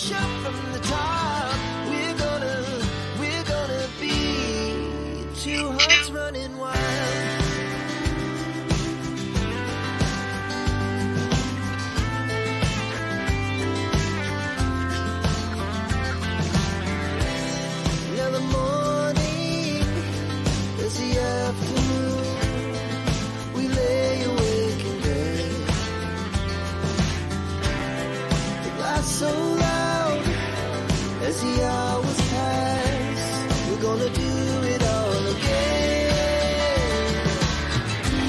shout from the top, we're gonna be two hearts running wild. Now the morning is the afternoon, we lay awake in bed. The glass so loud as the hours pass, we're gonna do it all again.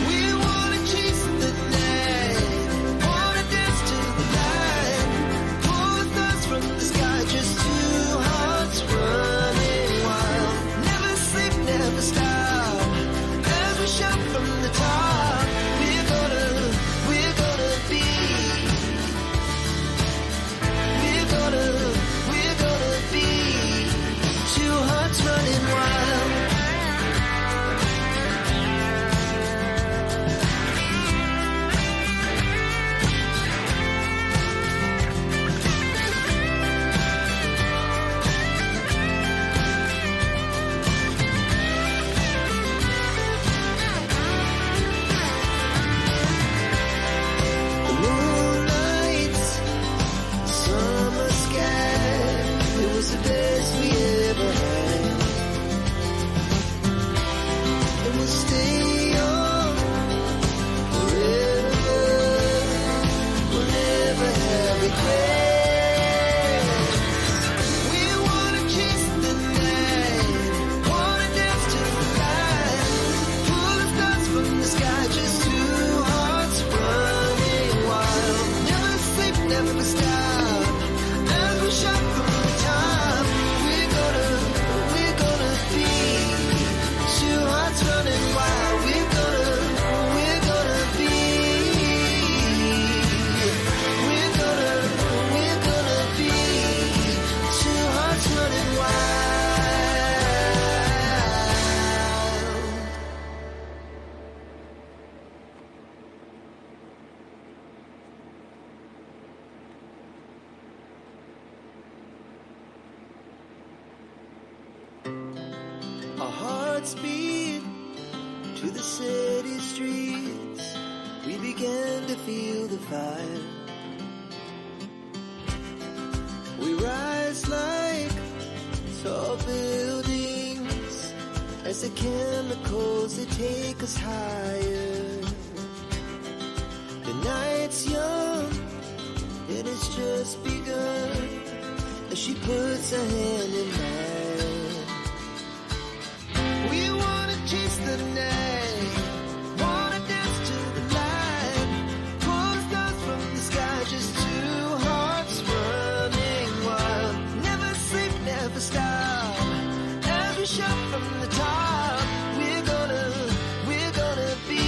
We wanna chase the night, wanna dance to the light, pull the dust from the sky, just two hearts running wild. Never sleep, never stop, as we shout from the top, we're gonna be, we're gonna be two hearts running wild. The moonlights, summer sky, it was the best we ever had. And we'll stay young forever, we'll never have regrets. We wanna chase the night, wanna dance to the light, pull the stars from the sky, just two hearts running wild. Never sleep, never stop, as we shout from the top, we're gonna be two hearts running wild. We're gonna be, we're gonna be two hearts running wild. Our hearts beat to the city streets, we began to feel the fire. We rise like tall buildings as the chemicals, they take us higher. The night's young and it's just begun, as she puts her hand in mine. We wanna chase the night, wanna dance to the light, pull the stars from the sky, just two hearts running wild. Never sleep, never stop, as we shout from the top, we're gonna be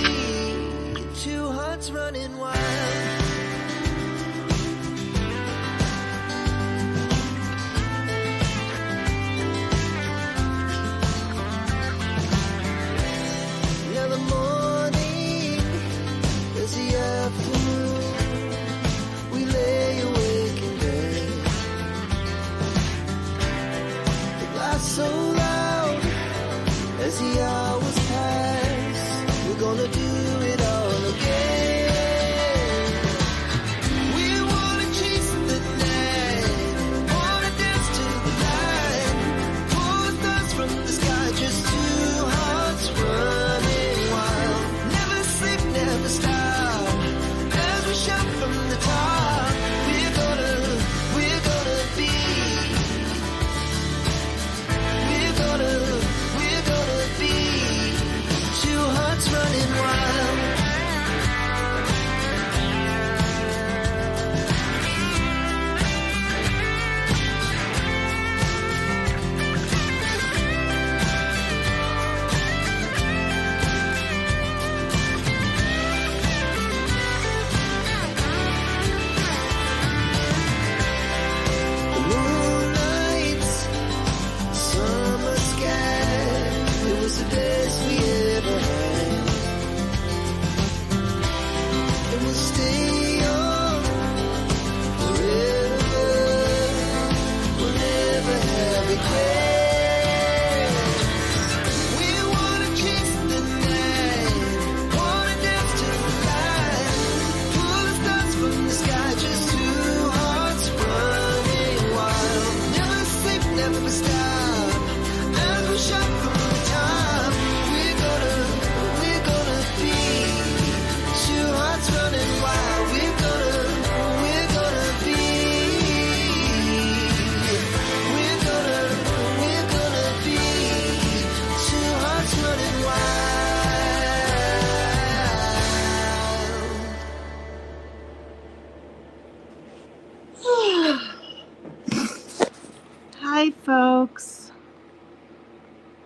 two hearts running wild. Hi, folks.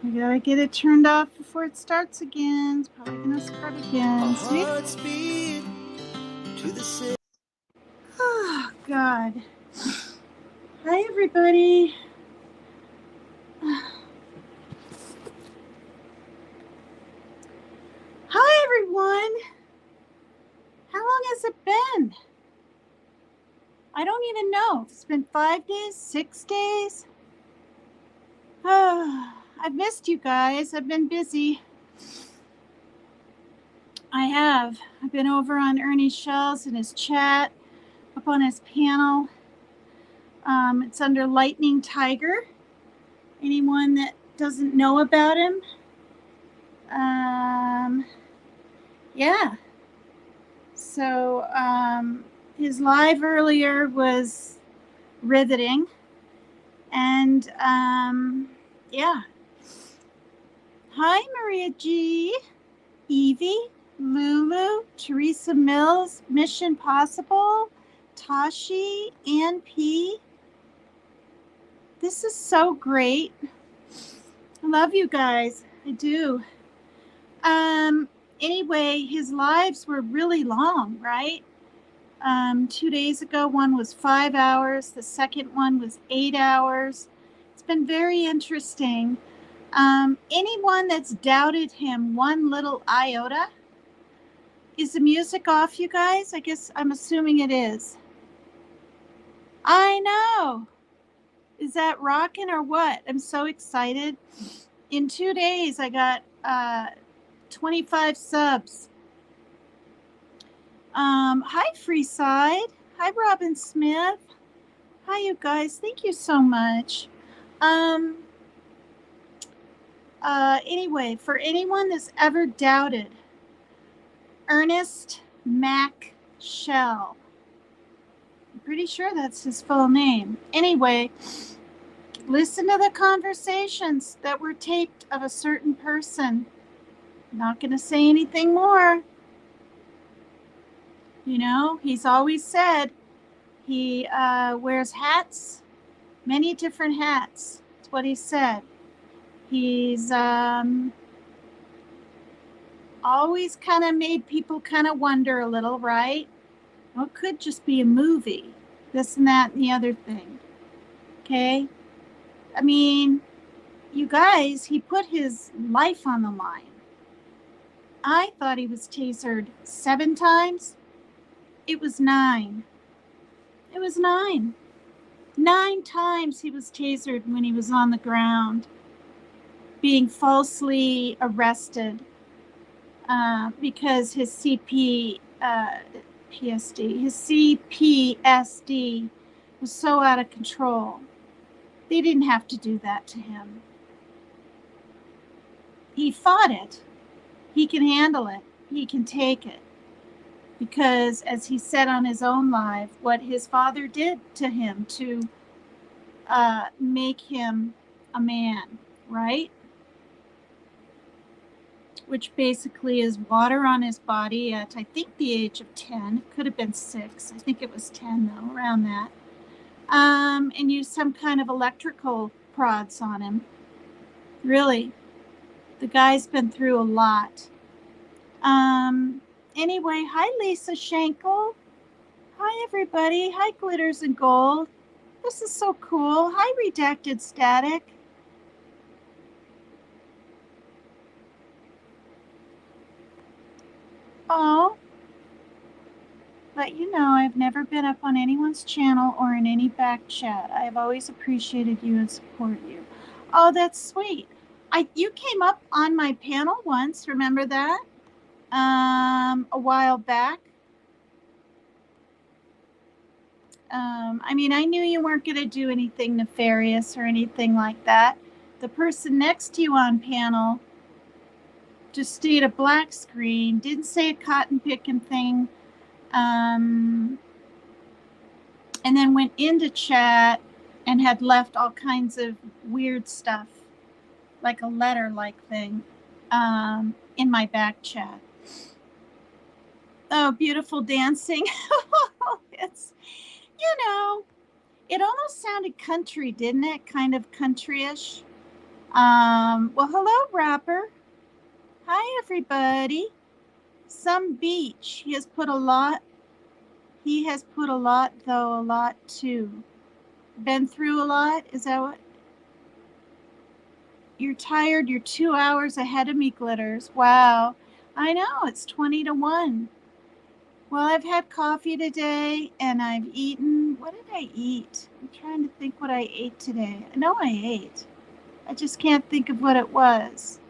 I gotta get it turned off before it starts again. It's probably gonna start again. See? Hearts beat to the city. Oh, God. Hi, everybody. Hi, everyone. How long has it been? I don't even know. It's been 5 days, 6 days. I've missed you guys. I've been busy. I have. I've been over on Ernie Shells and his chat, up on his panel. It's under Lightning Tiger. Anyone that doesn't know about him, yeah. So his live earlier was riveting, and yeah. Hi, Maria G, Evie, Lulu, Teresa Mills, Mission Possible, Tashi, Ann P. This is so great. I love you guys. I do. Anyway, his lives were really long, right? 2 days ago, one was 5 hours. The second one was 8 hours. It's been very interesting. Anyone that's doubted him one little iota, is the music off, you guys? I guess I'm assuming it is. I know. Is that rocking or what? I'm so excited. In 2 days, I got 25 subs. Hi, Freeside. Hi, Robin Smith. Hi, you guys. Thank you so much. Anyway, for anyone that's ever doubted, Ernest Mac Shell. I'm pretty sure that's his full name. Anyway, listen to the conversations that were taped of a certain person. I'm not going to say anything more. You know, he's always said he wears hats, many different hats. That's what he said. He's always kind of made people kind of wonder a little, right? Well, it could just be a movie, this and that and the other thing. Okay? I mean, you guys, he put his life on the line. I thought he was tasered 7 times. It was 9. It was 9. 9 times he was tasered when he was on the ground, being falsely arrested because his CPSD was so out of control. They didn't have to do that to him. He fought it. He can handle it. He can take it. Because, as he said on his own live, what his father did to him to make him a man, right? Which basically is water on his body at, I think, the age of 10. Could have been 6. I think it was 10, though, around that. And use some kind of electrical prods on him. Really. The guy's been through a lot. Anyway, hi, Lisa Schenkel. Hi, everybody. Hi, Glitters and Gold. This is so cool. Hi, Redacted Static. Oh. But you know, I've never been up on anyone's channel or in any back chat. I've always appreciated you and supported you. Oh, that's sweet. You came up on my panel once, remember that? A while back. I mean, I knew you weren't going to do anything nefarious or anything like that. The person next to you on panel just stayed a black screen, didn't say a cotton picking thing, and then went into chat and had left all kinds of weird stuff, like a letter-like thing, in my back chat. Oh, beautiful dancing. It's, you know, It almost sounded country, didn't it? Kind of country-ish. Well, hello, Rapper. Hi, everybody. Some beach. He has put a lot, though, a lot too. Been through a lot? Is that what? You're tired. You're 2 hours ahead of me, Glitters. Wow. I know, it's 20 to 1. Well, I've had coffee today and I've eaten. What did I eat? I'm trying to think what I ate today. I know I ate. I just can't think of what it was.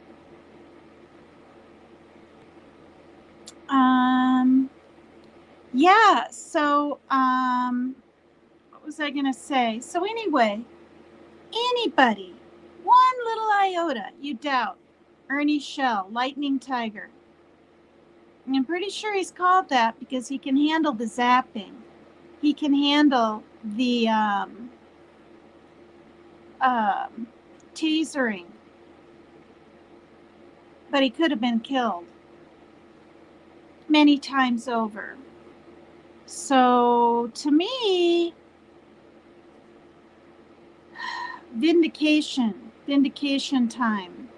Yeah, so, what was I going to say? So anyway, anybody, one little iota, you doubt, Ernie Shell, Lightning Tiger. I'm pretty sure he's called that because he can handle the zapping. He can handle the tasering. But he could have been killed many times over. So to me, vindication time.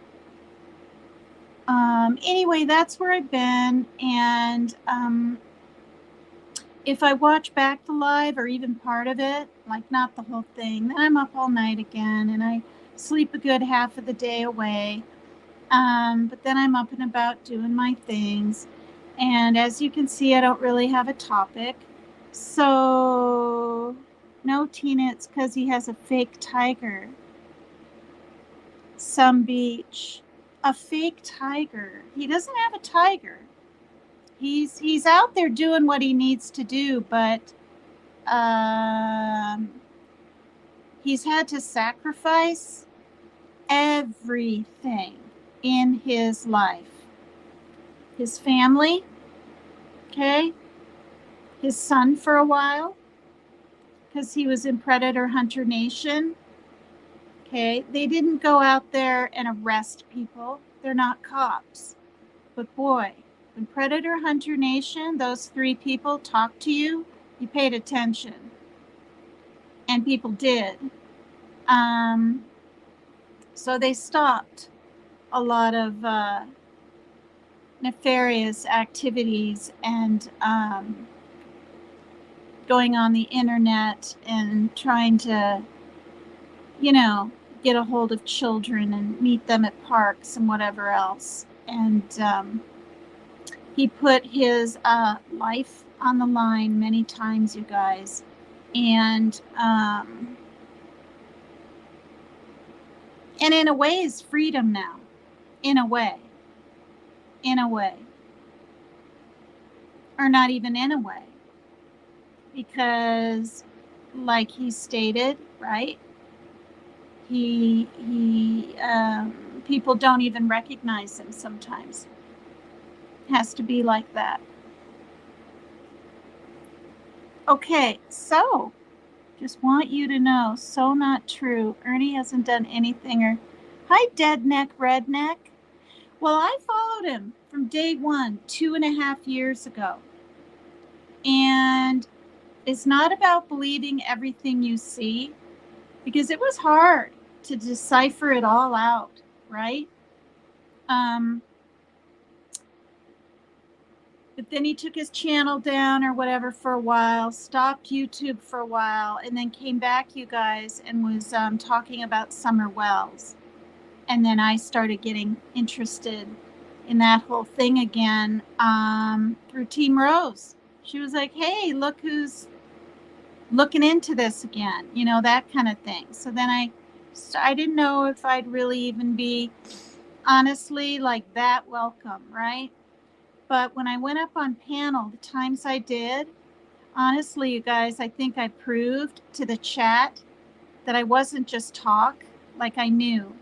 Anyway, that's where I've been. And if I watch back the live or even part of it, like not the whole thing, then I'm up all night again and I sleep a good half of the day away. But then I'm up and about doing my things. And as you can see, I don't really have a topic. So, no, Tina, it's because he has a fake tiger. Some beach. A fake tiger. He doesn't have a tiger. He's out there doing what he needs to do, but he's had to sacrifice everything in his life. His family, okay? His son for a while, because he was in Predator Hunter Nation. Okay, they didn't go out there and arrest people. They're not cops. But boy, when Predator Hunter Nation, those 3 people talked to you, you paid attention. And people did. So they stopped a lot of nefarious activities and going on the internet and trying to, get a hold of children and meet them at parks and whatever else. And he put his life on the line many times, you guys. And in a way is freedom now. In a way. Or not even in a way. Because, like he stated, right? People don't even recognize him sometimes. Has to be like that. Okay, so just want you to know, so not true. Ernie hasn't done anything. Or hi, dead neck redneck. Well, I followed him from day one, 2.5 years ago. And it's not about believing everything you see, because it was hard to decipher it all out, right? But then he took his channel down or whatever for a while, stopped YouTube for a while, and then came back, you guys, and was talking about Summer Wells. And then I started getting interested in that whole thing again through Team Rose. She was like, hey, look who's looking into this again, that kind of thing. So then I didn't know if I'd really even be, honestly, like that welcome, right? But when I went up on panel, the times I did, honestly, you guys, I think I proved to the chat that I wasn't just talk. Like I knew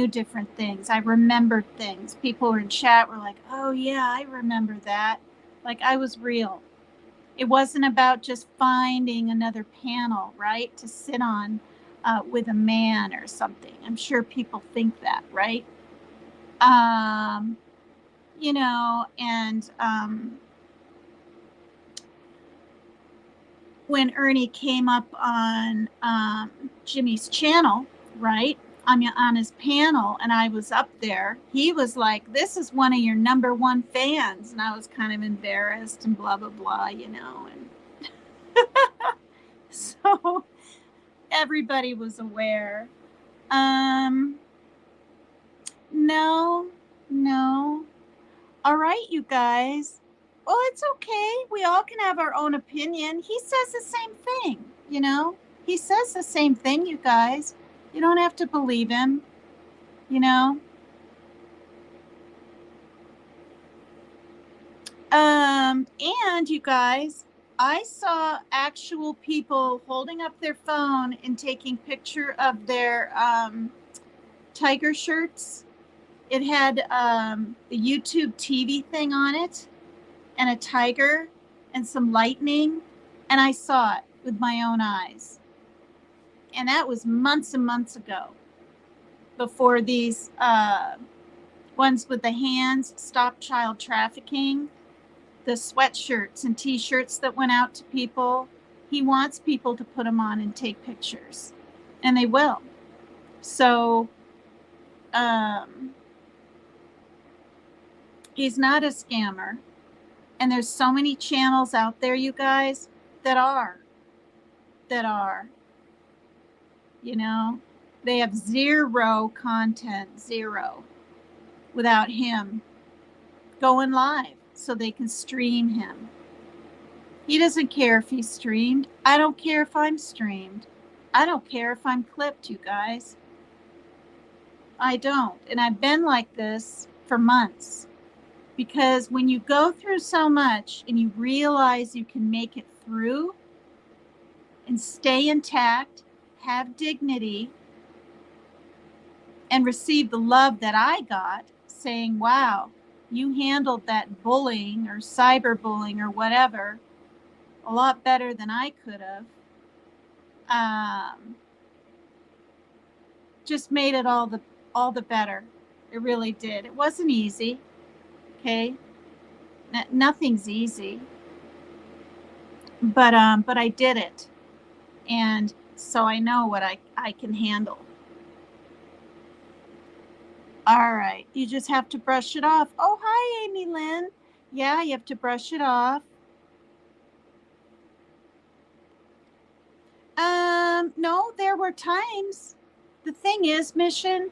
different things. I remembered things. People were in chat were like, oh yeah, I remember that. Like I was real. It wasn't about just finding another panel, right, to sit on with a man or something. I'm sure people think that, right? And when Ernie came up on Jimmy's channel, right? On his panel, and I was up there, he was like, "This is one of your number one fans," and I was kind of embarrassed and blah blah blah, and so everybody was aware. No, no. All right, you guys. Well, it's okay. We all can have our own opinion. He says the same thing, He says the same thing, you guys. You don't have to believe him, And you guys, I saw actual people holding up their phone and taking picture of their tiger shirts. It had the YouTube TV thing on it and a tiger and some lightning, and I saw it with my own eyes. And that was months and months ago, before these ones with the hands, Stop Child Trafficking, the sweatshirts and t-shirts that went out to people. He wants people to put them on and take pictures, and they will. So he's not a scammer. And there's so many channels out there, you guys, that are. They have zero content, zero, without him going live so they can stream him. He doesn't care if he's streamed. I don't care if I'm streamed. I don't care if I'm clipped, you guys. I don't. And I've been like this for months. Because when you go through so much and you realize you can make it through and stay intact, have dignity, and receive the love that I got, saying, wow, you handled that bullying or cyberbullying or whatever a lot better than I could have, just made it all the better. It really did. It wasn't easy. Okay, nothing's easy, but I did it, and so I know what I can handle. All right, you just have to brush it off. Oh, hi, Amy Lynn. Yeah, you have to brush it off. No, there were times. The thing is, Mission,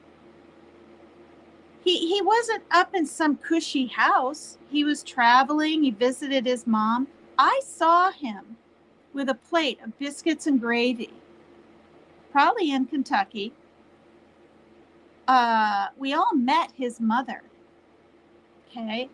he wasn't up in some cushy house. He was traveling. He visited his mom. I saw him with a plate of biscuits and gravy, probably in Kentucky. We all met his mother. Okay.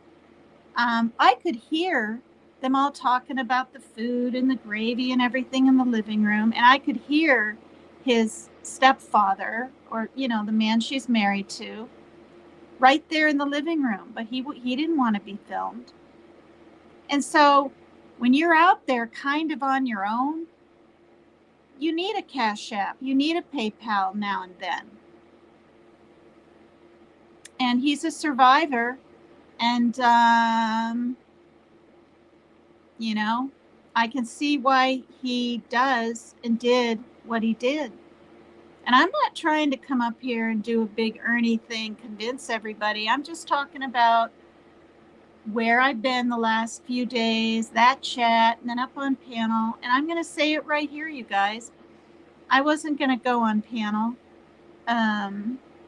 I could hear them all talking about the food and the gravy and everything in the living room. And I could hear his stepfather, or, the man she's married to, right there in the living room. But he didn't want to be filmed. And so when you're out there kind of on your own, you need a Cash App. You need a PayPal now and then. And he's a survivor. And, I can see why he does and did what he did. And I'm not trying to come up here and do a big Ernie thing, convince everybody. I'm just talking about where I've been the last few days, that chat, and then up on panel. And I'm going to say it right here, you guys. I wasn't going to go on panel.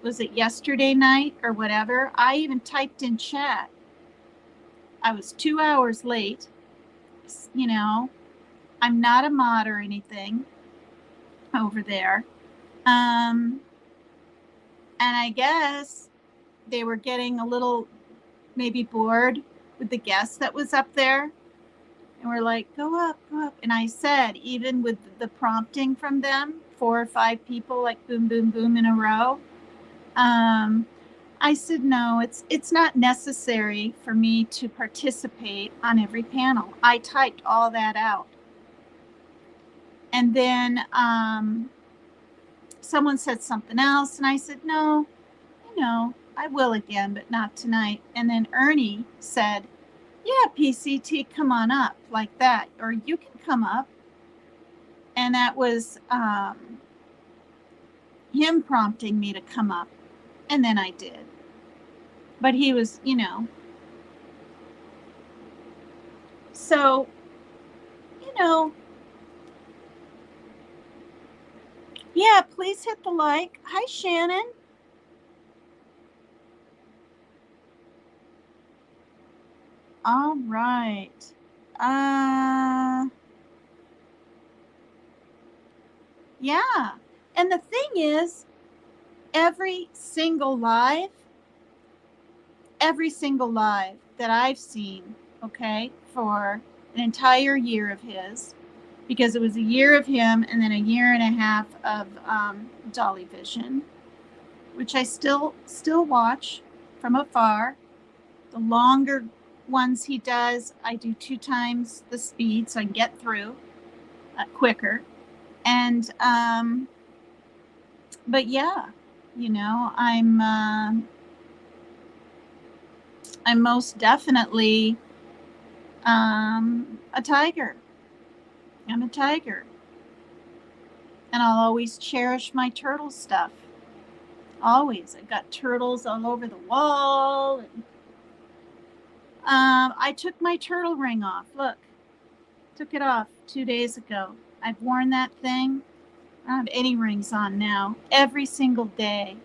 Was it yesterday night or whatever? I even typed in chat. I was 2 hours late. I'm not a mod or anything over there. And I guess they were getting a little maybe bored with the guest that was up there. And we're like, go up, go up. And I said, even with the prompting from them, 4 or 5 people, like boom, boom, boom in a row. I said, no, it's not necessary for me to participate on every panel. I typed all that out. And then someone said something else, and I said, no, I will again, but not tonight. And then Ernie said, yeah, PCT, come on up, like that, or you can come up. And that was him prompting me to come up. And then I did. But he was, so, yeah, please hit the like. Hi, Shannon. All right. Yeah. And the thing is, every single live that I've seen, okay, for an entire year of his, because it was a year of him and then a year and a half of Dolly Vision, which I still watch from afar. The longer ones he does, I do 2 times the speed so I can get through quicker. And but yeah, I'm most definitely a tiger. I'm a tiger. And I'll always cherish my turtle stuff. Always. I've got turtles all over the wall. And, I took my turtle ring off. Look. Took it off 2 days ago. I've worn that thing. I don't have any rings on now. Every single day.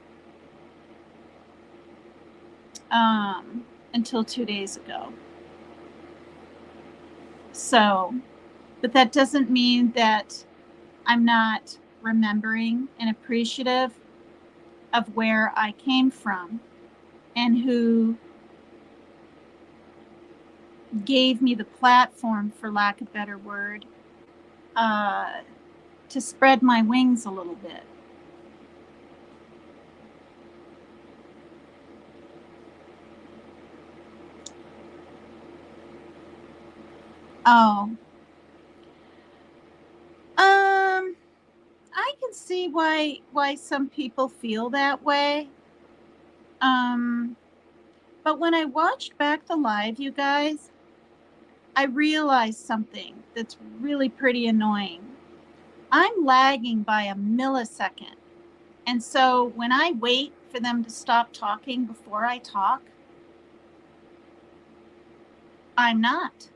Until 2 days ago. So, but that doesn't mean that I'm not remembering and appreciative of where I came from and who gave me the platform, for lack of a better word, to spread my wings a little bit. Oh. I can see why some people feel that way. But when I watched back the live, you guys, I realized something that's really pretty annoying. I'm lagging by a millisecond. And so when I wait for them to stop talking before I talk, I'm not.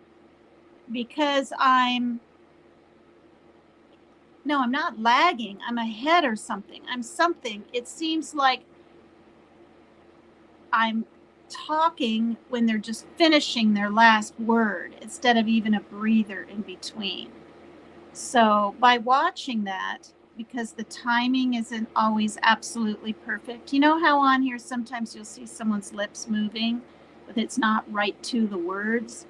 Because I'm not lagging. I'm ahead or something. I'm something. It seems like I'm talking when they're just finishing their last word instead of even a breather in between. So by watching that, because the timing isn't always absolutely perfect, you know how on here sometimes you'll see someone's lips moving, but it's not right to the words?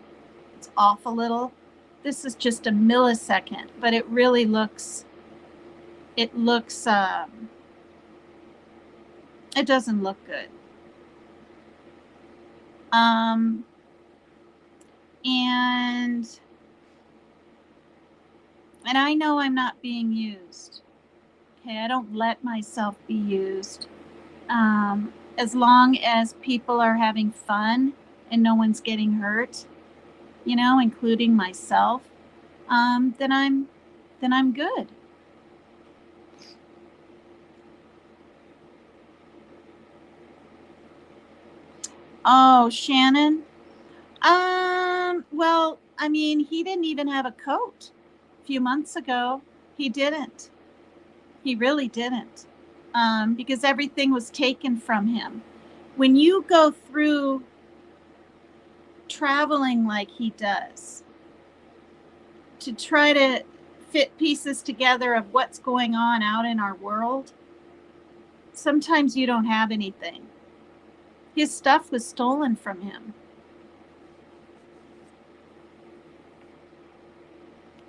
It's off a little. This is just a millisecond, but it really looks, it doesn't look good. And I know I'm not being used. Okay, I don't let myself be used. As long as people are having fun and no one's getting hurt, including myself, then I'm good. Oh, Shannon. Well, I mean, he didn't even have a coat a few months ago. He didn't. He really didn't. Because everything was taken from him. When you go through traveling like he does, to try to fit pieces together of what's going on out in our world, sometimes you don't have anything. His stuff was stolen from him.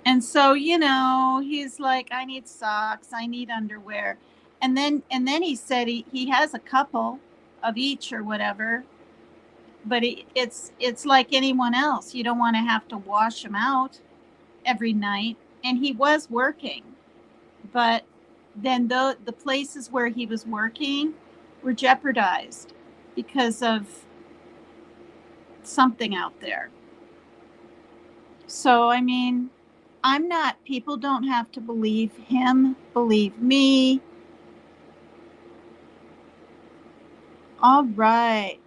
And so, he's like, I need socks, I need underwear. And then he said he has a couple of each or whatever, but it's like anyone else. You don't want to have to wash them out every night. And he was working, but then the places where he was working were jeopardized because of something out there. So, I mean, I'm not, people don't have to believe him, believe me. All right.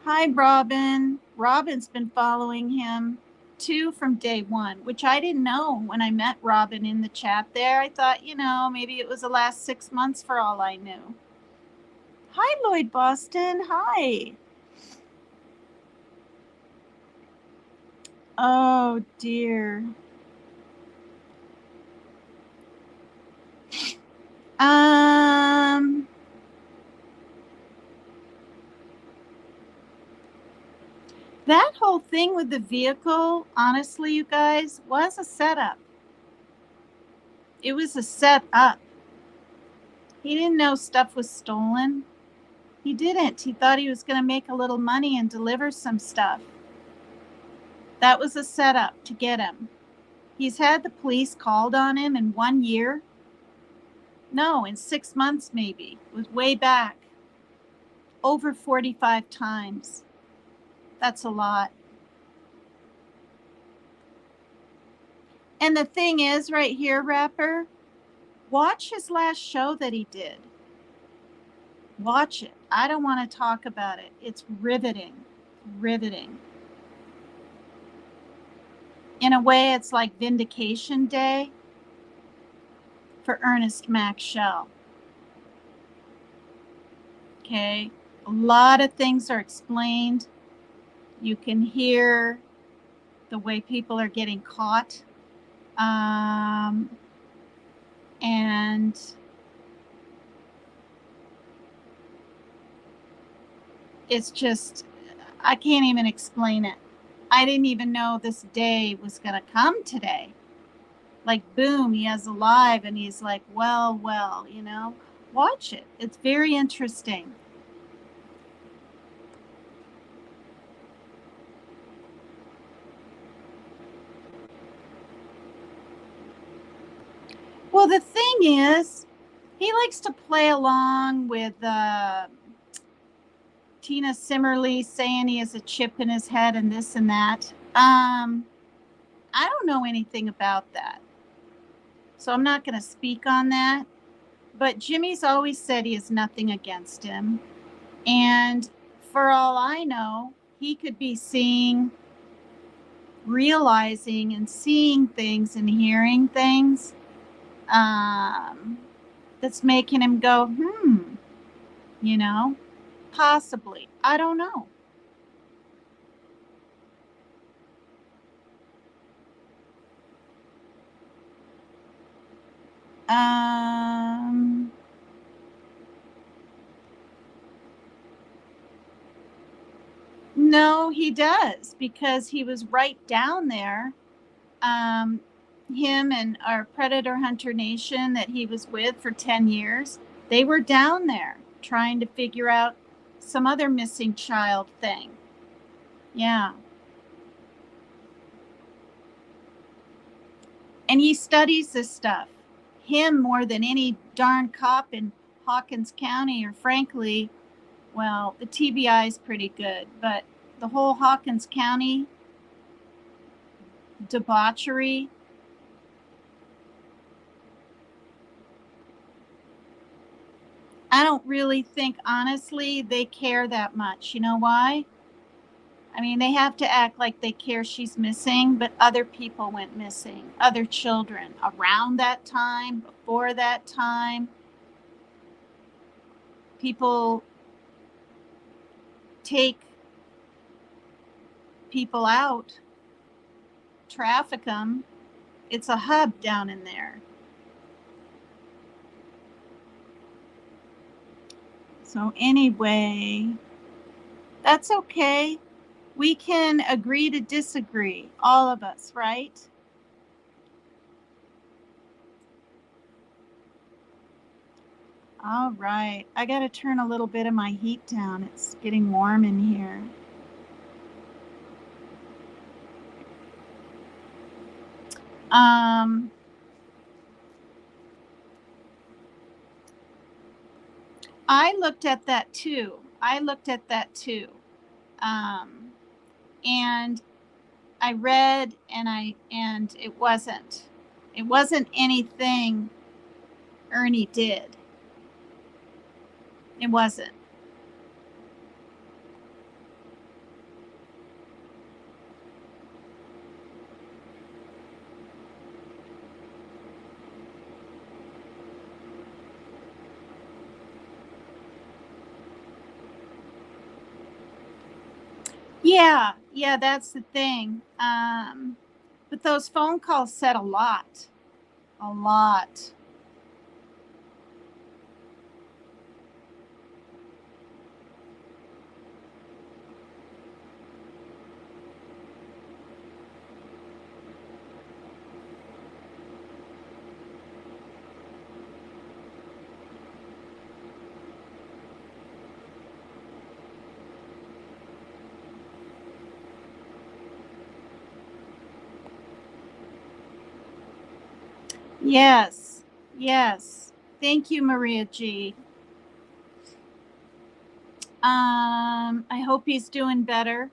Hi, Robin. Robin's been following him too from day one, which I didn't know when I met Robin in the chat there. I thought, maybe it was the last 6 months for all I knew. Hi, Lloyd Boston. Hi. Oh, dear. That whole thing with the vehicle, honestly, you guys, was a setup. It was a setup. He didn't know stuff was stolen. He didn't. He thought he was going to make a little money and deliver some stuff. That was a setup to get him. He's had the police called on him in 1 year. No, in 6 months maybe. It was way back. Over 45 times. That's a lot. And the thing is, right here, Rapper, watch his last show that he did. Watch it. I don't want to talk about it. It's riveting. Riveting. In a way, it's like Vindication Day for Ernest Mac Shell. Okay? A lot of things are explained. You can hear the way people are getting caught. And it's just, I can't even explain it. I didn't even know this day was going to come today. Like, boom, he has a live and he's like, well, watch it. It's very interesting. Well, the thing is, he likes to play along with Tina Simmerly saying he has a chip in his head and this and that. I don't know anything about that, so I'm not going to speak on that. But Jimmy's always said he has nothing against him. And for all I know, he could be realizing and seeing things and hearing things that's making him go, possibly. I don't know. No, he does, because he was right down there. Him and our Predator Hunter Nation that he was with for 10 years, they were down there trying to figure out some other missing child thing. Yeah. And he studies this stuff. Him more than any darn cop in Hawkins County, or frankly, well, the TBI is pretty good, but the whole Hawkins County debauchery, I don't really think, honestly, they care that much. You know why? I mean, they have to act like they care she's missing, but other people went missing, other children around that time, before that time. People take people out, traffic them. It's a hub down in there. So anyway, that's okay. We can agree to disagree, all of us, right? All right. I got to turn a little bit of my heat down. It's getting warm in here. I looked at that too. And I read, and it wasn't anything Ernie did. It wasn't. Yeah, that's the thing. But those phone calls said a lot. A lot. Yes. Yes. Thank you, Maria G. I hope he's doing better,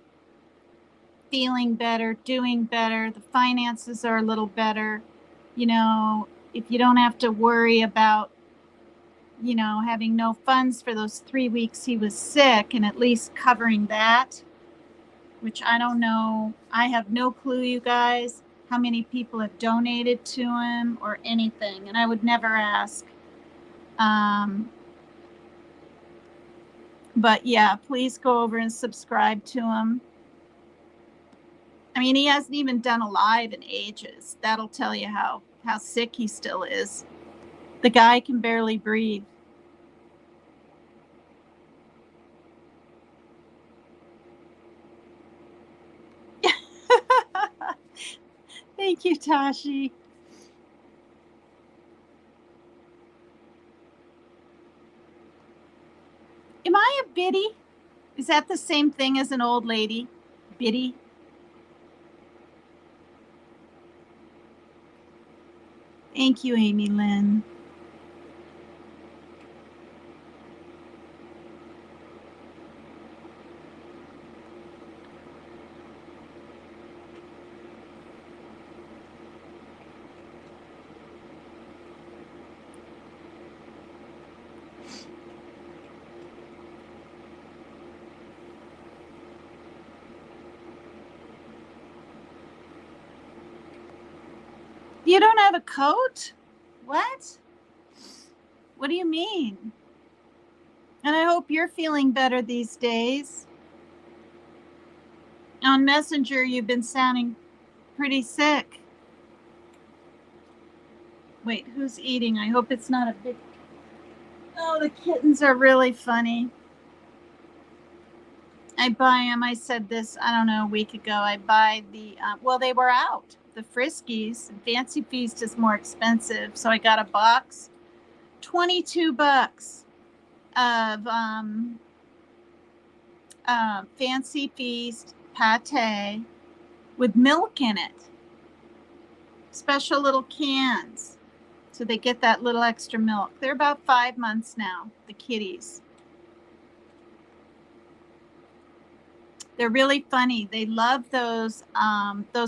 feeling better, doing better. The finances are a little better. You know, if you don't have to worry about, having no funds for those 3 weeks he was sick, and at least covering that, which I don't know. I have no clue, you guys, how many people have donated to him or anything, and I would never ask. But yeah, please go over and subscribe to him. I mean, he hasn't even done a live in ages. That'll tell you how sick he still is. The guy can barely breathe. Thank you, Tashi. Am I a biddy? Is that the same thing as an old lady? Biddy? Thank you, Amy Lynn. You don't have a coat? What? What do you mean? And I hope you're feeling better these days. On Messenger, you've been sounding pretty sick. Wait, who's eating? I hope it's not a big... Oh, the kittens are really funny. I buy them. I said this, I don't know, a week ago. I buy the, well, they were out. The Friskies. Fancy Feast is more expensive. So I got a box, $22 of Fancy Feast pate with milk in it. Special little cans. So they get that little extra milk. They're about 5 months now, the kitties. They're really funny. They love those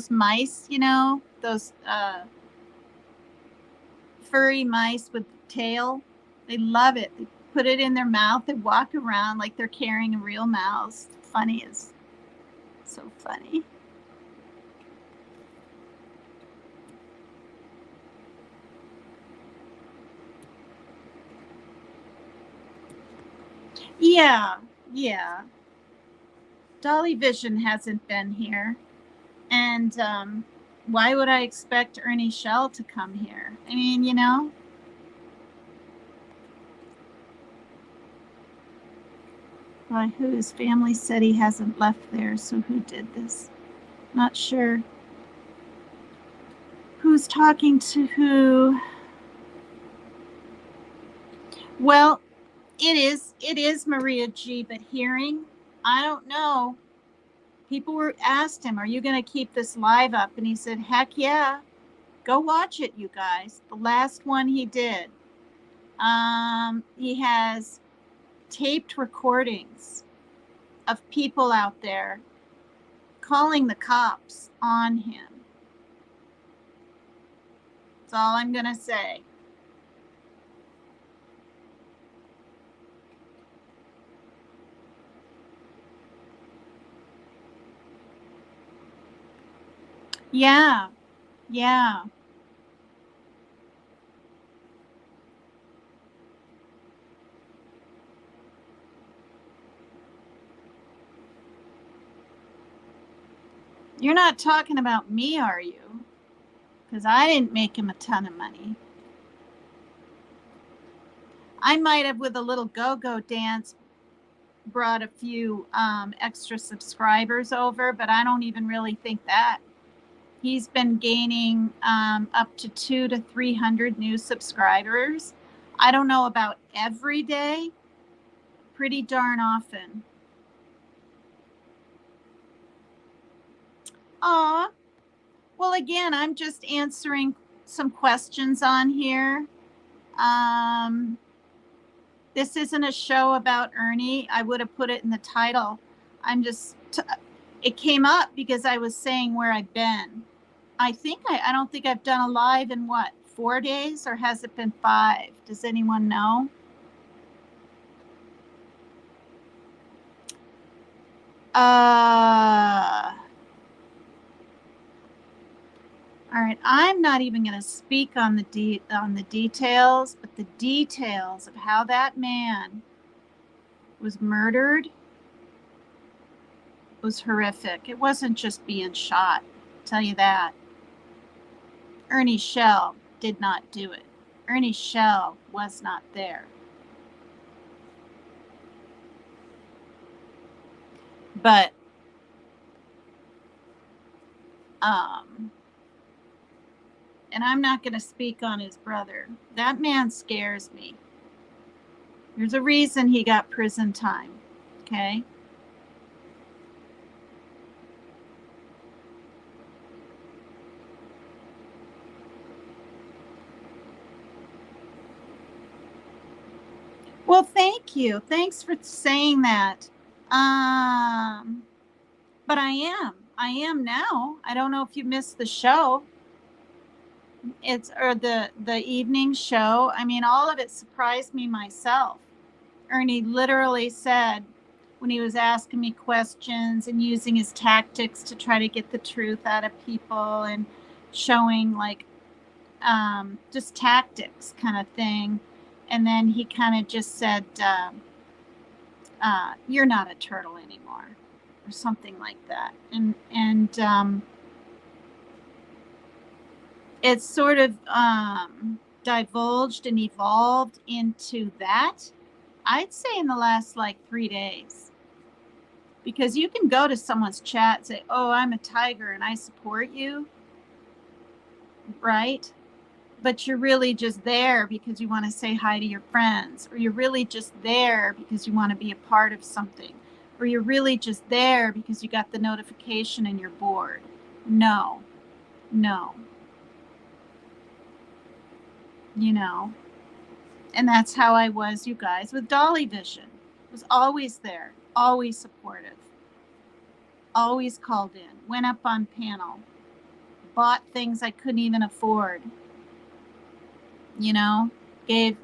mice, those furry mice with tail. They love it. They put it in their mouth. They walk around like they're carrying a real mouse. Funny is so funny. Yeah. Dolly Vision hasn't been here. And why would I expect Ernie Shell to come here? I mean, Why, whose family said he hasn't left there, so who did this? Not sure. Who's talking to who? Well, it is Maria G, but hearing, I don't know. People were asked him, are you going to keep this live up? And he said, heck yeah. Go watch it, you guys. The last one he did. He has taped recordings of people out there calling the cops on him. That's all I'm going to say. Yeah. Yeah. You're not talking about me, are you? Because I didn't make him a ton of money. I might have, with a little go-go dance, brought a few extra subscribers over, but I don't even really think that. He's been gaining up to 200 to 300 new subscribers. I don't know about every day, pretty darn often. Aw. Well, again, I'm just answering some questions on here. This isn't a show about Ernie. I would have put it in the title. It came up because I was saying where I've been. I don't think I've done a live in what, 4 days, or has it been 5? Does anyone know? All right, I'm not even going to speak on the details, but the details of how that man was murdered was horrific. It wasn't just being shot, I'll tell you that. Ernie Shell did not do it. Ernie Shell was not there. But and I'm not going to speak on his brother. That man scares me. There's a reason he got prison time, okay? Well, thank you. Thanks for saying that. But I am now. I don't know if you missed the show. Or the evening show. I mean, all of it surprised me myself. Ernie literally said, when he was asking me questions and using his tactics to try to get the truth out of people and showing like just tactics kind of thing. And then he kind of just said, you're not a turtle anymore, or something like that. And it's sort of divulged and evolved into that, I'd say, in the last like 3 days. Because you can go to someone's chat and say, oh, I'm a tiger and I support you, right? But you're really just there because you want to say hi to your friends, or you're really just there because you want to be a part of something, or you're really just there because you got the notification and you're bored. No. You know, and that's how I was, you guys, with Dolly Vision. Was always there, always supportive, always called in, went up on panel, bought things I couldn't even afford, you know, gave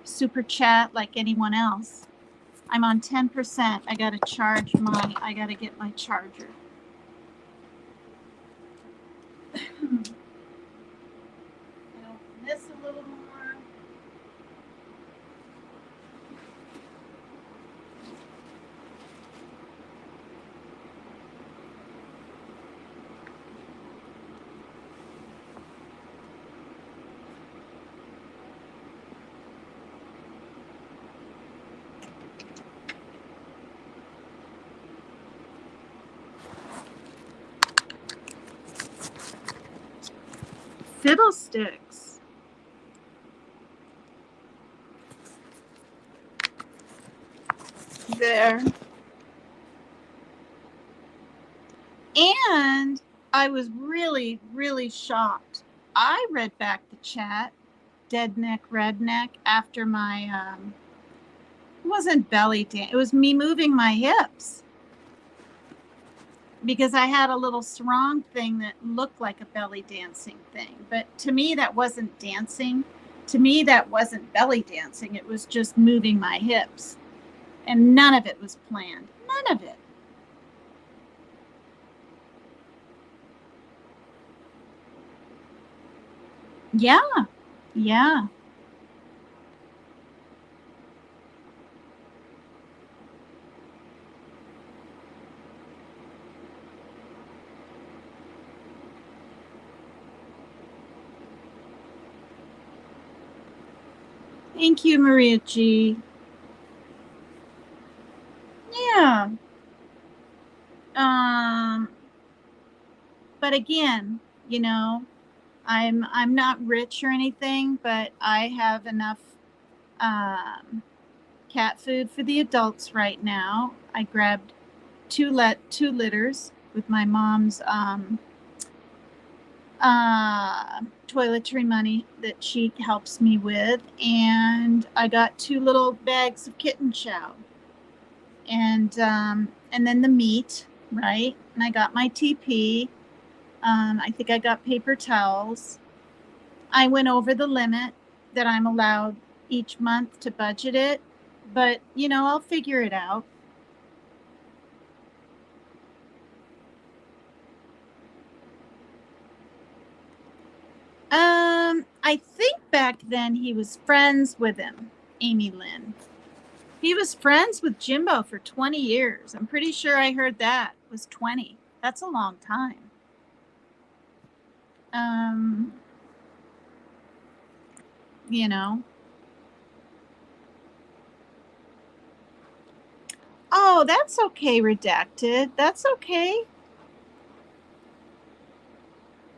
super chat like anyone else. I'm on 10%. I got to get my charger. This a little more. Fiddlesticks. There. And I was really, really shocked. I read back the chat, Dead Neck Redneck, after my It wasn't belly dance. It was me moving my hips. Because I had a little sarong thing that looked like a belly dancing thing. But to me, that wasn't dancing. To me, that wasn't belly dancing. It was just moving my hips. And none of it was planned. None of it. Yeah. Yeah. Thank you, Maria G. Yeah. But again, you know, I'm not rich or anything, but I have enough cat food for the adults right now. I grabbed two litters with my mom's toiletry money that she helps me with, and I got 2 little bags of kitten chow, and then the meat, right? And I got my TP. I think I got paper towels. I went over the limit that I'm allowed each month to budget it, but you know, I'll figure it out. I think back then he was friends with him, Amy Lynn. He was friends with Jimbo for 20 years. I'm pretty sure I heard that was 20. That's a long time. You know. Oh, that's okay, redacted. That's okay.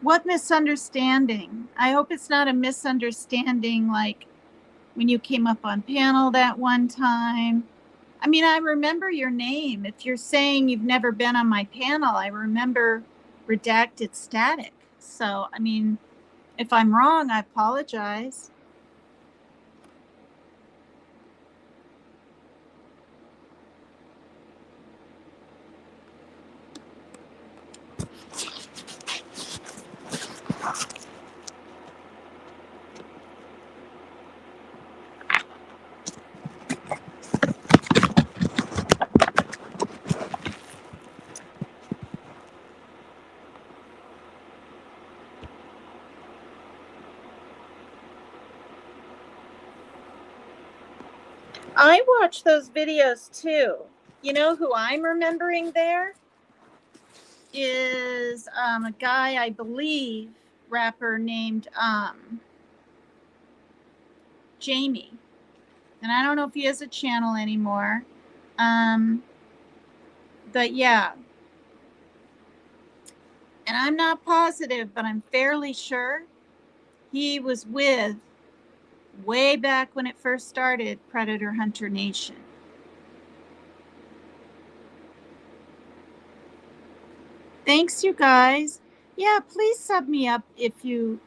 What misunderstanding? I hope it's not a misunderstanding like when you came up on panel that one time. I mean, I remember your name. If you're saying you've never been on my panel, I remember redacted static. So, I mean, if I'm wrong, I apologize. I watch those videos too. You know who I'm remembering there is a guy, I believe, rapper named Jamie. And I don't know if he has a channel anymore. But yeah. And I'm not positive, but I'm fairly sure he was with, way back when it first started, Predator Hunter Nation. Thanks, you guys. Yeah, please sub me up if you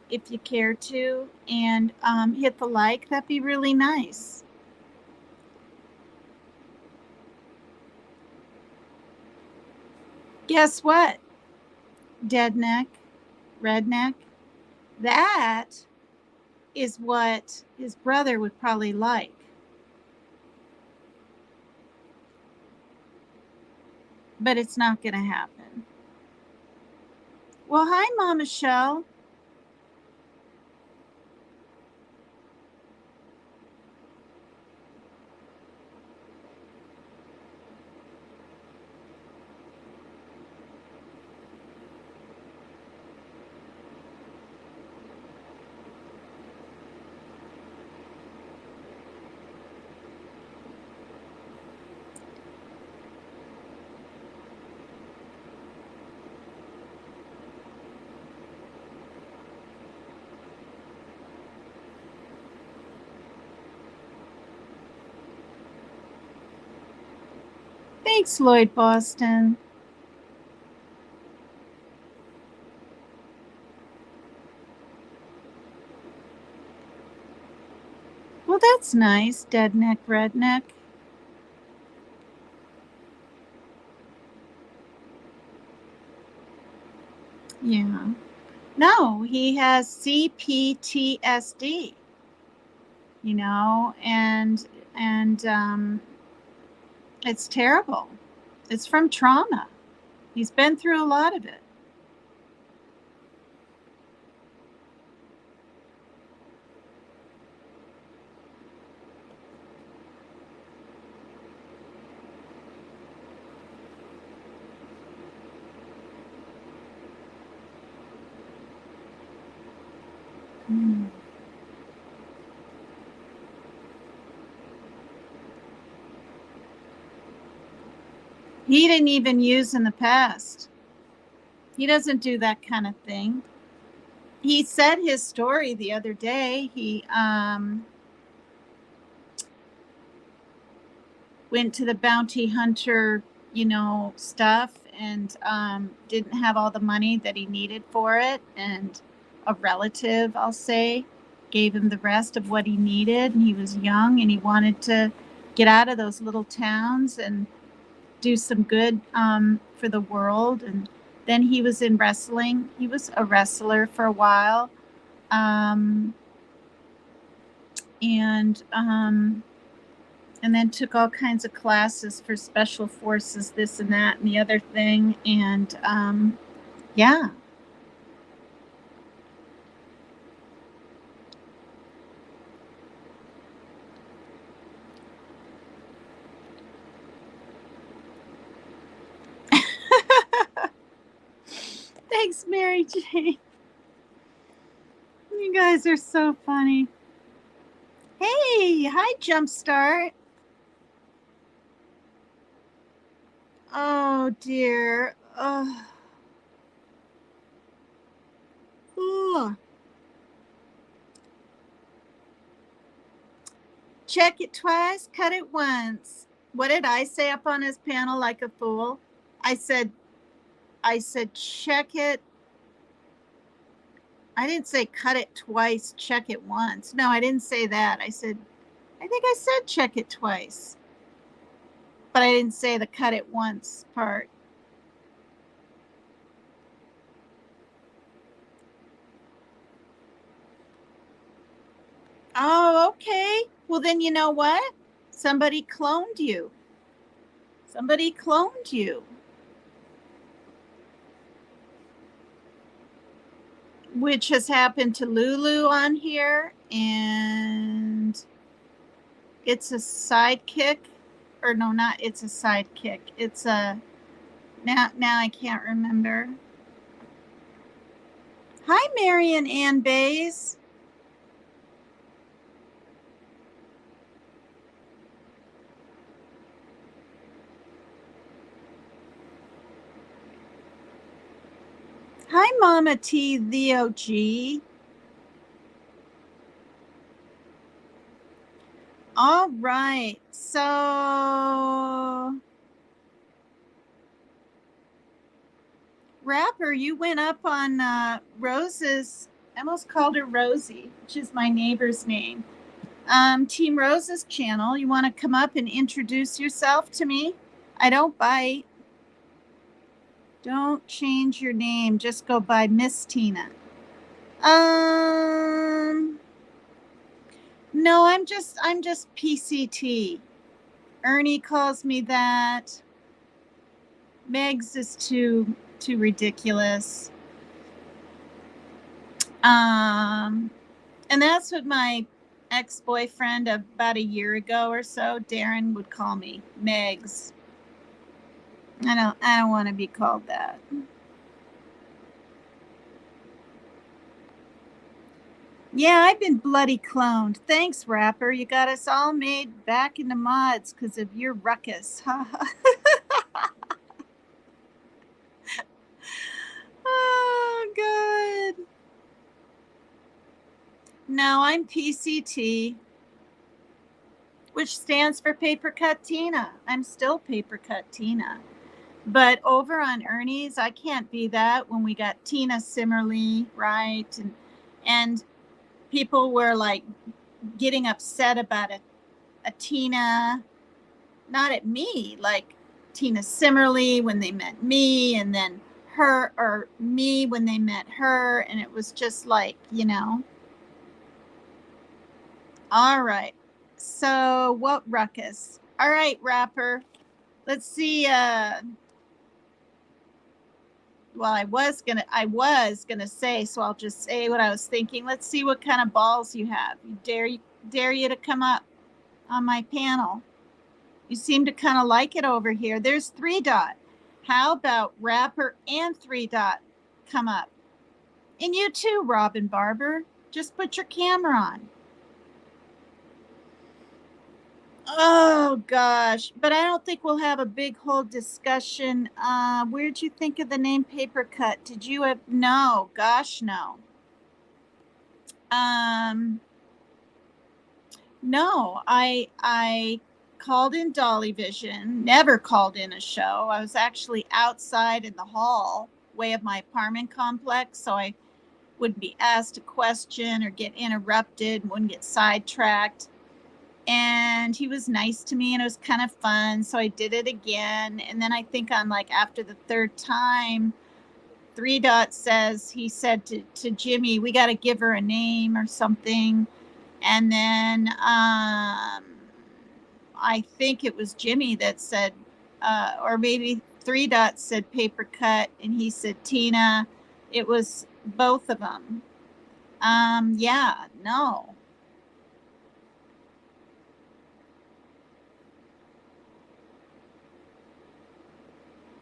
care to, and hit the like. That'd be really nice. Guess what? Deadneck, redneck. That is what his brother would probably like. But it's not going to happen. Well, hi, Mama Michelle. Thanks, Lloyd Boston. Well, that's nice, Deadneck Redneck. Yeah. No, he has CPTSD, you know, and it's terrible. It's from trauma. He's been through a lot of it. Mm. He didn't even use in the past. He doesn't do that kind of thing. He said his story the other day. He went to the bounty hunter, you know, stuff, and didn't have all the money that he needed for it. And a relative, I'll say, gave him the rest of what he needed. And he was young and he wanted to get out of those little towns and do some good for the world. And then he was in wrestling. He was a wrestler for a while. And then took all kinds of classes for special forces, this and that and the other thing. And yeah. Thanks, Mary Jane. You guys are so funny. Hey, hi, Jumpstart. Oh, dear. Oh. Check it twice, cut it once. What did I say up on his panel like a fool? I said, check it. I didn't say cut it twice, check it once. No, I didn't say that. I think I said check it twice. But I didn't say the cut it once part. Oh, okay. Well, then you know what? Somebody cloned you. Somebody cloned you. Which has happened to Lulu on here, and it's a sidekick, or no, not it's a sidekick. It's a now I can't remember. Hi, Marion Ann Bays. Hi, Mama T Leo G. All right, so Rapper, you went up on Rose's. I almost called her Rosie, which is my neighbor's name. Team Rose's channel. You want to come up and introduce yourself to me? I don't bite. Don't change your name. Just go by Miss Tina. No, I'm just PCT. Ernie calls me that. Megs is too ridiculous. And that's what my ex-boyfriend of about a year ago or so, Darren, would call me, Megs. I don't want to be called that. Yeah, I've been bloody cloned. Thanks, Rapper. You got us all made back into mods because of your ruckus. Oh, God. No, I'm PCT, which stands for Paper Cut Tina. I'm still Paper Cut Tina. But over on Ernie's, I can't be that when we got Tina Simmerly, right? And people were like getting upset about a Tina, not at me, like Tina Simmerly when they meant me, and then her or me when they met her, and it was just like, All right. So what ruckus? All right, rapper. Let's see. Well, I was gonna say, so I'll just say what I was thinking. Let's see what kind of balls you have. Dare you to come up on my panel. You seem to kind of like it over here. There's 3 Dot. How about rapper and 3 Dot come up? And you too, Robin Barber. Just put your camera on. Oh gosh, but I don't think we'll have a big whole discussion. Where'd you think of the name Paper Cut? Did you have no? Gosh, no. No, I called in Dolly Vision, never called in a show. I was actually outside in the hallway of my apartment complex, so I wouldn't be asked a question or get interrupted, wouldn't get sidetracked. And he was nice to me and it was kind of fun, so I did it again. And then I think on like after the 3rd time, 3 Dot says he said to Jimmy, we got to give her a name or something. And then I think it was Jimmy that said, or maybe 3 Dot said Paper Cut, and he said Tina. It was both of them. Yeah, no.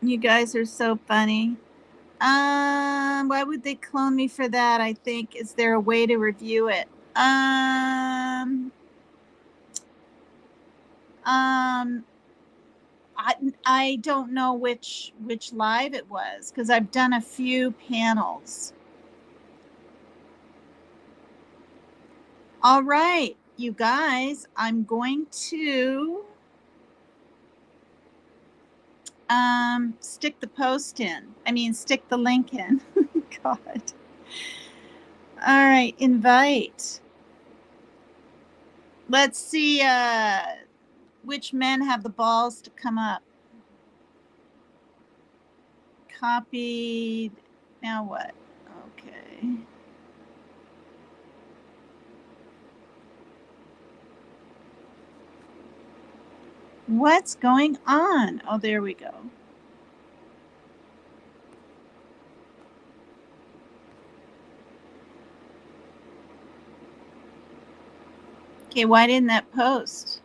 You guys are so funny. Why would they clone me for that? I think, is there a way to review it? I don't know which live it was because I've done a few panels. All right, you guys, I'm going to stick the post in. I mean, stick the link in. God. All right, invite. Let's see which men have the balls to come up. Copied. Now what? Okay. What's going on? Oh, there we go. Okay, why didn't that post?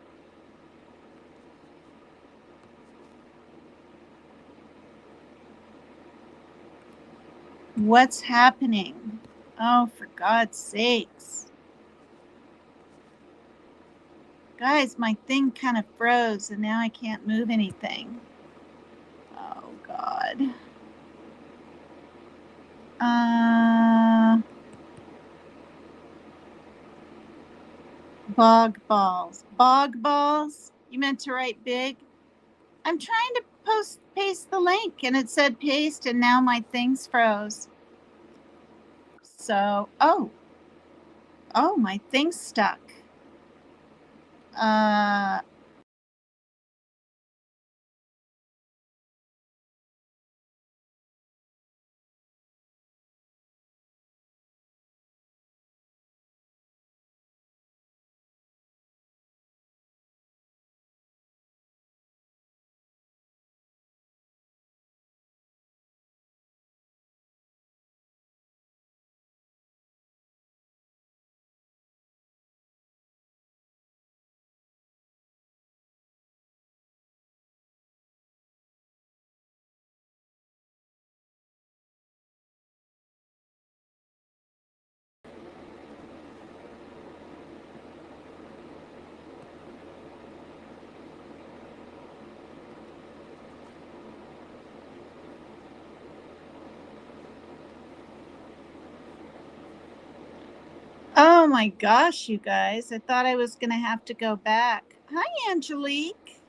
What's happening? Oh, for God's sakes. Guys, my thing kind of froze and now I can't move anything. Oh, God. Bog balls. Bog balls? You meant to write big? I'm trying to paste the link and it said paste and now my thing's froze. So, oh, my thing's stuck. Oh my gosh, you guys. I thought I was going to have to go back. Hi, Angelique.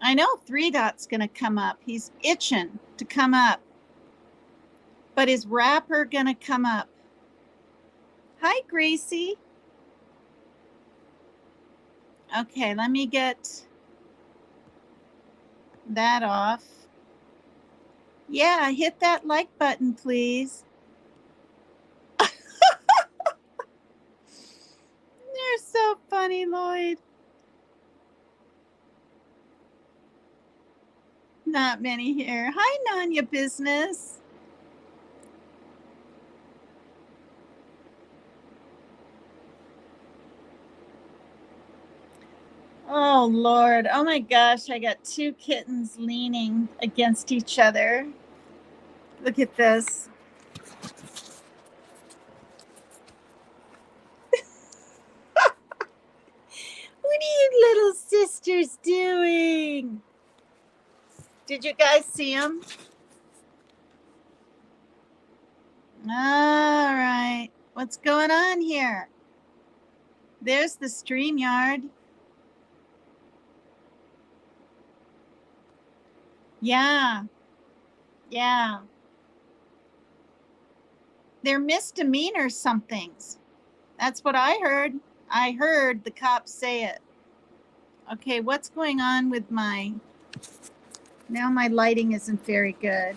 I know 3 Dot's going to come up. He's itching to come up. But is Rapper going to come up? Hi, Gracie. Okay, let me get that off. Yeah, hit that like button, please. You're so funny, Lloyd. Not many here. Hi, Nanya Business. Oh, Lord. Oh, my gosh. I got two kittens leaning against each other. Look at this. What are you little sisters doing? Did you guys see them? All right. What's going on here? There's the StreamYard. Yeah. Yeah. They're misdemeanor somethings. That's what I heard. I heard the cops say it. Okay, what's going on with my... Now my lighting isn't very good.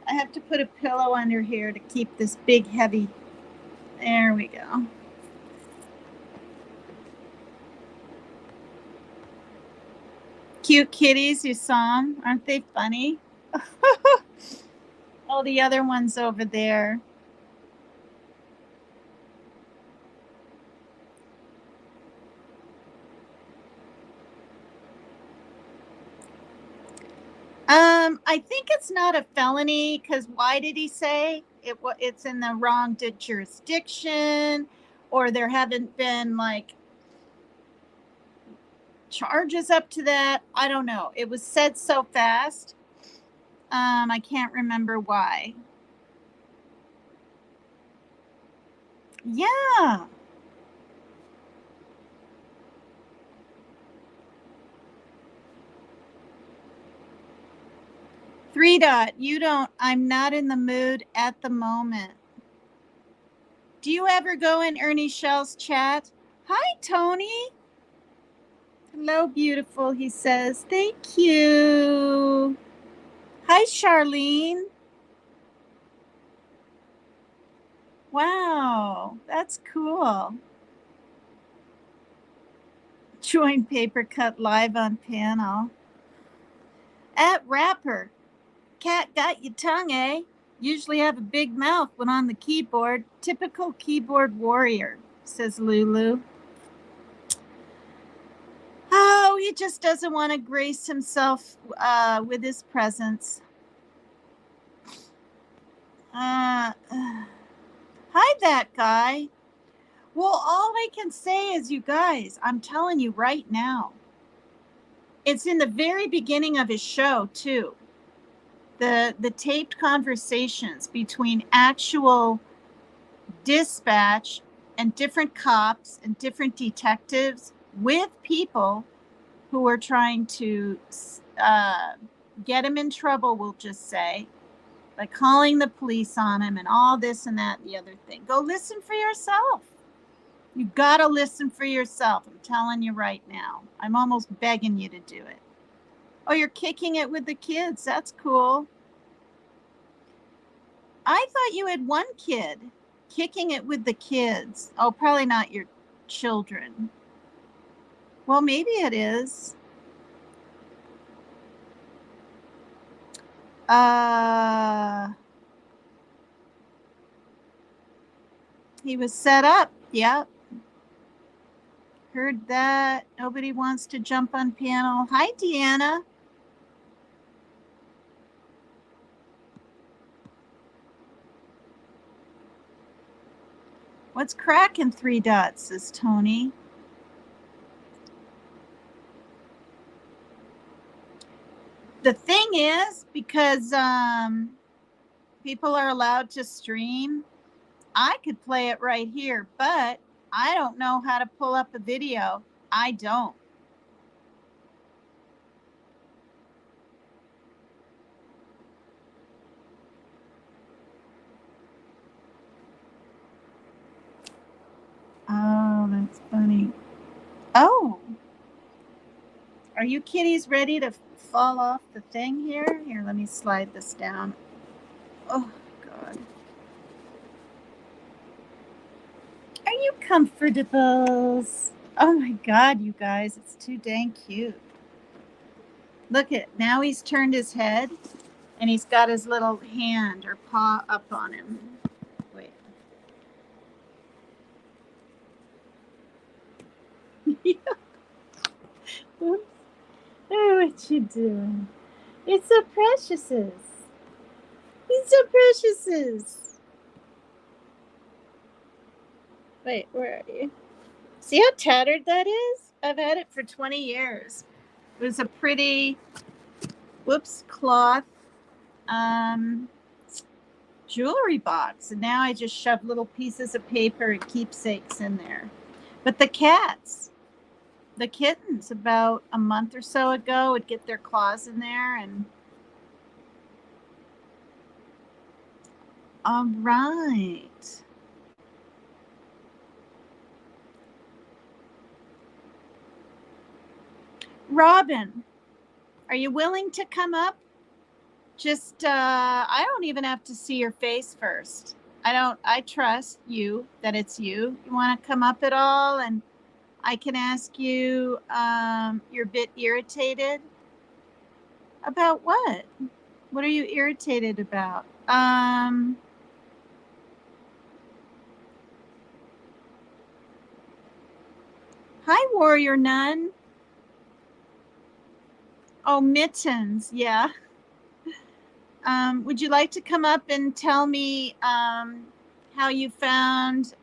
I have to put a pillow under here to keep this big, heavy... There we go. Cute kitties, you saw them? Aren't they funny? Oh, the other one's over there. I think it's not a felony because why did he say it's in the wrong jurisdiction, or there haven't been like charges up to that? I don't know. It was said so fast. I can't remember why. Yeah. Three dot, you don't, I'm not in the mood at the moment. Do you ever go in Ernie Shell's chat? Hi, Tony. Hello, beautiful, he says. Thank you. Hi, Charlene. Wow, that's cool. Join Paper Cut live on panel. At Rapper. Cat got your tongue, eh? Usually have a big mouth when on the keyboard. Typical keyboard warrior, says Lulu. Oh, he just doesn't want to grace himself with his presence. Hi, that guy. Well, all I can say is, you guys, I'm telling you right now, it's in the very beginning of his show, too. The taped conversations between actual dispatch and different cops and different detectives with people who are trying to get him in trouble, we'll just say, by calling the police on him and all this and that and the other thing. Go listen for yourself. You gotta listen for yourself. I'm telling you right now. I'm almost begging you to do it. Oh, you're kicking it with the kids. That's cool. I thought you had one kid. Kicking it with the kids. Oh, probably not your children. Well, maybe it is. He was set up. Yep. Heard that. Nobody wants to jump on panel. Hi, Deanna. What's cracking, three dots, says Tony. The thing is, because people are allowed to stream, I could play it right here, but I don't know how to pull up a video. I don't. Oh, that's funny. Oh. Are you kitties ready to fall off the thing here. Here, let me slide this down. Oh, God. Are you comfortables? Oh, my God, you guys. It's too dang cute. Look at, now he's turned his head, and he's got his little hand or paw up on him. Wait. Yeah. Oops. Oh, what you doing? It's so preciouses. It's so preciouses. Wait, where are you? See how tattered that is? I've had it for 20 years. It was a pretty, cloth jewelry box. And now I just shove little pieces of paper and keepsakes in there. But the cats, the kittens, about a month or so ago would get their claws in there. And all right. Robin, are you willing to come up? Just, I don't even have to see your face first. I trust you that it's you. You want to come up at all? And I can ask you, you're a bit irritated about what? What are you irritated about? Hi, Warrior Nun. Oh, Mittens. Yeah. Would you like to come up and tell me how you found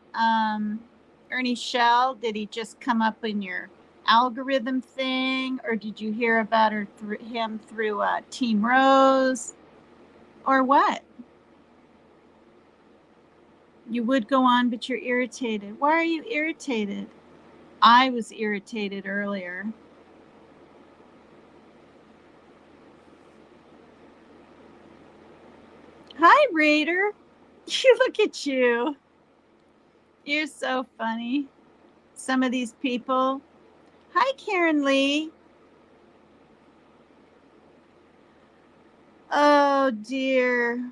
Ernie Shell? Did he just come up in your algorithm thing, or did you hear about him through Team Rose, or what? You would go on, but you're irritated. Why are you irritated? I was irritated earlier. Hi, Raider. You look at you. You're so funny. Some of these people. Hi, Karen Lee. Oh, dear.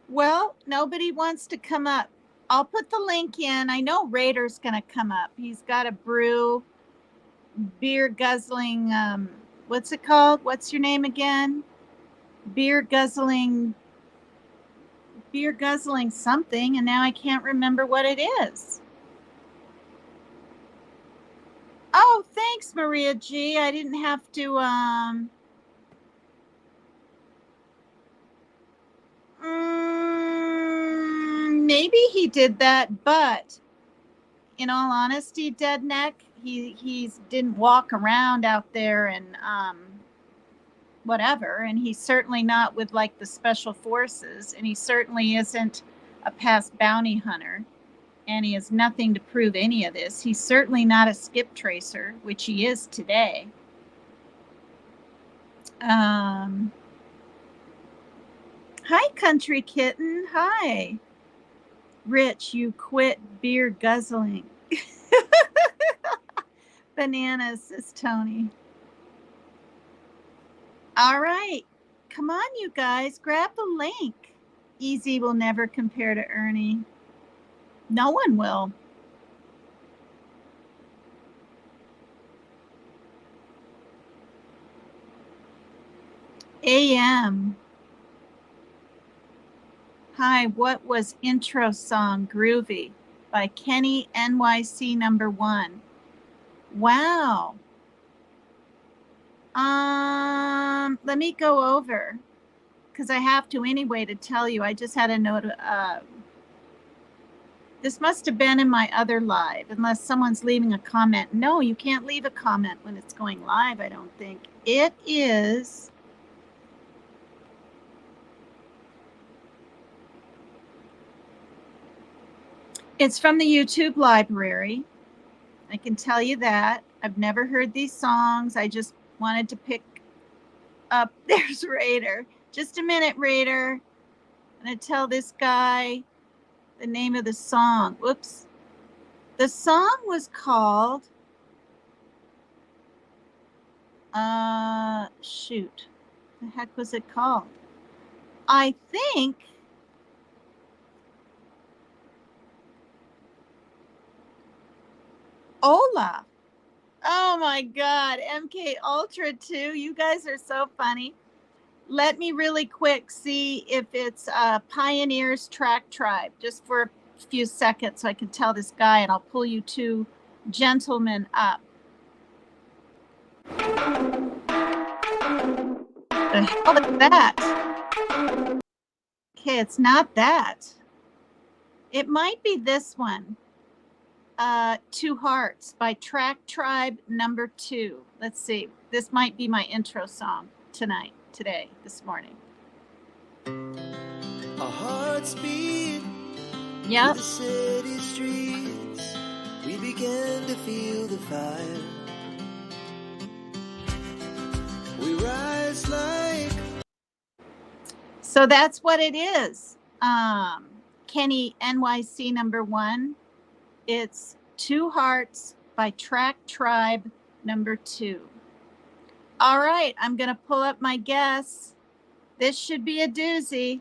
Well, nobody wants to come up. I'll put the link in. I know Raider's going to come up. He's got a beer guzzling, what's it called? What's your name again? Beer guzzling something, and now I can't remember what it is. Oh, thanks, Maria G. I didn't have to, maybe he did that, but in all honesty, Dead Neck, he didn't walk around out there and whatever, and he's certainly not with like the special forces, and he certainly isn't a past bounty hunter, and he has nothing to prove any of this. He's certainly not a skip tracer, which he is today. Hi, Country Kitten. Hi. Rich, you quit beer guzzling. Bananas, says Tony. All right. Come on, you guys. Grab the link. Easy will never compare to Ernie. No one will. AM. Hi, what was intro song Groovy by Kenny NYC #1? Wow. Let me go over, because I have to anyway to tell you. I just had a note. This must have been in my other live, unless someone's leaving a comment. No, you can't leave a comment when it's going live, I don't think. It is. It's from the YouTube library. I can tell you that. I've never heard these songs. I just wanted to pick up. There's Raider. Just a minute, Raider. I'm going to tell this guy the name of the song. Whoops. The song was called Shoot. The heck was it called? I think Ola. Oh my God. MK Ultra 2. You guys are so funny. Let me really quick see if it's Pioneers Track Tribe, just for a few seconds so I can tell this guy, and I'll pull you two gentlemen up. The hell is that? Okay, it's not that. It might be this one. Two Hearts by Track Tribe number 2. Let's see. This might be my intro song today, this morning. Our hearts beat. Yep. The city streets, we began to feel the fire. We rise like. So that's what it is. Kenny NYC number 1. It's Two Hearts by Track Tribe number 2. All right, I'm going to pull up my guess. This should be a doozy.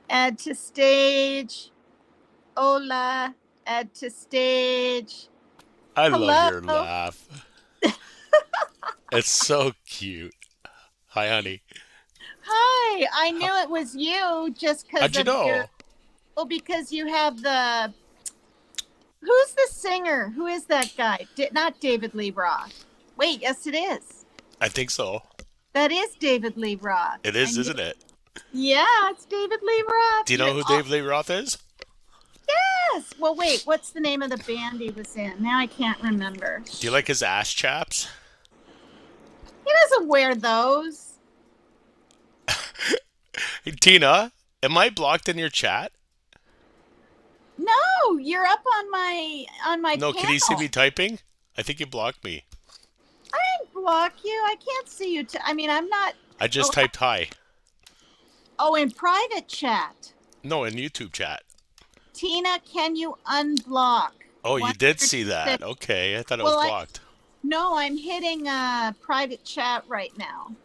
Add to stage. Hola. Add to stage. I Hello. love your laugh. It's so cute. Hi, honey. Hi. I knew it was you just because How'd you know? Well, because you have the. Who's the singer? Who is that guy? Not David Lee Roth. Wait, yes, it is. I think so. That is David Lee Roth. It is, isn't it? Yeah, it's David Lee Roth. Do you know who David Lee Roth is? Yes. Well, wait, what's the name of the band he was in? Now I can't remember. Do you like his ass chaps? He doesn't wear those. Hey, Tina, am I blocked in your chat? No, you're up on my No, panel. can you see me typing? I think you blocked me. I didn't block you. I can't see you. I'm not. I just typed hi. Oh, in private chat. No, in YouTube chat. Tina, can you unblock? Oh, you did see that. Okay, I thought it was blocked. No, I'm hitting private chat right now.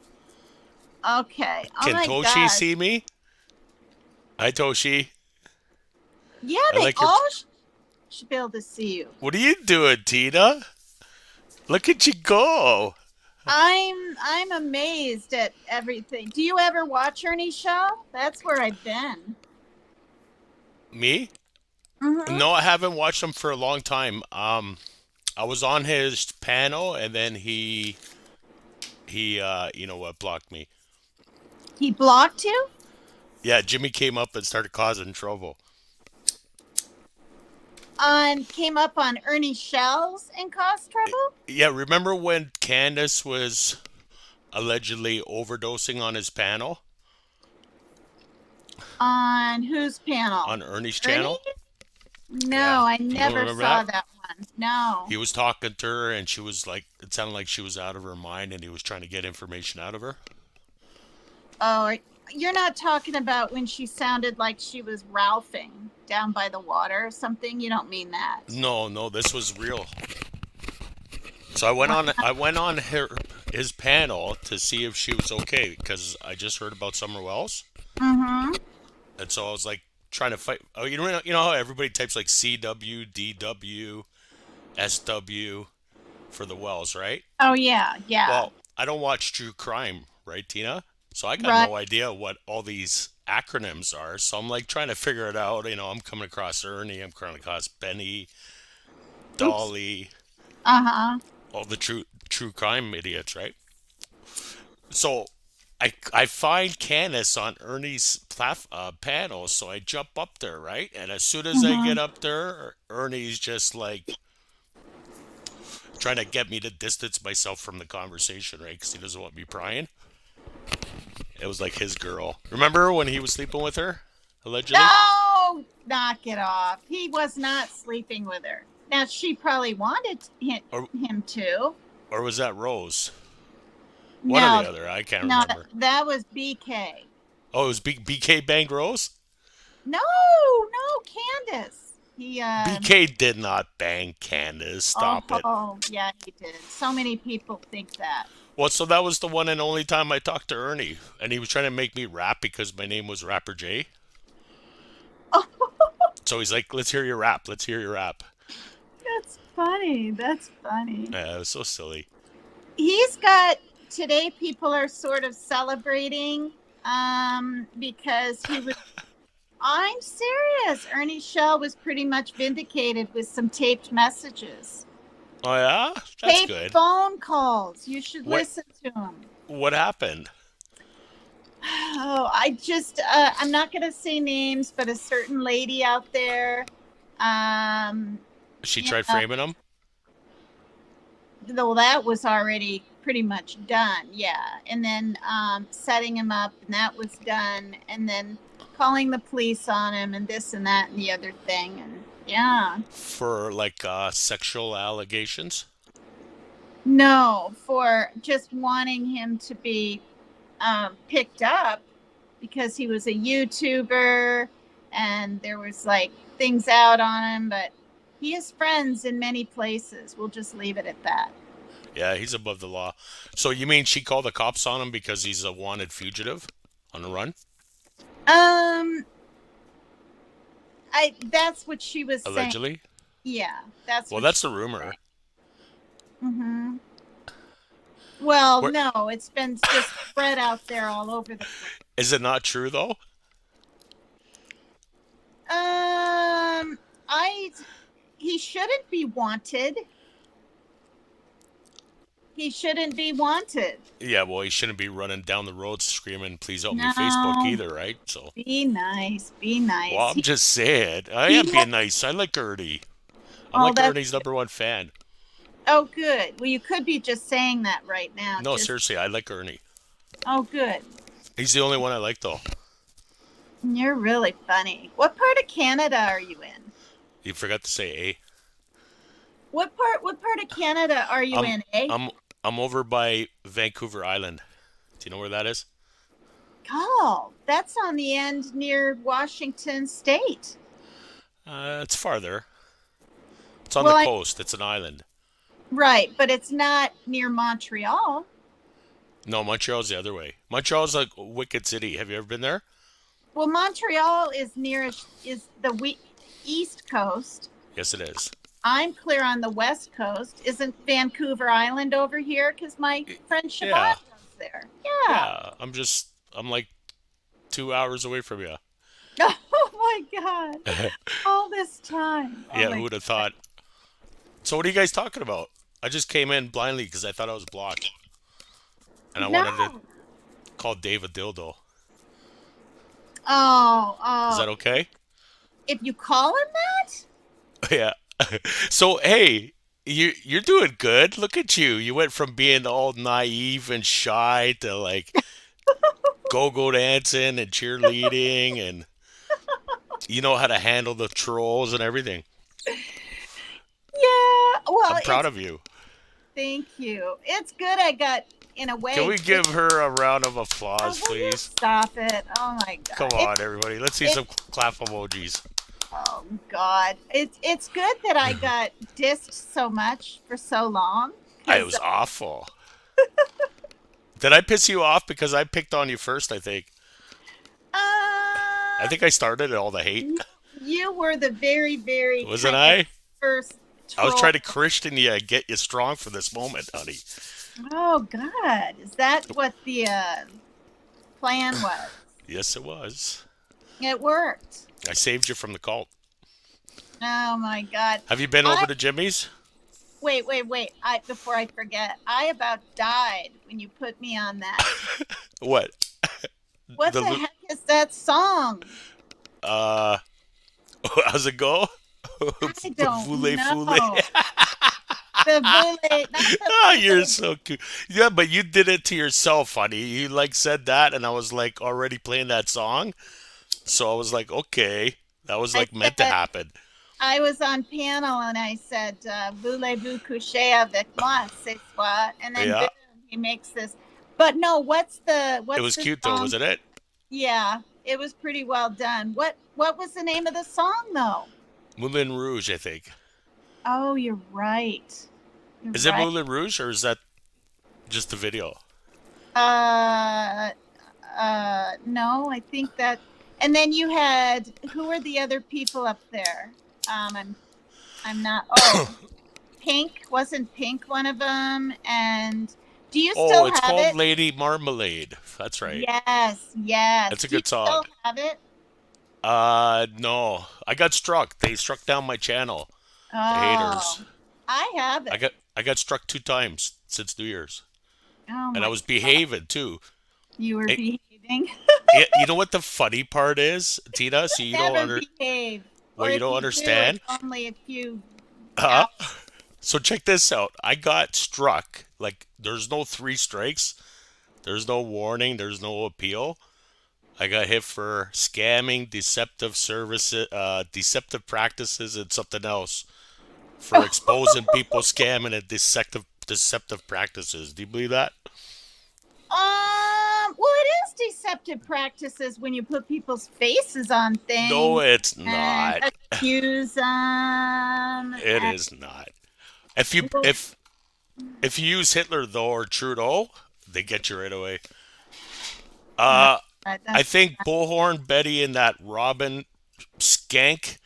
Okay. Can Toshi see me? Hi, Toshi. Yeah, they all should be able to see you. What are you doing, Tina? Look at you go. I'm amazed at everything. Do you ever watch Ernie's show? That's where I've been. Me? Mm-hmm. No, I haven't watched him for a long time. I was on his panel, and then he blocked me. He blocked you? Yeah, Jimmy came up and started causing trouble. Came up on Ernie Shells and caused trouble? Yeah, remember when Candace was allegedly overdosing on his panel? On whose panel? On Ernie's channel? No, Yeah. I You don't never remember saw that? that one. No. He was talking to her, and she was like, it sounded like she was out of her mind, and he was trying to get information out of her. Oh, you're not talking about when she sounded like she was Ralphing down by the water or something? You don't mean that? No, this was real. So I went on his panel to see if she was okay, because I just heard about Summer Wells. Mm-hmm. And so I was like trying to fight. Oh, you know how everybody types like CW, DW, SW for the Wells, right? Oh, yeah. Well, I don't watch true crime, right, Tina? So I got no idea what all these acronyms are. So I'm like trying to figure it out. I'm coming across Ernie. I'm coming across Benny, Dolly. Uh-huh. All the true crime idiots, right? So I find Candace on Ernie's panel, so I jump up there, right? And as soon as I get up there, Ernie's just like trying to get me to distance myself from the conversation, right? Because he doesn't want me prying. It was like his girl. Remember when he was sleeping with her, allegedly? No! Knock it off. He was not sleeping with her. Now, she probably wanted him to. Or was that Rose? One or the other. I can't remember. That was BK. Oh, it was BK banged Rose? No, Candace. He BK did not bang Candace. Stop it. yeah, he did. So many people think that. Well, so that was the one and only time I talked to Ernie, and he was trying to make me rap because my name was Rapper J. So he's like, "Let's hear your rap. Let's hear your rap." That's funny. That's funny. Yeah, it was so silly. He's got today. People are sort of celebrating because he was. I'm serious. Ernie Shell was pretty much vindicated with some taped messages. Oh yeah, that's Taped good. phone calls. You should What listen to them. what happened? Oh, I'm not going to say names, but a certain lady out there, She you tried know, framing him. though that was already pretty much done. Yeah. And then setting him up, and that was done. And then calling the police on him, and this and that and the other thing. And yeah. For like sexual allegations. No, for just wanting him to be picked up because he was a YouTuber and there was like things out on him, but he has friends in many places. We'll just leave it at that. Yeah, he's above the law. So you mean she called the cops on him because he's a wanted fugitive on the run? Um, that's what she was saying. Allegedly? Yeah, that's Well, what that's the rumor. Mm-hmm. Well, Where, no, it's been just spread out there all over the place. is it not true though? Um, I he shouldn't be wanted. He shouldn't be wanted. Yeah, well, he shouldn't be running down the road screaming, "Please help me," Facebook No, either, right? So, be nice, be well, nice. I'm just saying. I He am had, being nice. I like Ernie. I'm oh, like that's Ernie's #1 fan. oh, good. Well, you could be just saying that right now. No, Just seriously, I like Ernie. oh, good. He's the only one I like though. You're really funny. What part of Canada are you in? You forgot to say A. What part of Canada are you I'm in, eh? I'm I'm over by Vancouver Island. Do you know where that is? Oh, that's on the end near Washington State. It's farther. It's on the Well, coast. It's an island. right, but it's not near Montreal. No, Montreal's the other way. Montreal's like a wicked city. Have you ever been there? Well, Montreal is is the east coast. Yes, it is. I'm clear on the west coast. Isn't Vancouver Island over here? Because my friend Siobhan Yeah, goes there. Yeah. yeah. I'm like 2 hours away from you. Oh my God. All this time. Oh Yeah, my who would have thought? So what are you guys talking about? I just came in blindly because I thought I was blocked, and I wanted to No. call Dave a dildo. Oh, Is oh. that okay? If you call him that? Yeah. So hey, you're doing good. Look at you. You went from being all naive and shy to like go-go dancing and cheerleading, and you know how to handle the trolls and everything. Yeah. Well, I'm proud of you. thank you. It's good I got, in a Can way, we give her a round of oh, applause, will you please? stop it? Oh my Come God. on, everybody. Let's see It, some clap emojis. oh God. It's good that I got dissed so much for so long. It Because was awful. Did I piss you off because I picked on you first, I think? I uh, think I started all the hate. you were the very, very Wasn't kind of I? first I was troll. trying to Christian you, get you strong for this moment, honey. Oh God. Is that what the plan was? Yes, it was. It worked. I saved you from the cult. Oh my God. Have you been I over to Jimmy's? wait. Before I forget, I about died when you put me on that. What? What The the heck is that song? uh, how's it go? I don't Voulez know. foulez. The bullet, not the Oh, you're bullet. so cute. Yeah, but you did it to yourself, honey. You like said that, and I was like already playing that song. So I was like, okay, that was I like meant to said happen. I was on panel and I said, "Voulez-vous coucher avec moi ce soir?" And then boom, Yeah, he makes this. But no, it what's was the cute though, song? wasn't it? Yeah, it was pretty well done. What was the name of the song though? Moulin Rouge, I think. Oh, you're right. You're Is it right. Moulin Rouge or is that just the video? Uh, no, I think that. And then you had who were the other people up there? I'm not. Oh, Pink wasn't Pink one of them? And do you Oh, still it's have called it? Lady Marmalade. That's right. Yes, yes. That's a Do you good song. still have it? No. I got struck. They struck down my channel. The Oh, haters. I have I it. got I got struck 2 times since New Year's. Oh And I my was God, behaving too. you were It, behaving. you know what the funny part is, Tina? So you don't Never behave, or you if don't you do, it's understand? only a few Huh? hours. So check this out. I got struck. Like there's no 3 strikes. There's no warning. There's no appeal. I got hit for scamming, deceptive services, deceptive practices, and something else for exposing people scamming and deceptive practices. Do you believe that? Well, it is deceptive practices when you put people's faces on No, things it's and not. accuse them. It And, is not. If you well, if you use Hitler though or Trudeau, they get you right away. uh, Uh, I that's think Bullhorn, Betty, and that Robin Skank,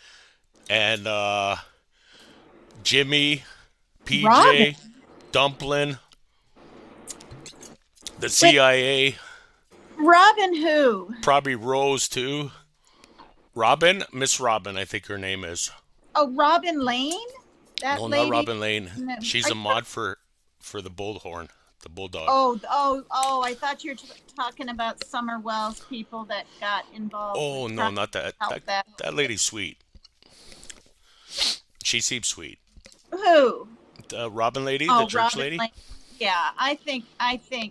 and Jimmy, Robin. PJ, Dumplin, the Wait, CIA, Robin who? probably Rose too. Robin, Miss Robin, I think her name is. Oh, Robin Lane? That No, not lady? Robin Lane. No, She's I a thought, mod for the Bullhorn, the Bulldog. oh, I thought you were talking about Summer Wells people that got involved with Oh no, trying not to that. help them. That lady's sweet. She seems sweet. Who? The Robin lady, the Oh, church Robin lady. Lane. Yeah, I think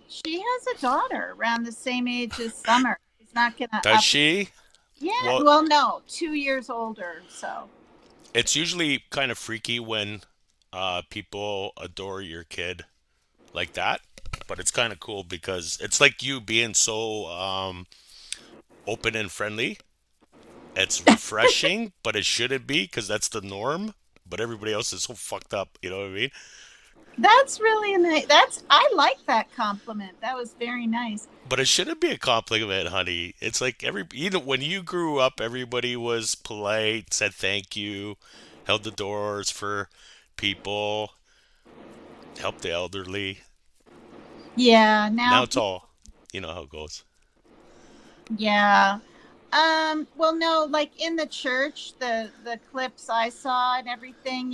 she has a daughter around the same age as Summer. She's not gonna Does up. she? Yeah, Well, well, no, 2 years older. So it's usually kind of freaky when people adore your kid like that. But it's kind of cool because it's like you being so open and friendly. It's refreshing, but it shouldn't be because that's the norm. But everybody else is so fucked up. You know what I mean? that's really nice. I like that compliment. That was very nice. But it shouldn't be a compliment, honey. It's like when you grew up, everybody was polite, said thank you, held the doors for people, helped the elderly. Yeah. Now Now, it's all, you know how it goes. yeah. Well, no, like in the church, the clips I saw and everything,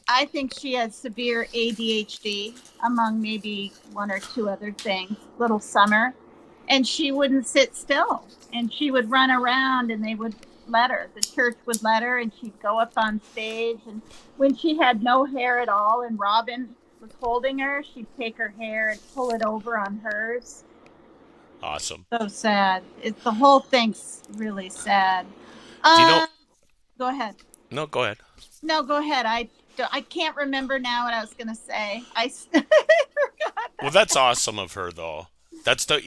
I think she has severe ADHD, among maybe one or two other things, little Summer. And she wouldn't sit still. And she would run around and they would let her. The church would let her and she'd go up on stage. And when she had no hair at all and Robin was holding her, she'd take her hair and pull it over on hers. Awesome. So sad. The whole thing's really sad. Do you know? Um, Go ahead. No, go ahead. No, go ahead. I can't remember now what I was going to say. I forgot Well, that. that's awesome of her, though. That's the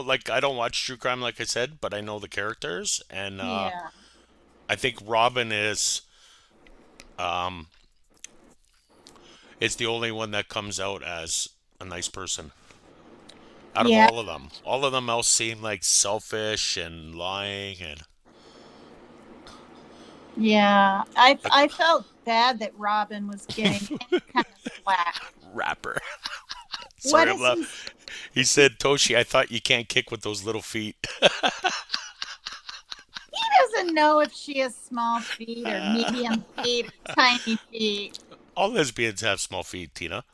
like I don't watch true crime like I said, but I know the characters, and Yeah. I think Robin um is the only one that comes out as a nice person out of Yeah. all of them. All of them else seem like selfish and lying and Yeah. I like I felt bad that Robin was getting any kind of flack. rapper. What Sorry, I'm is he? He said, "Toshi, I thought you can't kick with those little feet." He doesn't know if she has small feet or medium feet or tiny feet. All lesbians have small feet, Tina.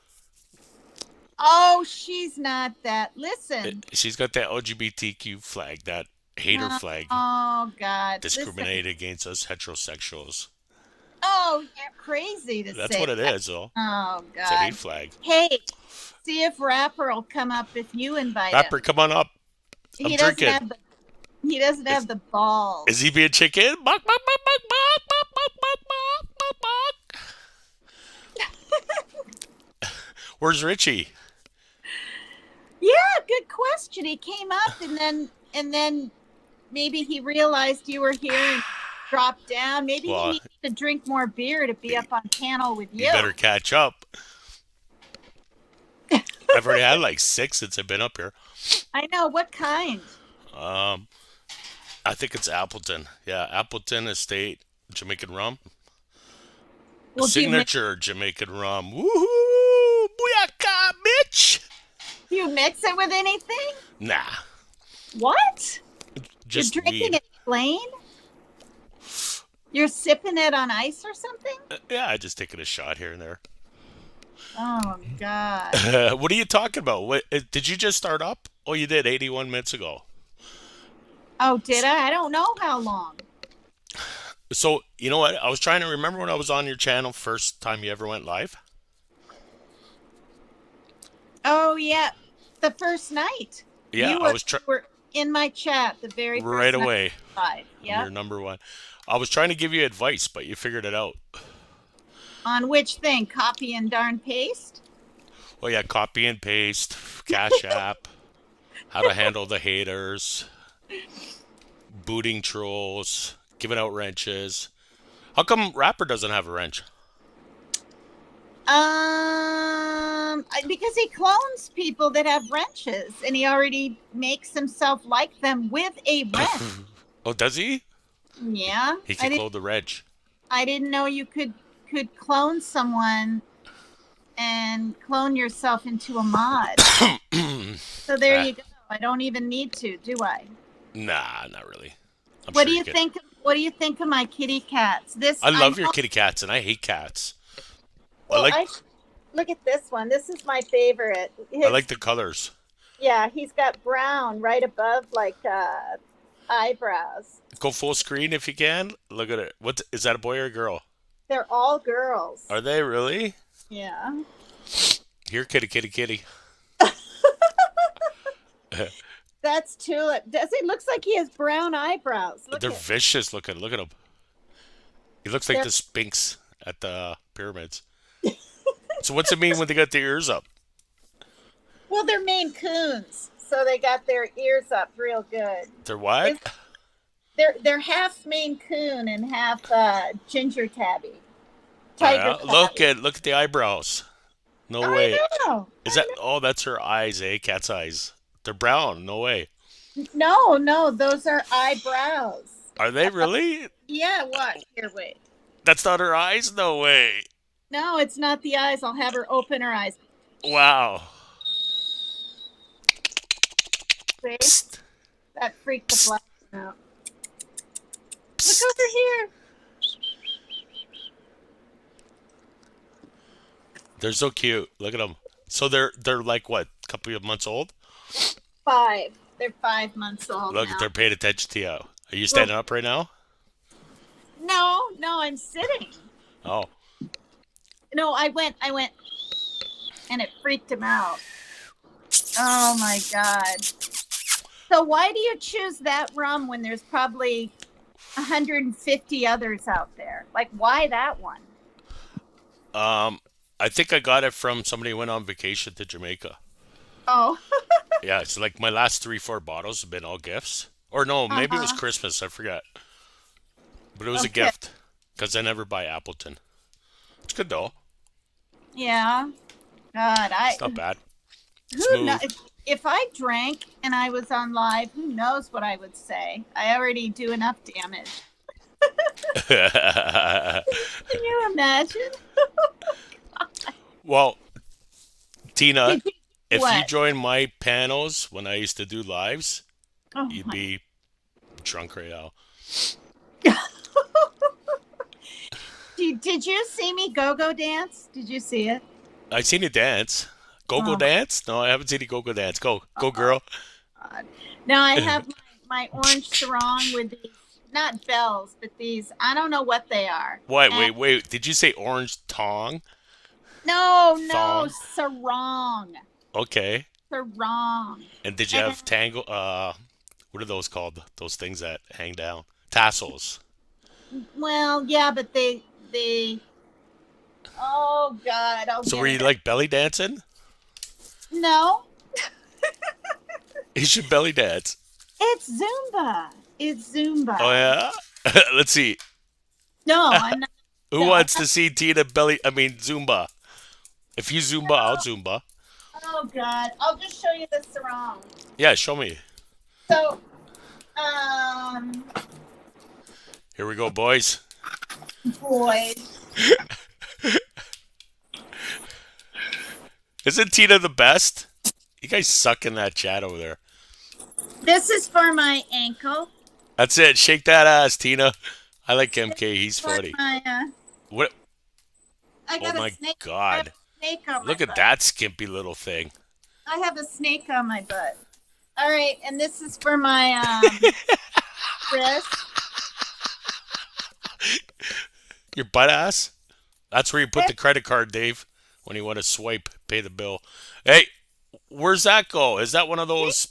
Oh, she's not that. Listen. She's got that LGBTQ flag, that hater flag, Oh God. Listen. discriminate against us heterosexuals. Oh, you're crazy to That's say what it that. is, though. Oh It's a hate God. flag. Hey, see if Rapper will come up if you invite him. Rapper, come on up. I'm He doesn't drinking. have the he doesn't Is, have the balls. is he being chicken? Bok, bok, bok, bok, bok, bok, bok, bok, bok, bok, bok. Where's Richie? Yeah, good question. He came up and then maybe he realized you were here and drop down. Maybe he Well, needs to drink more beer to be up on panel with you you. better catch up. I've already had like 6 since I've been up here. I know. What kind? Um, I think it's Appleton. Yeah, Appleton Estate Jamaican rum. Well, Signature Jamaican rum. Woohoo! Booyaka, bitch! do you mix it with anything? Nah, What? just You're drinking weed. it plain? You're sipping it on ice or something? Yeah, I just taking a shot here and there. Oh, God. What are you talking about? What did you just start up? Oh, you did 81 minutes ago. Oh, did I? I don't know how long. So, you know what? I was trying to remember when I was on your channel first time you ever went live. Oh, yeah. The first night. Yeah, You I was were in my chat the very first right night. away. Live. You're Yeah. number one. I was trying to give you advice, but you figured it out. On which thing? Copy and darn paste? Well, yeah, copy and paste, Cash App, how to handle the haters, booting trolls, giving out wrenches. How come Rapper doesn't have a wrench? Because he clones people that have wrenches, and he already makes himself like them with a wrench. Oh, does he? Yeah. He can clone the wrench. I didn't know you could clone someone and clone yourself into a mod. So there you go. I don't even need to, do I? Nah, not really. What do you think? What do you think of my kitty cats? I love your kitty cats, and I hate cats. Well, look at this one. This is my favorite. I like the colors. Yeah, he's got brown right above like eyebrows. Go full screen if you can. Look at it. What is that? A boy or a girl? They're all girls. Are they really? Yeah. Here, kitty, kitty, kitty. That's Tulip. Does he looks like he has brown eyebrows? They're vicious looking. Look at him. He looks like the Sphinx at the pyramids. So what's it mean when they got their ears up? Well, they're Maine Coons, so they got their ears up real good. They're what? They're half Maine Coon and half ginger tabby. Tiger tabby. Look at the eyebrows. No way. I know. Is that? Oh, that's her eyes, eh? Cat's eyes. They're brown. No way. No, those are eyebrows. Are they really? Yeah, watch. Here, wait. That's not her eyes? No way. No, it's not the eyes. I'll have her open her eyes. Wow. See? Psst. That freaked the black out. Look over here. They're so cute. Look at them. So they're like what? A couple of months old? 5. They're 5 months old. Look, now. they're paying attention to you. Are you standing up right now? No, I'm sitting. Oh. No, I went, and it freaked him out. Oh my God. So why do you choose that rum when there's probably 150 others out there? Like, why that one? I think I got it from somebody who went on vacation to Jamaica. Oh. Yeah, it's like my last 3-4 bottles have been all gifts. Or no, maybe it was Christmas. I forgot. But it was a gift because I never buy Appleton. It's good though. Yeah. God, It's not bad. Who knows? If I drank and I was on live, who knows what I would say? I already do enough damage. Can you imagine? Well, Tina, if What? you join my panels when I used to do lives, Oh, you'd be drunk right now. Did you see me go-go dance? Did you see it? I seen you dance. Go-go dance? No, I haven't seen you go-go dance. Go girl. God. Now I have my orange sarong with these, not bells, but these, I don't know what they are. Wait. Did you say orange tongue? No, Thong? sarong. Okay. Sarong. And did you have tango? What are those called? Those things that hang down? Tassels. Well, yeah, but they. Oh God! So were you like belly dancing? No. You should belly dance. It's Zumba. Oh yeah. Let's see. No, I'm not. Who No. wants to see Tina belly? I mean, Zumba. If you Zumba, I'll Zumba. Oh God, I'll just show you the sarong. Yeah, show me. So, um, Here we go, boys. boys. Isn't Tina the best? You guys suck in that chat over there. This is for my ankle. That's it. Shake that ass, Tina. I like MK. He's For funny. my, What? I Oh got my a snake. I have God. a snake on Look my at butt. that skimpy little thing. I have a snake on my butt. All right, and this is for my wrist. Your butt ass? That's where you put the credit card, Dave, when you want to swipe, pay the bill. Hey, where's that go? Is that one of those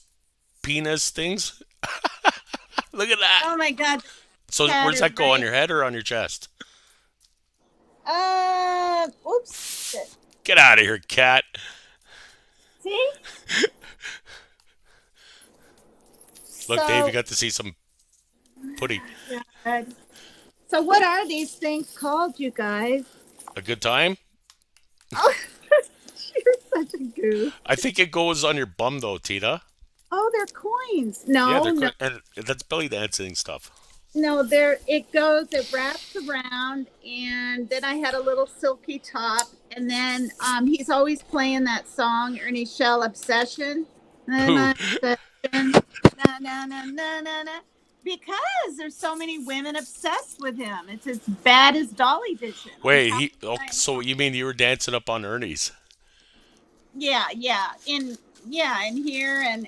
penis things? Look at that. Oh my God. So cat where's is that go? On right. your head or on your chest? Oops. Get out of here, cat. See? Look, Dave, you got to see some putty. God. So what are these things called, you guys? A good time? Oh, you're such a goof. I think it goes on your bum, though, Tina. Oh, they're coins. No, Yeah, no, and that's belly dancing stuff. no. It wraps around, and then I had a little silky top, and then he's always playing that song, Ernie Shell, Obsession. Who? Obsession. Na, na, na, na, na, na. Because there's so many women obsessed with him. It's as bad as Dolly Vision. Wait, so you mean you were dancing up on Ernie's? Yeah, in here, and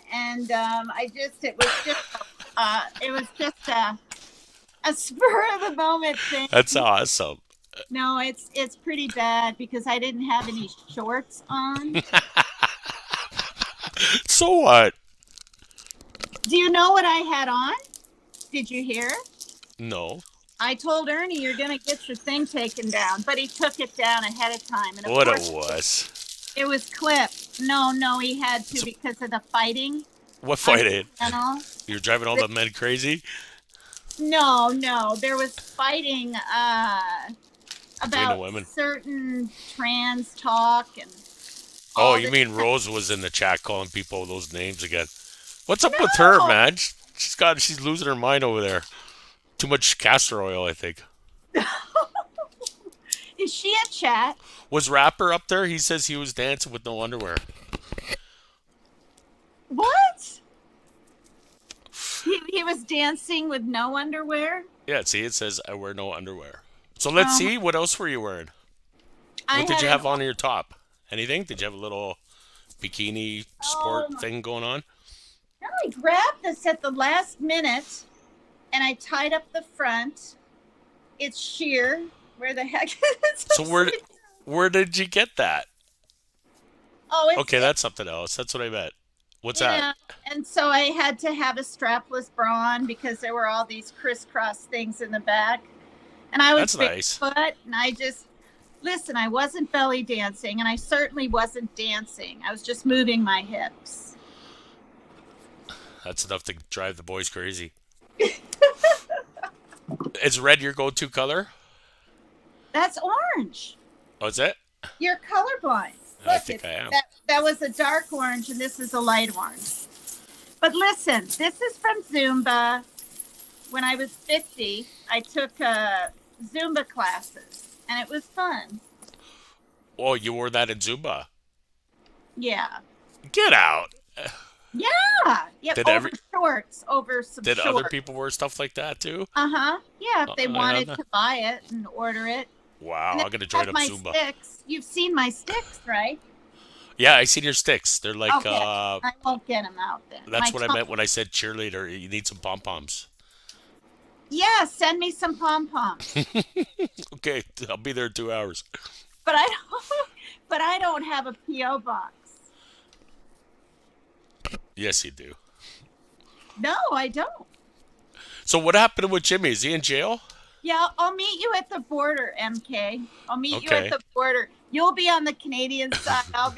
it was just a spur of the moment thing. That's awesome. No, it's pretty bad because I didn't have any shorts on. So what? Do you know what I had on? Did you hear? No. I told Ernie you're gonna get your thing taken down, but he took it down ahead of time. And of What course, it was. it was clipped. No, he had to because of the fighting. What fighting? Channel. You're driving all the men crazy? No, there was fighting Between the women. about certain trans talk and. Oh, all you this- mean Rose was in the chat calling people those names again? What's up with her, man? She's losing her mind over there. Too much castor oil, I think. Is she a chat? Was Rapper up there? He says he was dancing with no underwear. What? He was dancing with no underwear? Yeah, see, it says I wear no underwear. So let's see. What else were you wearing? What did you have on your top? Anything? Did you have a little bikini sport thing going on? No, I grabbed this at the last minute, and I tied up the front. It's sheer. Where the heck is it? So where did you get that? Oh, it's Okay, that's something else. That's what I meant. What's that? And so I had to have a strapless bra on because there were all these crisscross things in the back. And I was That's nice. barefoot, and listen, I wasn't belly dancing, and I certainly wasn't dancing. I was just moving my hips. That's enough to drive the boys crazy. Is red your go-to color? That's orange. Oh, is it? You're colorblind. I Look, think I am. That was a dark orange, and this is a light orange. listen, this is from Zumba. When I was 50, I took Zumba classes, and it was fun. Oh, you wore that in Zumba? Yeah. Get out. Yeah. Yep. Did Over shorts, over some Did shorts. other people wear stuff like that too? Uh-huh. Yeah, if they I wanted don't know. to buy it and order it. Wow, And I'm gonna join have up my Zumba. sticks. You've seen my sticks, right? Yeah, I seen your sticks. They're like, Okay. I won't get them out then. that's My what I tongue- meant when I said cheerleader. You need some pom poms. Yeah, send me some pom-poms. Okay, I'll be there in 2 hours. but I don't have a P.O. box. Yes, you do. No, I don't. So what happened with Jimmy? Is he in jail? Yeah, I'll meet you at the border, MK. I'll meet you Okay. at the border. You'll be on the Canadian side. I'll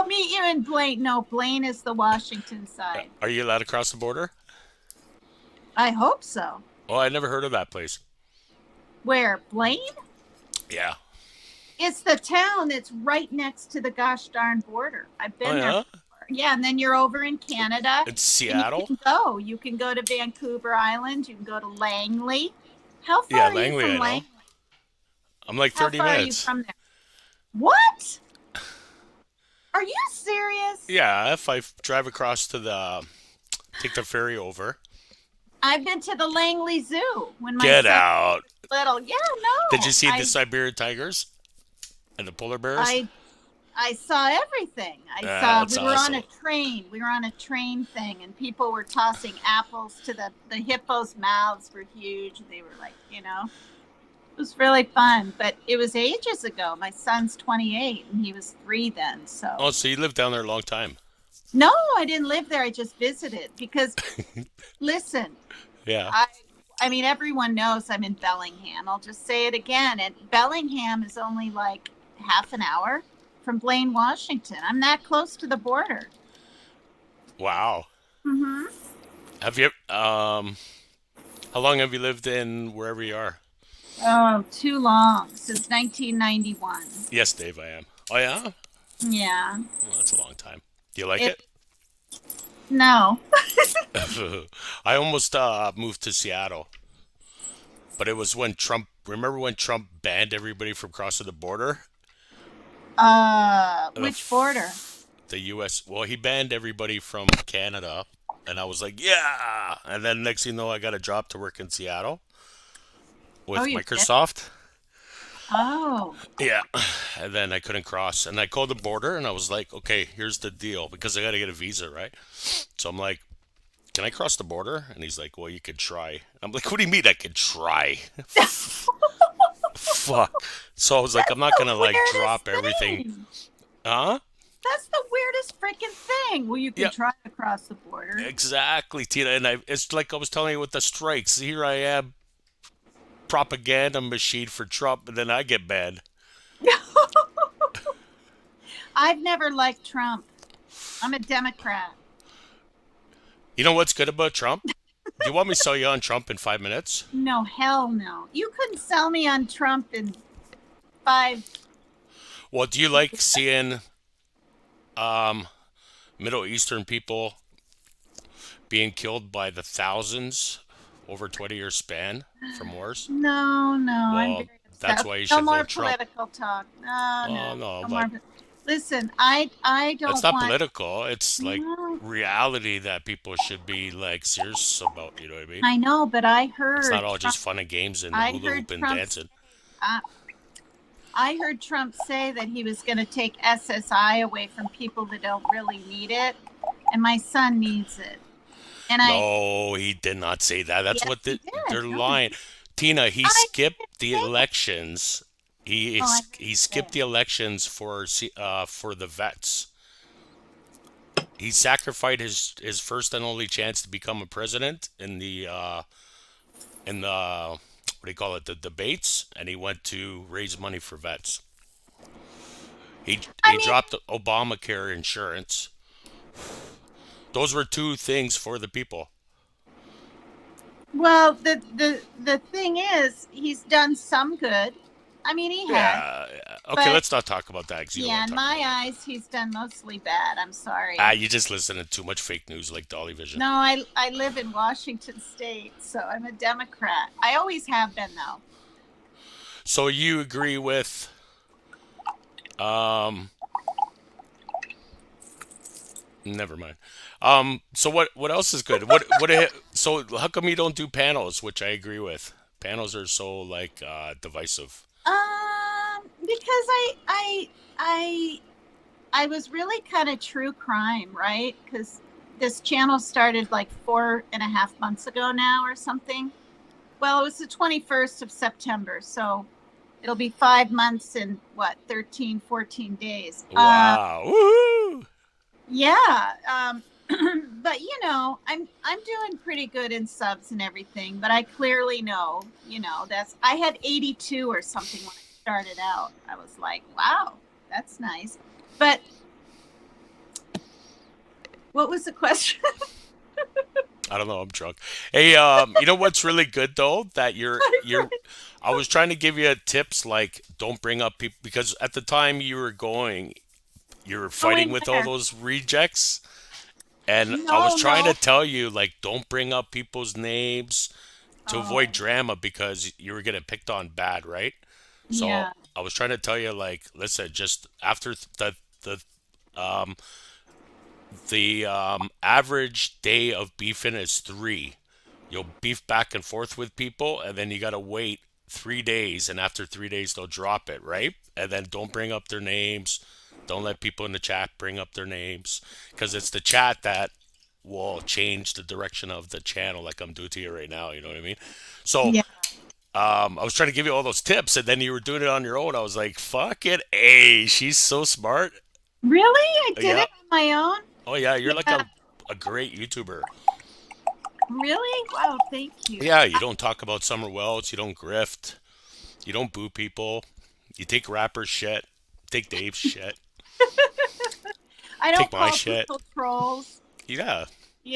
meet you in Blaine. No, Blaine is the Washington side. Are you allowed to cross the border? I hope so. Oh, I never heard of that place. Where? Blaine? Yeah. It's the town that's right next to the gosh darn border. I've Oh been there yeah. before. Yeah, and then you're over in Canada It's and you Seattle. can go. You can go to Vancouver Island. You can go to Langley. How far Yeah, are you Langley. I from know. Langley? I'm like How 30 far are you minutes. from there? What? Are you serious? Yeah, if I drive across to take the ferry over. I've been to the Langley Zoo when my Get son out. was little. Yeah, Did you no. see the Siberian tigers and the polar bears? I I saw everything. That's We were on awesome. a train. We were on a train thing and people were tossing apples to the hippos' mouths were huge. They were like, it was really fun, but it was ages ago. My son's 28 and he was 3 then. So Oh, so you lived down there a long time. no, I didn't live there. I just visited because listen, Yeah. I I mean everyone knows I'm in Bellingham. I'll just say it again. And Bellingham is only like half an hour from Blaine, Washington. I'm that close to the border. Wow. Mhm. Have you how long have you lived in wherever you are? Oh, too long. Since 1991. Yes, Dave, I am. Oh yeah? Yeah. Well, that's a long time. Do you like It it? no. I almost moved to Seattle, but it was when Trump. Remember when Trump banned everybody from crossing the border? The Which border? the U.S. Well, he banned everybody from Canada, and I was like, yeah. And then next thing you know, I got a job to work in Seattle Oh, with you did? Microsoft. Oh. Yeah, and then I couldn't cross, and I called the border, and I was like, okay, here's the deal, because I got to get a visa, right? So I'm like, can I cross the border? And he's like, well, you could try. I'm like, what do you mean I could try? Fuck. So I was like, I'm That's not the gonna like weirdest drop everything. thing. Huh? That's the weirdest freaking thing. Well, you Yeah, can try to cross the border. exactly, Tina. And it's like I was telling you with the strikes. Here I am, propaganda machine for Trump, and then I get banned. I've never liked Trump. I'm a Democrat. You know what's good about Trump? Do you want me to sell you on Trump in 5 minutes? No, hell no. You couldn't sell me on Trump in 5. Well, do you like seeing um, Middle Eastern people being killed by the thousands over 20-year span from wars? No, no. I'm Well, very that's upset. why you No should more vote Trump. political talk. No, Oh no. no, No but more. Listen, I it's don't not want. political. It's like No, reality that people should be like serious about. You know what I mean? I know, but I It's not heard all just Trump. fun and games and I hula heard hoop and Trump. dancing. Uh, I heard Trump say that he was going to take SSI away from people that don't really need it, and my son needs it. And No, he did not say that. That's yes, what he did. they're No, he lying. did. Tina, he I skipped didn't the say it. elections. Oh, I He didn't skipped say the it. elections for the vets. He sacrificed his first and only chance to become a president in the what do you call it, the debates, and he went to raise money for vets. I He mean, dropped Obamacare insurance. Those were two things for the people. well, the thing is, he's done some good. I mean, he has, Yeah. Yeah. Okay, but let's not talk about that because you don't yeah, want in to talk my about it. eyes, he's done mostly bad. I'm Ah, sorry. you just listen to too much fake news like Dolly Vision. No, I live in Washington State, so I'm a Democrat. I always have been, though. So you agree with um never mind. So what else is good? So how come you don't do panels, which I agree with? Panels are so like divisive. Because I I was really kind of true crime, right? Because this channel started like 4.5 months ago now or something. Well, it was the 21st of September, so it'll be 5 months and what, 13, 14 days. Wow. Woohoo! Yeah. But I'm doing pretty good in subs and everything, but I clearly know, I had 82 or something when I started out. I was like, wow, that's nice. But what was the question? I don't know. I'm drunk. Hey, you know what's really good though? That you're. I was trying to give you tips like don't bring up people because at the time you were going, you were fighting Going with all where? those rejects, and I was No, trying to no. tell you like don't bring up people's names to avoid Oh, drama because you were getting picked on bad, right? So yeah. I was trying to tell you like, listen, just after the um the average day of beefing is 3. You'll beef back and forth with people, and then you gotta wait 3 days, and after 3 days they'll drop it, right? And then don't bring up their names. Don't let people in the chat bring up their names, because it's the chat that will change the direction of the channel, like I'm doing to you right now. You know what I mean? So Yeah. I was trying to give you all those tips, and then you were doing it on your own. I was like, "Fuck it, hey, she's so smart." Really? I did Yeah. it on my own? Oh yeah, you're like Yeah. a great YouTuber. Really? Wow, thank you. Yeah, you don't talk about summer wells. You don't grift. You don't boo people. You take rappers' shit. Take Dave's shit. I Take don't my call shit. people trolls. Yeah.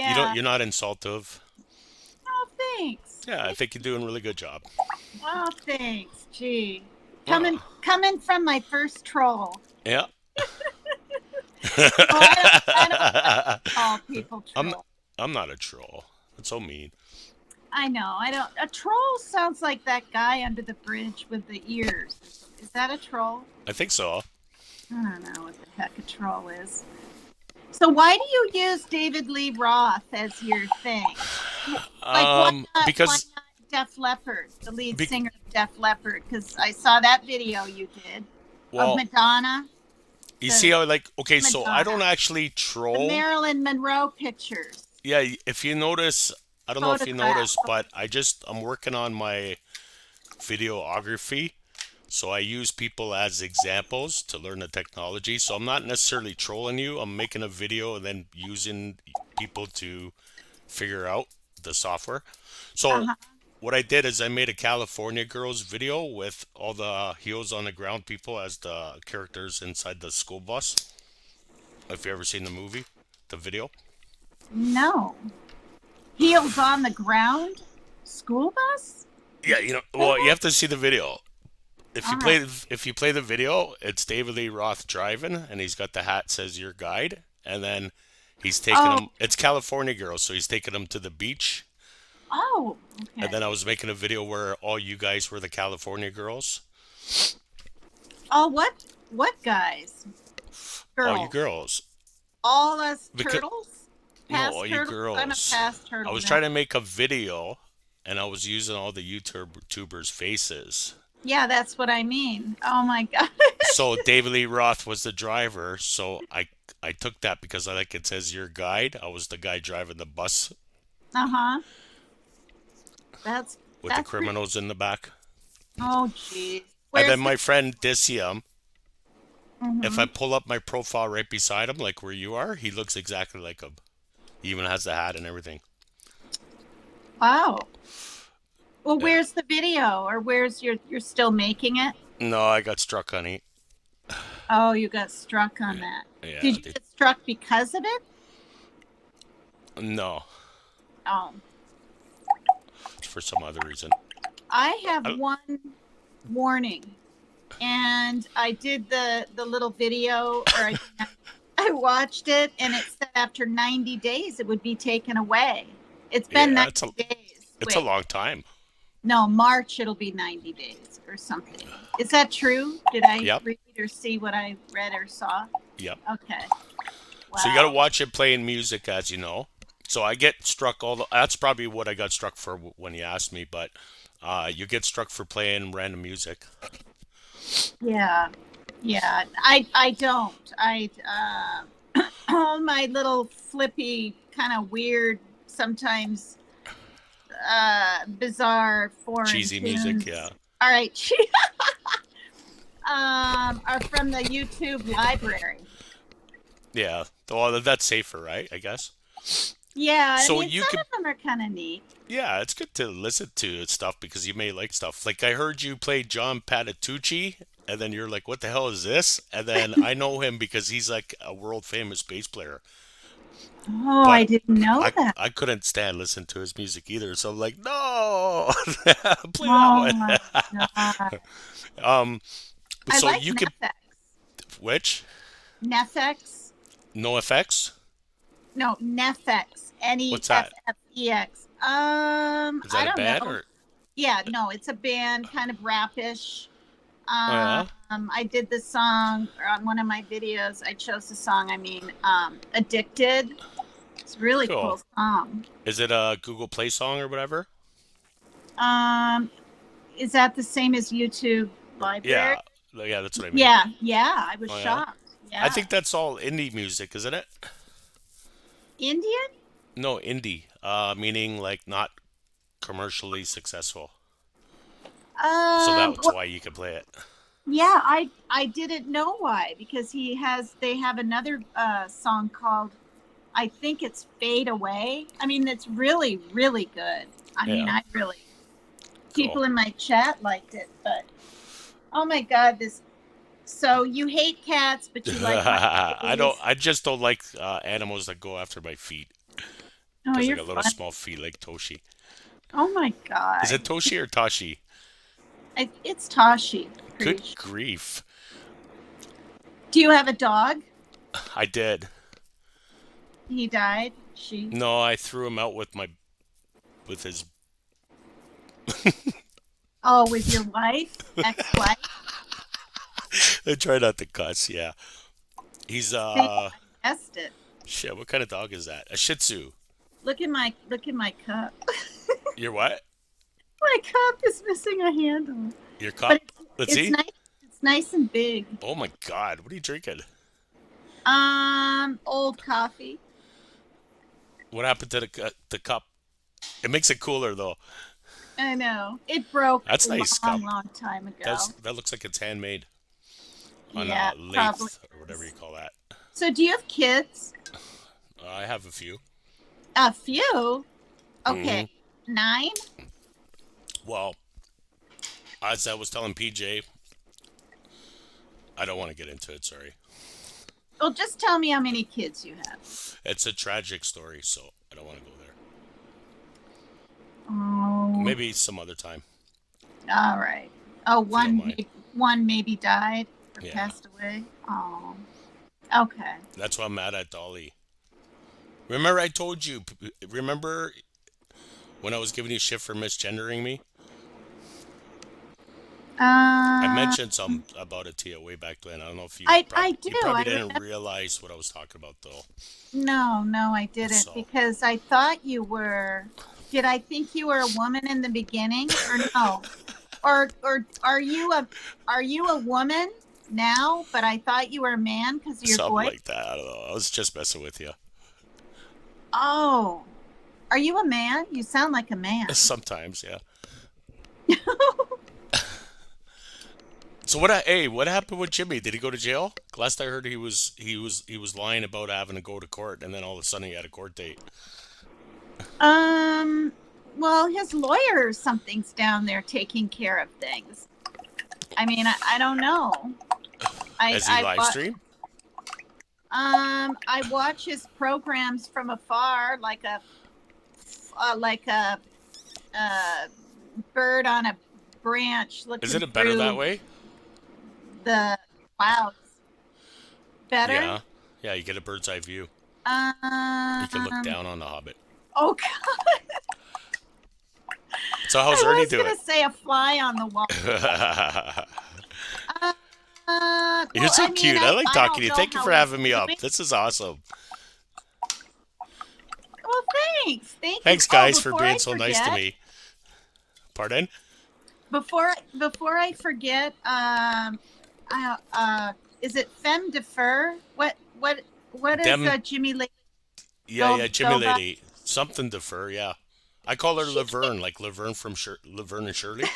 You don't. Yeah. You're not insultive. Oh, thanks. Yeah, I think you're doing a really good job. Oh, thanks. Gee. Uh, Coming from my first troll. yeah. No, I don't call people I'm. troll. I'm not a troll. That's so mean. I know. I don't. A troll sounds like that guy under the bridge with the ears. Is that a troll? I think so. I don't know what the heck a troll is. So why do you use David Lee Roth as your thing? Like why Because not Def Leppard, the lead be, singer of Def Leppard? Because I saw that video you did of well, Madonna, you see the how like okay, so I don't Madonna, actually the troll. Marilyn Monroe pictures, Yeah, if you notice, I don't know if you photograph. notice, but I'm working on my videography. So I use people as examples to learn the technology. So I'm not necessarily trolling you. I'm making a video and then using people to figure out the software. So Uh-huh. what I did is I made a California Girls video with all the heels on the ground people as the characters inside the school bus. If you ever seen the movie, the video. No, heels on the ground, school bus. Yeah, you know, Say well, you that? have to see the video. If you All right. play the video, it's David Lee Roth driving, and he's got the hat says your guide, and then he's taking Oh, them. It's California Girls, so he's taking them to the beach, oh, and okay. then I was making a video where all you guys were the California girls, Oh, what guys, all you girls, girls, all us because turtles, no, all past you turtles. I'm a girls. past I turtle was now. trying to make a video, and I was using all the YouTubers' faces. Yeah, that's what I mean. Oh my god. So David Lee Roth was the driver, so I took that because I like it says your guide. I was the guy driving the bus Uh-huh. That's with the that's pretty. criminals in the back. Oh geez. And Where's then the? my friend Disium, if I Hmm. pull up my profile right beside him, like where you are, he looks exactly like him. He even has the hat and everything. Wow. Well, Yeah. where's the video, or where's you're still making it? No, I got struck, honey. Oh, you got struck on Yeah, that. yeah. Did you get struck because of it? No, Oh, it's for some other reason. I have I, one warning, and I did the little video, or I watched it, and it said after 90 days it would be taken away. It's been yeah, 90 days. it's a Wait, long time. no, March it'll be 90 days or something. Is that true? Did I Yep, read or see what I read or saw? yep. Okay. So you got to Wow. watch it playing music, as you know. So I get struck all the. That's probably what I got struck for when you asked me, but you get struck for playing random music. Yeah. Yeah. I don't. All my little flippy kind of weird sometimes bizarre foreign Cheesy music, yeah. tunes. All right. Are from the YouTube library. Yeah. Well, that's safer, right? I guess. Yeah, I So mean you some could, of them are kind of neat. yeah, it's good to listen to stuff because you may like stuff. Like I heard you play John Patitucci, and then you're like, "What the hell is this?" And then I know him because he's like a world famous bass player. Oh, I But didn't know I that. I couldn't stand listening to his music either. So I'm like, no, play that Oh one. my God. um, I so like you could Netflix. which Netflix? no effects. No, Nefex. What's that? Neffex. Is I that a don't band know. or? Yeah, no, it's a band, kind of rapish. Oh yeah, I did this song on one of my videos. I chose the song. Addicted. It's a really cool. cool song. Is it a Google Play song or whatever? Um, is that the same as YouTube Library? Yeah, yeah, that's what I mean. Yeah, yeah. I was Oh yeah, shocked. I Yeah, think that's all indie music, isn't it? Indian. No, indie, meaning like not commercially successful. So that's Well, why you can play it. yeah. I didn't know why because they have another song called I think it's Fade Away. I mean, it's really really good. I mean, Yeah, I really cool. people in my chat liked it, but oh my God, this. So you hate cats, but you like my I don't. movies. I just don't like animals that go after my feet Oh, because I you're got little funny. small feet like Toshi. Oh my Is God. it Toshi or Tashi? It's Tashi. Pretty Good sure. grief! Do you have a dog? I did. He died. She. No, I threw him out with his. Oh, with your wife, ex-wife. I try not to cuss. Yeah, he's See, I guessed it. shit. What kind of dog is that? A Shih Tzu. Look at my cup. You're what? My cup is missing a handle, Your but cup? Let's it's see. nice. It's nice and big. Oh my God! What are you drinking? Old coffee. What happened to the cup? It makes it cooler though. I know it broke a That's nice cup. long time ago. That looks like it's handmade on Yeah, a lathe probably or whatever you is. call that. So, do you have kids? I have a few. A few. Hmm. Okay, 9. Well, as I was telling PJ, I don't want to get into it. Sorry, Well, just tell me how many kids you have. it's a tragic story, so I don't want to go there. Oh, Maybe some other time, all right. Oh, if you don't mind. one maybe died or Yeah, passed away. Oh, okay. that's why I'm mad at Dolly. Remember I told you? Remember when I was giving you shit for misgendering me? I Uh, mentioned some about it to you way back then. I don't know if I do. you probably I didn't remember. realize what I was talking about though. No, no, I didn't So because I thought you were. Did I think you were a woman in the beginning, or no? Or are you a woman now? But I thought you were a man because of your something voice. like that. I don't know. I was just messing with you. Oh, are you a man? You sound like a man. Sometimes, yeah. So hey, what happened with Jimmy? Did he go to jail? Last I heard, he was lying about having to go to court, and then all of a sudden he had a court date. Um, well, his lawyer or something's down there taking care of things. I mean, I don't know. As he live stream? I watch his programs from afar, like a bird on a branch Is looking it better that through way? the clouds. Better. Yeah, yeah. You get a bird's eye view. You can look Um. down on the Hobbit. Oh God! So how's I Ernie was gonna doing? say a fly on the wall. You're Well, so I mean, cute. I like I talking don't to you. know Thank you how for he's having me up. doing. This is awesome. Well, thank you. Thanks, Oh, guys, for being so nice to me. Pardon? before I forget, is it femme de fer? What is Dem. Jimmy Lake Yeah, yeah. Jimmy go by? Lady. Something defer. Yeah. I call her She Laverne, like Laverne from Laverne and Shirley.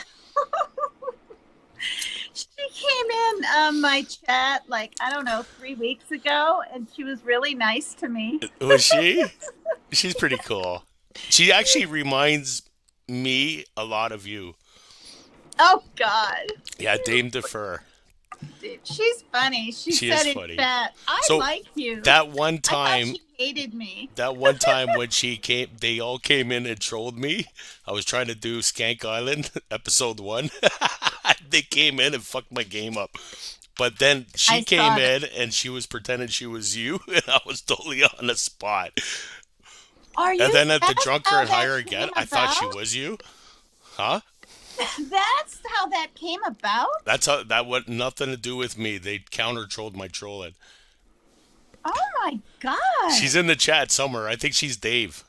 She came in my chat like I don't know 3 weeks ago, and she was really nice to me. Was she? She's pretty cool. She actually reminds me a lot of you. Oh God. Yeah, Dame Defer. Dude, she's funny. She She is said in funny. chat, I So like you. that one I thought time, she hated me. that one time when she came, they all came in and trolled me. I was trying to do Skank Island episode one. They came in and fucked my game up. But then I she came saw that. in and she was pretending she was you, and I was totally on the spot. Are And you? then at the That's drunker how and that higher came again, I thought she about? was you. Huh? That's how that came about? That's how that what nothing to do with me. They counter trolled my trolling. Oh my God. She's in the chat somewhere. I think she's Dave.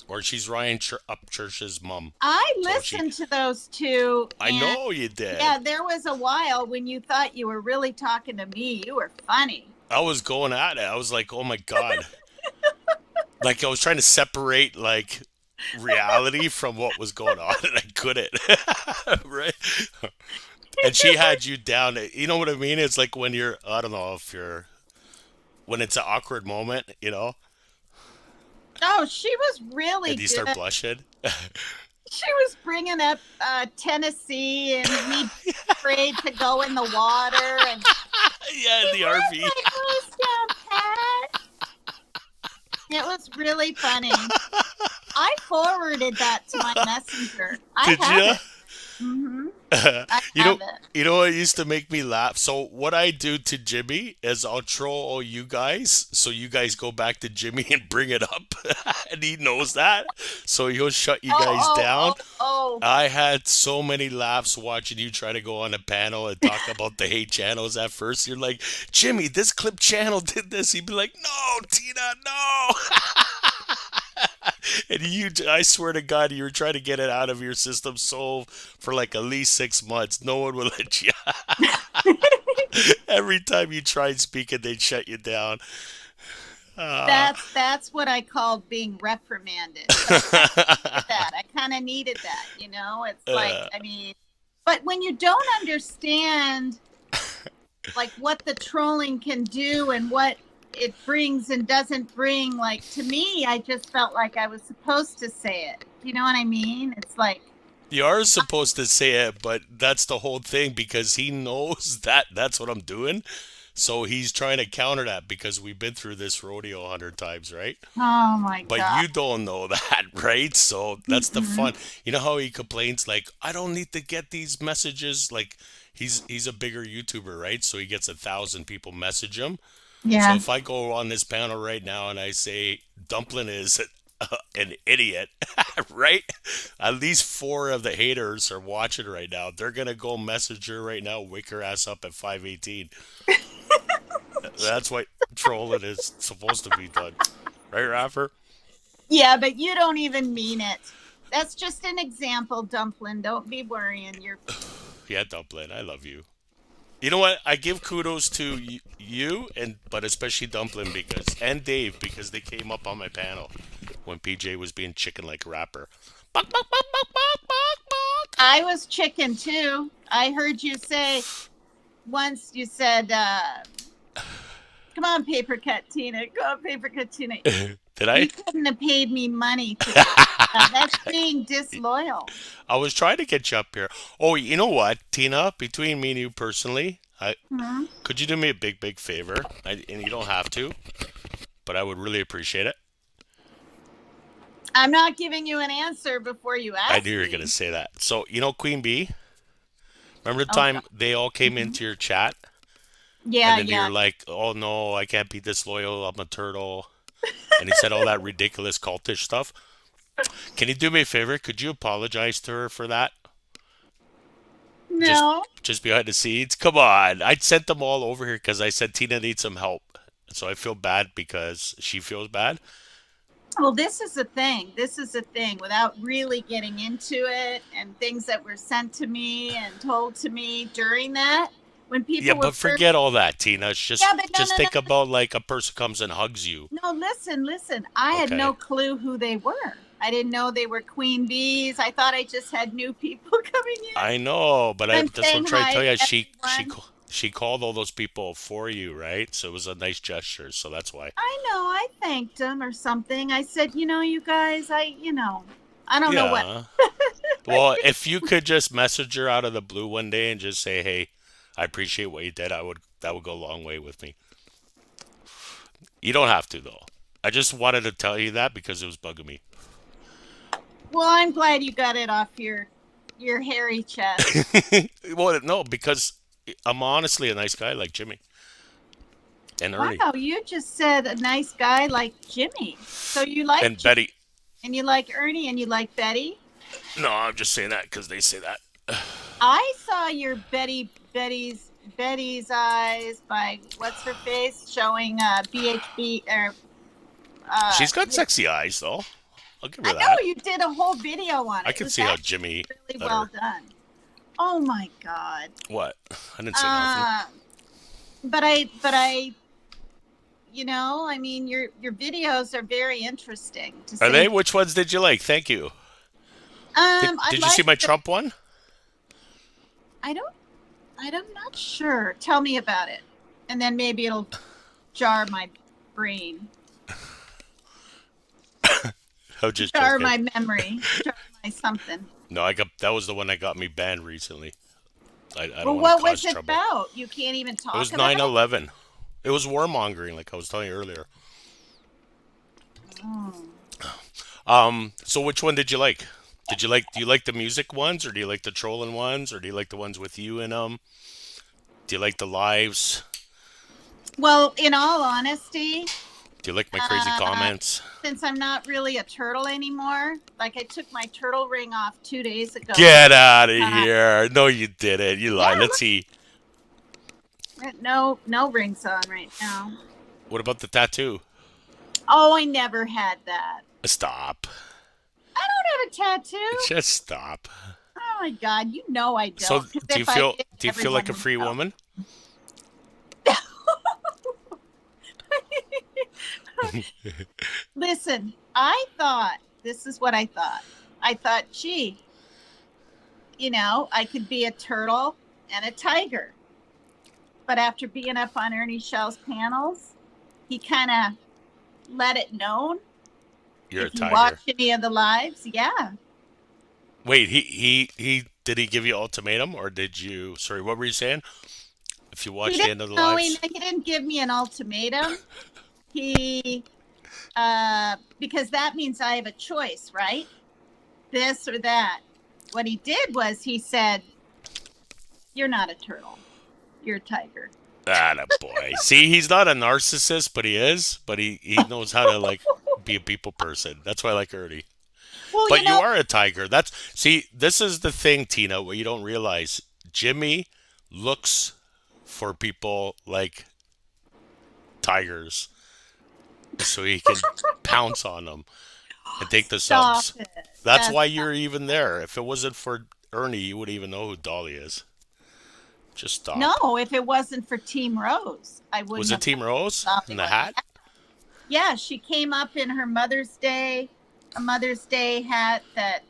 Or she's Ryan Upchurch's mom. I So she listened to those two, I and know you did. yeah, there was a while when you thought you were really talking to me. You were funny. I was going at it. I was like, "Oh my god." Like I was trying to separate like reality from what was going on and I couldn't. Right? And she had you down. You know what I mean? It's like when you're I don't know if you're when it's an awkward moment, Oh, she was really and you start good. blushing. She was bringing up Tennessee, and we afraid to go in the water, and Yeah, in he the was RV. like, "Who's down, Pat?" It was really funny. I forwarded that to my messenger. I Did have you? it. I You have know, it. you know what used to make me laugh? So what I do to Jimmy is I'll troll all you guys, so you guys go back to Jimmy and bring it up, and he knows that, so he'll shut you Oh, guys oh, down. oh, oh. I had so many laughs watching you try to go on a panel and talk about the hate channels at first. You're like, Jimmy, this clip channel did this. He'd be like, no, Tina, no. And I swear to God, you were trying to get it out of your system so for like at least 6 months. No one would let you. Every time you tried speaking, they'd shut you down. Uh, That's what I called being reprimanded. I kind of needed that. I kind of needed that. It's like, uh, I mean, but when you don't understand like what the trolling can do and what it brings and doesn't bring, like to me, I just felt like I was supposed to say it. Do you know what I mean? It's like, you are supposed to say it, but that's the whole thing because he knows that that's what I'm doing. So he's trying to counter that because we've been through this rodeo 100 times, right? oh my But God. you don't know that, right? So that's the Hmm. fun. You know how he complains like, I don't need to get these messages. Like he's a bigger YouTuber, right? So he gets 1,000 people message him. So Yeah. if I go on this panel right now and I say Dumplin is an idiot, right? At least four of the haters are watching right now. They're gonna go message her right now, wake her ass up at 5:18. That's what trolling is supposed to be done, right, Raffer? Yeah, but you don't even mean it. That's just an example, Dumpling. Don't be worrying. Yeah, Dumplin, I love you. You know what? I give kudos to you and but especially Dumplin and Dave because they came up on my panel when PJ was being chicken like a rapper. Bok, bok, bok, bok, bok, bok, bok. I was chicken too. I heard you say once, you said, come on, paper cut Tina. Go on, paper cut Tina. Did You I? couldn't have paid me money to say that. That's being disloyal. I was trying to get you up here. Oh, you know what, Tina? Between me and you personally, Hmm? could you do me a big, big favor? And you don't have to, but I would really appreciate it. I'm not giving you an answer before you I ask knew you were me. gonna say that. So you know Queen Bee. Remember the Oh, God. time they all came into your chat, and Yeah, then yeah. you're like, "Oh no, I can't be disloyal. I'm a turtle," and he said all that ridiculous cultish stuff. Can you do me a favor? Could you apologize to her for that? Just, No. just behind the scenes. Come on, I sent them all over here because I said Tina needs some help, so I feel bad because she feels bad. Well, this is the thing. This is the thing. Without really getting into it and things that were sent to me and told to me during that, when Yeah, people were but forget all that, Tina. It's yeah, just, but no, just no, no, think about like a person comes and hugs you. no. Listen, listen. I had no Okay. clue who they were. I didn't know they were queen bees. I thought I just had new people coming in. I know, but I'm that's what I'm saying trying to hi tell to you. everyone. She called all those people for you, right? So it was a nice gesture. So that's why. I know. I thanked them or something. I said, you guys, I don't know what. Yeah. Well, if you could just message her out of the blue one day and just say, "Hey, I appreciate what you did. That would go a long way with me. You don't have to though. I just wanted to tell you that because it was bugging me. Well, I'm glad you got it off your hairy chest. Well, no, because I'm honestly a nice guy like Jimmy and Ernie Wow, you just said a nice guy like Jimmy. So you like and Jimmy, Betty. and you like Ernie, and you like Betty. No, I'm just saying that because they say that. I saw your Betty's eyes by what's her face showing BHB or She's got sexy eyes though. I'll give I her know that. you did a whole video on it. I It can was see how actually Jimmy really let well her. done. Oh my god. What? I didn't say nothing. Uh, but I I mean your videos are very interesting to Are they? say. Which ones did you like? Thank you. I Did you see like my Trump one? I don't I'm not sure. Tell me about it. And then maybe it'll jar my brain. Oh, just Jar joking. my memory. Jar my something. No, I got that was the one that got me banned recently. I don't Well, want what to cause was it trouble. about? You can't even It was talk about it? 9/11. It was warmongering, like I was telling you earlier. Oh. So which one did you like? Do you like the music ones, or do you like the trolling ones, or do you like the ones with you in them? Do you like the lives? Well, in all honesty, Do you like my crazy uh, comments? since I'm not really a turtle anymore, like I took my turtle ring off 2 days ago. Get out of Uh, here. No, you didn't. You yeah, lied. Let's see. no rings on right now. What about the tattoo? Oh, I never had that. Stop. I don't have a tattoo. Just stop. Oh my god, you know I So, don't. 'Cause if I did, do you feel everyone like a would free know. woman? Listen, I thought this is what I thought. I thought, gee, I could be a turtle and a tiger. But after being up on Ernie Shell's panels, he kind of let it known. You're a If you tiger. watch any of the lives, yeah. Wait, he did he give you ultimatum, or did you? Sorry, what were you saying? If you watch He the didn't end of the know, lives, he didn't give me an ultimatum. He, because that means I have a choice, right? This or that. What he did was he said, "You're not a turtle. You're a tiger." ah, boy. See, he's not a narcissist, but he is. But he knows how to like be a people person. That's why I like Ernie. Well, But you are a tiger. This is the thing, Tina, what you don't realize. Jimmy looks for people like tigers so he can pounce on them and take the stop subs. it. That's That's why you're even there. If it wasn't for Ernie, you wouldn't even know who Dolly is. Just stop. no. If it wasn't for Team Rose, I wouldn't Was it have Team Rose stopped in it. the hat? Yeah, she came up in her a Mother's Day hat that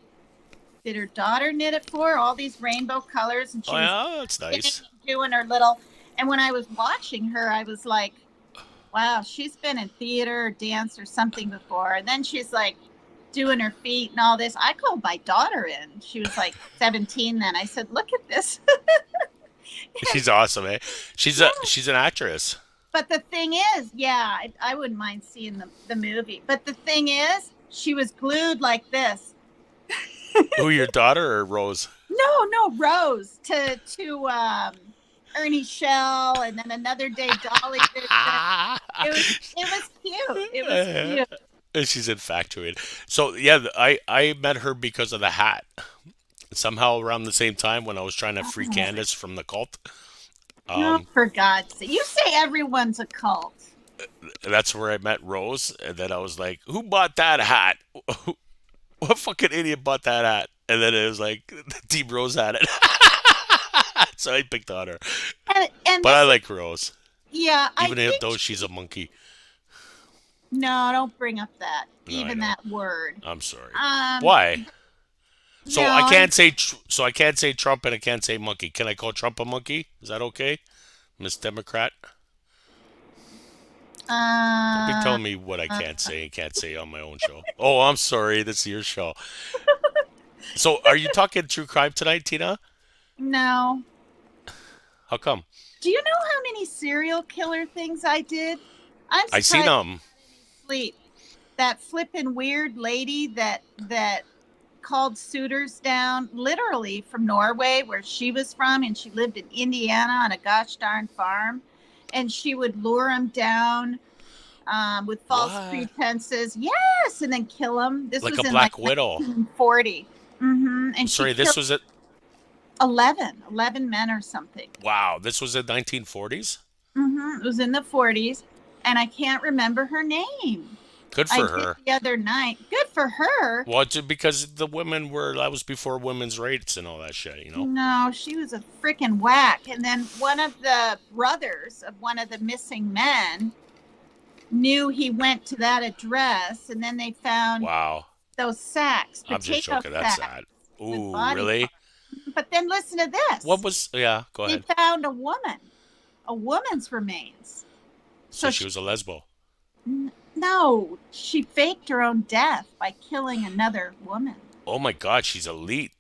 did her daughter knit it for, all these rainbow colors, and she Oh, was yeah, that's nice. doing her little. And when I was watching her, I was like, wow, she's been in theater or dance or something before. And then she's like doing her feet and all this. I called my daughter in. She was like 17 then. I said, look at this. She's awesome, eh? She's an actress. But the thing is, yeah, I wouldn't mind seeing the movie. But the thing is, she was glued like this. Who, your daughter or Rose? No, Rose to Ernie Shell, and then another day Dolly did that. It was cute. It was cute. She's infatuated. So yeah, I met her because of the hat. Somehow around the same time when I was trying to free Candace from the cult. Oh, for God's sake. You say everyone's a cult. That's where I met Rose, and then I was like, "Who bought that hat? What fucking idiot bought that hat?" And then it was like, Team Rose had it. So I picked on her. And But I this, like Rose, yeah, I even think though she's a monkey. no, don't bring up that. No, I Even know. that word. I'm sorry. Um Why? So no, I can't say I can't say Trump and I can't say monkey. Can I call Trump a monkey? Is that okay, Miss Democrat? Don't be telling me what I can't say and can't say on my own show. Oh, I'm sorry. This is your show. So, are you talking true crime tonight, Tina? no. How come? Do you know how many serial killer things I did? I'm I seen surprised them. I sleep. That flippin' weird lady that called suitors down literally from Norway, where she was from, and she lived in Indiana on a gosh darn farm, and she would lure them down with false What? pretenses. Yes, and then kill them. This Like was a in like Black Widow. 1940. And she Sorry, this killed was it. 11 men or something. Wow, this was in 1940s. It was in the 40s, and I can't remember her name. Good I for did her. the other night. Good for her. Well, because the women were that was before women's rights and all that shit. You know. No, she was a freaking whack. And then one of the brothers of one of the missing men knew he went to that address, and then they found Wow. those sacks, I'm just potato joking. That's sacks sad. with Ooh, body really? parts. But then listen to What this. was? Yeah, go They ahead. found a woman's remains. So So she was a lesbo. no, she faked her own death by killing another woman. Oh my God, she's elite.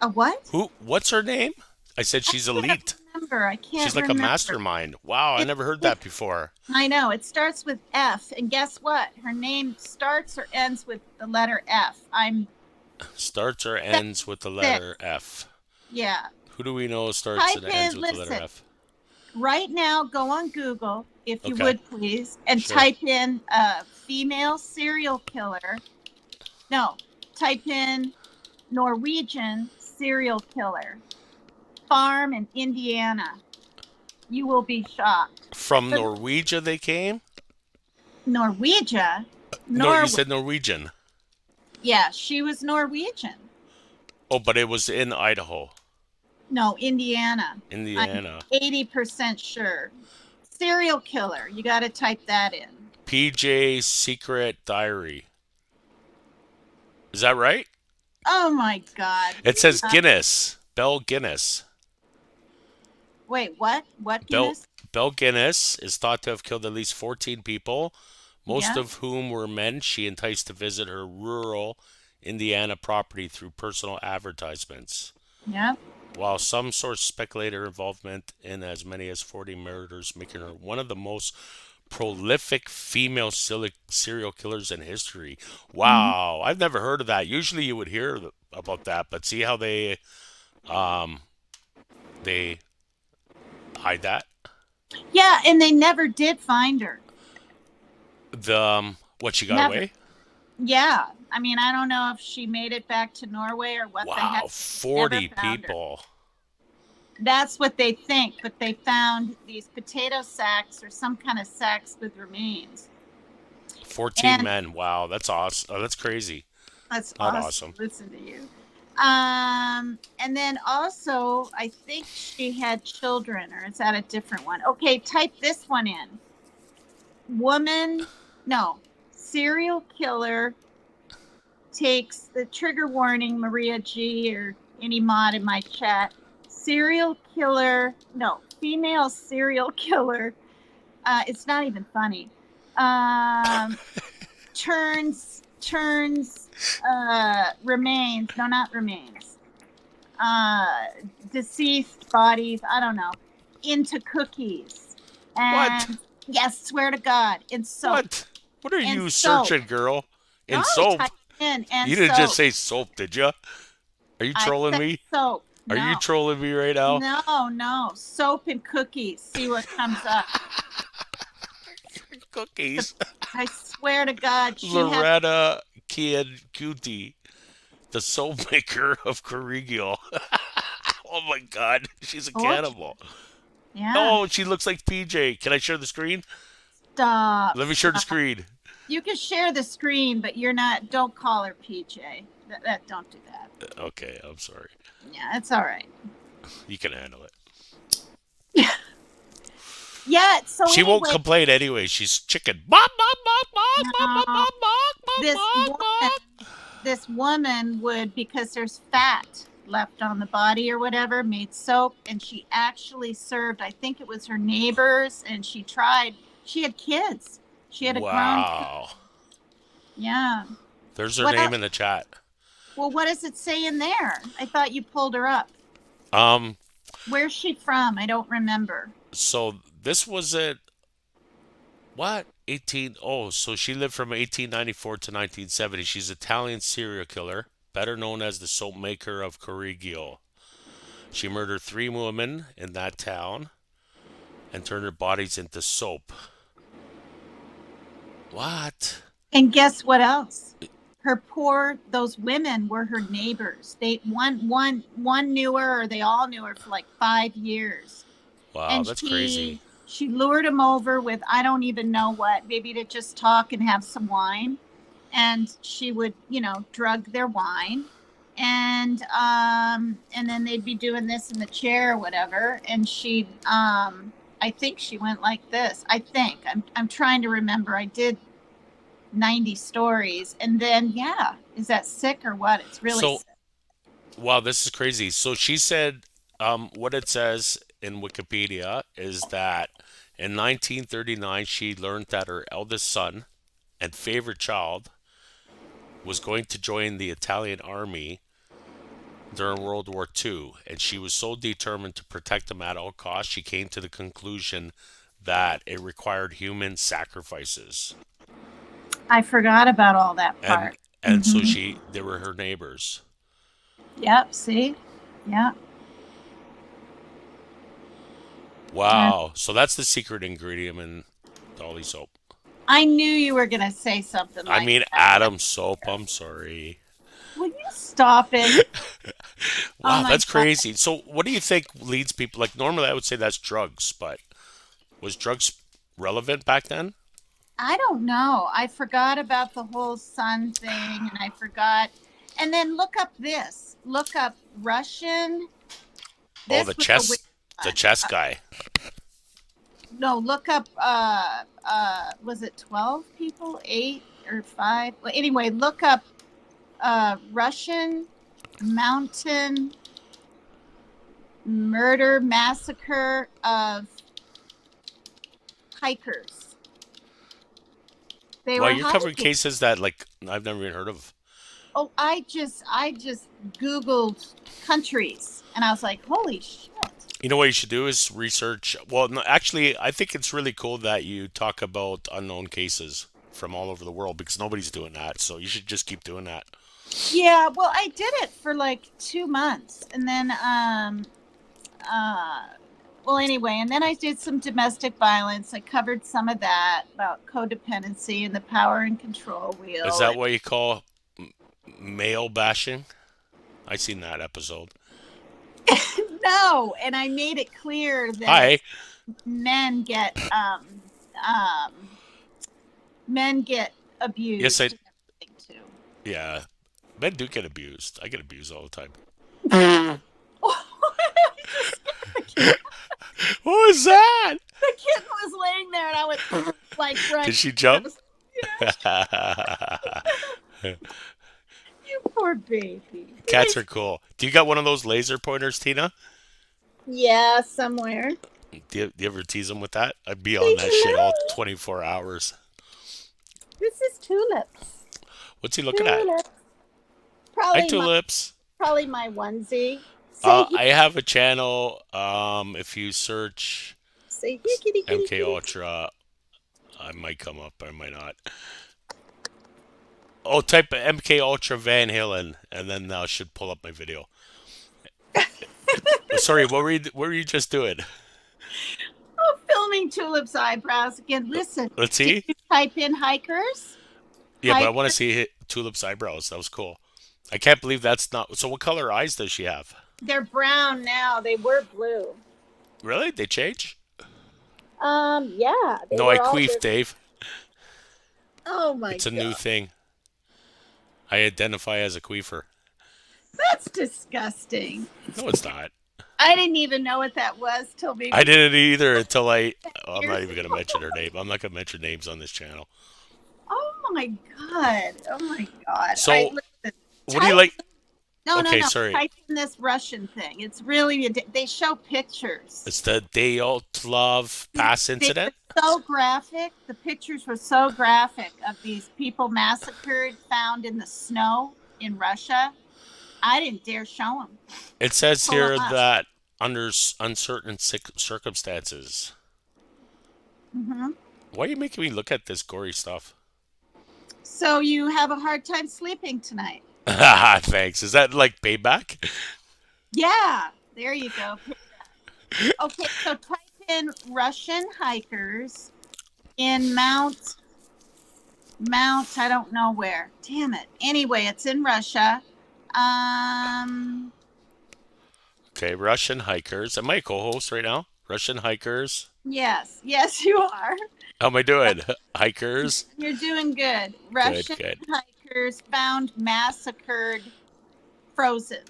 A what? Who? What's her name? I said I she's can't elite. remember. I can't She's like a remember. mastermind. Wow, I It, never heard it, that before. I know. It starts with F, and guess what? Her name starts or ends with the letter F. I'm Starts or six. ends with the letter F. Yeah. Who do we know starts Type and ends in, with the letter listen, F? right now, go on Google, if you Okay, would please, and sure. type in female serial killer. No, type in Norwegian serial killer, farm in Indiana. You will be shocked. From But Norwegia they came? Norwegia, No, you Norway. said Norwegian. Yeah, she was Norwegian. Oh, but it was in Idaho, No, Indiana. I'm Indiana. 80% sure. Serial killer. You got to type that in. PJ Secret Diary. Is that right? Oh my God. It says Uh, Guinness. Belle Guinness. wait, what? What Belle, Guinness? Belle Guinness is thought to have killed at least 14 people, most Yeah, of whom were men she enticed to visit her rural Indiana property through personal advertisements. yeah. While some sources speculate her involvement in as many as 40 murders, making her one of the most prolific female serial killers in history. hmm Wow, I've never heard of that. Usually you would hear about that, but see how um they hide that? Yeah, and they never did find her. What, she got Never. away? Yeah. I mean, I don't know if she made it back to Norway or what the heck. Wow, Never 40 found her. people. That's what they think, but they found these potato sacks or some kind of sacks with remains. 14 And men. Wow, that's awesome. Oh, that's crazy. that's Not awesome. awesome. Listen to you. And then also, I think she had children, or is that a different one? Okay, type this one in. Woman, no, serial killer takes the trigger warning, Maria G, or any mod in my chat. Serial killer, no, female serial killer. It's not even funny. Um, turns remains, no, not remains, deceased bodies, I don't know, into cookies. What? And yes, swear to God, in soap. What? What are And you soap. searching, girl? In No, soap? type in and You didn't just soap. say soap, did you? Are you I trolling said me? soap. Are you No, trolling me right now? no, soap and cookies. See what comes up. Cookies. I swear to God, she had. Loretta Cutie, the soap maker of Corrigial. Oh my God, she's a Told you. cannibal. Yeah. Oh, she looks like PJ. Can I share the screen? Stop. Let me share the Stop. screen. You can share the screen, but you're not. Don't call her PJ. Don't do that. Okay, I'm sorry. Yeah, it's all right. You can handle it. Yeah. Yeah. So She won't anyway, complain anyway. She's chicken. Bop, bop, bop, bop, bop, no, bop, bop, bop, this bop, woman, bop. this woman would, because there's fat left on the body or whatever, made soap, and she actually served. I think it was her neighbors, and she tried. She had kids. She had a grown kid. Wow. Yeah. There's her What name else? in the chat. Well, what does it say in there? I thought you pulled her up. Um, Where's she from? I don't remember. So this was it. What? 18. Oh, so she lived from 1894 to 1970. She's Italian serial killer, better known as the soap maker of Correggio. She murdered three women in that town and turned their bodies into soap. What? And guess what else? Those women were her neighbors. One knew her, or they all knew her for like 5 years. Wow, And that's crazy. she lured him over with, I don't even know what, maybe to just talk and have some wine. And she would, drug their wine. And then they'd be doing this in the chair or whatever. And I think she went like this. I'm trying to remember. I did 90 stories. And then, yeah, is that sick or what? It's really So, sick. wow, this is crazy. So she said, what it says in Wikipedia is that in 1939 she learned that her eldest son and favorite child was going to join the Italian army during World War II, and she was so determined to protect him at all costs, she came to the conclusion that it required human sacrifices. I forgot about all that And part. and so they were her neighbors. Yep. See? Yeah. Yeah. Wow. So that's the secret ingredient in Dolly soap. I knew you were going to say something I like mean, that. Adam soap. I'm sorry. Will you stop it? Oh Wow, my that's God. crazy. So, what do you think leads people? Like, normally I would say that's drugs, but was drugs relevant back then? I don't know. I forgot about the whole sun thing, and I forgot. And then look up this. Look up Russian. Oh, This was a weird the one. chess guy. No, look up. Was it 12 people, 8 or 5? Well, anyway, look up Russian mountain murder massacre of hikers. They Well, were you're covering hiking. cases that like I've never even heard of. Oh, I just Googled countries and I was like, holy shit. You know what you should do is research. Well, no, actually, I think it's really cool that you talk about unknown cases from all over the world because nobody's doing that. So you should just keep doing that. Yeah, well, I did it for like 2 months and then uh well, anyway, and then I did some domestic violence. I covered some of that about codependency and the power and control Is wheel. that what you call male bashing? I seen that episode. No, and I made it clear that Hi. it's men get um men get Yes, I. abused and everything Yeah, men do get abused. I get abused all the time. too. Just What was that? the kitten was laying there, and I went like right. Did she jump? You poor baby. Cats are cool. Do you got one of those laser pointers, Tina? Yeah, somewhere. Do you ever tease them with that? I'd be on They that shit all know. 24 hours. This is tulips. What's he looking at? Tulips. Hi, Probably my tulips. probably my onesie. Say I have a channel. If you search say here, kitty, kitty, MK kitty. Ultra, I might come up. I might not. Oh, type MK Ultra Van Halen, and then I should pull up my video. Sorry, what were you just doing? Oh, filming tulips eyebrows again. Listen, Let's did see. you type in hikers? Yeah, but I want to Hikers. see Tulip's eyebrows. That was cool. I can't believe that's not. So, what color eyes does she have? They're brown now. They were blue. Really? They change? Yeah, they No, I were all queef, different. Dave. Oh my It's a new God. thing. I identify as a queefer. That's disgusting. No, it's not. I didn't even know what that was till I maybe didn't either until I'm not years even going to ago. mention her name. I'm not going to mention names on this channel. Oh my God. Oh my God. All right, So, listen. what do you Type like? no, no, Okay, no. sorry. Type in this Russian thing. It's really they show pictures. It's the Dyatlov pass They were incident. so graphic. The pictures were so graphic of these people massacred, found in the snow in Russia. I didn't dare show them. It says Pull them here up. that under uncertain circumstances. Hmm. Why are you making me look at this gory stuff? So you have a hard time sleeping tonight. Thanks. Is that like payback? Yeah, there you go. Okay, so type in Russian hikers in Mount, I don't know where. Damn it. Anyway, it's in Russia. Um, Okay, Russian hikers. Am I a co-host right now? Russian hikers. yes, yes, you are. How am I doing? Hikers. You're doing good. Good, Russian good. hikers found massacred, frozen.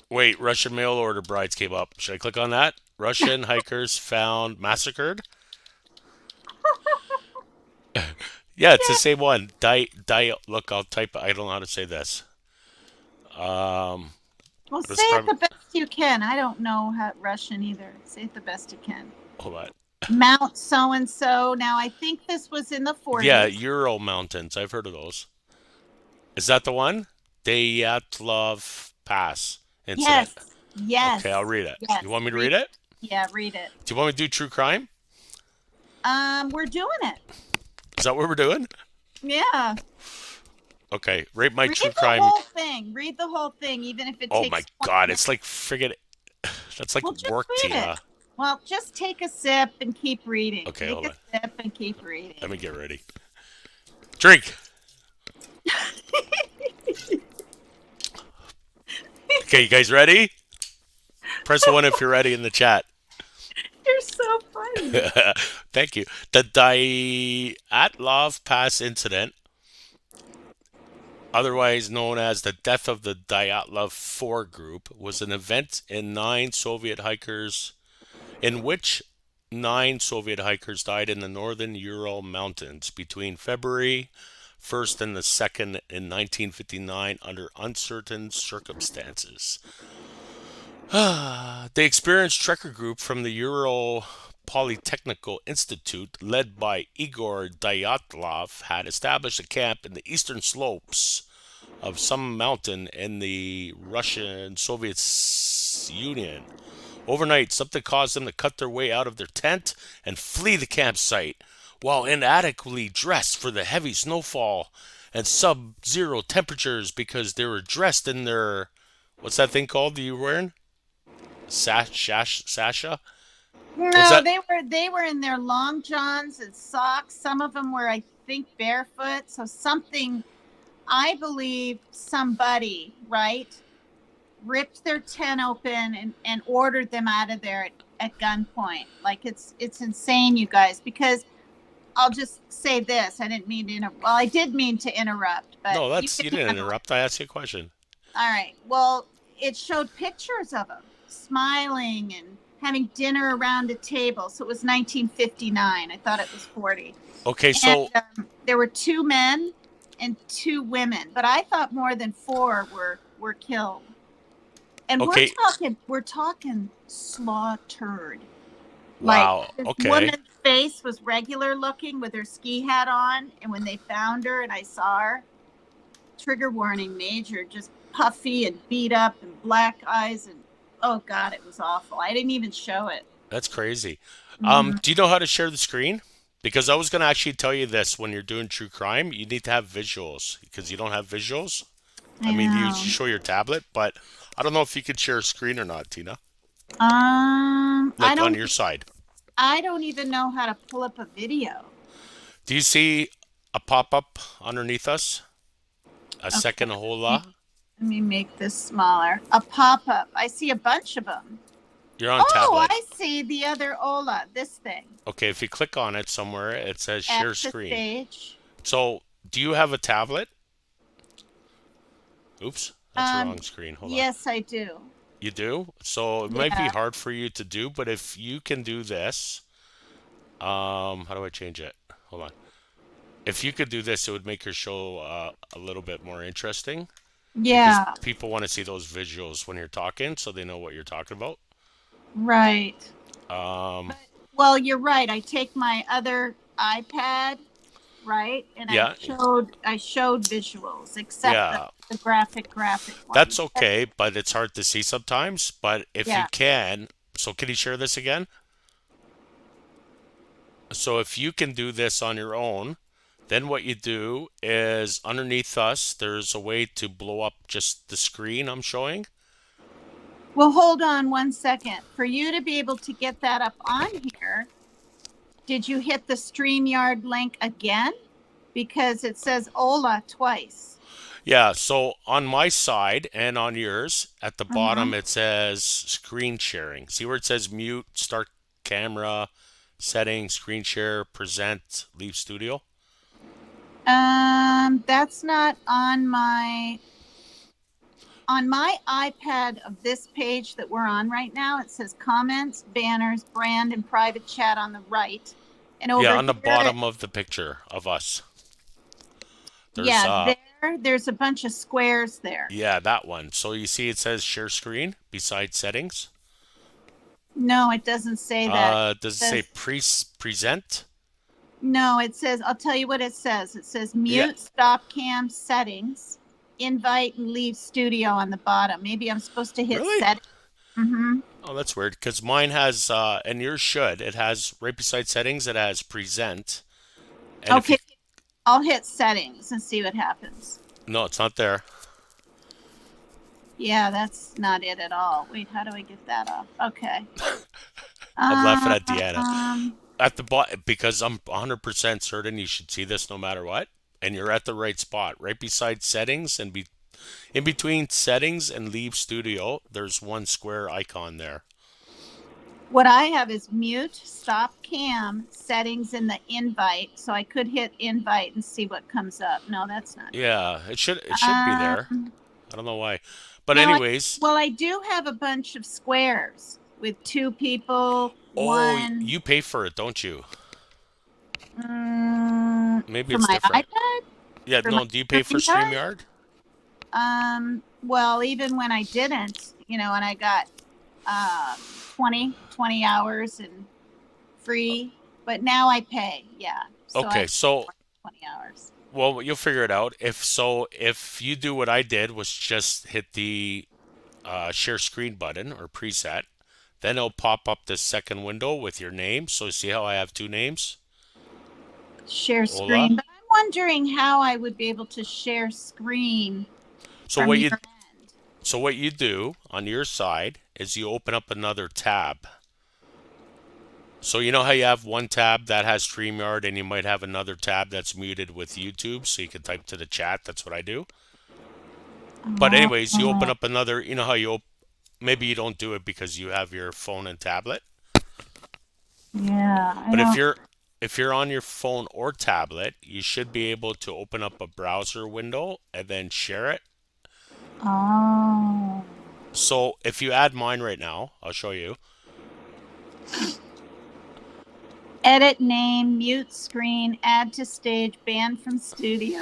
Wait, Russian mail order brides came up. Should I click on that? Russian hikers found massacred. Yeah, it's the Yeah. same one. Look, I'll type. I don't know how to say this. Um, Well, but say it's it probably. the best you can. I don't know how Russian either. Say it the best you can. Hold on. Mount so and so. Now, I think this was in the Yeah, 40s. Ural Mountains. I've heard of those. Is that the one? Dyatlov Pass incident. Yes, Okay, I'll yes, read it. yes. You want me to Read, read it? yeah, read it. Do you want me to do true crime? We're doing it. Is that what we're doing? Yeah. Okay, rate my Read true the crime. whole thing. Read the whole thing, even if it Oh my takes 20 God, minutes. it's like friggin'. That's like Well, just work, read it. Tina. Well, just take a sip and keep reading. Okay, Take hold a on. sip and keep reading. Let me get ready. Drink. Okay, you guys ready? Press one if you're ready in the chat. You're so funny. Thank you. The Dyatlov Pass incident, otherwise known as the death of the Dyatlov 4 group, was an event in which 9 Soviet hikers died in the northern Ural Mountains between February 1st and the 2nd in 1959 under uncertain circumstances. The experienced trekker group from the Ural Polytechnical Institute, led by Igor Dyatlov, had established a camp in the eastern slopes of some mountain in the Russian Soviet Union. Overnight, something caused them to cut their way out of their tent and flee the campsite, while inadequately dressed for the heavy snowfall and sub-zero temperatures because they were dressed in their, what's that thing called that you were wearing? Sasha? What's No, that? they were in their long johns and socks. Some of them were, I think, barefoot. So something, I believe, somebody, right, ripped their tent open and ordered them out of there at gunpoint. Like it's insane, you guys. Because I'll just say this: I didn't mean to interrupt. Well, I did mean to interrupt, but No, you that's can you didn't handle it. interrupt. I asked you a question. All right. Well, it showed pictures of them smiling and having dinner around a table. So it was 1959. I thought it was 40. Okay, And so there were 2 men and 2 women, but I thought more than 4 were killed. And okay, we're talking slaughtered. wow. Like this Okay, woman's face was regular looking with her ski hat on, and when they found her and I saw her, trigger warning major, just puffy and beat up and black eyes, and oh god, it was awful. I didn't even show it. that's crazy. Hmm. Do you know how to share the screen? Because I was gonna actually tell you this when you're doing true crime, you need to have visuals because you don't have visuals. I I mean, you know. show your tablet, but I don't know if you could share a screen or not, Tina. I Like on don't your side. I don't even know how to pull up a video. Do you see a pop-up underneath us? A Okay, second hola? let me make this smaller. A pop-up. I see a bunch of them. You're on Oh, tablet. I see the other Ola, this thing. Okay, if you click on it somewhere, it says share At the screen. stage. So, do you have a tablet? Oops, that's the Um, wrong screen. Hold on. yes, I do. You do? So it might be Yeah, hard for you to do, but if you can do this, how do I change it? Hold on. If you could do this, it would make your show a little bit more interesting because yeah, people want to see those visuals when you're talking, so they know what you're talking about. right. Um, But well, you're right. I take my other iPad right? And Yeah, I showed visuals, except yeah. the graphic That's ones. okay, but it's hard to see sometimes. But if you Yeah. can, so can you share this again? So if you can do this on your own, then what you do is underneath us, there's a way to blow up just the screen I'm showing. Well, hold on one second. For you to be able to get that up on here, did you hit the StreamYard link again? Because it says Ola twice. Yeah, so on my side and on yours, at the Uh-huh. bottom it says screen sharing. See where it says mute, start camera, settings, screen share, present, leave studio? That's not on my iPad of this page that we're on right now. It says comments, banners, brand, and private chat on the right. And Yeah, over on the here, bottom of the picture of us. There's yeah, there's a bunch of squares there. yeah, that one. So you see it says share screen beside settings. No, it doesn't say that. Does it It say says, present? no, it says, I'll tell you what it says. It says Yeah. mute, stop cam, settings, invite, and leave studio on the bottom. Maybe I'm supposed to hit Really? settings. Mm-hmm. Oh, that's weird because mine has and yours should. It has right beside settings, it has present. And if you Okay, I'll hit settings and see what happens. no, it's not there. Yeah, that's not it at all. Wait, how do I get that off? Okay. I'm laughing at Deanna. Um, At the bottom because I'm 100% certain you should see this no matter what. And you're at the right spot, right beside settings and in between settings and leave studio, there's one square icon there. what I have is mute, stop cam, settings in the invite. So I could hit invite and see what comes up. No, that's not it. Yeah, it should be there. I don't know why. But Now, anyways, I do have a bunch of squares with two people, oh, one you pay for it, don't you? Maybe for it's my different. iPad, Yeah, for my no, do you pay for StreamYard. StreamYard? Well, even when I didn't, and I got 20 hours and free, but now I pay. Yeah. So I Okay, so 20 hours. well, you'll figure it out. If you do what I did was just hit the share screen button or preset, then it'll pop up this second window with your name. So see how I have two names? Share Ola. screen. But I'm wondering how I would be able to share screen So from what your you end. so what you do on your side is you open up another tab. So you know how you have one tab that has StreamYard and you might have another tab that's muted with YouTube so you can type to the chat. That's what I do. But anyways, you open Oh, up another, you know how maybe you don't do it because you have your phone and tablet. yeah. I But if don't. you're on your phone or tablet, you should be able to open up a browser window and then share it. Oh. So if you add mine right now, I'll show you. Edit name, mute screen, add to stage, ban from studio.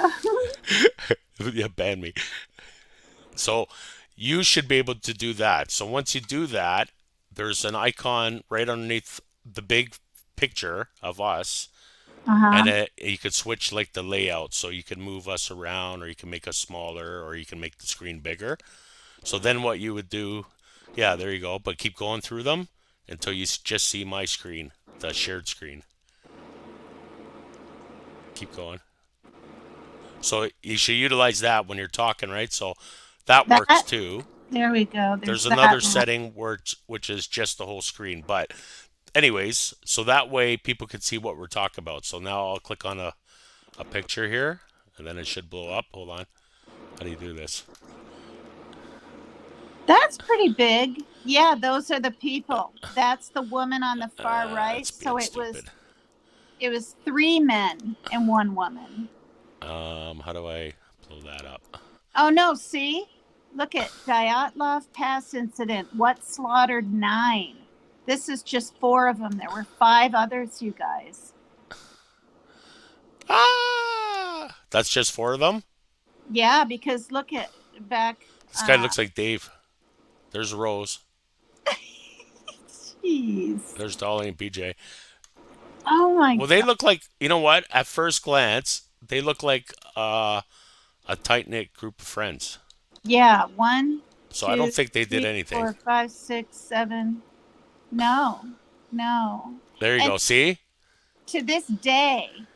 Yeah, ban me. So you should be able to do that. So once you do that, there's an icon right underneath the big picture of us, and Uh-huh. you could switch like the layout. So you can move us around, or you can make us smaller, or you can make the screen bigger. So then what you would do, yeah, there you go. But keep going through them until you just see my screen, the shared screen. Keep going. So you should utilize that when you're talking, right? So that works That, too. there we go. There's There's another that one. setting which is just the whole screen. But anyways, so that way people can see what we're talking about. So now I'll click on a picture here, and then it should blow up. Hold on. How do you do this? That's pretty big. Yeah, those are the people. That's the woman on the far right. It's So being stupid. it was three men and one woman. How do I blow that up? Oh no, see? Look at Dyatlov Pass incident. What slaughtered 9? This is just 4 of them. There were 5 others, you guys. Ah, that's just 4 of them. Yeah, because look at back. This guy looks like Dave. There's Rose. Jeez. There's Dolly and PJ. Oh my Well, they God. look like, you know what? At first glance, they look like a tight knit group of friends. Yeah. One, So I don't two, think they did three, anything. 4, 5, 6, 7. No, no. There you And go. See? to this day,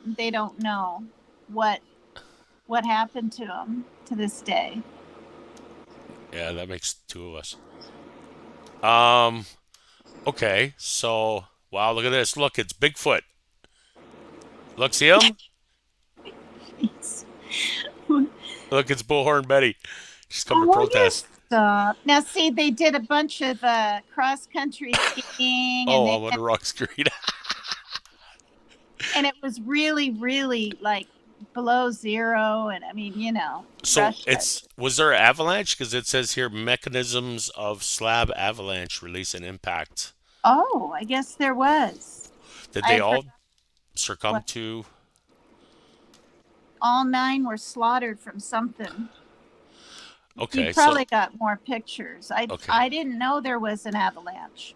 they don't know what what happened to them to this day. Yeah, that makes two of us. Um, okay. So, wow, look at this. Look, it's Bigfoot. Look, see him? Look, it's Bullhorn Betty. She's come to Oh, you protest. stop. Now, see, they did a bunch of cross country skiing, and Oh, they I'm on went, the wrong screen. and it was really, really like below zero. And I mean, So Russia. it's was there an avalanche? Because it says here mechanisms of slab avalanche release and impact. Oh, I guess there was. Did I they heard all succumb what to? all 9 were slaughtered from something. You Okay, so probably got more pictures. I okay, I didn't know there was an avalanche.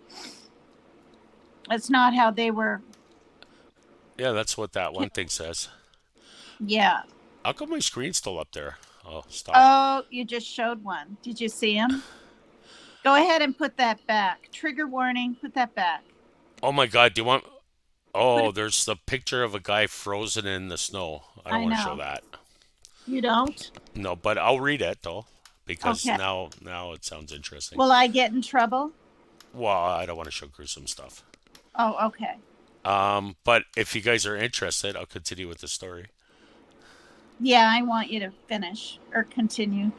That's not how they were. yeah, that's what that one Killed. thing says. Yeah. How come my screen's still up there? Oh, stop. Oh, you just showed one. Did you see him? Go ahead and put that back. Trigger warning. Put that back. Oh my God, do you want? Put Oh, it. there's the picture of a guy frozen in the snow. I don't I want to show know. that. You don't? No, but I'll read it though, because Okay. now it sounds interesting. Will I get in trouble? Well, I don't want to show gruesome stuff. Oh, okay. But if you guys are interested, I'll continue with the story. Yeah, I want you to finish or continue,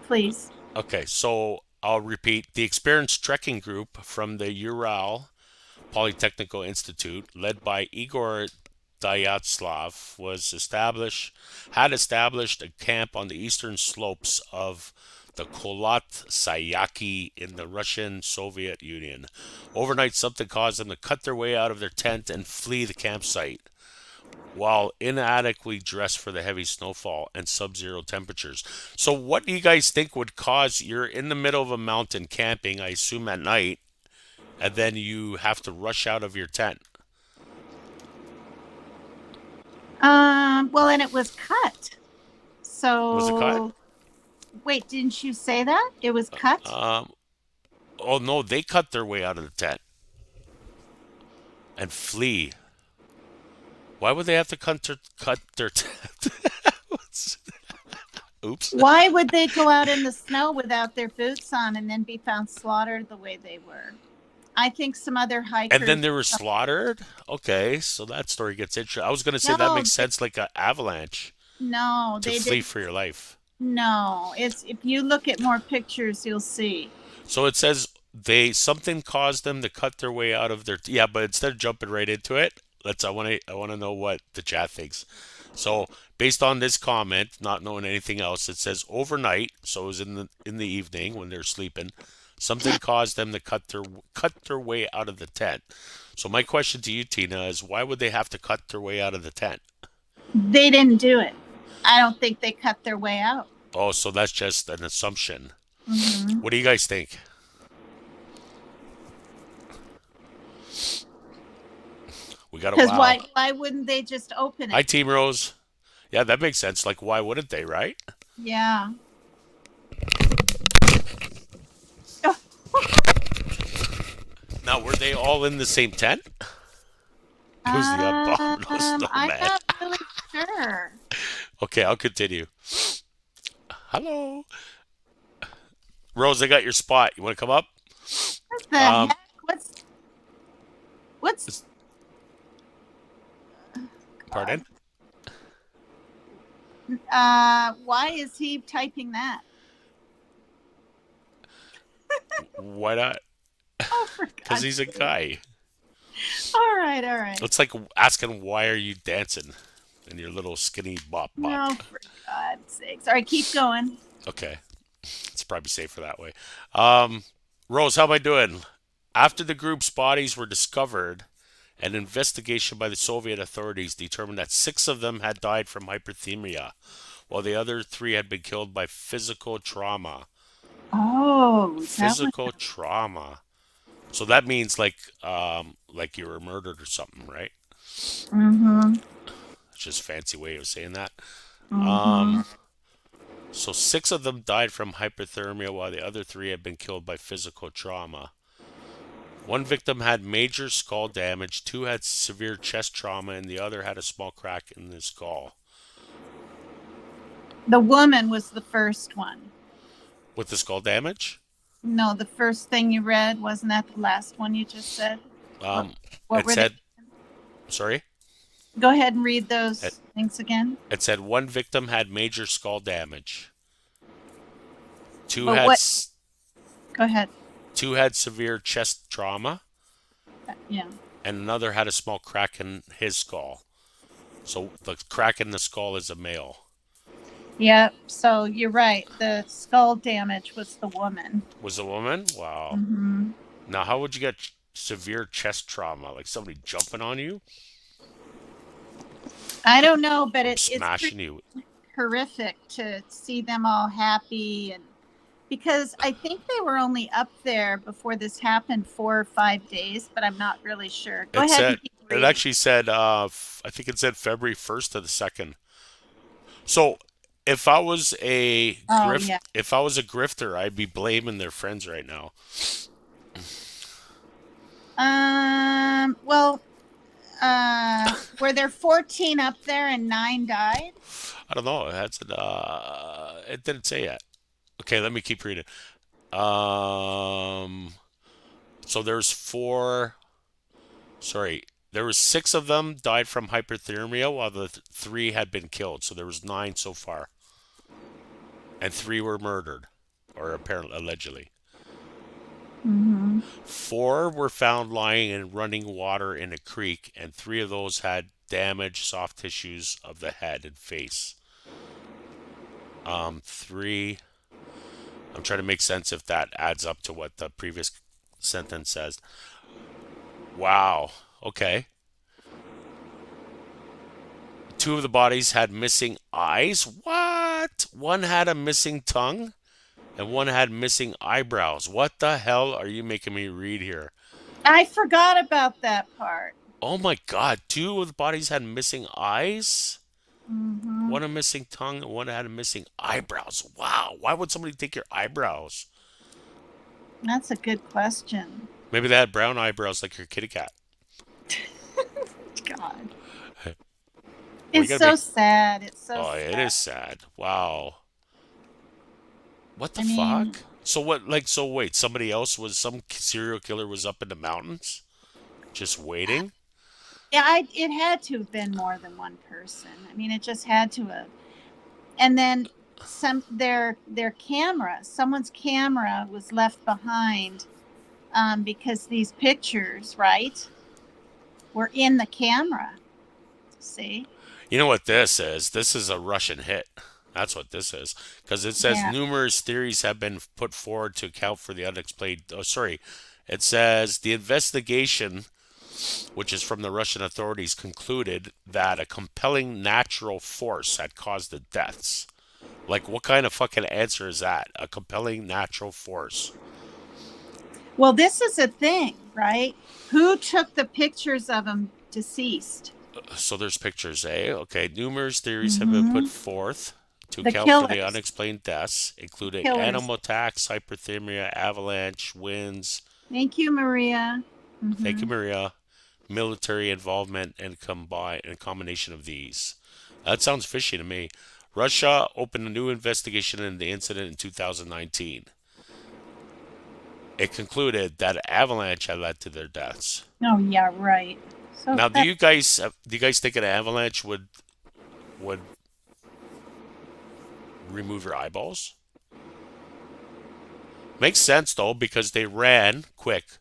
please. Okay, so I'll repeat. The experienced trekking group from the Ural Polytechnical Institute, led by Igor Dyatlov, had established a camp on the eastern slopes of the Kholat Sayaki in the Russian Soviet Union. Overnight, something caused them to cut their way out of their tent and flee the campsite. While inadequately dressed for the heavy snowfall and sub-zero temperatures. So what do you guys think would cause you're in the middle of a mountain camping, I assume at night, and then you have to rush out of your tent? Well, and it was cut. Was it cut? So, wait, didn't you say that? It was cut? Um, oh no, they cut their way out of the tent and flee. Why would they have to cut their tent? Oops. Why would they go out in the snow without their boots on and then be found slaughtered the way they were? I think some other And then hikers. they were slaughtered? Okay, so that story gets interesting. I was going to say that No, makes sense like an avalanche no, to they flee didn't. for your life. No, it's if you look at more pictures, you'll see. So it says they something caused them to cut their way out of their yeah, but instead of jumping right into it, I want to know what the chat thinks. So based on this comment, not knowing anything else, it says overnight, so it was in the evening when they're sleeping, something caused them to cut their way out of the tent. So my question to you, Tina, is why would they have to cut their way out of the tent? They didn't do it. I don't think they cut their way out. Oh, so that's just an assumption. Mm-hmm. What do you guys think? We got a Because wow. why wouldn't they just open Hi, it? Team Rose. Yeah, that makes sense. Like, why wouldn't they, right? Yeah. Now, were they all in the same tent? Who's the abominable I'm snowman? not really sure. Okay, I'll continue. Hello. Rose, I got your spot. You want to come up? What the Um, heck? What's is- God? pardon? Why is he typing that? Why not? Oh, for Because God's he's a sake. guy. All right, all right. It's like asking, why are you dancing in your little skinny bop bop? No, for God's sakes. All right, keep going. Okay. It's probably safer that way. Rose, how am I doing? After the group's bodies were discovered, an investigation by the Soviet authorities determined that 6 of them had died from hypothermia, while the other 3 had been killed by physical trauma. Oh, that was Physical trauma. So that means like you were murdered or something, right? Mm-hmm. It's just a fancy way of saying that. Mm-hmm. So six of them died from hypothermia, while the other three had been killed by physical trauma. One victim had major skull damage, two had severe chest trauma, and the other had a small crack in the skull. The woman was the first one. With the skull damage, No, the first thing you read, wasn't that the last one you just said? What um, what it were they? said, sorry, Go ahead and read it, those things again. it said one victim had major skull damage, two But had what? Go ahead. two had severe chest trauma, Yeah. and another had a small crack in his skull. So the crack in the skull is a male. Yep. So you're right. The skull damage was the woman. Was a woman? Wow. Hmm. Now, how would you get severe chest trauma? Like somebody jumping on you, I don't know, but it's smashing pretty you. horrific to see them all happy, and because I think they were only up there before this happened 4 or 5 days, but I'm not really sure. Go It ahead and said keep it reading. actually said I think it said February 1st to the 2nd. So if I was a Oh yeah. grifter, I'd be blaming their friends right now. Well, were there 14 up there and 9 died? I don't know. It didn't say yet. Okay, let me keep reading. Um, so there's four. Sorry, there was six of them died from hypothermia, while the three had been killed. So there was nine so far, and three were murdered, or apparently allegedly. Mm-hmm. Four were found lying in running water in a creek, and three of those had damaged soft tissues of the head and face. Three. I'm trying to make sense if that adds up to what the previous sentence says. Wow. Okay. Two of the bodies had missing eyes. What? One had a missing tongue, and one had missing eyebrows. What the hell are you making me read here? I forgot about that part. Oh my god, two of the bodies had missing eyes, Mm-hmm. one a missing tongue, and one had a missing eyebrows. Wow, why would somebody take your eyebrows? That's a good question. Maybe they had brown eyebrows like your kitty cat. God. Well, you It's gotta so make. sad. It's so Oh, it sad. is sad. Wow. What the I mean, fuck? So what? Like, so wait, some serial killer was up in the mountains, just waiting. yeah, it had to have been more than one person. I mean, it just had to have. And then their camera, someone's camera was left behind, because these pictures, right, were in the camera. See? You know what this is? This is a Russian hit. That's what this is. Because it says Yeah. numerous theories have been put forward to account for the unexplained. Oh, sorry. It says the investigation, which is from the Russian authorities, concluded that a compelling natural force had caused the deaths. Like, what kind of fucking answer is that? A compelling natural force. Well, this is a thing, right? Who took the pictures of them deceased? So there's pictures, eh? Okay. Numerous theories have been put Hmm. forth to The account for the killers. unexplained deaths, including Killers. animal attacks, hypothermia, avalanche, winds. Thank you, Maria. Thank you, Hmm. Maria. Military involvement and combine a combination of these. That sounds fishy to me. Russia opened a new investigation into the incident in 2019. It concluded that an avalanche had led to their deaths. Oh yeah, right. So Now, that do you guys think an avalanche would remove your eyeballs? Makes sense though because they ran quick.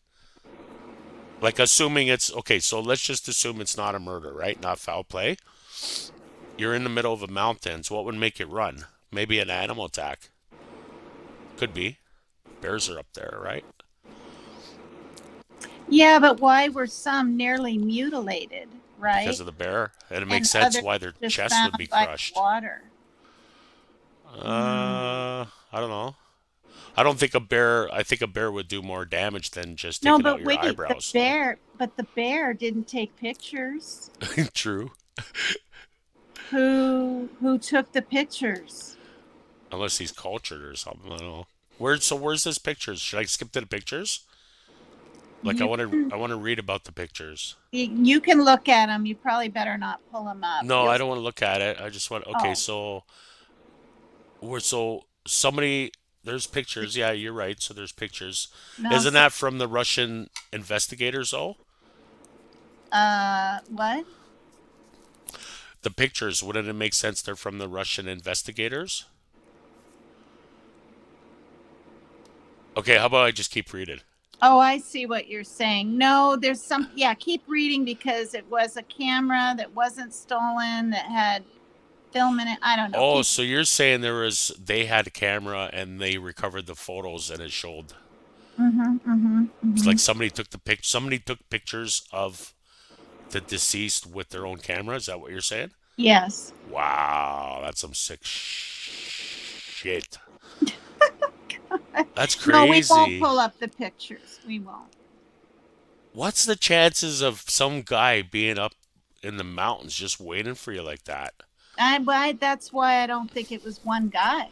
Like assuming it's okay, so let's just assume it's not a murder, right? Not foul play. You're in the middle of the mountains. What would make it run? Maybe an animal attack. Could be. Bears are up there, right? yeah, but why were some nearly mutilated, Because right? of the bear. And it makes And sense others why their just chest would be found by crushed. water. Mm. I don't know. I don't think a bear. I think a bear would do more damage than just No, taking out but your wait, eyebrows. No, the bear didn't take pictures. true. Who took the pictures? Unless he's cultured or something. I don't know. Where's this pictures? Should I skip to the pictures? Like You can I want to read about the pictures. you can look at them. You probably better not pull them up. No, You'll I don't want to look at it. I just want. Okay, oh so somebody. There's pictures. Yeah, you're right. So there's pictures. no Isn't so that from the Russian investigators? Oh, what? the pictures. Wouldn't it make sense they're from the Russian investigators? Okay, how about I just keep reading? Oh, I see what you're saying. No, there's some, yeah, keep reading because it was a camera that wasn't stolen that had film in it. I don't know. Oh, Keep, so you're saying they had a camera and they recovered the photos and it showed. It's like somebody took pictures of the deceased with their own camera. Is that what you're saying? yes. Wow, that's some sick shit. That's No, we won't crazy. pull up the pictures. We won't. What's the chances of some guy being up in the mountains just waiting for you like that? That's why I don't think it was one guy.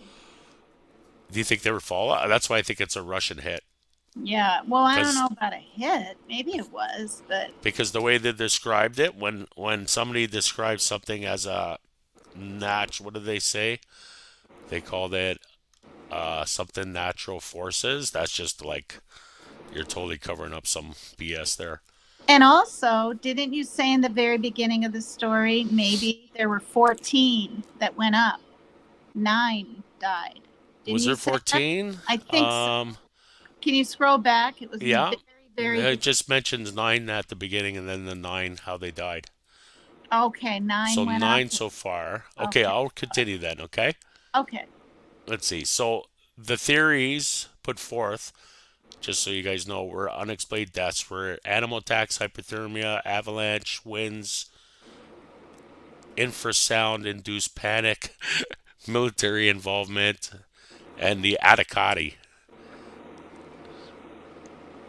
Do you think they were follow? That's why I think it's a Russian hit. Yeah. Well, I don't Because know about a hit. Maybe it was, but the way they described it, when somebody describes something as a what do they say? They called it something natural forces. That's just like you're totally covering up some BS there. and also, didn't you say in the very beginning of the story maybe there were 14 that went up? 9 died. Didn't Was you there say that? 14? I think so. Can you scroll back? It was in the Yeah. very, very It just mentions 9 at the beginning and then the 9 how they died. okay, 9 So went up. 9 so far. Okay, Okay. I'll continue then, okay? Okay. Let's see. So the theories put forth, just so you guys know, were unexplained deaths were animal attacks, hypothermia, avalanche, winds, infrasound induced panic, military involvement, and the Atacati.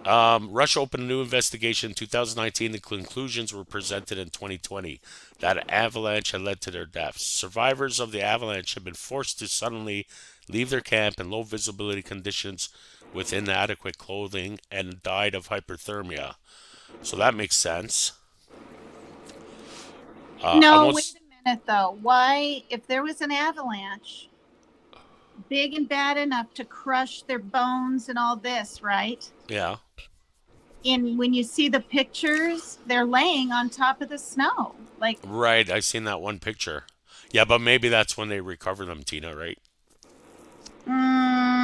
Russia opened a new investigation in 2019. The conclusions were presented in 2020 that an avalanche had led to their deaths. Survivors of the avalanche had been forced to suddenly leave their camp in low visibility conditions with inadequate clothing and died of hypothermia. So that makes sense. I No, won't. wait a minute though. Why, if there was an avalanche big and bad enough to crush their bones and all this, right? Yeah. And when you see the pictures, they're laying on top of the snow. Like, Right. I seen that one picture. Yeah, but maybe that's when they recover them, Tina. Right?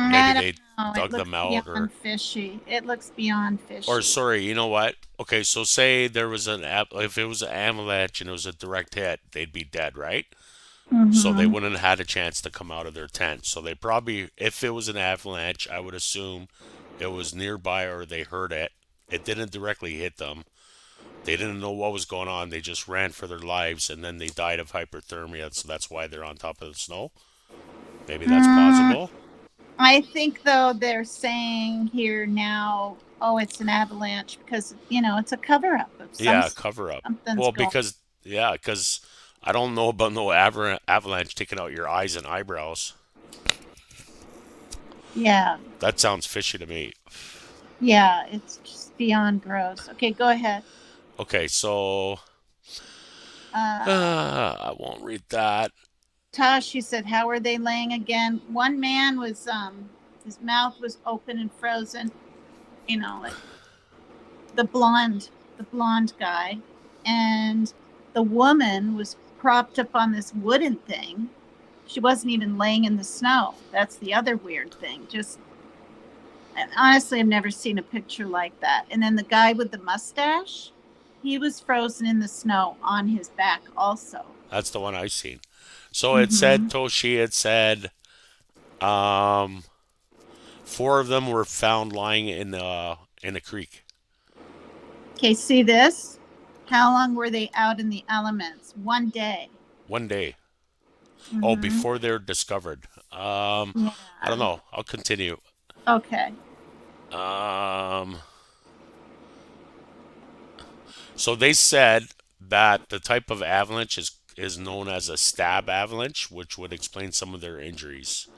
Maybe I don't they know. It dug looks them out, or beyond fishy. It looks beyond Or fishy. sorry, you know what? Okay, so say there was if it was an avalanche and it was a direct hit, they'd be dead, right? So they Mm-hmm. wouldn't have had a chance to come out of their tent. So they probably, if it was an avalanche, I would assume it was nearby or they heard it. It didn't directly hit them. They didn't know what was going on. They just ran for their lives and then they died of hypothermia. So that's why they're on top of the snow. Maybe that's Mm, possible. I think though they're saying here now, oh, it's an avalanche because it's a cover up of Yeah, cover up. something's Well, going. because I don't know about no avalanche taking out your eyes and eyebrows. Yeah, That sounds fishy to me. yeah, it's just beyond gross. Okay, go ahead. Okay, so Uh, I won't read that. Tosh, you said, how are they laying again? One man was his mouth was open and frozen. Like the blonde guy, and the woman was propped up on this wooden thing. She wasn't even laying in the snow. That's the other weird thing. Just honestly, I've never seen a picture like that. And then the guy with the mustache, he was frozen in the snow on his back also. That's the one I seen. So it said Mm-hmm. Toshi. It said um, 4 of them were found lying in a creek. Okay, see this? How long were they out in the elements? One day. 1 day. Oh, Mm-hmm. before they're discovered. I don't Yeah. know. I'll continue. Okay. Um, so they said that the type of avalanche is known as a stab avalanche, which would explain some of their injuries.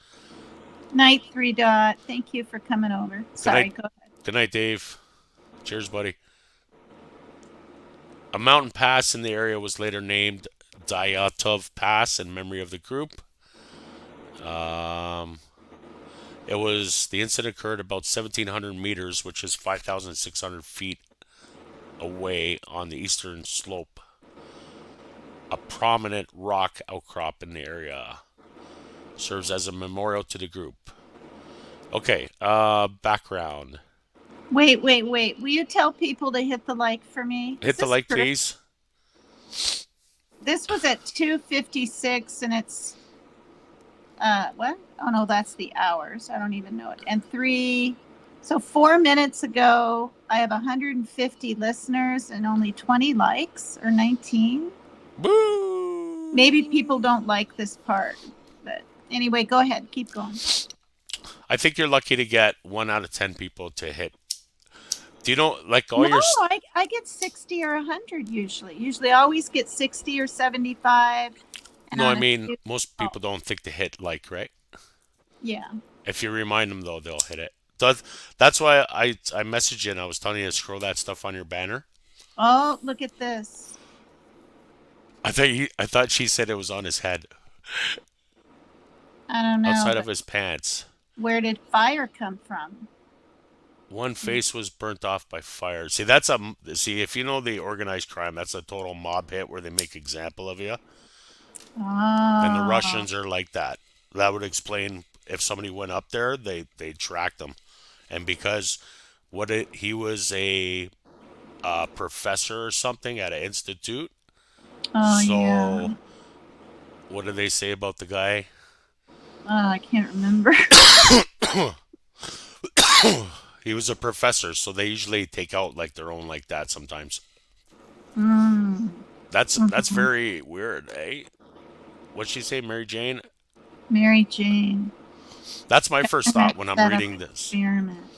Night 3 dot. Thank you for coming over. Good Sorry, night, go ahead. good night, Dave. Cheers, buddy. A mountain pass in the area was later named Dyatlov Pass in memory of the group. Um, the incident occurred about 1,700 meters, which is 5,600 feet away on the eastern slope. A prominent rock outcrop in the area serves as a memorial to the group. Okay, background. Wait. Will you tell people to hit the like for me? Hit the like, Correct? please. This was at 2:56, and it's what? Oh no, that's the hours. I don't even know it. And 4 minutes ago, I have 150 listeners and only 20 likes, or 19. Boo! Maybe people don't like this part, but anyway, go ahead, keep going. I think you're lucky to get 1 out of 10 people to hit. Do you know, like all No, your? I get 60 or 100 usually. Usually, I always get 60 or 75. And No, I on mean a, most people don't think to hit like, right? yeah. If you remind them though, they'll hit it. That's why I messaged you and I was telling you to scroll that stuff on your banner. Oh, look at this. I thought she said it was on his head, I don't know. outside of his pants. Where did fire come from? One face was burnt off by fire. See if you know the organized crime, that's a total mob hit where they make example of you. And the Oh. Russians are like that. That would explain if somebody went up there, they tracked them, and because he was a professor or something at an institute. Oh, So yeah. what did they say about the guy? Oh, I can't remember. He was a professor, so they usually take out like their own like that sometimes. Mm. That's very weird, eh? What'd she say, Mary Jane? Mary Jane. That's my first thought when I'm Set up reading this. experiment.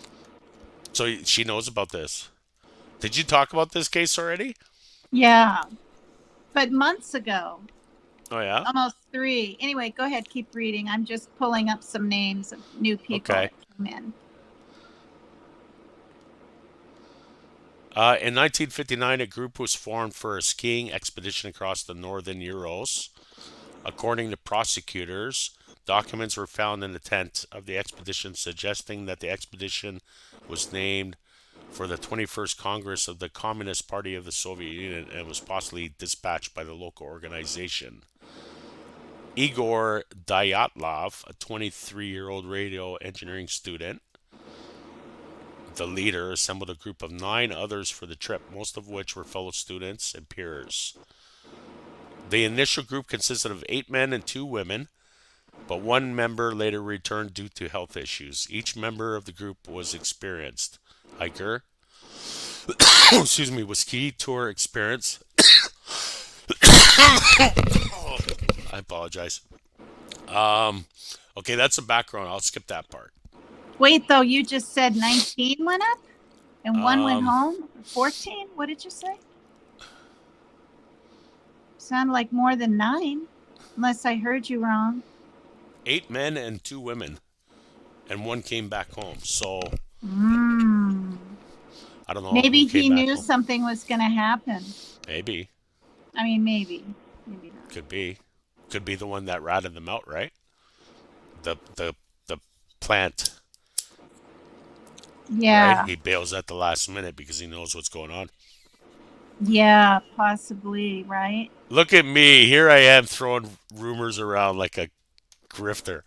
So she knows about this. Did you talk about this case already? Yeah, but months ago, Oh yeah. almost 3. Anyway, go ahead, keep reading. I'm just pulling up some names of new people Okay. that came in. In 1959, a group was formed for a skiing expedition across the northern Urals. According to prosecutors, documents were found in the tent of the expedition suggesting that the expedition was named for the 21st Congress of the Communist Party of the Soviet Union and was possibly dispatched by the local organization. Igor Dyatlov, a 23-year-old radio engineering student, the leader, assembled a group of 9 others for the trip, most of which were fellow students and peers. The initial group consisted of 8 men and 2 women, but one member later returned due to health issues. Each member of the group was experienced hiker, excuse me, with ski tour experience. I apologize. Okay, that's the background. I'll skip that part. Wait, though, you just said 19 went up and one went Um, home? 14? What did you say? Sounded like more than 9, unless I heard you wrong. 8 men and 2 women, and one came back home. So Mm. I don't know. Maybe who came he back knew home. something was going to happen. Maybe. I mean, maybe. Maybe not. Could be. Could be the one that ratted them out, right? The plant. Yeah. Right? He bails at the last minute because he knows what's going on. Yeah, possibly, right? Look at me. Here I am throwing rumors around like a grifter.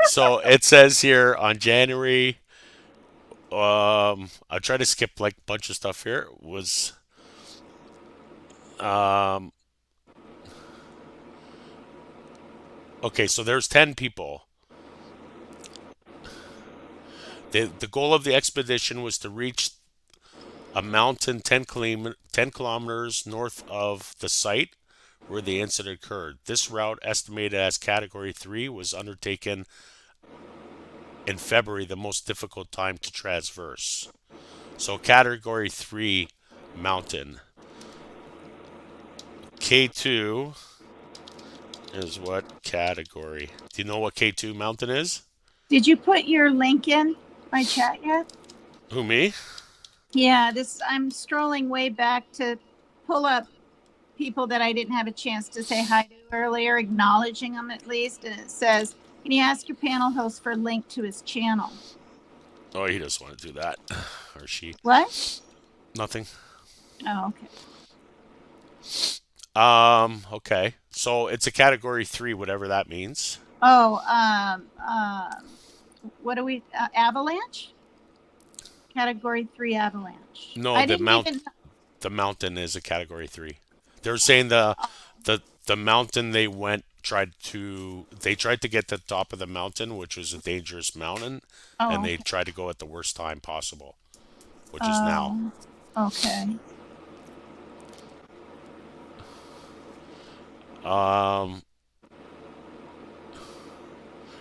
So it says here on January, I'll try to skip like a bunch of stuff here. Was um okay, so there's 10 people. The goal of the expedition was to reach a mountain 10 kilometers north of the site where the incident occurred. This route, estimated as Category 3, was undertaken in February the most difficult time to traverse. So category 3 mountain. K2 is what category? Do you know what K2 mountain is? Did you put your link in my chat yet? Who, me? Yeah, this I'm strolling way back to pull up people that I didn't have a chance to say hi to earlier, acknowledging them at least. And it says, can you ask your panel host for a link to his channel? Oh, he doesn't want to do that. Or she. What? Nothing. Oh, okay. Okay. So it's a category 3, whatever that means. Oh, what do we, avalanche? Category 3 avalanche. No, I didn't even. the mountain is a category 3. They're saying the mountain they tried to get to the top of the mountain, which was a dangerous mountain, and Oh, they okay. tried to go at the worst time possible, which is now. Okay. Um,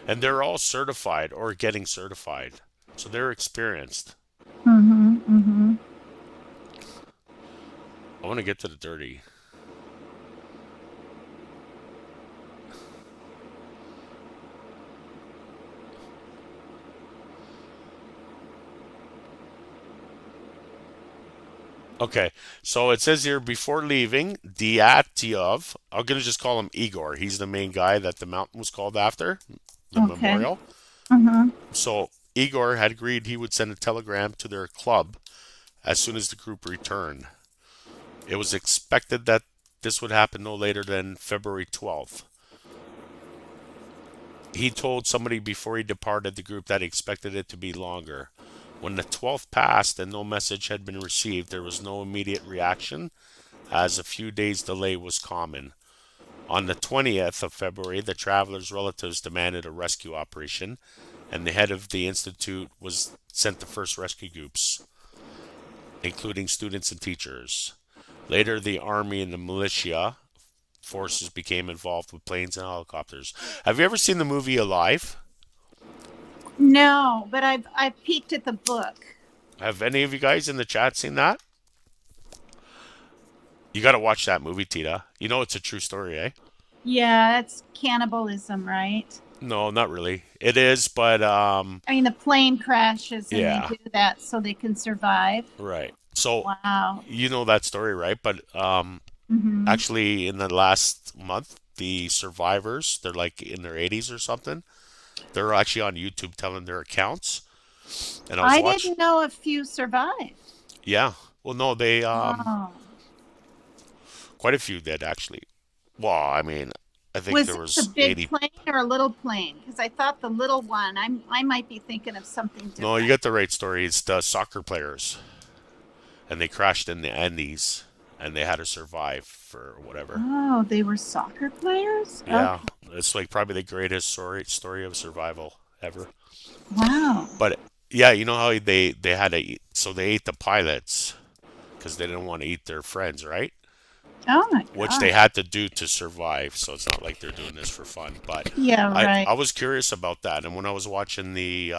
and they're all certified or getting certified, so they're experienced. Mm-hmm. Mm-hmm. I want to get to the dirty. Okay, so it says here before leaving, Dyatlov, I'm gonna just call him Igor. He's the main guy that the mountain was called after, the Okay. memorial. Mm-hmm. So Igor had agreed he would send a telegram to their club as soon as the group returned. It was expected that this would happen no later than February 12th. He told somebody before he departed the group that he expected it to be longer. When the 12th passed and no message had been received, there was no immediate reaction, as a few days' delay was common. On the 20th of February, the travelers' relatives demanded a rescue operation, and the head of the institute was sent the first rescue groups, including students and teachers. Later, the army and the militia forces became involved with planes and helicopters. Have you ever seen the movie Alive? No, but I've peeked at the book. Have any of you guys in the chat seen that? You got to watch that movie, Tita. You know it's a true story, eh? Yeah, that's cannibalism, right? No, not really. It is, but I mean, the plane crashes and they yeah, do that so they can survive. right. So Wow. you know that story, right? But Mm-hmm. actually, in the last month, the survivors, they're like in their 80s or something. They're actually on YouTube telling their accounts, and I was I watching. didn't know a few survived. Yeah. Well, no, they Oh. quite a few did actually. Well, I mean, I think Was there this a was big 80. plane or a little plane? Because I thought the little one, I might be thinking of something No, you different. got the right story. It's the soccer players, and they crashed in the Andes, and they had to survive for whatever. Oh, they were soccer players? Yeah, Okay. it's like probably the greatest story of survival ever. Wow. But yeah, you know how they had to eat, so they ate the pilots because they didn't want to eat their friends, right? Oh my Which they gosh. had to do to survive. So it's not like they're doing this for fun. But Yeah, I right. was curious about that, and when I was watching the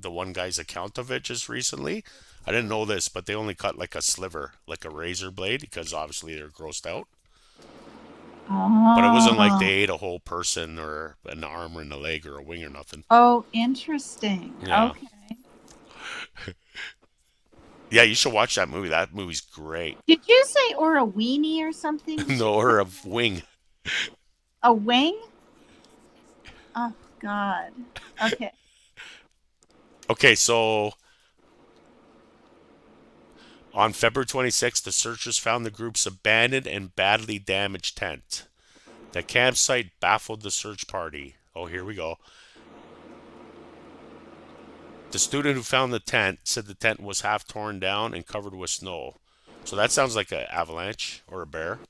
one guy's account of it just recently, I didn't know this, but they only cut like a sliver, like a razor blade, because obviously they're grossed out. But it wasn't like they Oh. ate a whole person or an arm and a leg or a wing or nothing. Oh, interesting. Yeah. Okay. Yeah, you should watch that movie. That movie's great. Did you say or a weenie or something? Did you No, or a wing. a wing? Oh God. Okay. Okay, so on February 26th, the searchers found the group's abandoned and badly damaged tent. The campsite baffled the search party. Oh, here we go. The student who found the tent said the tent was half torn down and covered with snow. So that sounds like an avalanche or a bear.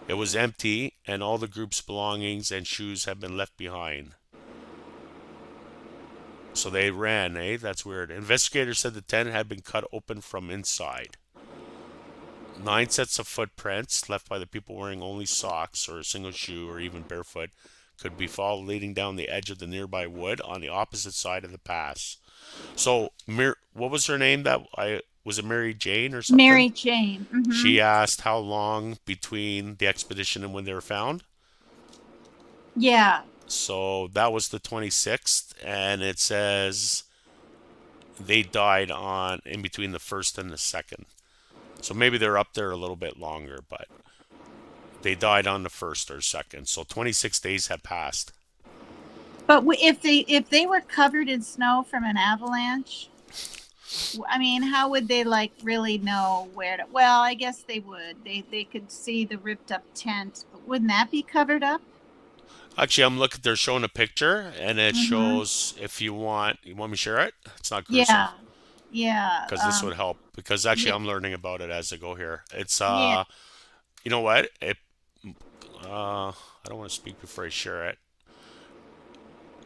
It was empty, and all the group's belongings and shoes had been left behind. So they ran, eh? That's weird. Investigators said the tent had been cut open from inside. 9 sets of footprints left by the people wearing only socks or a single shoe or even barefoot could be followed leading down the edge of the nearby wood on the opposite side of the pass. So, what was her name? That I was it Mary Jane or something? Mary Jane. Mm-hmm. She asked how long between the expedition and when they were found. Yeah. So that was the 26th, and it says they died on in between the first and the second. So maybe they're up there a little bit longer, but they died on the first or second. So 26 days had passed. But if they were covered in snow from an avalanche, I mean, how would they like really know where to? Well, I guess they would. They could see the ripped up tent, but wouldn't that be covered up? Actually, I'm looking. They're showing a picture, and it Mm-hmm. shows if you want me to share it. It's not gruesome Yeah. Yeah. because this would help. Because actually, Yeah. I'm learning about it as I go here. It's Yeah. you know what? I don't want to speak before I share it.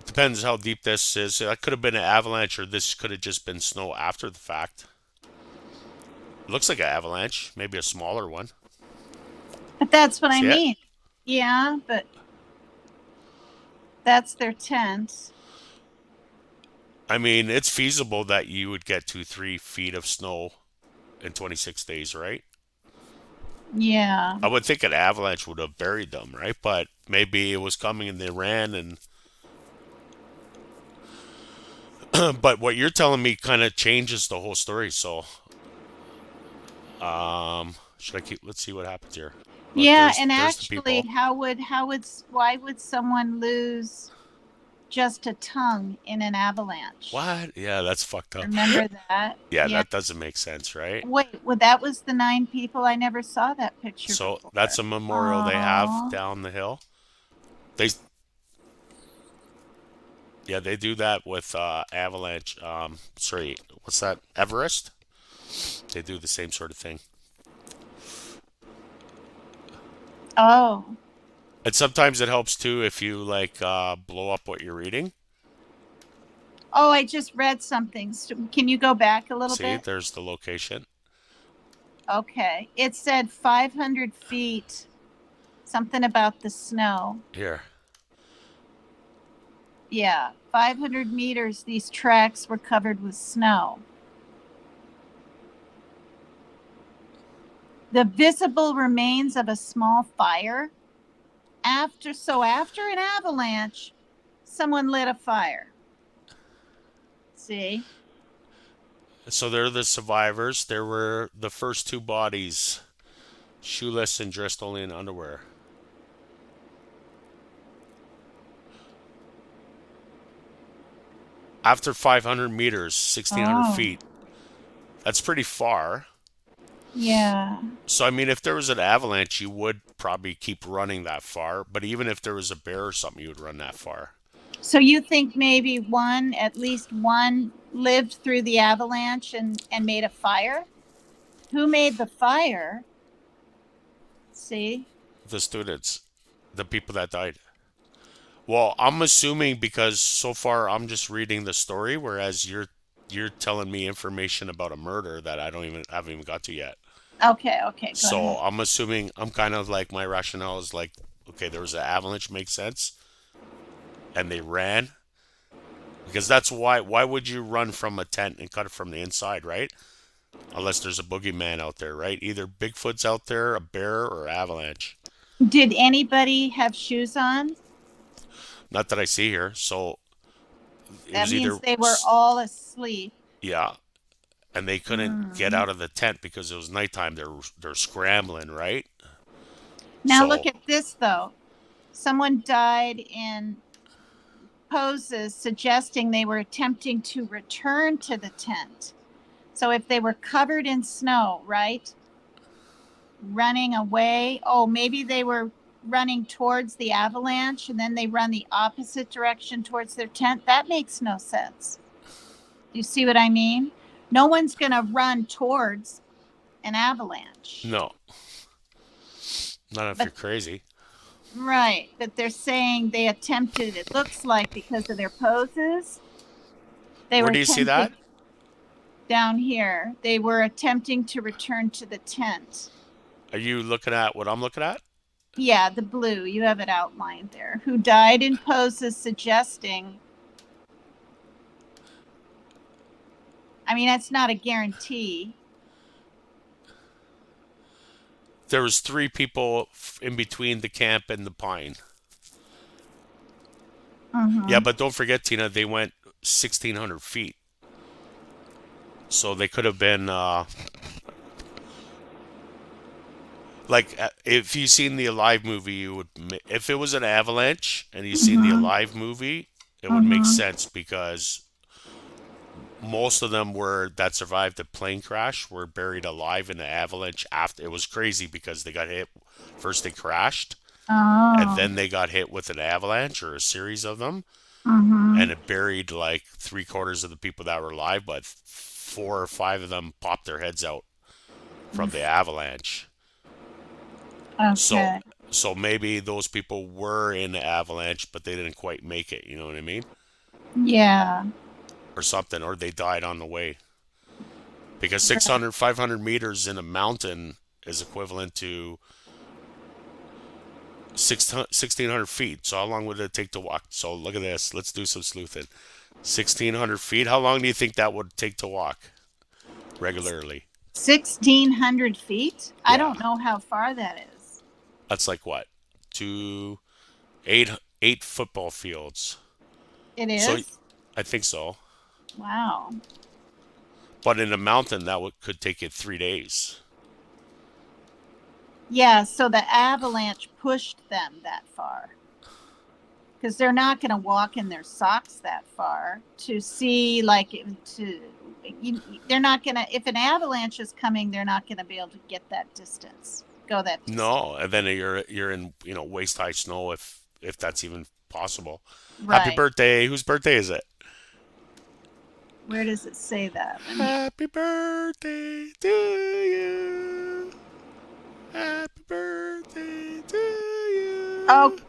Depends how deep this is. That could have been an avalanche, or this could have just been snow after the fact. It looks like an avalanche, maybe a smaller one. But that's what I See it? mean. Yeah, but that's their tent. I mean, it's feasible that you would get 2, 3 feet of snow in 26 days, right? Yeah. I would think an avalanche would have buried them, right? But maybe it was coming and they ran and but what you're telling me kind of changes the whole story. So, should I keep let's see what happens here. Look, Yeah, there's and there's the actually, people. why would someone lose just a tongue in an avalanche? What? Yeah, that's fucked up. Remember that? Yeah, Yeah. that doesn't make sense, right? Wait, well, that was the 9 people. I never saw that picture So before. that's a memorial they have Oh, down the hill. They Yeah, they do that with Avalanche. Sorry, what's that? Everest. They do the same sort of thing. oh, And sometimes it helps too if you like blow up what you're reading. oh! I just read something. So can you go back a little See, bit? there's the location. Okay, it said 500 feet. Something about the snow. Here. Yeah, 500 meters. These tracks were covered with snow. The visible remains of a small fire. After an avalanche, someone lit a fire. See? So they're the survivors. There were the first two bodies, shoeless and dressed only in underwear. After 500 meters, 1,600 Oh, feet. That's pretty far. yeah. So, I mean, if there was an avalanche, you would probably keep running that far. But even if there was a bear or something, you would run that far. So you think maybe at least one lived through the avalanche and made a fire? Who made the fire? See? The students, the people that died. Well, I'm assuming because so far I'm just reading the story, whereas you're telling me information about a murder that I don't even haven't even got to yet. Okay, okay, go So ahead. I'm assuming I'm kind of like my rationale is like, okay, there was an avalanche, makes sense, and they ran because that's why would you run from a tent and cut it from the inside, right? Unless there's a boogeyman out there, right? Either Bigfoot's out there, a bear, or avalanche. Did anybody have shoes on? Not that I see here. So it That was means either they were all asleep. yeah, and they couldn't get Hmm. out of the tent because it was nighttime. They're scrambling, right? Now look So at this though. Someone died in poses suggesting they were attempting to return to the tent. So if they were covered in snow, right? Running away. Oh, maybe they were running towards the avalanche and then they run the opposite direction towards their tent. That makes no sense. Do you see what I mean? No one's going to run towards an avalanche. no, not if you're But crazy. right, but they're saying they attempted, it looks like because of their poses, they Where were do you see that? attempting down here. They were attempting to return to the tent. Are you looking at what I'm looking at? Yeah, the blue. You have it outlined there. Who died in poses suggesting. I mean, that's not a guarantee. There was three people in between the camp and the pine. Yeah, Mm-hmm. but don't forget, Tina, they went 1,600 feet. So they could have been, if you've seen the Alive movie, if it was an avalanche and you've seen the Mm-hmm. Alive movie, it would make Mm-hmm. sense because most of them were that survived the plane crash were buried alive in the avalanche after. It was crazy because they got hit. First they crashed, and Oh. then they got hit with an avalanche or a series of them, Mm-hmm. and it buried like three-quarters of the people that were alive, but four or five of them popped their heads out from the avalanche. So Okay. so maybe those people were in the avalanche, but they didn't quite make it. You know what I mean? Yeah. Or something, or they died on the way. Because Right. 600, 500 meters in a mountain is equivalent to 1,600 feet. So how long would it take to walk? So look at this. Let's do some sleuthing. 1,600 feet. How long do you think that would take to walk regularly? 1,600 feet? I Yeah, don't know how far that is. that's like what? Two, eight football fields. It So is? I think so. Wow. But in a mountain, could take you 3 days. Yeah, so the avalanche pushed them that far because they're not going to walk in their socks that far to see, like, they're not going to, if an avalanche is coming, they're not going to be able to get that distance, go that distance. No, and then you're in waist high snow if that's even possible. Happy Right. birthday! Whose birthday is it? Where does it say that? Let me, Happy birthday to you. Happy birthday to oh, you.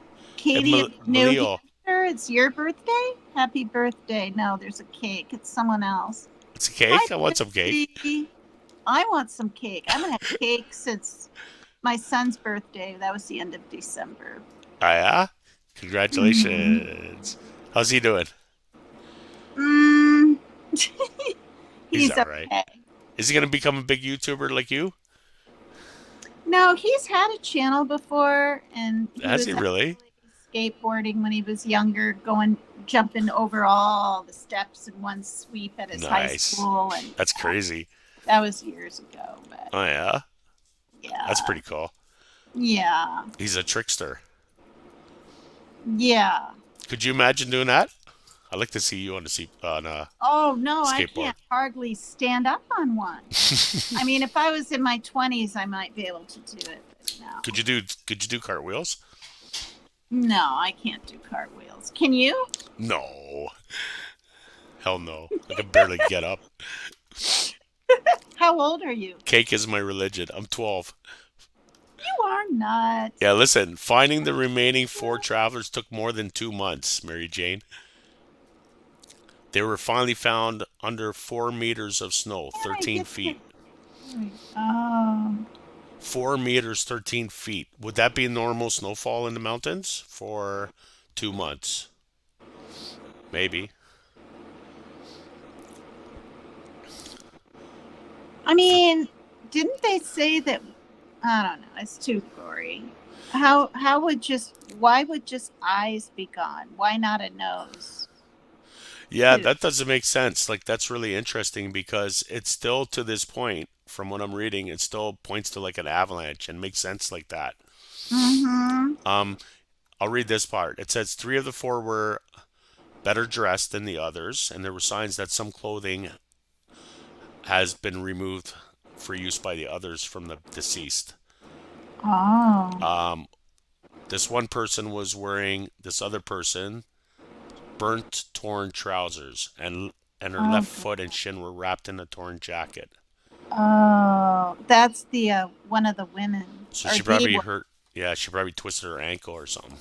And Katie in New Malio. Hampshire, it's your birthday? Happy birthday. No, there's a cake. It's someone else. It's a Hi, cake. I want some cake. Christy. I want some cake. I haven't had cake since my son's birthday. That was the end of December. Ah, yeah. Mm. Congratulations. How's he doing? Mm. He's He's all right. okay. Is he gonna become a big YouTuber like you? No, he's had a channel before, and he Has he was really? actually skateboarding when he was younger, jumping over all the steps in one sweep at his high Nice. school, and That's yeah, crazy. that was years ago. But Oh yeah. That's yeah, pretty cool. yeah, He's a trickster. yeah. Could you imagine doing that? I'd like to see you on a Oh no, I skateboard. can't hardly stand up on one. I mean, if I was in my 20s, I might be able to do it, but no. Could you do cartwheels? No, I can't do cartwheels. Can you? No. Hell no. I can barely get up. How old are you? Cake is my religion. I'm 12. You are not. Yeah, listen, finding the remaining four travelers took more than 2 months, Mary Jane. They were finally found under 4 meters of snow, Can I 13 get the? feet. Oh, 4 meters, 13 feet. Would that be normal snowfall in the mountains for 2 months? Maybe. I mean, didn't they say that? I don't know. It's too gory. How would just why would just eyes be gone? Why not a nose Yeah, too? that doesn't make sense. Like, that's really interesting because it's still to this point, from what I'm reading, it still points to like an avalanche and makes sense like that. Mm-hmm. Um, I'll read this part. It says three of the four were better dressed than the others, and there were signs that some clothing has been removed for use by the others from the deceased. Oh. Um, this one person was wearing this other person burnt, torn trousers, and her Oh left foot and God. shin were wrapped in a torn jacket. Oh, that's the one of the women So or she the probably one. hurt. Yeah, she probably twisted her ankle or something.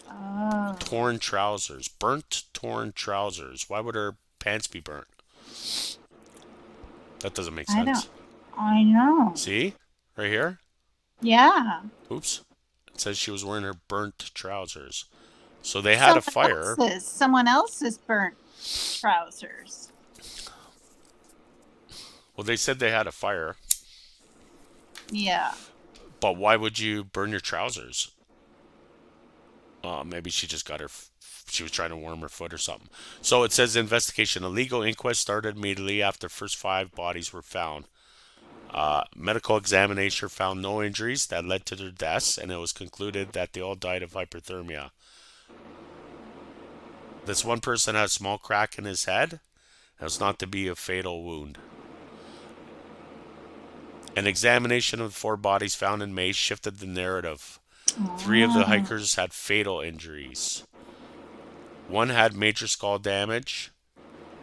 Oh, Torn trousers, burnt, torn trousers. Why would her pants be burnt? That doesn't make I don't. sense. I know. See, right here. Yeah. Oops. It says she was wearing her burnt trousers. So they had a Someone fire. someone else's burnt trousers. Well, they said they had a fire, Yeah. but why would you burn your trousers? Maybe she just got her. She was trying to warm her foot or something. So it says investigation. A legal inquest started immediately after the first 5 bodies were found. Medical examination found no injuries that led to their deaths, and it was concluded that they all died of hypothermia. This one person had a small crack in his head. It was not to be a fatal wound. An examination of the 4 bodies found in May shifted the narrative. 3 of the Oh, hikers had fatal injuries. 1 had major skull damage,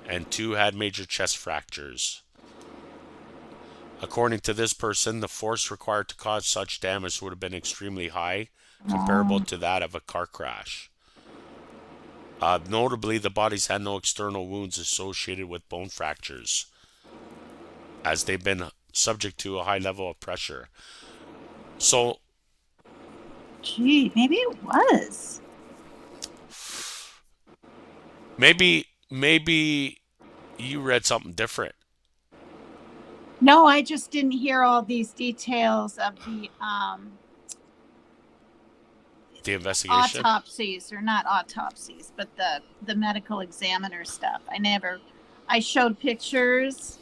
and 2 had major chest fractures. According to this person, the force required to cause such damage would have been extremely high, comparable to that of a car crash. Notably, the bodies had no external wounds associated with bone fractures, as they've been subject to a high level of pressure. So gee, maybe it was. maybe you read something different. No, I just didn't hear all these details of The investigation. autopsies, or not autopsies, but the medical examiner stuff. I showed pictures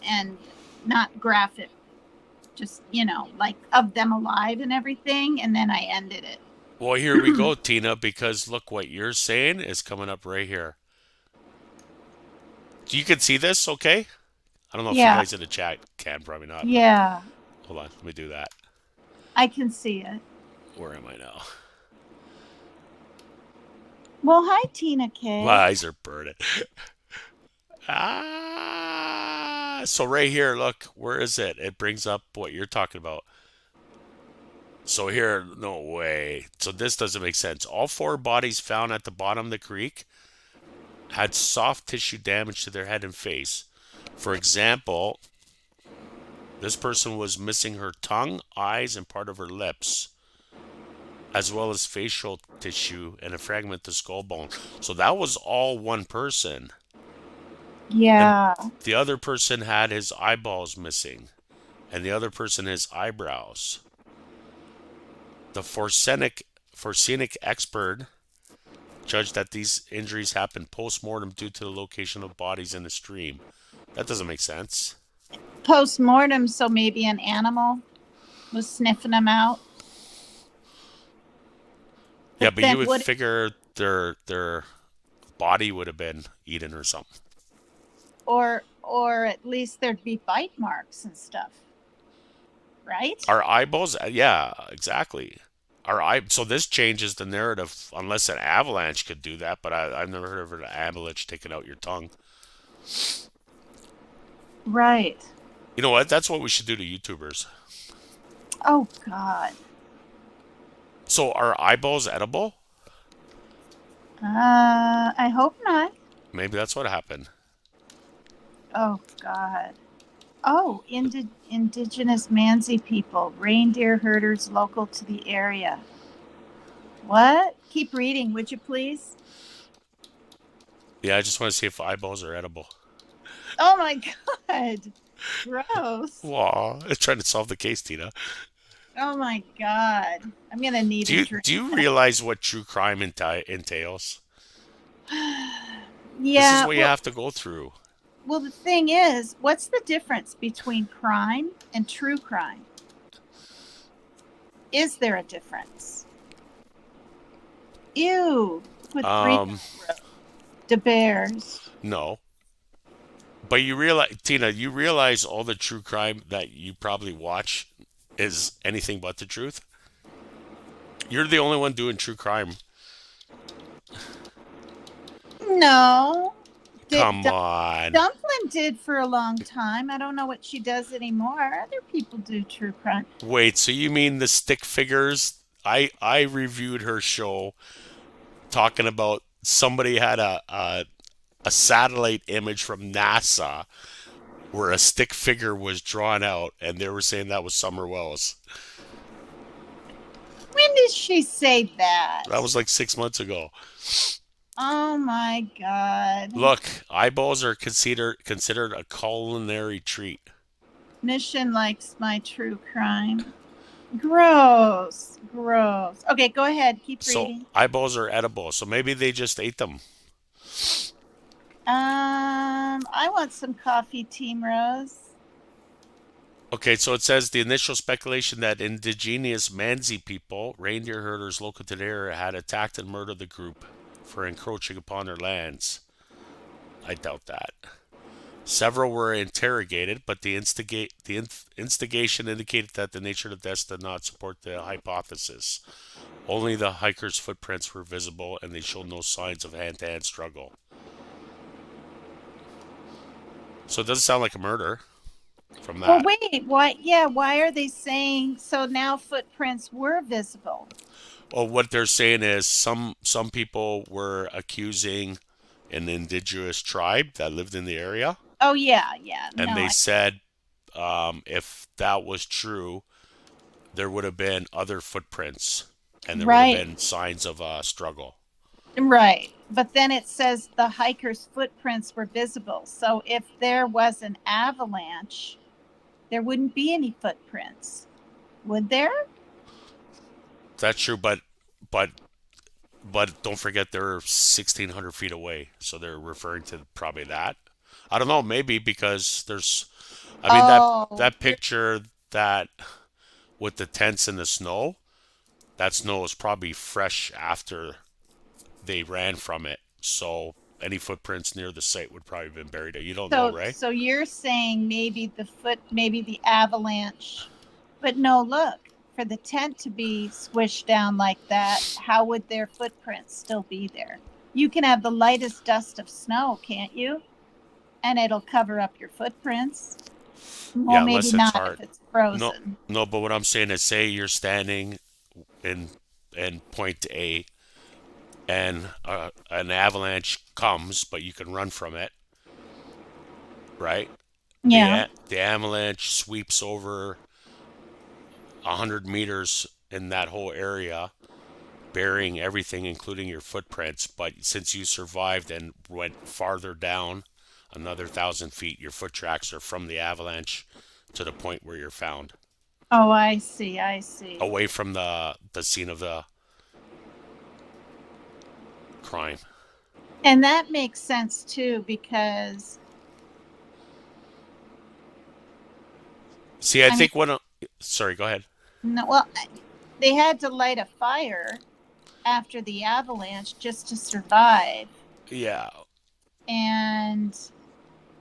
and not graphic, just, like of them alive and everything, and then I ended it. Well, here we go, Tina, because look what you're saying is coming up right here. You can see this, okay? I don't know if you Yeah. guys in the chat can, probably not, but Yeah, hold on, let me do that. I can see it. Where am I now? Well, hi, Tina My K. eyes are burning. So right here, look, where is it? It brings up what you're talking about. So here, no way. So this doesn't make sense. All 4 bodies found at the bottom of the creek had soft tissue damage to their head and face. For example, this person was missing her tongue, eyes, and part of her lips, as well as facial tissue and a fragment of skull bone. So that was all one person. And Yeah. the other person had his eyeballs missing, and the other person his eyebrows. The forensic expert judged that these injuries happened post-mortem due to the location of bodies in the stream. That doesn't make sense. Post-mortem, so maybe an animal was sniffing them out. Yeah, But but then you would would, figure their body would have been eaten or something. or at least there'd be bite marks and stuff, right? Our eyeballs, yeah, exactly. So this changes the narrative, unless an avalanche could do that. But I've never heard of an avalanche taking out your tongue. Right. You know what? That's what we should do to YouTubers. Oh God. So are eyeballs edible? I hope not. Maybe that's what happened. Oh God. Oh, indigenous Mansi people, reindeer herders local to the area. What? Keep reading, would you please? Yeah, I just want to see if eyeballs are edible. Oh my God. Gross. Wow, I'm trying to solve the case, Tina. Oh my God. I'm gonna need Do a you drink. do you realize what true crime entails? This is Yeah. what you have to go through. Well, the thing is, what's the difference between crime and true crime? Is there a difference? Ew. Put three Um, to bears. no. But you realize, Tina, you realize all the true crime that you probably watch is anything but the truth? You're the only one doing true crime. No. Come on. Dumpling did for a long time. I don't know what she does anymore. Other people do true crime. Wait, so you mean the stick figures? I reviewed her show talking about somebody had a satellite image from NASA where a stick figure was drawn out, and they were saying that was Summer Wells. When did she say that? That was like 6 months ago. Oh my God. Look, eyeballs are considered a culinary treat. Mission likes my true crime. Gross. Gross. Okay, go ahead. Keep So reading. eyeballs are edible. So maybe they just ate them. I want some coffee, Team Rose. Okay, so it says the initial speculation that indigenous Mansi people, reindeer herders local to the area, had attacked and murdered the group for encroaching upon their lands. I doubt that. Several were interrogated, but the instigation indicated that the nature of the deaths did not support the hypothesis. Only the hikers' footprints were visible, and they showed no signs of hand-to-hand struggle. So it doesn't sound like a murder from Well, that. wait. Why? Yeah. Why are they saying so? Now footprints were visible. Well, what they're saying is some people were accusing an indigenous tribe that lived in the area, Oh yeah, yeah. and No. they said if that was true, there would have been other footprints, and there would have Right. been signs of a struggle. Right. But then it says the hikers' footprints were visible. So if there was an avalanche, there wouldn't be any footprints, would there? That's true, but don't forget they're 1,600 feet away, so they're referring to probably that. I don't know, maybe because there's, I mean Oh, that picture that with the tents in the snow, that snow is probably fresh after they ran from it. So any footprints near the site would probably have been buried. You don't know, right? so you're saying maybe the avalanche, but no, look, for the tent to be squished down like that, how would their footprints still be there? You can have the lightest dust of snow, can't you? And it'll cover up your footprints. Well, Yeah, maybe unless it's not if hard. it's No, frozen. no. But what I'm saying is, say you're standing in point A, and an avalanche comes, but you can run from it, right? Yeah. The avalanche sweeps over 100 meters in that whole area, burying everything, including your footprints. But since you survived and went farther down another 1,000 feet, your foot tracks are from the avalanche to the point where you're found, Oh, I see. I see. away from the scene of the crime. And that makes sense too, because See, I I mean, think when sorry, go ahead. no, well, they had to light a fire after the avalanche just to survive. Yeah, And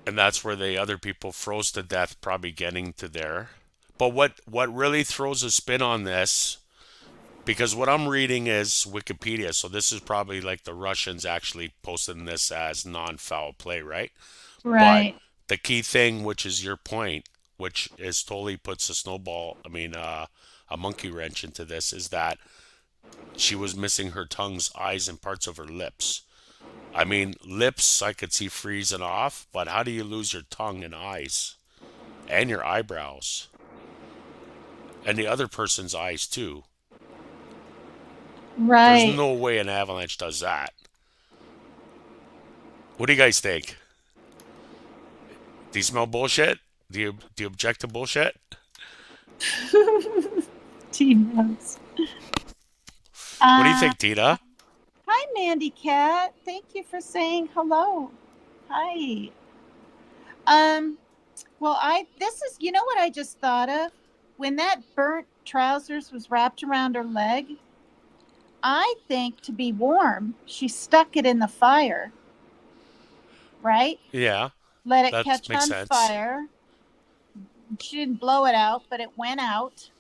and that's where the other people froze to death, probably getting to there. But what really throws a spin on this, because what I'm reading is Wikipedia, so this is probably like the Russians actually posting this as non-foul play, right? But right. the key thing, which is your point, which is totally puts a monkey wrench into this, is that she was missing her tongues, eyes, and parts of her lips. I mean, lips I could see freezing off, but how do you lose your tongue and eyes and your eyebrows and the other person's eyes too? There's Right. no way an avalanche does that. What do you guys think? Do you smell bullshit? Do you object to bullshit? Team Rose. What do you Uh, think, Tita? Hi, Mandy Cat. Thank you for saying hello. Hi. Um, well, this is, you know what I just thought of? When that burnt trousers was wrapped around her leg, I think to be warm, she stuck it in the fire, right? Yeah, Let it that catch makes on sense. fire. She didn't blow it out, but it went out.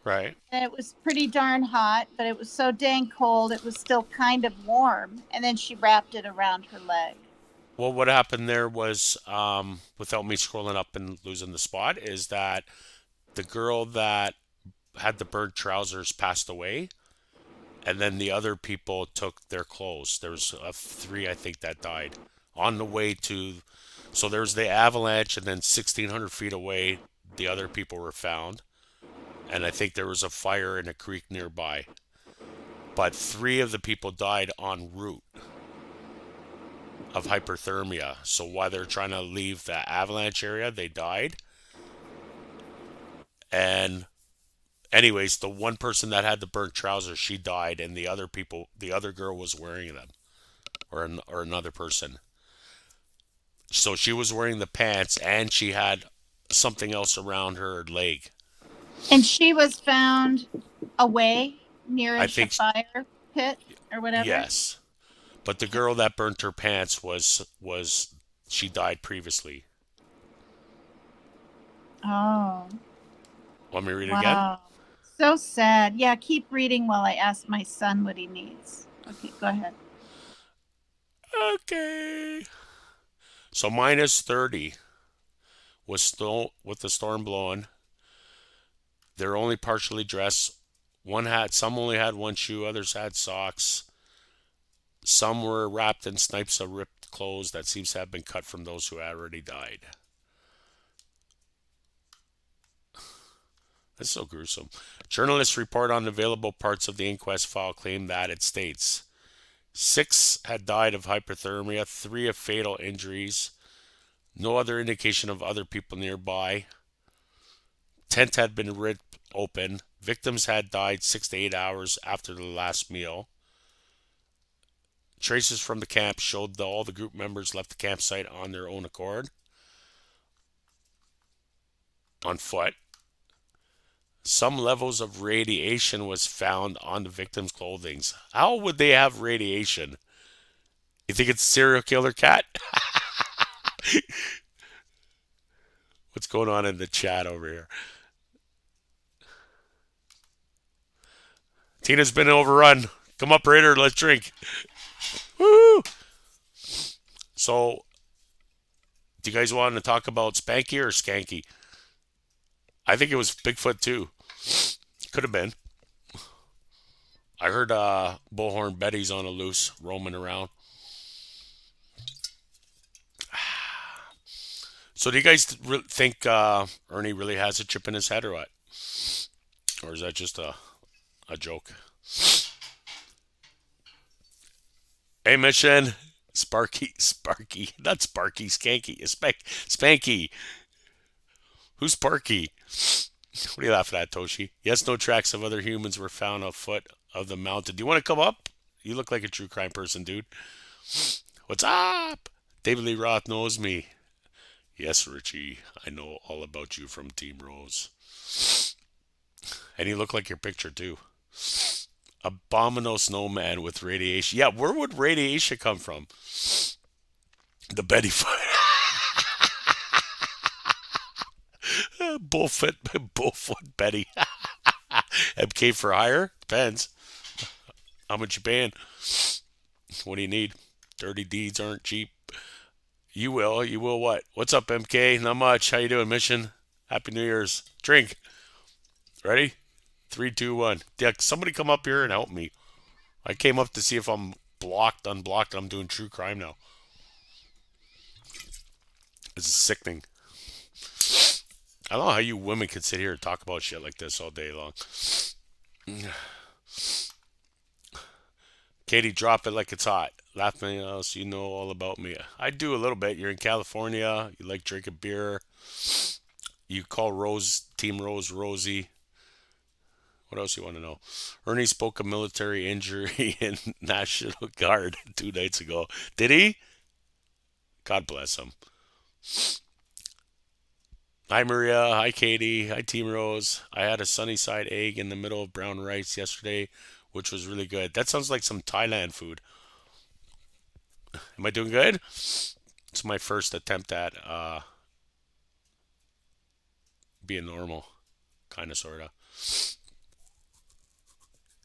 Right. And it was pretty darn hot, but it was so dang cold, it was still kind of warm. And then she wrapped it around her leg. Well, what happened there was, without me scrolling up and losing the spot, is that the girl that had the burnt trousers passed away, and then the other people took their clothes. There was three, I think, that died on the way to. So there's the avalanche, and then 1,600 feet away, the other people were found. And I think there was a fire in a creek nearby. But three of the people died en route of hyperthermia. So while they're trying to leave the avalanche area, they died. And anyways, the one person that had the burnt trousers, she died, and the other girl was wearing them, or another person. So she was wearing the pants, and she had something else around her leg. And she was found away I nearish a think fire pit or whatever. yes, but the girl that burnt her pants was she died previously. Oh, Want me to read it again? wow. So sad. Yeah, keep reading while I ask my son what he needs. Okay, go ahead. Okay. So minus 30 was still with the storm blowing. They're only partially dressed. Some only had one shoe, others had socks. Some were wrapped in snipes of ripped clothes that seems to have been cut from those who had already died. That's so gruesome. Journalists report on available parts of the inquest file claim that it states 6 had died of hypothermia, 3 of fatal injuries, no other indication of other people nearby. Tent had been ripped open. Victims had died 6 to 8 hours after the last meal. Traces from the camp showed that all the group members left the campsite on their own accord, on foot. Some levels of radiation was found on the victims' clothing. How would they have radiation? You think it's a serial killer cat? What's going on in the chat over here? Tina's been overrun. Come up, Raider. Let's drink. Woo! So, do you guys want to talk about Spanky or Skanky? I think it was Bigfoot too. Could have been. I heard Bullhorn Betty's on a loose, roaming around. So, do you guys think Ernie really has a chip in his head or what? Or is that just a joke? Hey, Mission. Sparky. Not Sparky, Skanky. Spanky. Who's Sparky? What are you laughing at, Toshi? Yes, no tracks of other humans were found afoot of the mountain. Do you want to come up? You look like a true crime person, dude. What's up? David Lee Roth knows me. Yes, Richie. I know all about you from Team Rose. And you look like your picture, too. Abominable snowman with radiation. Yeah, where would radiation come from? The Betty Foot. Bullfoot Betty. MK for hire? Depends. How much you paying? What do you need? Dirty deeds aren't cheap. You will what? What's up, MK? Not much. How you doing, Mission? Happy New Year's. Drink. Ready? 3, 2, 1. Yeah, somebody come up here and help me. I came up to see if I'm unblocked. I'm doing true crime now. This is sickening. I don't know how you women can sit here and talk about shit like this all day long. Katie, drop it like it's hot. Laugh me else, you know all about me. I do a little bit. You're in California. You like drinking beer. You call Team Rose, Rosie. What else you want to know? Ernie spoke of military injury in National Guard 2 nights ago. Did he? God bless him. Hi, Maria. Hi, Katie. Hi, Team Rose. I had a sunny side egg in the middle of brown rice yesterday, which was really good. That sounds like some Thailand food. Am I doing good? It's my first attempt at being normal. Kind of, sort of.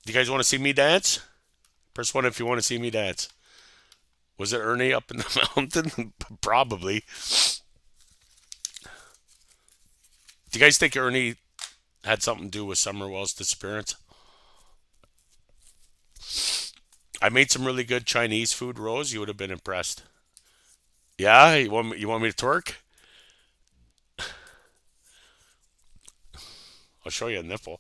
Do you guys want to see me dance? Press 1 if you want to see me dance. Was it Ernie up in the mountain? Probably. Do you guys think Ernie had something to do with Summerwell's disappearance? I made some really good Chinese food, Rose. You would have been impressed. Yeah, you want me to twerk? I'll show you a nipple.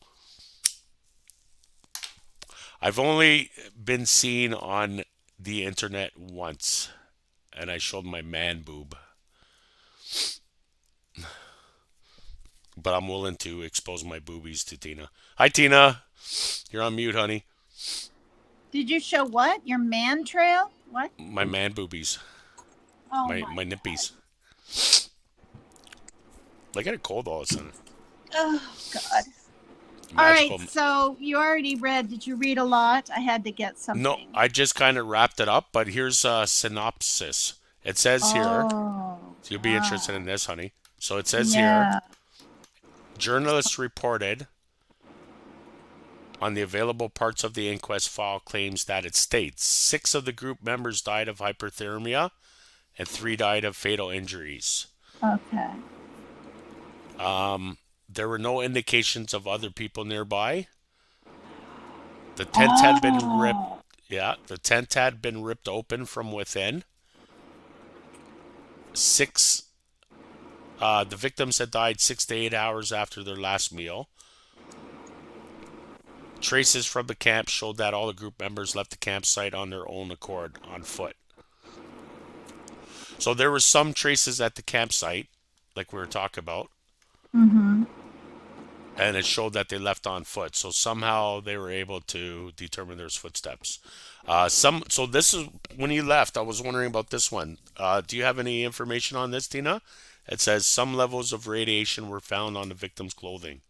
I've only been seen on the internet once, and I showed my man boob. But I'm willing to expose my boobies to Tina. Hi, Tina. You're on mute, honey. Did you show what? Your man trail? What? My man boobies. Oh My my. nippies. I get a cold all of a sudden. Oh God. All Magical. right. So you already read. Did you read a lot? I had to get No, something. I just kind of wrapped it up, but here's a synopsis. It says here, Oh so you'll be interested God. in this, honey. So it says here, Yeah. journalists reported on the available parts of the inquest file claims that it states 6 of the group members died of hyperthermia and 3 died of fatal injuries. Okay. There were no indications of other people nearby. The tent had been ripped. Oh. Yeah, the tent had been ripped open from within. 6 the victims had died 6 to 8 hours after their last meal. Traces from the camp showed that all the group members left the campsite on their own accord on foot. So there were some traces at the campsite, like we were talking about, Mm-hmm. and it showed that they left on foot. So somehow they were able to determine there's footsteps. So this is when you left. I was wondering about this one. Do you have any information on this, Tina? It says some levels of radiation were found on the victim's clothing.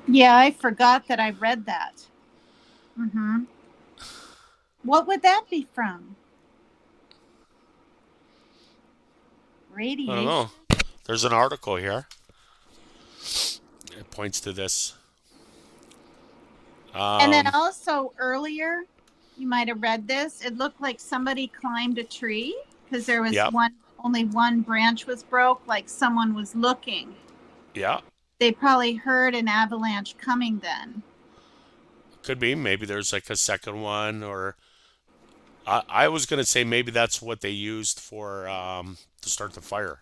Yeah, I forgot that I read that. Mm-hmm. What would that be from? I don't Radiation. know. There's an article here. It points to this. And then also earlier, you might have read this. It looked like somebody climbed a tree because there was Yep. only one branch was broke, like someone was looking. Yeah, They probably heard an avalanche coming then. could be. Maybe there's like a second one, or I was gonna say maybe that's what they used for to start the fire.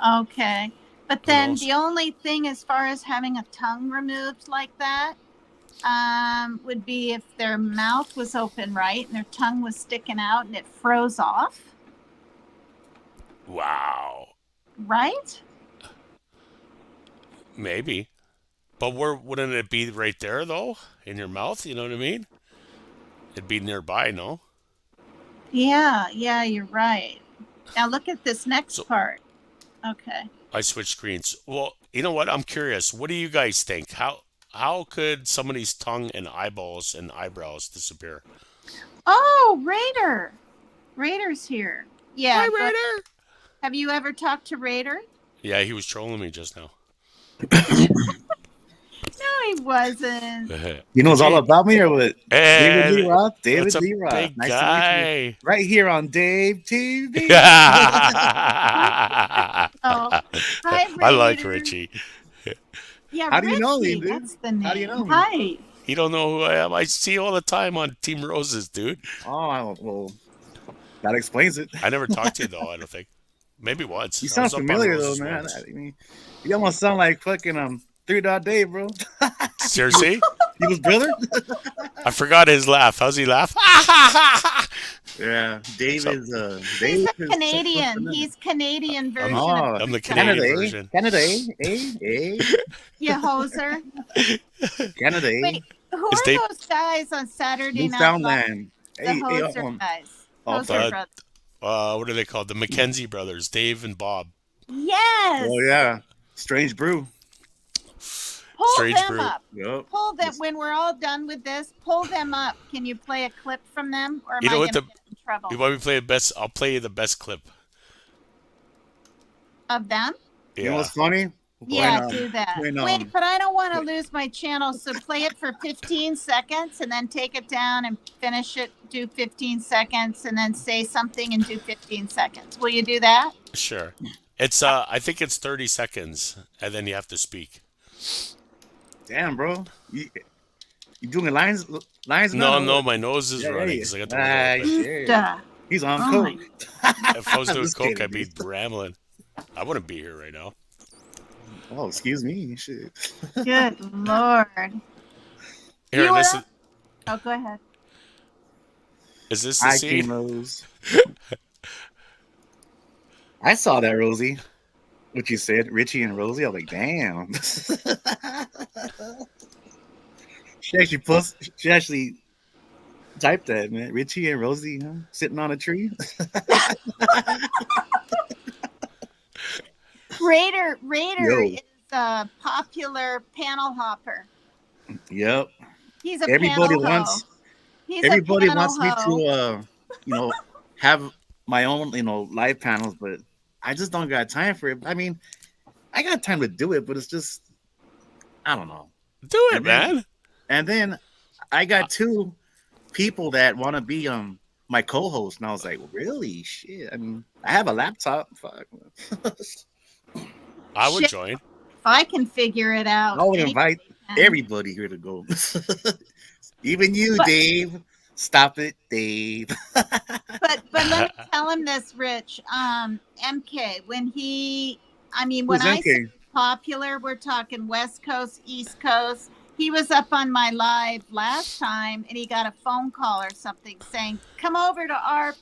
Okay. But Who then knows? the only thing as far as having a tongue removed like that would be if their mouth was open, right? And their tongue was sticking out and it froze off, Wow, right? maybe. But where wouldn't it be right there though? In your mouth, you know what I mean? It'd be nearby, no? Yeah, you're right. Now look at this next So part. Okay. I switched screens. Well, you know what? I'm curious. What do you guys think? How could somebody's tongue and eyeballs and eyebrows disappear? Oh, Raider. Raider's here. Yeah. Hi, But Raider. have you ever talked to Raider? Yeah, he was trolling me just now. No, he wasn't. He knows all Gee, about me or what? David D. and Roth? David that's a D. Roth. big Nice to meet you. guy. Right here on Dave TV. Oh, hi, I like Raider. Richie. Yeah, How do you know me, Richie. dude? That's the name. How do you know me? Hi. You don't know who I am. I see you all the time on Team Roses, dude. Oh, well, that explains it. I never talked to you though. I don't think. Maybe once. You I sound was up on familiar though, Roses man. once. I mean, you almost sound like fucking 3 Dot Dave, bro. Seriously? He was brother? I forgot his laugh. How's he laugh? Yeah, Dave So- is He's Dave a is Canadian. He's Canadian version Oh, of I'm the Canadian Canada, version. Canada, eh? you hoser. Canada, Wait, who Is are Dave- those guys on Saturday Night Live? Newfoundland. The Hey, hoser guys. oh, Hoser sorry. brothers. What are they called? The McKenzie brothers, Dave and Bob. Yes. oh yeah, Strange Brew. Pull Strange them Brew. up. Yep. Pull them when we're all done with this. Pull them up. Can you play a clip from them, or am You know I what going to get in trouble You want me to play the best? I'll play you the best clip. of them? You know Yeah. what's funny? Yeah, When, do that. when, Wait, but I don't want to lose my channel, so play it for 15 seconds and then take it down and finish it. Do 15 seconds and then say something and do 15 seconds. Will you do that? Sure. It's I think it's 30 seconds, and then you have to speak. damn, bro, you doing lines No, now? no, my nose is Yeah, running yeah. because I got to work a little bit. shit. Duh. He's on Oh my. coke. If I was I'm doing just coke, kidding, I'd be dude. rambling. I wouldn't be here right now. Oh, excuse me. Shit. Good Lord. Here, You were this up? Oh, go ahead. is this the Hi, scene? King Rose. I saw that, Rosie. What you said, Richie and Rosie. I was like, damn. She actually typed that, man. Richie and Rosie, huh? Sitting on a tree. Raider Yo, is a popular panel hopper. yep. He's a Everybody panel ho. wants He's a everybody panel wants me ho. to you know, have my own, live panels, but I just don't got time for it. I mean, I got time to do it, but it's just I don't know. Do it, And then man. and then I got two people that want to be my co-host, and I was like, really? Shit. I mean, I have a laptop. Fuck. I would Shit, join. if I can figure it out. I would anybody invite can. everybody here to go. Even you, But Dave. Stop it, Dave. but let me tell him this, Rich. MK, when Who's I say MK? popular, we're talking West Coast, East Coast. He was up on my live last time, and he got a phone call or something saying, "Come over to our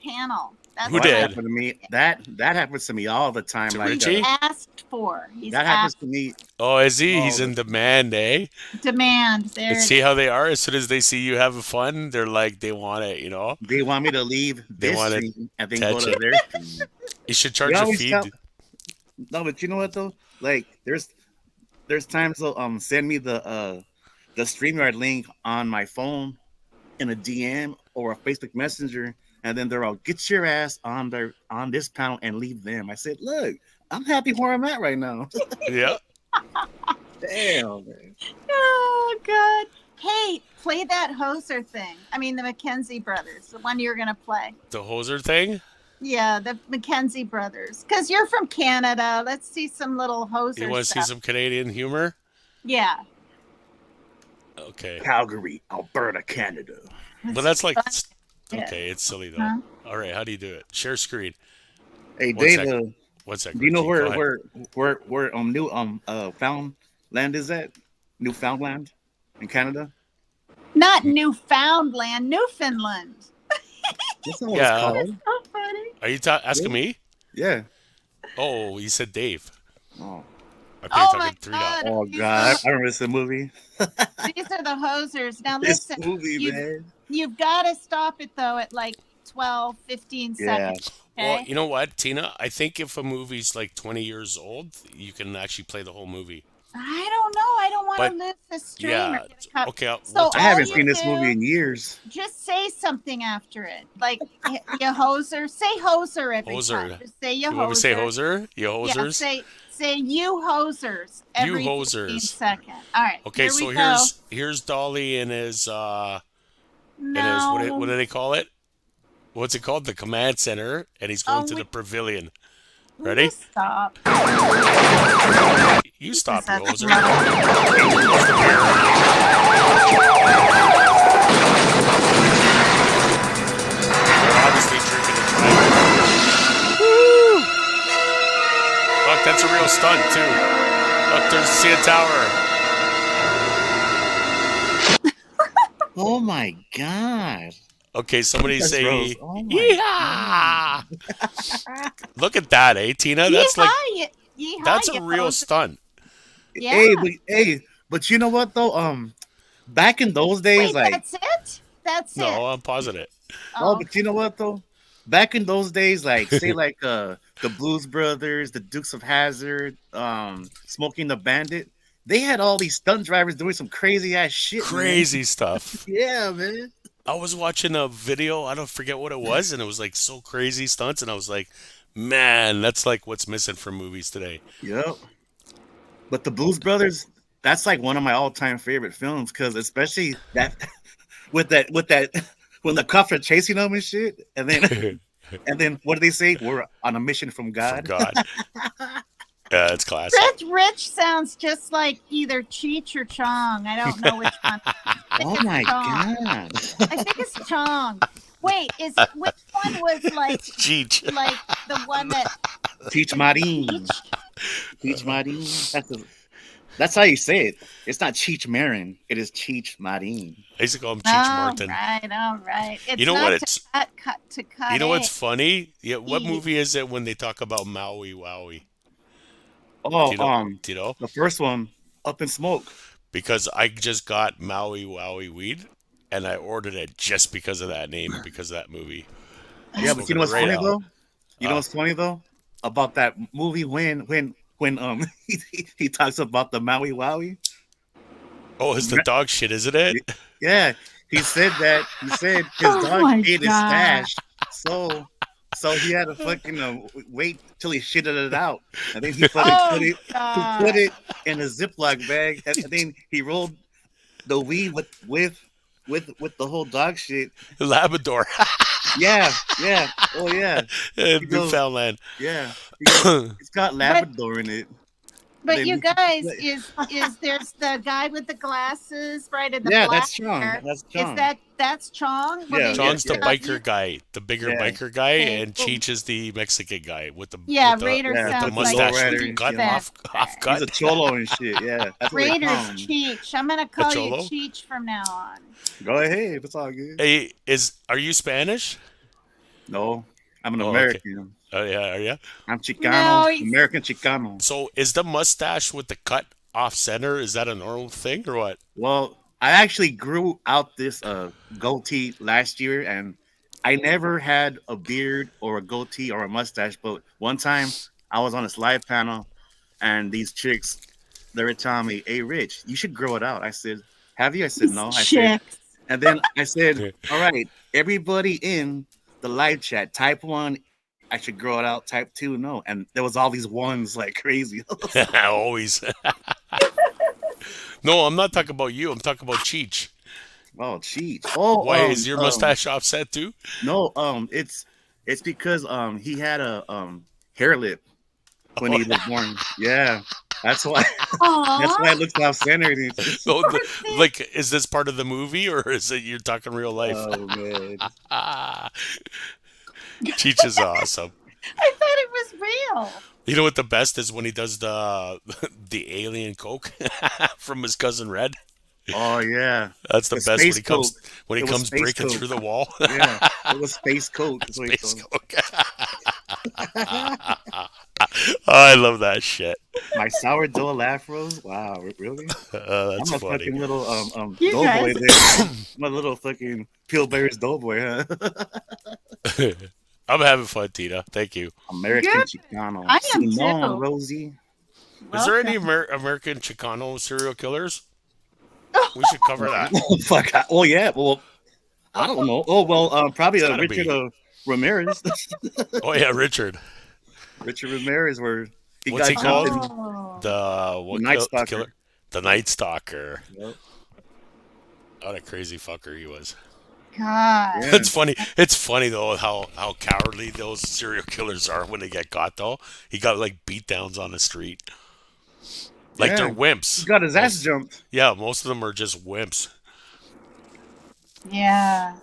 panel." That's Who What what did? happened to me? That happens to me all the time. To Like he's Richie? asked for. He's that happens asked to me Oh, is he? all He's the in demand, eh? demand. There And it see is. how they are? As soon as they see you having fun, they're like, they want it, They want me to leave They this want stream and then go to attention. their stream. You should They charge a always tell feed. no, but you know what though? Like there's times they'll send me the StreamYard link on my phone in a DM or a Facebook Messenger, and then they're all get your ass on this panel and leave them. I said, look, I'm happy where I'm at right now. Yeah. Damn, man. Oh God. Hey, play that Hoser thing. I mean the McKenzie brothers, the one you're gonna play. The hoser thing? Yeah, the McKenzie brothers. Because you're from Canada. Let's see some little Hoser You want to see stuff. some Canadian humor? Yeah. Okay. Calgary, Alberta, Canada. But that's like, Yeah. okay, it's silly though. Huh? All right, how do you do it? Share screen. Hey, One Dave, sec. One sec. do you know Richie, go ahead. where new found land is at? Newfoundland in Canada. Not Newfoundland, Newfoundland. That's not what Yeah. it's called. So funny. Are you asking me? Yeah. Oh, you said Dave. Oh, I thought Oh you were my talking 3 Dot. God. oh These God, are, I remember this movie. these are the Hosers. Now This listen, movie, you, man. you've got to stop it though at like 12, 15 Yeah. seconds. Well, Okay. you know what, Tina? I think if a movie's like 20 years old, you can actually play the whole movie. I don't know. I don't want But to lose the stream. yeah, Or get cut. okay, So we'll I talk all haven't about you seen this movie do, in years. just say something after it. Like you hoser. Say hoser every Hoser. time. Just say you You want me to say hoser. hoser? You Yeah, hosers? say you hosers You every 15 hosers. seconds. All right. Okay, here so we go. here's Dolly and his what No. do they call it? What's it called? The command center, and he's going Oh, to the pavilion. will Ready? you stop? You stop, you That's hoser. love. They're obviously drinking and driving. Woo! Look, that's a real stunt too. Look, there's see a tower. Oh my God. Okay, somebody That's say, Rose. Oh my "Yeah!" Look at that, eh, Tina? That's like Yeehaw, that's you a real hoser. stunt. Yeah. But you know what though? Back in those days, Wait, like that's it? That's it. No, I'm positive. oh, Oh, but you know what though? Back in those days, like say like the Blues Brothers, the Dukes of Hazzard, Smoking the Bandit, they had all these stunt drivers doing some crazy ass shit. Crazy stuff. Man. Yeah, man. I was watching a video, I don't forget what it was, and it was like so crazy stunts, and I was like, man, that's like what's missing from movies today. Yep. But the Blues Brothers, that's like one of my all-time favorite films because especially that with that when the cops are chasing them and shit, and then what do they say? We're on a mission from For God. God. Yeah, it's classic. Rich sounds just like either Cheech or Chong. I don't know which one. I think Oh it's my Chong. God. I think it's Chong. Wait, which one was like Cheech. the one that Cheech Marin. Cheech? Cheech Marin. That's how you say it. It's not Cheech Marin. It is Cheech Marin. I used to call him Cheech All Martin. right. It's You know not what? to It's cut you know what's eggs. funny? Yeah, what Eat. movie is it when they talk about Maui Wowie? Oh, Do you know? the first one, Up in Smoke. Because I just got Maui Wowie weed, and I ordered it just because of that name, because of that movie. I'm Yeah, but you smoking know what's right funny out. though? You know what's funny though? About that movie when he talks about the Maui Wowie. Oh, it's the dog shit, isn't it? Yeah, he said his Oh dog my ate his God. stash, so he had to fucking wait till he shitted it out, and then he fucking Oh put God. it in a Ziploc bag, and then he rolled the weed with the whole dog shit. Labrador. Yeah, oh yeah, in He goes- Newfoundland. yeah. He goes, it's got Labrador in it. But Then- you guys, is there's the guy with the glasses, right? And the Yeah, black that's Chong. hair. That's Chong. That's Chong? Yeah, then John's you the got- biker guy, the bigger Yeah. biker guy, Okay, and cool. Cheech is the Mexican guy with the Yeah, with the, Raider yeah, with the sounds with the like mustache lowrider, with the cut yeah. off He's a cut. cholo and shit. Yeah, that's what they Raiders call him. Cheech. I'm gonna call you cholo? Cheech from now on. Go ahead, it's all good. Hey, are you Spanish? No, I'm an Oh, okay. American. Oh yeah, are you? I'm Chicano, No, he's- American Chicano. So is the mustache with the cut off center? Is that a normal thing or what? Well, I actually grew out this goatee last year, and I never had a beard or a goatee or a mustache. But one time, I was on this live panel, and these chicks, they were telling me, "Hey, Rich, you should grow it out." I said, "Have you?" I said, "No." I said, Chicks. and then I said, "All right, everybody in the live chat, type 1, I should grow it out. Type 2, no." And there was all these ones like crazy. Always. No, I'm not talking about you. I'm talking about Cheech. Oh, cheat. Oh, Why is your mustache offset too? No, it's because he had a hair lip when he was born. Yeah, that's why Aw. it looks off centered. So, like, is this part of the movie or is it you're talking real life? Oh man, Ah, Cheech is awesome. I thought it was real. You know what the best is when he does the the alien coke from his cousin Red. oh yeah, That's the The best when space he comes coke. when he It was comes space breaking coke. through the wall. yeah. It was space coat. That's what he Space called it. coke. Oh, I love that shit. My sourdough afros. Wow, really? That's I'm a funny. fucking little You doughboy guys- there. I'm a little fucking Pillsbury's doughboy, huh? I'm having fun, Tina. Thank you. American Good. Chicano. I am Simone, too. Rosie. Is there any Welcome. American Chicano serial killers? We should cover that. Oh, fuck. Oh, yeah. Well, I don't know. Oh, well, probably It's gotta Richard be. Ramirez. Oh yeah, Richard. Richard Ramirez, where he What's got he called? jumped Oh. The what Night kill- Stalker. killer? The Night Stalker. Yep. What a crazy fucker he was. God. Yeah. It's funny. It's funny though how cowardly those serial killers are when they get caught. Though he got like beatdowns on the street, like they're Yeah. wimps. He got his ass Most- jumped. Yeah, most of them are just wimps. Yeah.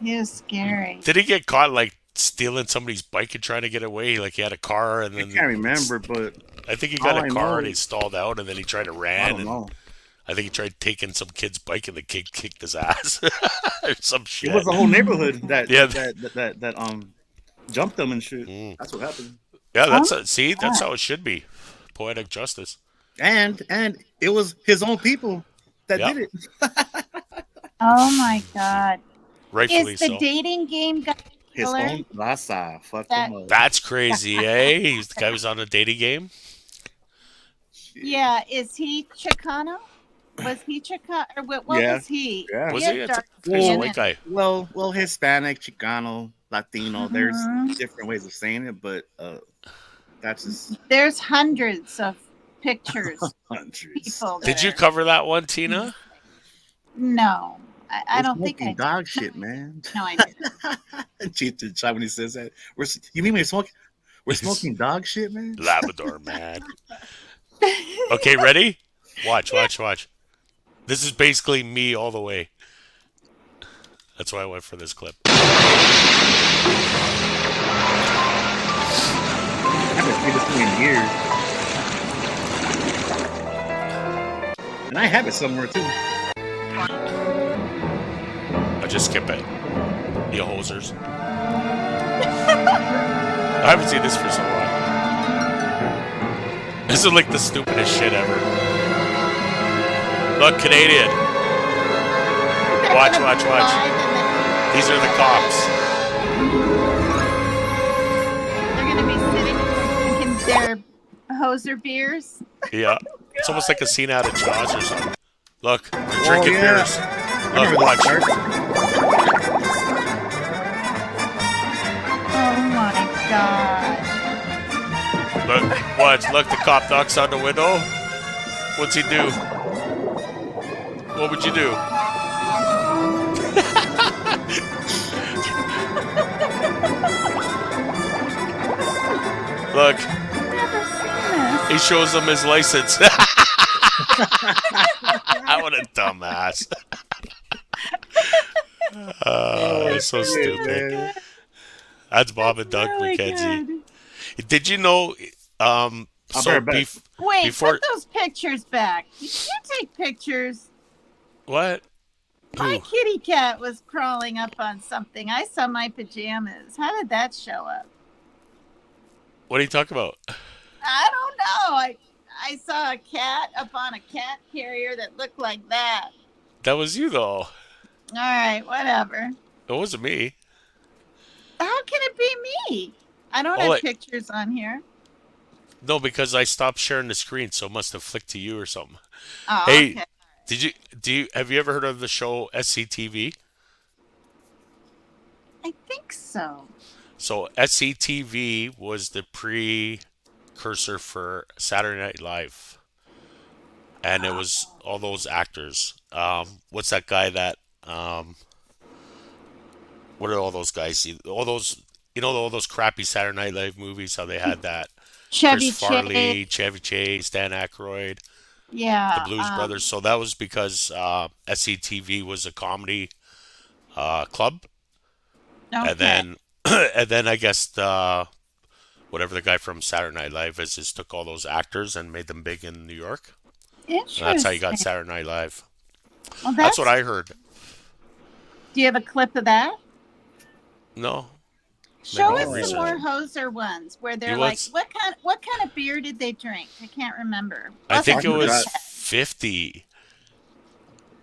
It was scary. Did he get caught like stealing somebody's bike and trying to get away? Like he had a car and I then can't remember, but I think he got all a I car know and he is- stalled out and then he tried to I ran don't and know. I think he tried taking some kid's bike and the kid kicked his ass or some shit. It was the whole neighborhood that Yeah. that jumped them and shit. Mm. That's what happened. Yeah, that's Oh, see, that's God. how it should be. Poetic justice. And it was his own people that Yeah. did it. Oh my God. Rightfully Is the so. dating game guy His killer? own Lhasa. Fuck That- him up. That's crazy, eh? The guy was on a dating game. Shit. Yeah. Is he Chicano? Was he Chicano? Or what Yeah. was he? Yeah. Was had he? dark He's a skin white and- guy. Well, Hispanic, Chicano, Latino. There's Mhm. different ways of saying it, but that's just There's hundreds of pictures. hundreds. People. that Did you are- cover that one, Tina? No. I We're don't think I smoking did. dog shit, man. No, I didn't. Cheat to try when he says that. You mean we're smoking? We're smoking dog shit, man. Labrador, man. Okay, ready? Watch. This is basically me all the way. That's why I went for this clip. I haven't seen this thing in years. And I have it somewhere too. I'll just skip it. You hosers. I haven't seen this for so long. This is like the stupidest shit ever. Look, Canadian. Watch. These are the cops. They're gonna be sitting drinking their hoser beers. Yeah. It's almost like a scene out of Jaws or something. Look, they're drinking beers. I Look, remember watch. that part. Oh my god. Look, watch. Look, the cop knocks on the window. What's he do? What would you do? Look, Never seen he shows them his license. What a dumbass. It's so stupid. Man. That's Bob and Doug really McKenzie. good. Did you know? I'll So bear back. Wait, before- put those pictures back. You can't take pictures. what? My Who? kitty cat was crawling up on something. I saw my pajamas. How did that show up? What are you talking about? I don't know. I saw a cat up on a cat carrier that looked like that. That was you, though. All right, whatever. It wasn't me. How can it be me? I don't Oh, have wait. pictures on here. No, because I stopped sharing the screen, so it must have flicked to you or something. Oh, Hey, okay. have you ever heard of the show SCTV? I think so. So SCTV was the precursor for Saturday Night Live, and it was all those actors. What's that guy that? What are all those guys? All those, all those crappy Saturday Night Live movies. How they had that Chevy Chris Farley, Chase. Chevy Chase, Dan Aykroyd, Yeah. the Blues Brothers. So that was because SCTV was a comedy club. Okay. And then, and then I guess whatever the guy from Saturday Night Live is, just took all those actors and made them big in New York. Interesting. And that's how you got Saturday Night Live. Well, That's what I heard. Do you have a clip of that? No, Show Maybe us I'll some research more hoser ones where they're You like, want- what kind of beer did they drink? I can't remember. I think it talking was about? 50.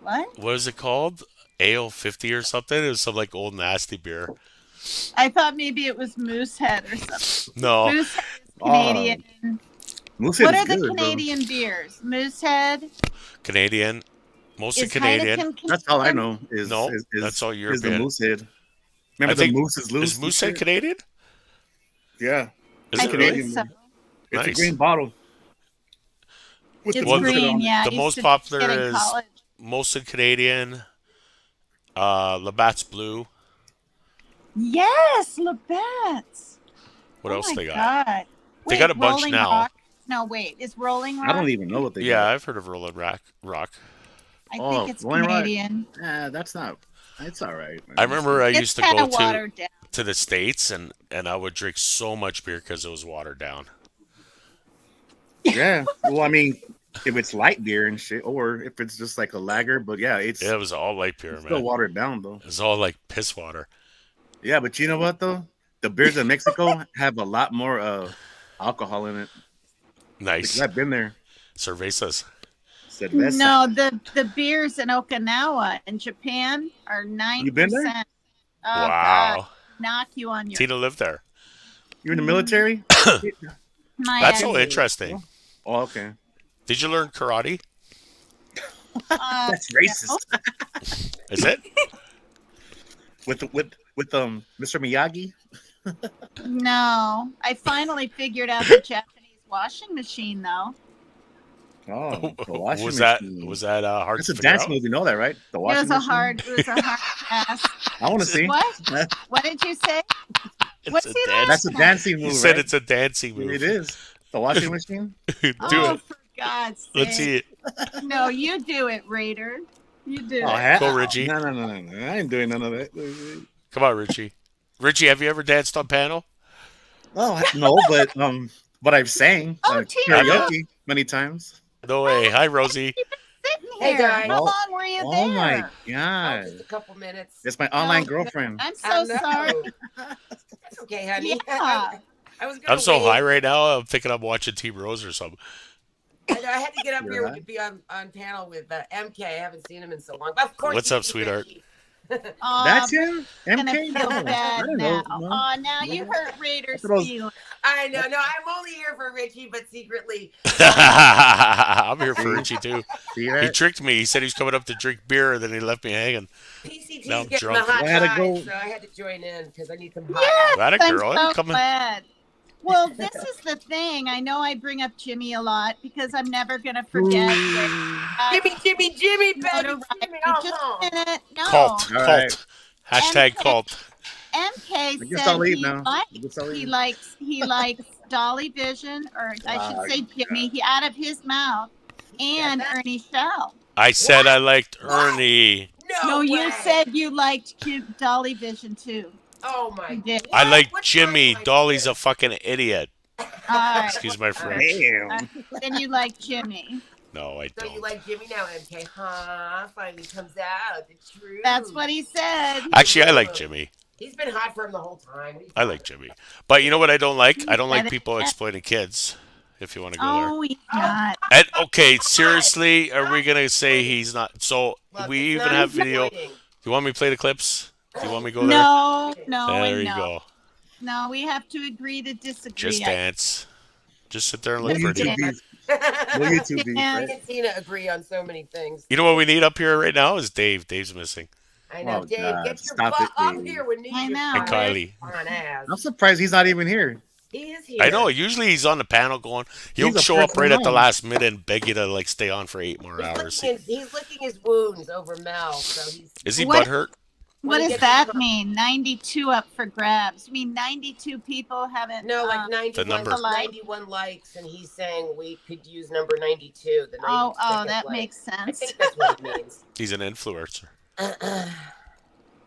What? What was it called? Ale 50 or something? It was some like old nasty beer. I thought maybe it was Moosehead or something. No, Moosehead is Canadian. Moosehead What is are the good, bro. Canadian beers? Moosehead Canadian. Mostly is Canadian. Heineken That's all I Canadian? know. Is No, is, that's all Is the European. Moosehead. I Remember the think- moose is loose. Is Moosehead Canadian? Yeah, Is I it think really? Canadian? so. it's a Nice. green bottle. With It's Well, Moosehead green, on it. yeah. the I most used to popular get in is- college. Mostly Canadian. Labatt's Blue. Yes, Labatt's. What Oh else my they got? God. They Wait, got a bunch Rolling now. Rock? No, wait. Is Rolling Rock? I don't even know what they. Yeah, I've heard of Rolling Rock. I Oh, think it's Rolling Rock. Canadian. That's not. It's all right. Man. I remember I It's used to kind go of watered down. to the States and I would drink so much beer because it was watered down. Yeah. Well, I mean, if it's light beer and shit, or if it's just like a lager, but yeah, it's Yeah, it was all light beer, still man. watered down though. It was all like piss water. Yeah, but you know what though? The beers in Mexico have a lot more alcohol in it. Nice. Because I've been there. Cervezas. Cerveza. No, the beers in Okinawa and Japan are 9%. You been there? Oh, Wow. God. Knock you on your Tina lived there. You're in the military? my That's ass. so interesting. Oh, okay. Did you learn karate? That's racist. Is it? with Mr. Miyagi. No, I finally figured out the Japanese washing machine though. Oh, the washing was machine. that hard That's to a figure dance out? move. You know that, right? The It washing was a machine. hard pass. I want to see. What? What did you say? It's What's a he dance- That's a dancing You move, said right? it's a dancing move. It is. The washing machine. Do Oh, it. for God's sake! Let's see it. No, you do it, Raider. You do Oh, it. hell. Go, Richie. No. I ain't doing none of that. Come on, Richie. Richie, have you ever danced on panel? Well, no, but I've sang Oh, T Have you? Rose, karaoke many times. No way. Hi, Rosie. you've been sitting Hey, here. guys. How Oh, long were you oh my there? Oh, god, just a couple minutes. it's my Oh, online good. girlfriend. I'm I so know. sorry. That's okay, honey. Yeah. I was gonna I'm so high wait. right now. I'm thinking I'm watching Team Rose or something. I know I had to get up You're here right. to be on panel with MK. I haven't seen him in so long. But of course, What's you up, see sweetheart? Richie. That's him, I'm gonna MK. feel No, I bad didn't now. know. No, Oh, now you no. hurt I Raiders' thought it was. feelings. I know. No, I'm only here for Richie, but secretly, I'm here for See, Richie too. see He that? tricked me. He said he was coming up to drink beer, and then he left me hanging. Now PCT's I'm getting drunk. the hot I had to guys, go. so I had to join in because I need some hot Yes, That a I'm girl. so Coming. glad. Well, this is the thing. I know I bring up Jimmy a lot because I'm never gonna forget where guys. Jimmy, baby, notoriety. Jimmy. Just Oh, a minute. No. Cult. All right, Cult. Hashtag MK, cult. MK I guess said I'll leave now. I guess I'll he leave. likes Dolly Vision, or I should Oh, say Jimmy. He out of his mouth, and that? Ernie Shell. I said I liked What? Ernie. No No, you way. said you liked Dolly Vision too. Oh my. You did. I like What Jimmy. song Dolly's a fucking idiot. All right. Excuse my French. Damn. Then you like Jimmy. No, I So you don't. like Jimmy now, MK? Huh? Finally comes out the truth. That's what he said. Actually, I like Jimmy. He's been hot for him the whole time. I like Jimmy. But you know what I don't like? I don't Said like it. people exploiting kids. If you want to go there. Oh, he's not. And okay, seriously, are we gonna say he's not? So Look, we it's even not have video. Do exploiting. you want me to play the clips? Do you want me to go there? No, no, There and you no. go. No, we have to agree to disagree. Just dance. Just sit there and No look pretty. YouTube beef. No YouTube beef. Yeah. Me Right? and Tina agree on so many things. You know what we need up here right now is Dave. Dave's missing. I know, Oh, Dave, God. get your Stop butt it, up Dave. here. We need I you. know. And Kylie. On ass. I'm surprised he's not even here. He is here. I know. Usually he's on the panel going. He'll He's the show up first right one at the on. last minute and beg you to like stay on for 8 more hours. He's licking his wounds over Mel, so he's. Is he What- butthurt? What When he does gets that to- mean? 92 up for grabs. You mean 92 people haven't? No, like 91, number. 91 likes, and he's saying we could use number 92. The Oh, 92nd that like. makes I sense. think that's what he means. He's an influencer.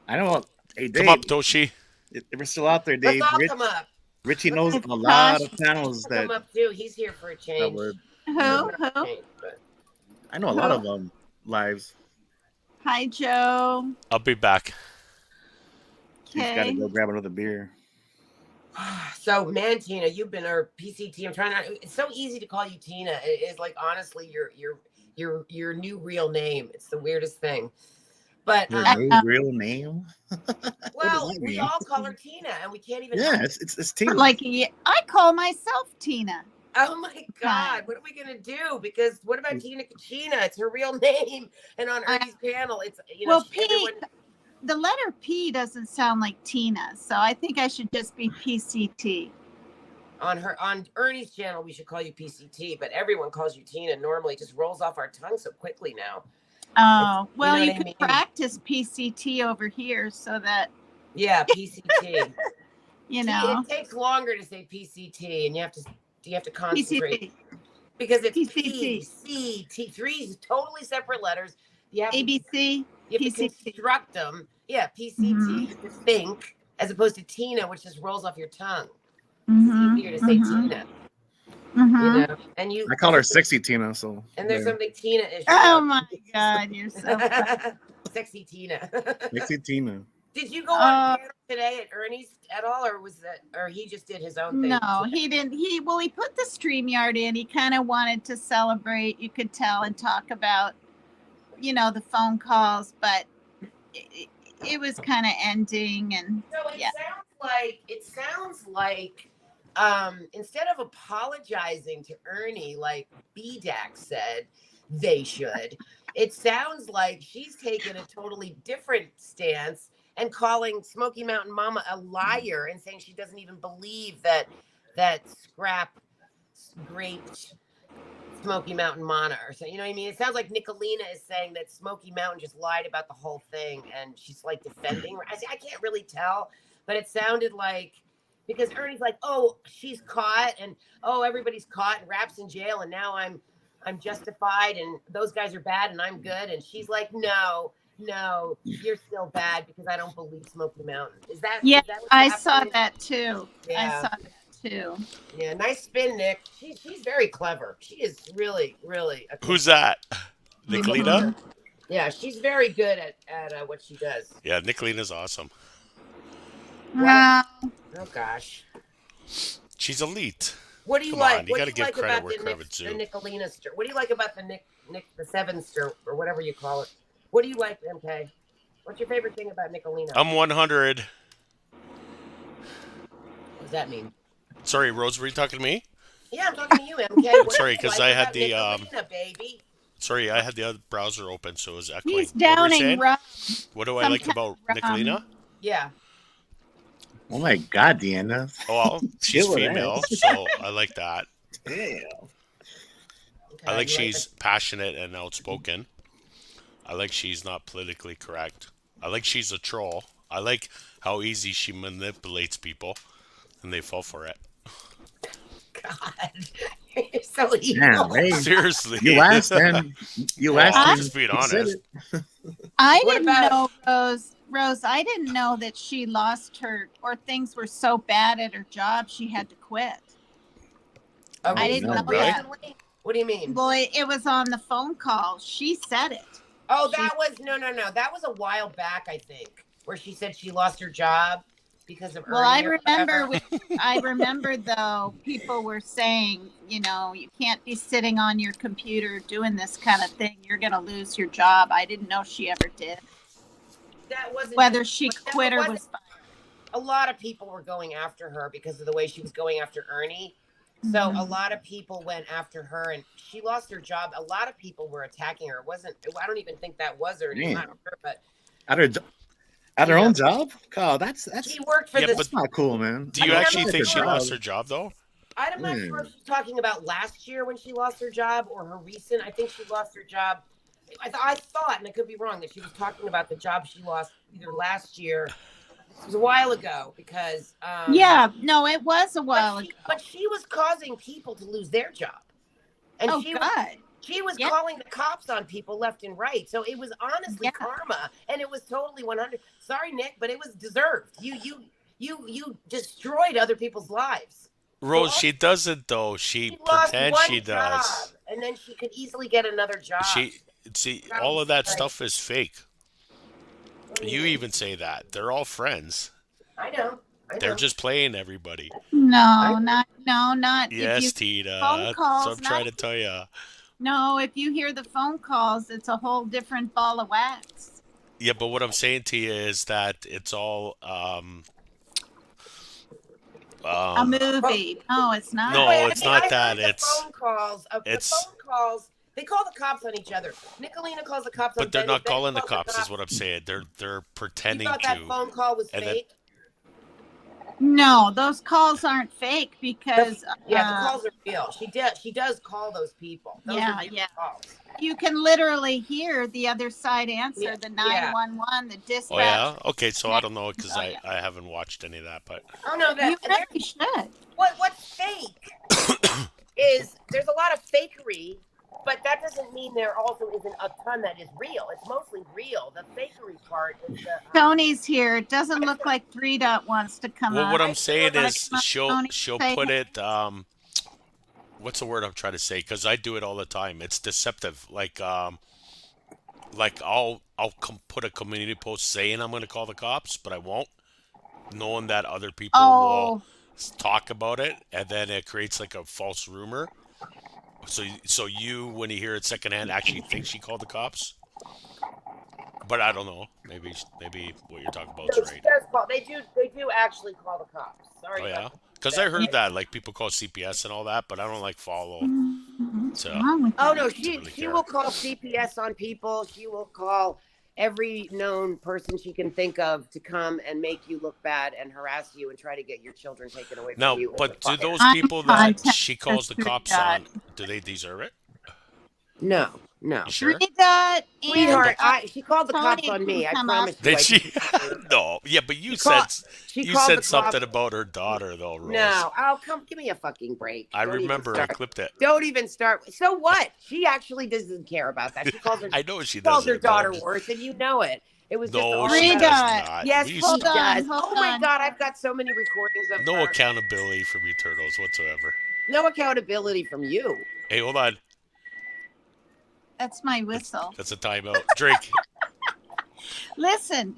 I don't. Hey, Dave. Come up, Toshi. If we're still out there, Let's Dave. all come up. Richie knows a Gosh. lot of panels Come that up too. He's here for a change. would. Who? Not Who? change, but- I know a lot of lives. Hi, Joe. I'll be back. He's got to Okay. go grab another beer. So, man, Tina, you've been our PCT. I'm trying not. It's so easy to call you Tina. It is like honestly, your new real name. It's the weirdest thing. But Your new real name? well, that we mean? all call her Tina, and we can't even. Yeah, it's Tina. Like I call myself Tina. Oh my God, what are we gonna do? Because what about Tina Kachina? It's her real name, and on Ernie's panel, it's Well, everyone. The letter P doesn't sound like Tina, so I think I should just be PCT. On Ernie's channel, we should call you PCT, but everyone calls you Tina. Normally, it just rolls off our tongue so quickly now. Oh, well, know you what I could mean? practice PCT over here so that, Yeah, PCT. you See, know, it takes longer to say PCT, and you have to concentrate PCT, because it's PCT. P, C, T. 3 totally separate letters. You have ABC, you have to PCT. construct them. Yeah, PCT to think, as opposed to Tina, which just rolls off your tongue. Mhm, It's easier to say mhm, Tina, mhm. you know. And you, I call her Sexy Tina, so. and there's yeah. something Tina-ish. Oh my God, you're so funny. Sexy Tina. Sexy Tina. Did you go on panel today at Ernie's at all, or was that, or he just did his own thing? No, he didn't. He put the StreamYard in. He kind of wanted to celebrate, you could tell, and talk about, the phone calls, but it was kind of ending, and So yeah. it sounds like instead of apologizing to Ernie like BDAC said they should, it sounds like she's taken a totally different stance and calling Smoky Mountain Mama a liar and saying she doesn't even believe that Scrap raped Smoky Mountain Mana or something. You know what I mean? It sounds like Nicolina is saying that Smoky Mountain just lied about the whole thing and she's like defending her. I can't really tell, but it sounded like, because Ernie's like, oh, she's caught and oh, everybody's caught and Rap's in jail and now I'm justified and those guys are bad and I'm good. And she's like, no, no, you're still bad because I don't believe Smoky Mountain. Yeah, is that what's I saw happening? that too. I Yeah. saw that too. Yeah, nice spin, Nick. She's very clever. She is really, really. Who's that? Nicolina? Yeah, she's very good at what she does. Yeah, Nicolina's awesome. Well, Oh gosh. She's elite. What do you Come like? on, you what gotta do you give like credit about where the credit's due. Nicolina stir? What do you like about the the seven stir or whatever you call it? What do you like, MK? What's your favorite thing about Nicolina? I'm 100. What does that mean? Sorry, Rose, were you talking to me? Yeah, I'm talking to you, MK. What Sorry, do you 'cause like I had about the, Nicolina, baby. Sorry, I had the other browser open, so it was echoing. he's What were you downing saying? rum. What do I like Sometimes about Nicolina? Yeah. Oh my God, Deanna. Oh, well, she's Chill with female, that. so I like that. Damn. Okay, I like you she's passionate and outspoken. I like she's not politically correct. I like she's a troll. I like how easy she manipulates people, and they fall for it. God, you're so evil. Damn, hey. Seriously. You asked, man. You Well, asked. I'm and just being you said honest. it. I What didn't about- know, Rose, I didn't know that she lost her, or things were so bad at her job she had to quit. Oh, I didn't know Really? that. What do you mean? Boy, it was on the phone call. She said it. Oh, that was no. That was a while back, I think, where she said she lost her job because of. Well, I Ernie or remember. whatever. I remember though, people were saying, you can't be sitting on your computer doing this kind of thing. You're gonna lose your job. I didn't know she ever did. That wasn't Whether she but that quit or wasn't- was fired. A lot of people were going after her because of the way she was going after Ernie. So a lot of people went after her, and she lost her job. A lot of people were attacking her. It wasn't. I don't even think that was Ernie. I'm not sure, but At her own job? God, that's she worked for Yeah, this. but not cool, man. Do you I mean, actually I'm think not she sure. lost her job, though? I'm not sure if she's talking about last year when she lost her job or her recent. I think she lost her job. I thought, and I could be wrong, that she was talking about the job she lost either last year. It was a while ago because. Yeah, no, it was a while ago. But she was causing people to lose their job, and Oh she God. was Yeah. calling the cops on people left and right. So it was honestly Yeah. karma, and it was totally 100. Sorry, Nick, but it was deserved. You destroyed other people's lives. Rose, Well, she doesn't, though. She lost pretends one she does. job, and then she could easily get another job. See, That all was of that like- stuff is fake. What do You mean? even say that. They're all friends. I know. They're just playing everybody. No, not. Yes, If you, Tita. phone That's calls, what I'm trying to not- tell you. no, if you hear the phone calls, it's a whole different ball of wax. Yeah, but what I'm saying to you is that it's all A movie. No, it's not. No, Wait, it's I not that. heard the It's phone calls. it's- The phone calls. They call the cops on each other. Nicolina calls the cops on. but they're Benny. not Benny calling the calls cops, is what I'm saying. They're You pretending thought that to. phone call was and then- fake? No, those calls aren't fake because Yeah, the calls are real. She does call those people. Those Yeah, are real yeah. calls. you can literally hear the other side answer, Yeah, the yeah. 911, the dispatch. Oh yeah. Okay, so I don't know because Oh, yeah. I haven't watched any of that, but Oh no, You really should. what's fake is there's a lot of fakery, but that doesn't mean there also isn't a ton that is real. It's mostly real. The fakery part is the Tony's here. It doesn't look like 3 Dot wants to come well, up. what I'm saying wanna is come up, she'll Tony? Say put it. it what's the word I'm trying to say? Because I do it all the time. It's deceptive. Like I'll put a community post saying I'm going to call the cops, but I won't, knowing that other people will Oh, talk about it, and then it creates like a false rumor. So you, when you hear it secondhand, actually think she called the cops. But I don't know. Maybe what you're talking about No, is she right. does call. They do actually call the cops. Sorry. Oh yeah, about because I heard that like people call CPS and all that, but I don't like follow. what's So wrong with Oh you? no, really she care. will call CPS on people. She will call every known person she can think of to come and make you look bad and harass you and try to get your children taken away from now, you. but do those I'm people that contacting she calls the Three cops Dot. on, do they deserve it? No. You sure? 3 Dot and Sweetheart, she called the cops Tony on me. I can come up. promise you. Did she? No. yeah, but you She said called- she you called said the something cops. about her daughter though, Rose. No, oh come, give me a fucking break. I Don't even remember I start. clipped it. Don't even start. So what? She actually doesn't care about that. She calls her. I know she calls doesn't. her daughter worse, and you know it. It was just No, all she Three does about. dots. not. Yes, We she Hold on, does. hold Oh my on. god, I've got so many recordings of no her. accountability from you turtles whatsoever. No accountability from you. Hey, hold on. That's my whistle. That's a timeout. Drink. Listen.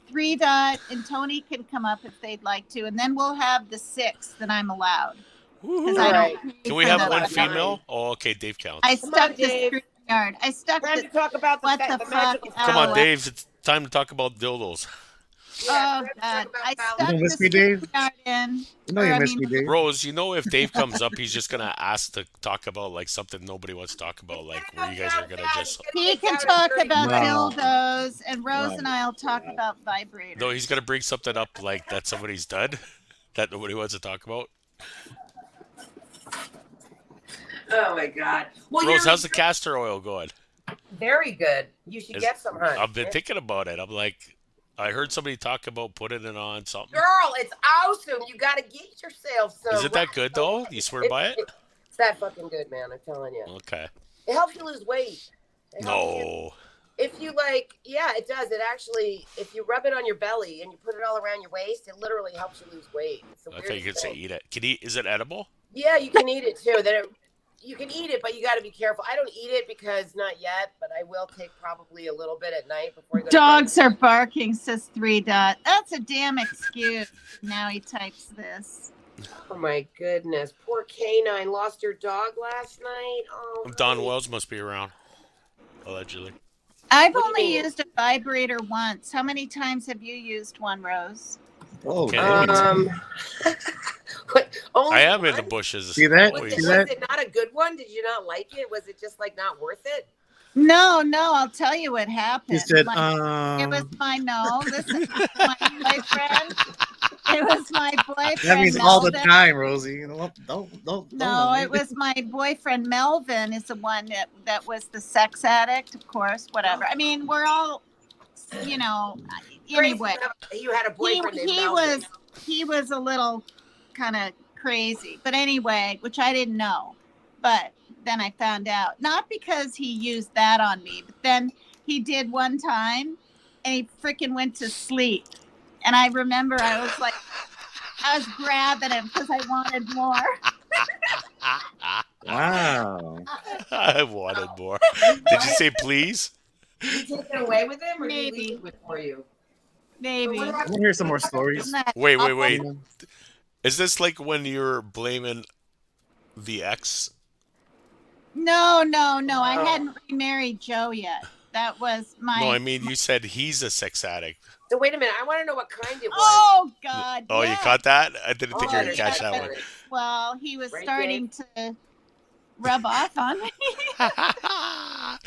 3 dot and Tony can come up if they'd like to, and then we'll have the 6 that I'm allowed. Because I Alright. don't. pay Can we for have the- one female? Oh, okay, Dave counts. I Come stuck on, the Dave. StreamYard. I stuck Time the. to talk about What the the fuck? magical. Come on, Alex. Dave. It's time to talk about dildos. Oh God! I stuck You don't the miss me, Dave? StreamYard in. You know or, you I miss mean, me, Dave. Rose, you know if Dave comes up, he's just gonna ask to talk about like something nobody wants to talk about, like where you guys are gonna just. He can talk about No. dildos, and Rose No. and I'll talk about vibrators. No, he's gonna bring something up like that somebody's done that nobody wants to talk about. Oh my god. Well, Rose, how's the castor oil going? very good. You should get some, hun. I've been thinking about it. I'm like, I heard somebody talk about putting it on something. Girl, it's awesome. You got to get yourself some. Is it that good though? You swear by it? It's that fucking good, man. I'm telling you. Okay. It helps you lose weight. It helps you- No. If you like, yeah, it does. It actually, if you rub it on your belly and you put it all around your waist, it literally helps you lose weight. It's the I thought you could weirdest say thing. eat it. Can eat? Is it edible? Yeah, you can eat it too. You can eat it, but you got to be careful. I don't eat it because not yet, but I will take probably a little bit at night before I go to Dogs bed. are barking, says 3 dot. That's a damn excuse. Now he types this. Oh my goodness, poor canine lost your dog last night. Oh, Don honey. Wells must be around. Allegedly. I've What do you only mean? used a vibrator once. How many times have you used one, Rose? Oh, Okay. damn. Only I am in the one? bushes. See that? Was always. it, See was that? it not a good one? Did you not like it? Was it just like not worth it? No, I'll tell you what happened. He said, it was my no. Listen, my boyfriend. It was my boyfriend. that means all the Melvin. time, Rosie. You know, don't. No, it was my boyfriend Melvin is the one that was the sex addict, of course, whatever. I mean, we're all, anyway. You had a boyfriend named He Melvin. was a little kind of crazy, but anyway, which I didn't know. But then I found out, not because he used that on me, but then he did one time and he freaking went to sleep. And I remember I was grabbing him because I wanted more. Wow. I wanted more. Did you say please? Did you take it away with him, or did Maybe. he leave it for you? Maybe. What I about- want to hear some more stories. Isn't that Wait. awful? Is this like when you're blaming the ex? No. I hadn't remarried Joe yet. That was my. No, I mean you said he's a sex addict. So wait a minute. I want to know what kind it was. Oh God! Oh, you yes. caught that? I didn't think Oh, you were gonna catch yeah. that one. Well, he was Right, starting to rub off on me.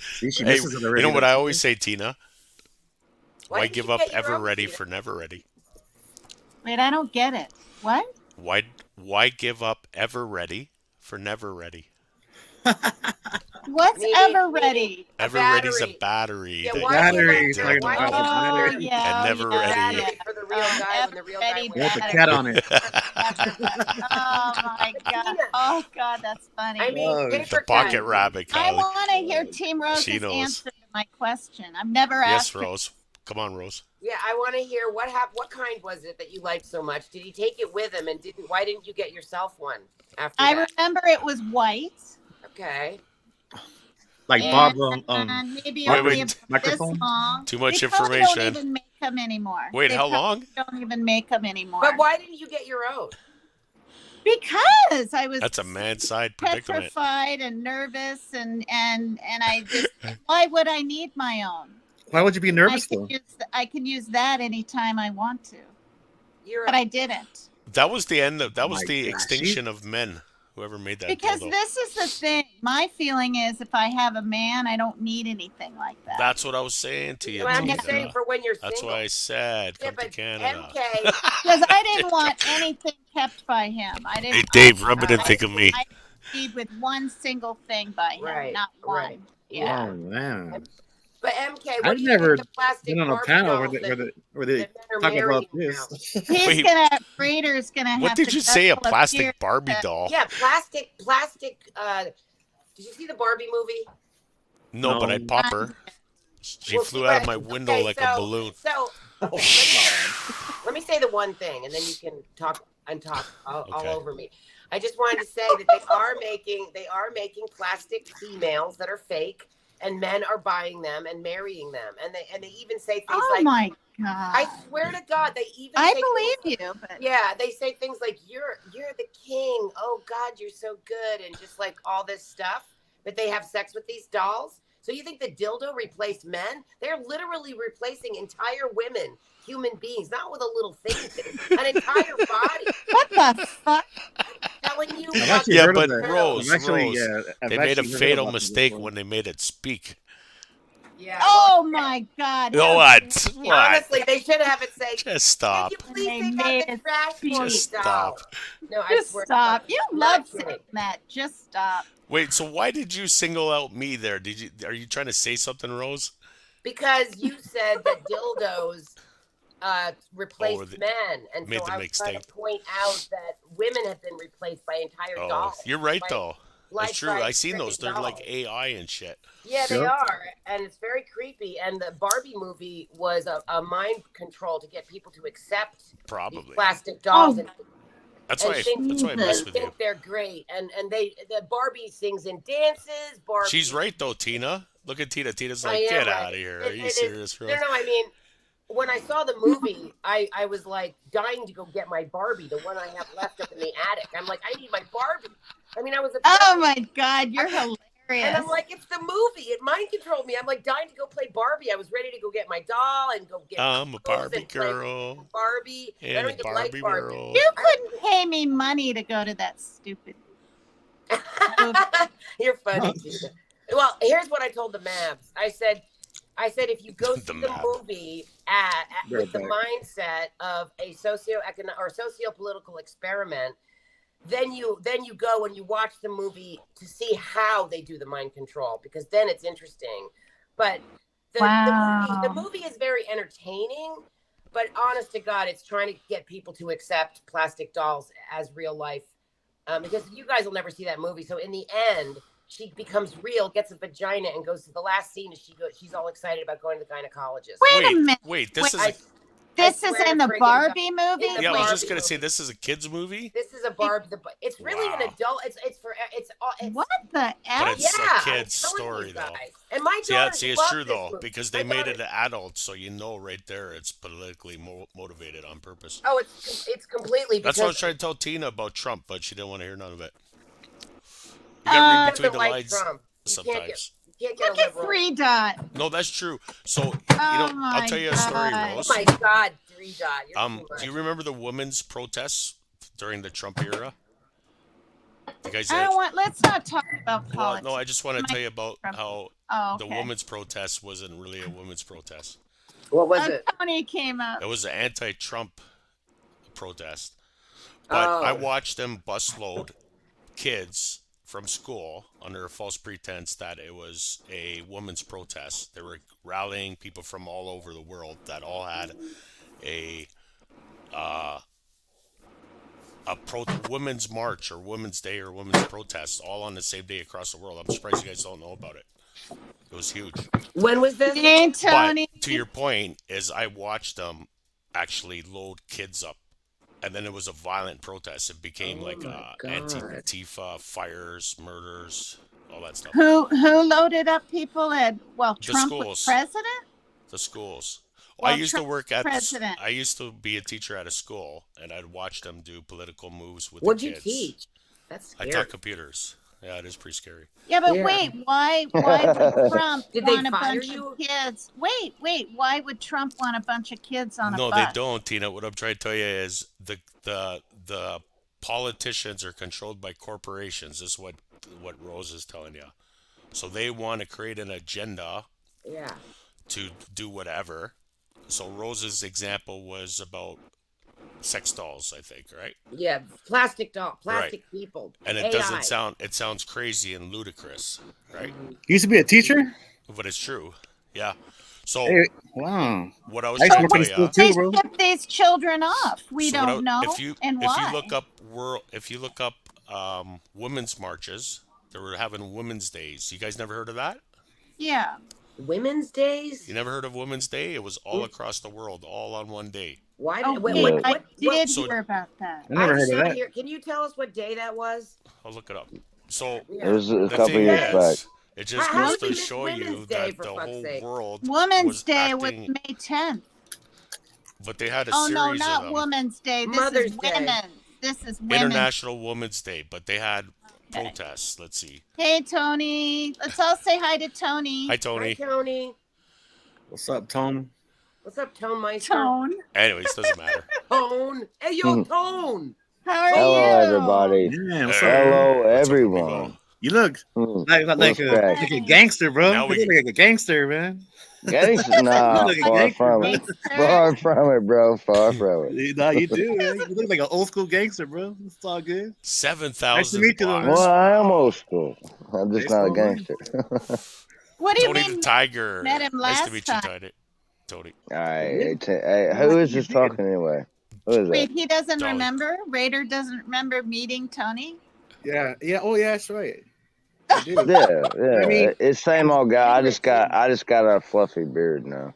See, she Hey, misses it already. you know what I always say, Tina? Why Why didn't give you up get your ever own, ready Tina? for never ready? Wait, I don't get it. What? Why give up ever ready for never ready? What's Meaning- ever meaning ready? a Ever ready's a battery. battery. Yeah, that why you Battery, give up- talking why about give the up- Oh, battery. yeah. And never yeah, ready. yeah. for the real guy when the real guy Ever went With the battery. cat on it. Oh my God! Oh God, that's funny. I mean, Whoa. paper The pocket cut. rabbit, I Kylie. want to hear Team She Rose's knows. answer to my question. I've never Yes, asked. her. Rose. Come on, Rose. Yeah, I want to hear what happened. What kind was it that you liked so much? Did he take it with him, and why didn't you get yourself one after I that? remember it was white. Okay. Like and, Bob, and maybe Wait, only wait. about this Microphone? long. Too much They probably information. Don't even make them anymore. Wait, They how probably long? Don't even make them anymore. But why didn't you get your own? Because I was That's a mad side predicament. petrified and nervous, and I just why would I need my own? Why would you be nervous though? I can use that anytime I want to, You're but I didn't. That was the end. That was My the gosh, extinction of men. Whoever made that. Because dildo. this is the thing. My feeling is if I have a man, I don't need anything like that. That's what I was saying to you. Well, I'm Tina. just saying for when you're That's single. why I said Yeah, come to but Canada. MK, Because I didn't want anything kept by him. I didn't. Hey, Dave, rub it and think of me. I need with one single thing by him, Right, not one. right. Yeah. Oh man. But MK, what I've do you think never the plastic been on a Barbie panel dolls where they that men are talk about marrying this. now? He's Wait, gonna Raider's gonna what have did to you say? A guzzle a beer. plastic Barbie doll? Yeah, plastic. Did you see the Barbie movie? No, but I'd No. pop her. She Well, flew see out of what? my window Okay, like a balloon. so Oh, let me say the one thing, and then you can talk all Okay. over me. I just wanted to say that they are making plastic females that are fake, and men are buying them and marrying them, and they even say things Oh like, my god! I swear to God, they even I say believe you, but yeah, they say things like you're the king. Oh God, you're so good, and just like all this stuff. But they have sex with these dolls. So you think the dildo replaced men? They're literally replacing entire women, human beings, not with a little thing, an entire body. what the fuck? Telling you I've about actually Yeah, heard of but that. Rose, I've actually, Rose, yeah, I've they made a actually heard fatal about this mistake before. when they made it speak. yeah. Oh my god! Oh, how what? dare you. What? Honestly, they should have it say, Just "Can stop. you please They take made out the it trash for me, Just doll?" stop. No, I Just swear. to stop! God, You I'm love not kidding. saying that. Just stop. Wait, so why did you single out me there? Are you trying to say something, Rose? Because you said that dildos replaced they men, and made so them I was trying to extinct. point out that women have been replaced by entire Oh, dolls, you're right like though. That's true. life-size I seen those. freaking They're like dolls. AI and shit. Yeah, they Yep. are, and it's very creepy. And the Barbie movie was a mind control to get people to accept these Probably. plastic dolls Oh, and That's and why. think That's why I Jesus. mess and with you. think they're great. And the Barbie sings and dances. Barbie, She's right though, Tina. Look at Tina. Tina's I like, am get right. out of here. Are you It is. serious, No, Rose? no. I mean, when I saw the movie, I was like dying to go get my Barbie, the one I have left up in the attic. I'm like, I need my Barbie. I mean, I was obsessed. Oh my god! You're hilarious. And I'm like, it's the movie. It mind controlled me. I'm like dying to go play Barbie. I was ready to go get my doll and go get I'm a clothes Barbie and play girl. Barbie. And I And don't a even like Barbie Barbie. girl. You couldn't pay me money to go to that stupid movie. You're funny, Tina. Well, here's what I told the Mavs. I said, if you go The see the Mavs. movie Right with the back. mindset of a socio-economic or socio-political experiment, then you go and you watch the movie to see how they do the mind control, because then it's interesting. But the movie is very entertaining, but honest to God, it's trying to get people to accept plastic dolls as real life. Because you guys will never see that movie. So in the end, she becomes real, gets a vagina, and goes to the last scene. And she's all excited about going to the gynecologist. Wait a minute. Wait. This Wait, is. This I is swear in to the friggin' Barbie God. movie? In the Yeah, I was just Barbie gonna say movie. this is a kids movie, This is a Barbie. It's really an Wow. adult. It's What the but F? it's yeah, a I'm kid's telling story you though. guys. And my See, yeah, daughter see, it's loved true this though movie. because My they made daughter- it adult, so you know right there it's politically motivated on purpose. Oh, it's completely because That's what I was trying to tell Tina about Trump, but she didn't want to hear none of it. You gotta read she between doesn't the like lines Trump. You sometimes. can't get Look a at liberal. Three Dot. No, that's true. So Oh I'll my tell you a story, God. Oh Rose. my God, 3 Dot. You're too much. Do you remember the women's protests during the Trump era? You guys I don't want. Let's not talk about well, politics. no, I just want to My- tell you about Trump. how Oh, the okay. women's protest wasn't really a women's protest. What was it? Tony came up. It was an anti-Trump protest. But I Oh. watched them busload kids from school under a false pretense that it was a women's protest. They were rallying people from all over the world that all had a women's march or women's day or women's protest all on the same day across the world. I'm surprised you guys don't know about it. It was huge. When was this? Hey, Tony. But to your point is I watched them actually load kids up. And then it was a violent protest. It became like my God. Antifa, fires, murders, all that stuff. Who loaded up people at Trump was schools. president? The schools. Well, I used to Trump's work at president. I used to be a teacher at a school, and I'd watch them do political moves with What'd the you kids. teach? That's I scary. taught computers. Yeah, it is pretty scary. Yeah, but Yeah. wait, why would Trump Did they want a fire bunch you? of kids? Wait, why would Trump want a bunch of kids on a No, bus? they don't, Tina. What I'm trying to tell you is the politicians are controlled by corporations. Is what Rose is telling you. So they want to create an agenda Yeah. to do whatever. So Rose's example was about sex dolls, I think, right? Yeah. Plastic doll. Plastic people. And it AI. doesn't sound. It sounds crazy and ludicrous, right? You used to be a teacher? But it's true. Yeah. So Hey, wow. what I was I used to trying to work in tell the you, school They too, bro. ship these children off. We so what don't know, and if you why. look up women's marches, they were having women's days. You guys never heard of that? Yeah. Women's You days? never heard of Women's Day? It was all across the world, all on one day. Why? Oh, What? wait, Yeah. I did So hear about that. I I never did heard of not that. hear. Can you tell us what day that was? I'll look it up. So It Yeah. was a the couple thing years back. is, it just How goes did we to miss show Women's you Day, that for the fuck's whole sake? world Women's was Day was acting, May 10th. but they had a Oh, no, series of not them. Women's Day. This Mother's is Day. women. This is women. International Women's Day, but they had Okay. protests. Let's see. Hey, Tony. Let's all say hi to Tony. Hi, Hi, Tony. Tony. What's up, Tom? What's up, Tone Meister? Tone. Anyways, doesn't matter. Tone. Hey, yo, Tone. How are Hello, you? everybody. Yeah, what's up? Hello, What's up, everyone. amigo? You look like What's back? a gangster, bro. Now You we look like a gangster, man. Gangster? Nah, look far gangster, from bro. it. Far from it, bro. Far from it. No, you do, man. You look like an old school gangster, bro. It's all good. Nice to 7,000 meet you, though, man. blocks. Well, I am old school. I'm just Based not a on mine. gangster. What do you Tony the mean? Tiger. met him Nice to last meet you, time? Tony. All right. Hey, who is this talking anyway? Who is Wait, that? he doesn't Dolly. remember? Raider doesn't remember meeting Tony? Yeah. Oh, yeah, that's right. I do. Yeah. I mean- It's same old guy. I just got a fluffy beard now.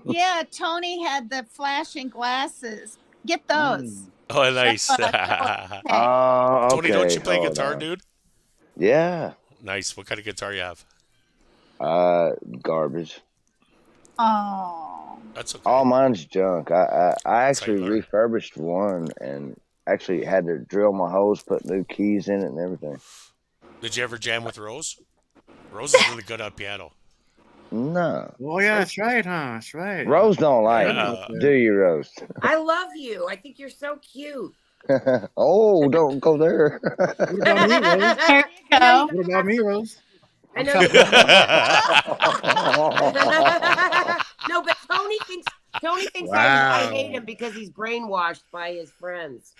Yeah, Tony had the flashing glasses. Get those. Oh, nice. Okay. Oh, okay. Tony, don't you play hold guitar, on. dude? Yeah. Nice. What kind of guitar you have? Garbage. Oh. That's okay. All mine's junk. I actually Sidebar. refurbished one and actually had to drill my holes, put new keys in it and everything. Did you ever jam with Rose? Rose is really good on piano. No. Oh, yeah, that's right, huh? That's right. Rose don't like Yeah. me. Do you, Rose? I love you. I think you're so cute. Oh, don't go there. What about me, Rose? There you go. What about me, Rose? I know. No, but Tony thinks I Wow. hate him because he's brainwashed by his friends.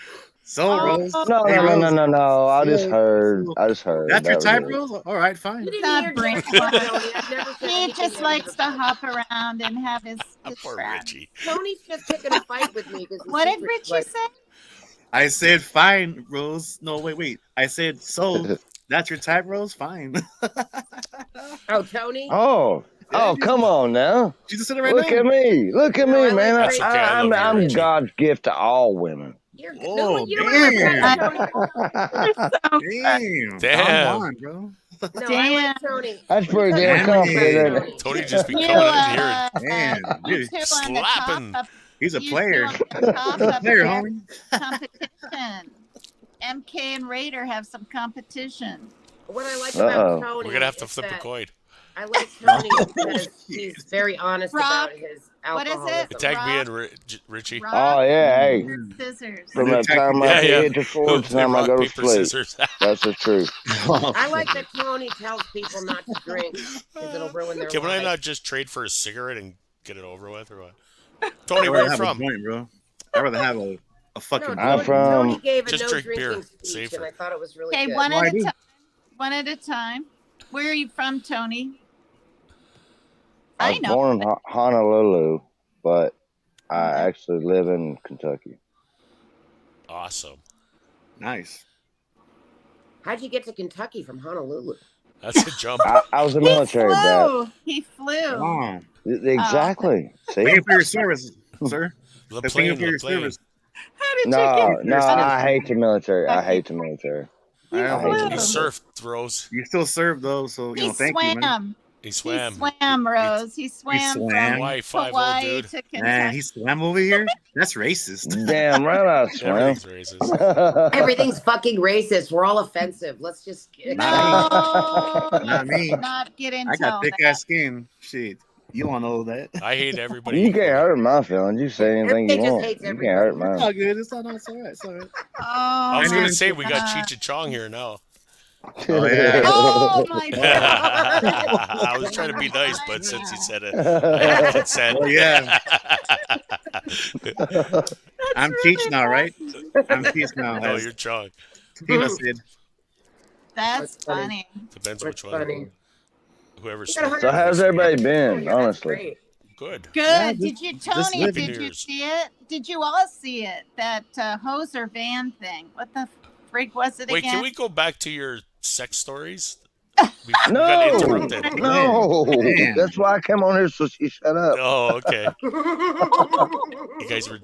So, Oh. Rose. No. Hey, Rose, I just So- heard. That's your That was type, it. Rose? All right, fine. You didn't Not hear brainwashed. Tony. I've never said He anything just likes to negative. hop around and have his Poor friends. Richie. Tony's just picking a fight with me because What did Richie say? I said fine, Rose. No, wait. I said so. That's your type, Rose? Fine. Oh, Tony. Oh, come on now. She's just sitting right Look now. at me. Look at No, I me, man. like Richie. I love you, I'm Richie. God's gift to all women. You're Oh, no, you know what I'm saying, Damn. Tony? Damn. Come on, bro. No, I Damn. like Tony. That's pretty Because damn Damn. confident, isn't it? Tony just be You, coming in here. Damn, you dude. two on the Slapping. top of, He's a you player. two on the top of Player, their homie. competition. MK and Raider have some competition. What I like Uh-oh. about Tony, We're going to have to is flip a that coin. I like Tony because he's very honest Rock. about his What is alcoholism. it? Tag me Rock. in, Richie. Rock, Oh, yeah, hey. paper, scissors. From the time Yeah, I yeah. hit the floor Who to the time I rock, go to paper, sleep. scissors. That's the truth. I like that Tony tells people not to drink because it'll ruin their Can I lives. not just trade for a cigarette and get it over with, or what? Tony, I'd where rather you have from? a joint, bro. I'd rather have a fucking No, I'm Tony, from- Tony gave a Just no drink drinking beer. speech, Safer. and I thought it was really Okay, good. one Well, I at a do. time. One at a time. Where are you from, Tony? I I was know. born in Honolulu, but I actually live in Kentucky. Awesome. nice. How'd you get to Kentucky from Honolulu? That's a jump. I was a He military brat. flew. He flew. Come on. Exactly. Thank See? you for your service, sir. The Thank you plane, for your the plane. service. How did No, you no, get I hate the military. I Okay. hate the military. He I flew. know. He surfed, Rose. You still serve though, so He thank you, man. swam. He He swam. swam, Rose. He swam swam. from Hawaii 5-0, Hawaii dude. to Kentucky. Man, he swam over here. That's racist. Damn right I swim. Everything's racist. Everything's fucking racist. We're all offensive. Let's just. No, Not me. let's not get into I got all thick that. ass skin. Shit, you don't know that. I hate everybody. You can't hurt my feelings. You say anything Everybody you just want. hates You can't everybody. hurt It's mine. all good. It's all right. It's all right. I was Oh, going my to say, we got God. Cheech and Chong here now. Oh, yeah. Oh my God. I was trying to be nice, but since he said it, I have consent. Oh, yeah. I'm Teach now, right? I'm Teach now. No, As you're Chong. Tina said. That's That's funny. funny. Depends That's which one. funny. whoever We got started. So how's everybody been? Yeah, that's Honestly, great. Good. Good. Yeah, Did you, just Tony? living. Did you Years. see it? Did you all see it? That Hoser van thing. What the frig was it Wait, again? can we go back to your sex stories? We got no, interrupted. no. Man. That's why I came on here so she shut up. Oh, okay. You guys were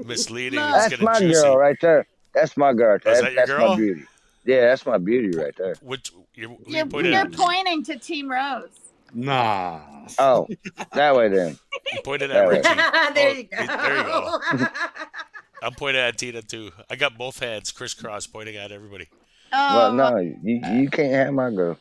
misleading. Look. It's That's getting my juicy. girl right there. That's my girl. Oh, is that your That's my girl? beauty. Yeah, that's my beauty right there. Which who you You're pointed at? pointing to Team Rose. Nah. Oh, that way then. You pointed That at way. Richie. There Oh, you go. there you go. I'm pointing at Tina too. I got both hands crisscross pointing at everybody. Well, Oh, no, you can't have my girl.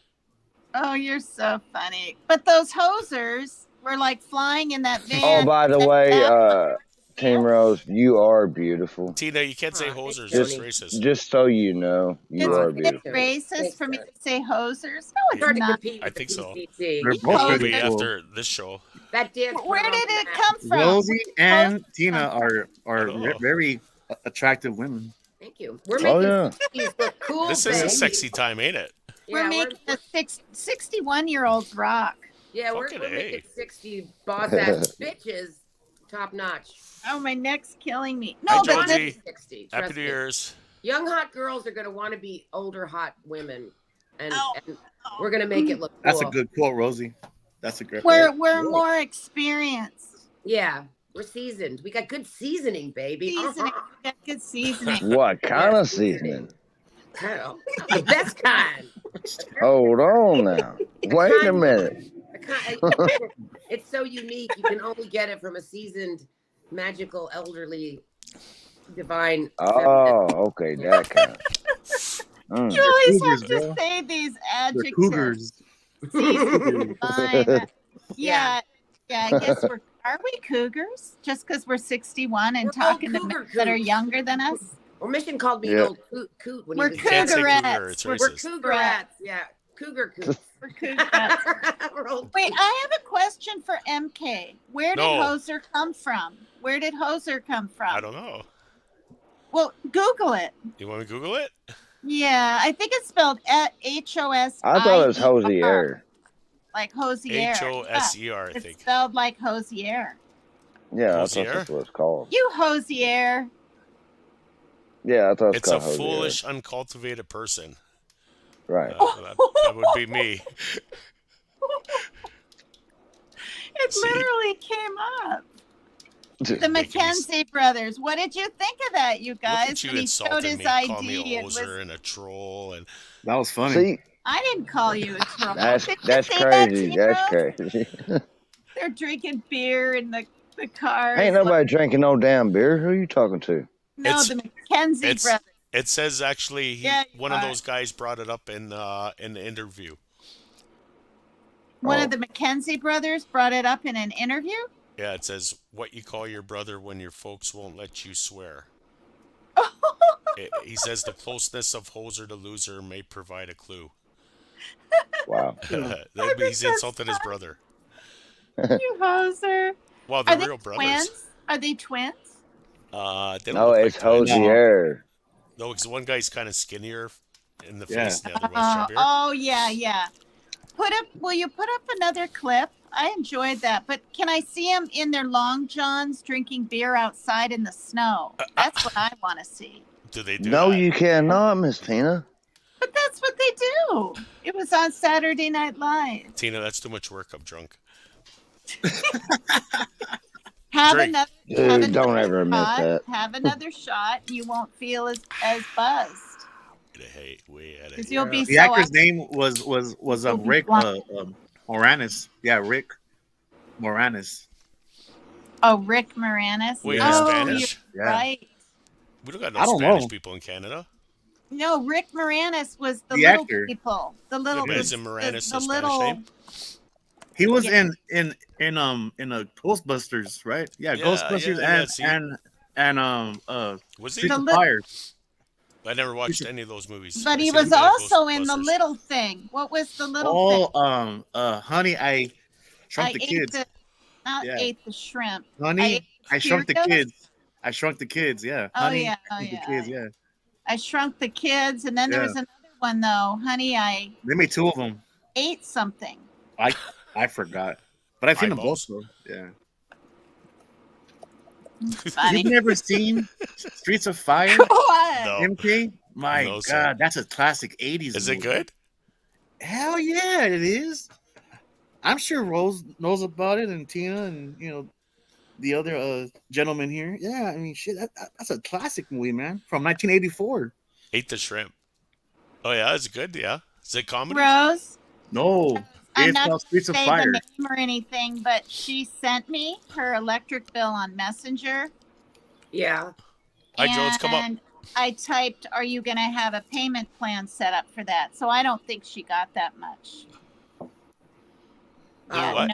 oh, you're so funny. But those hosers were like flying in that van. Oh, by the That- way, that- Team Rose, you are beautiful. Tina, you can't say Aw, thanks, hosers. Just, It's racist. just so you know, you It's are Thanks, beautiful. racist Thanks, for me Tony. to say hosers. It's No, hard it's to not. compete I with think the so. PCT. They're It both will pretty be cool. after this show. That dance. Where put it did on it the map. come from? Rosie and Where did it Tina come from? are I don't know. very attractive women. Thank you. We're Oh making yeah. 60s look cool. This is a baby. sexy time, ain't it? We're Yeah, making the 61-year-olds rock. yeah, we're Fucking making A. 60 boss ass bitches top notch. Oh, my neck's killing me. Hi, No, but Jonesy. the, Wanna be 60. Happy Trust New me. Year's. Young hot girls are gonna want to be older hot women, and, Oh. and we're gonna make it look cool. That's a good quote, Rosie. That's a great we're quote. we're more experienced. Yeah, we're seasoned. We got good seasoning, baby. Seasoning. We got good seasoning. What kind Yeah, of seasoning? The best kind. Hold on now. Wait a minute. The kind- it's so unique. You can only get it from a seasoned, magical, elderly, divine. feminine. Oh, okay, that kind. Mm. You always cougars, have to bro. say these They're adjectives. cougars. Seasoned, fine. Yeah. Yeah, I guess are we cougars? Just because we're 61 and We're talking to cougar men that are coots. younger than us? Well, Mission called me Yeah. an old coot when We're he was Can't say cougarettes. cougar. It's We're We're racist. cougarats. Yeah, cougar coots. We're cougarettes. We're old Wait, coots. I have a question for MK. Where did No. Hoser come from? Where did Hoser come from? I don't know. Well, Google it. You want me to Google it? Yeah, I think it's spelled Hosier. I thought it was Hosier. Like Hosier. Hoser, I It's think. spelled like Hosier. Yeah, I Hosier? thought that's what it's called. You Hosier. Yeah, I thought It's it's a called Hosier. foolish, uncultivated person. Right. That would be me. It See? literally came up. The Making me Mackenzie brothers. What did you think of that, you Look guys? at you When he showed insulting his me, call ID, me a it was, hoser and a troll, and That was funny. See, I didn't call you a troll. that's Did you that's say that, crazy. T-Rose? That's crazy. They're drinking beer in the car. Ain't nobody drinking no damn beer. Who are you talking to? No, It's- the Mackenzie it's- brothers. it says actually Yeah, one of you are. those guys brought it up in the interview. One Oh. of the Mackenzie brothers brought it up in an interview. Yeah, it says what you call your brother when your folks won't let you swear. He says the closeness of hoser to loser may provide a clue. Wow. That means he's insulting his brother. You hoser. Well, Are they're they real brothers. twins? Are they twins? They don't No, look it's like twins. Hosier. No, because one guy's kind of skinnier in the Yeah. face, and the other one's chubbier. Oh yeah. Will you put up another clip? I enjoyed that, but can I see them in their long johns drinking beer outside in the snow? That's what I want to see. Do they do No, that? you cannot, Miss Tina. But that's what they do. It was on Saturday Night Live. Tina, that's too much work. I'm drunk. Have Drink. another. Dude, have don't another ever admit shot. that. Have another shot. You won't feel as buzzed We had because a you'll be The so. actor's name was Rick Moranis. Yeah, Rick Moranis. Oh, Rick Moranis. Wait, oh, he's Spanish? You're Yeah. right. We don't got I no don't Spanish know. people in Canada. No, Rick Moranis was the The little actor. people. The little. but the, isn't Moranis the a Spanish little. name? He was Yeah. in a Ghostbusters, right? Yeah, Yeah, Ghostbusters yeah, see. and Was he? Streets of The li- Fire. I never watched any of those movies. But I he seen was the also in the Ghostbusters. little thing. What was the little thing? Honey, I Shrunk the ate Kids. not ate the shrimp. Honey, I Shrunk the Cheerios? Kids. I Shrunk the Kids. Yeah. Oh, Honey, yeah, I Shrunk the Kids. Yeah. I Shrunk the Kids, and then there Yeah. was another one though. Honey, I They made two of them. ate something. I forgot, but I've seen them both. Eyeballs. Though. Yeah. Funny. You've never seen Streets of Fire, What? No. MK? My No, God, sir. that's a classic '80s. Is it movie. good? Hell yeah, it is. I'm sure Rose knows about it, and Tina, and the other gentleman here. Yeah, I mean, shit, that's a classic movie, man, from 1984. Ate the shrimp. Oh yeah, it's good. Yeah. Is it comedy? Rose, No, I'm it's not called going Streets to of say Fire. the name or anything, but she sent me her electric bill on Messenger. Yeah. Hi, Jones, come up. And I typed, "Are you going to have a payment plan set up for that?" So I don't think she got that much. Yeah, What?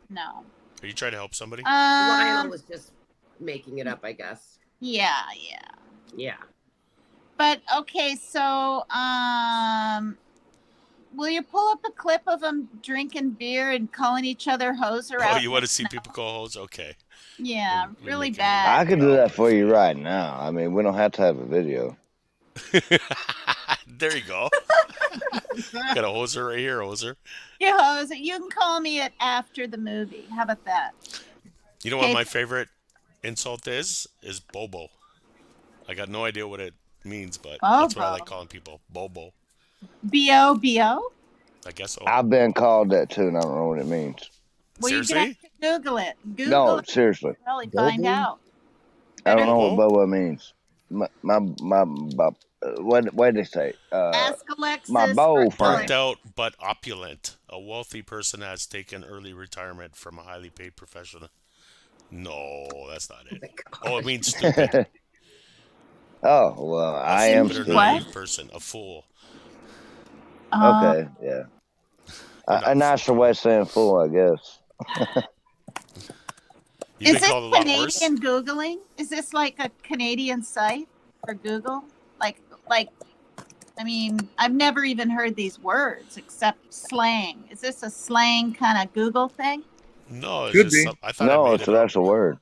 no. Are you trying to help somebody? Lionel was just making it up, I guess. Yeah. Yeah. But okay, so will you pull up a clip of them drinking beer and calling each other hoser Oh, out? you in want the to see snow? people call hoes? Okay. Yeah, Let me really make a bad. I could do that for you right now. I mean, we don't have to have a video. There you go. Got a hoser right here, hoser. You hoser. You can call me it after the movie. How about that? You know what Okay. my favorite insult is? Is bobo. I got no idea what it means, but that's what I like Bobo. calling people. Bobo. B-O-B-O? I guess so. I've been called that too, and I don't know what it means. Well, you're going to Seriously? have to Google it. Google No, it seriously. and really find Bobo? out. I don't know what Bobo? boba means. What did they say? Ask Alexis. my bow or friend. Burnt out but opulent. A wealthy person has taken early retirement from a highly paid profession. No, that's not Oh it. my God. Oh, it means stupid. Oh well, A I am stupid or What? naive person. A fool. Okay, yeah. You're not A nicer way of saying fool, I guess. You've Is been this called a lot worse? Canadian Googling? Is this like a Canadian site for Google? Like, I mean, I've never even heard these words except slang. Is this a slang kind of Google thing? No, it's Could just be. some, I thought I No, made it's it an up. actual word.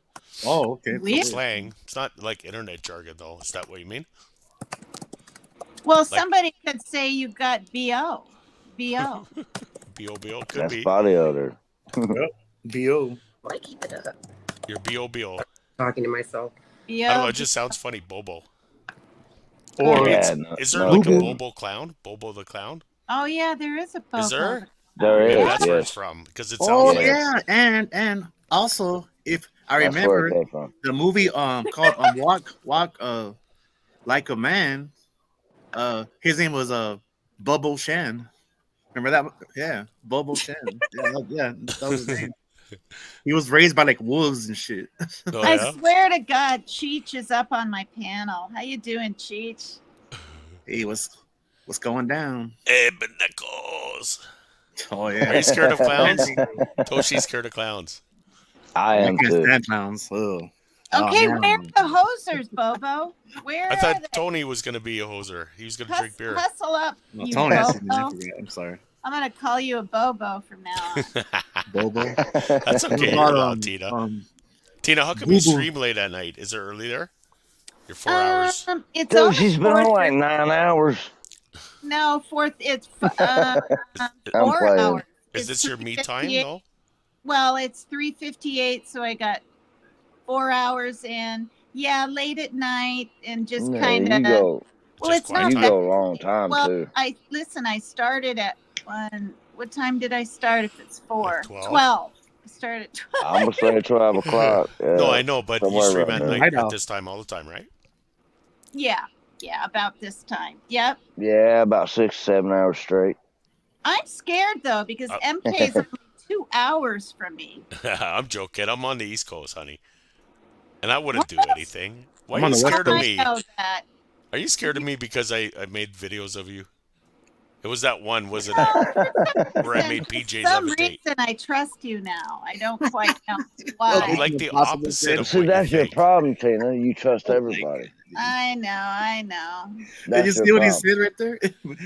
Oh, okay. Weird. It's slang. It's not like internet jargon though. Is that what you mean? Well, somebody could say you got BO. BO. B.O.B.O. Could That's be. body odor. Bo. Why keep it up? Your B.O.B.O. Talking to myself. I don't know. BO. It just sounds funny. Bobo. Or Maybe Yeah, is there no like a kidding. Bobo clown? Bobo the clown? Oh, yeah, there is a Bobo. Is there? There Maybe is, that's where it's yes. from because it Oh sounds like yeah, and also if I That's where it remember came from. the movie called Walk Like a Man, his name was Bubble Shan. Remember that? Yeah, Bubble Shan. Yeah, that was his name. He was raised by like wolves and shit. Oh I yeah. swear to God, Cheech is up on my panel. How you doing, Cheech? He was what's going down. Hey, Benecos. Oh Are yeah. you scared of clowns? Toshi's scared of clowns. I I am can't too. stand clowns. Oh. Okay, man. where are the hosers, Bobo? Where I are thought they? Tony was gonna be a hoser. He was gonna drink beer. Hustle up, No, you Tony has his Bobo. name for that. I'm sorry. I'm gonna call you a Bobo from now on. Bobo. That's okay. What You're about, allowed, Tina. Tina, how come Boo you Boo? stream late at night? Is it early there? You're 4 hours. It's Dude, only she's been on 4:30. like 9 hours. No, fourth. It's I'm 4 playing. hours. Is It's this your me time 3:58. though? Well, it's 3:58, so I got 4 hours in. Yeah, late at night and just Yeah, kind you of. go. Well, Just it's quiet not You time? that. go a long time Well, too. I started at one. What time did I start? If it's 4, 12? 12. I started at 12. I'm gonna say 12 o'clock. Yeah, No, I know, but you somewhere stream around at there. night Night at owl. this time all the time, right? Yeah, about this time. Yep. Yeah, about 6, 7 hours straight. I'm scared though because MK is only 2 hours from me. I'm joking. I'm on the East Coast, honey. And I wouldn't do What? anything. Why I'm are on you the West scared of Coast. me? I know that. Are you scared of me because I made videos of you? It was that one, wasn't Well, it? Where I made for PJ some levitate. reason, I trust you now. I don't quite know I'm why. like the Impossible opposite thing. of See, what you that's your think. problem, Tina. You trust everybody. I know. Did That's you your see what he problem. said right there?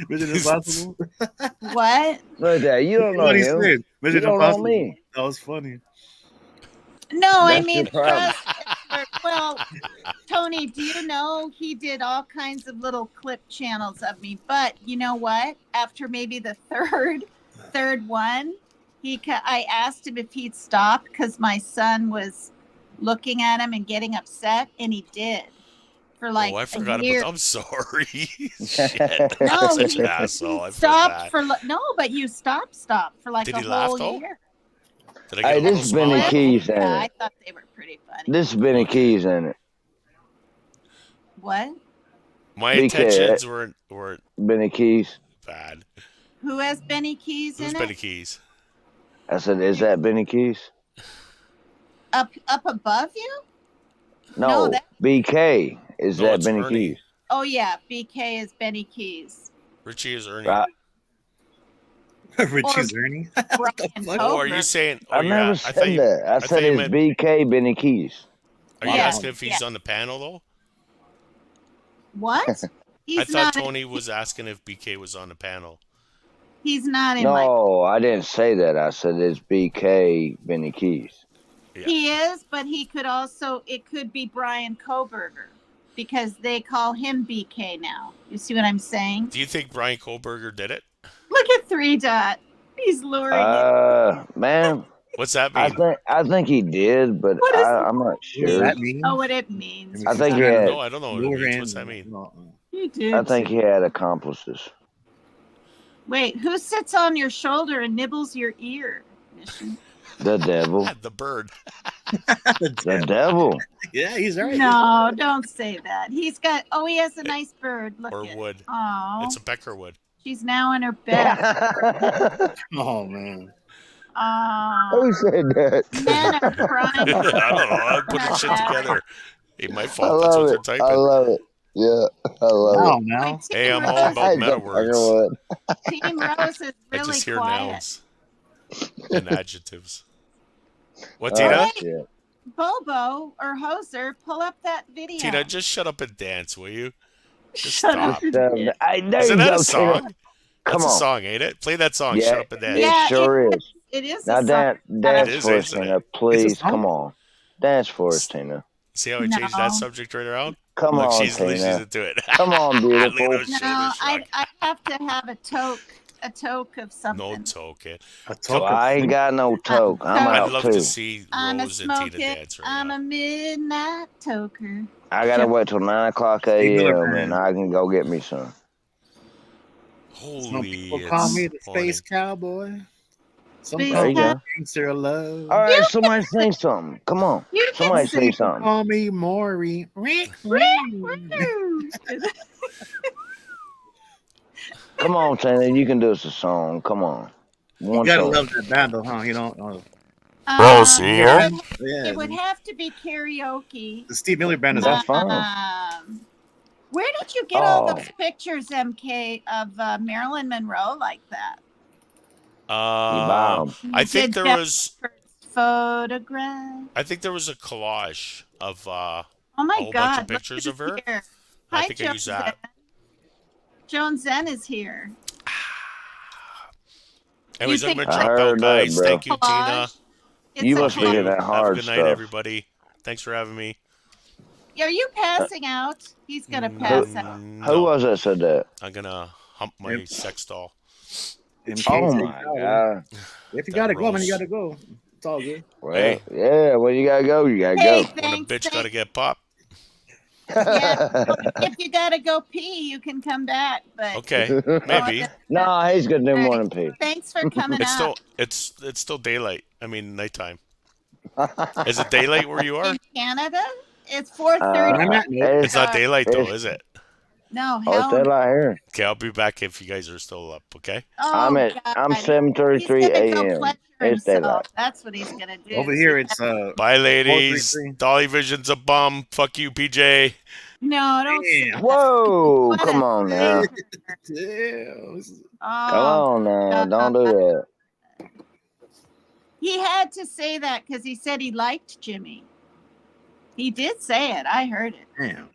Mission Impossible. What? Look at that. You don't know What he him. said. You Mission don't know Impossible. me. That was funny. No, I That's mean, your problem. well, Tony, do you know he did all kinds of little clip channels of me? But you know what? After maybe the third one, I asked him if he'd stop because my son was looking at him and getting upset, and he did for like Oh, I a forgot year. about. I'm sorry. Shit, I'm No, such he an asshole. I feel stopped bad. for no, but you stopped for like Did a he laugh, whole though? year. Did I get Hey, a little this is smile Benny out of him? Keys in Yeah, I it. thought they were pretty funny. This is Benny Okay. Keys in it. What? My BK, intentions weren't Benny Keys. bad. Who has Benny Keys Who's in Benny it? Keys? I said, is that Benny Keys? Up above you? No, that. BK. Is No, that it's Benny Ernie. Keys? Oh yeah, BK is Benny Keys. Richie is Ernie. Right. Richie's Ernie. What the Brian fuck? Oh, are you Kober. saying? Oh, I you're never I said thought you. that. I thought said you it's meant. BK Benny Keys. Are you Yeah. asking if he's on the panel though? What? I He's thought not. Tony was asking if BK was on the panel. He's not in my. No, I didn't say that. I said it's BK Benny Keys. Yeah. He is, but he could also. It could be Brian Koberger because they call him BK now. You see what I'm saying? Do you think Brian Kohlberger did it? Look at 3 Dot. He's luring you. Man, What's that I mean? think he did, but What is I'm not What does sure. that mean? Know what it means. I think he I don't had. know. I don't know what it means. What's that mean? You do. I think he had accomplices. Wait, who sits on your shoulder and nibbles your ear? Mission. The devil. The bird. The devil. Yeah, he's right. No, don't say that. He's got. Oh, he has a nice bird. Look Or at. wood. Oh, It's a peckerwood. she's now in her bed. Oh man. Oh, Who said that? men are I crying. don't know. I'm putting shit together. Ain't my I fault. That's what love they're it. I typing. love it. Yeah, I love Wow, it. now. Hey, I'm Team all Rose, about Hey, meta the words. peckerwood. Team Rose is I really just hear quiet. nouns and adjectives. What, Oh, Tina? shit. Bobo or Hoser, pull up that video. Tina, just shut up and dance, will you? Just Shut stop. up and dance. Hey, there Isn't you that go, a song? Tina. That's Come a on. song, ain't it? Play that song. Yeah, Shut up and dance. Yeah, it sure is. It is Now a song. dance It is, for us, isn't Tina. it? Please, song? come on. Dance for us, Tina. See how I changed that No. subject right around? Come Look, on, she's Tina. into it. Come on, Look at beautiful. those No, shoulders shrug. I have to have a toke of something. No token. A Well, token. I ain't got no toke. I'm I'd out love too. to see I'm a Rose and Tina smoking. dance right I'm now. a midnight toker. I gotta wait till 9 o'clock Steve Miller a.m. Band. and I can go get me some. Some Holy, people call me the it's morning. space cowboy. Some Space There call you me go. gangster of love. All right, somebody sing something. Come on. You can Somebody sing. sing People something. call me Maury. Come on, Tina. You can do us a song. Come on. You One gotta song. love that band though, huh? You don't. here. Yeah. It would have to be karaoke. The Steve Miller Band is That's awesome. fine. Where did you get all Oh. those pictures, MK, of Marilyn Monroe like that? You buy 'em. You I think did there was. Jennifer's photograph. I think there was a collage of Oh a my whole God! bunch of pictures look of her. who's here. I Hi, think I Joan used that. Zen. Joan Zen is here. Anyways, I'm think- gonna I drop out, heard that, guys. bro. Thank you, Tina. Collage? It's You a must be Love getting you. that Have a hard good night, stuff. everybody. Thanks for having me. Are you passing out? He's gonna pass out. Who No, was that said that? I'm gonna hump my sex doll. Oh my God. If you That gotta go, man, Rose. you gotta go. It's all good. Well, Hey. yeah, when you gotta go, you gotta Hey, go. When a bitch gotta get popped. Yeah, if you gotta go pee, you can come back. But Okay, maybe. No, he's gonna do more than pee. thanks for coming It's out. still it's still daylight. I mean nighttime. Is it daylight where you are? In Canada, it's 4:30. I'm at no. It's not daylight though, it's- is it? No, Oh, it's hell. daylight here. Okay, I'll be back if you guys are still up. Okay. Oh, I'm God. 7:33 He's gonna go a.m. pleasure It's himself. daylight. That's what he's gonna do. Over here, it's Bye, ladies. 4:33. Dolly Vision's a bum. Fuck you, PJ. No, don't say Damn. that. Whoa, What come a on now. Damn. Oh, Come on now. Don't do that. he had to say that because he said he liked Jimmy. He did say it. I heard it. Damn.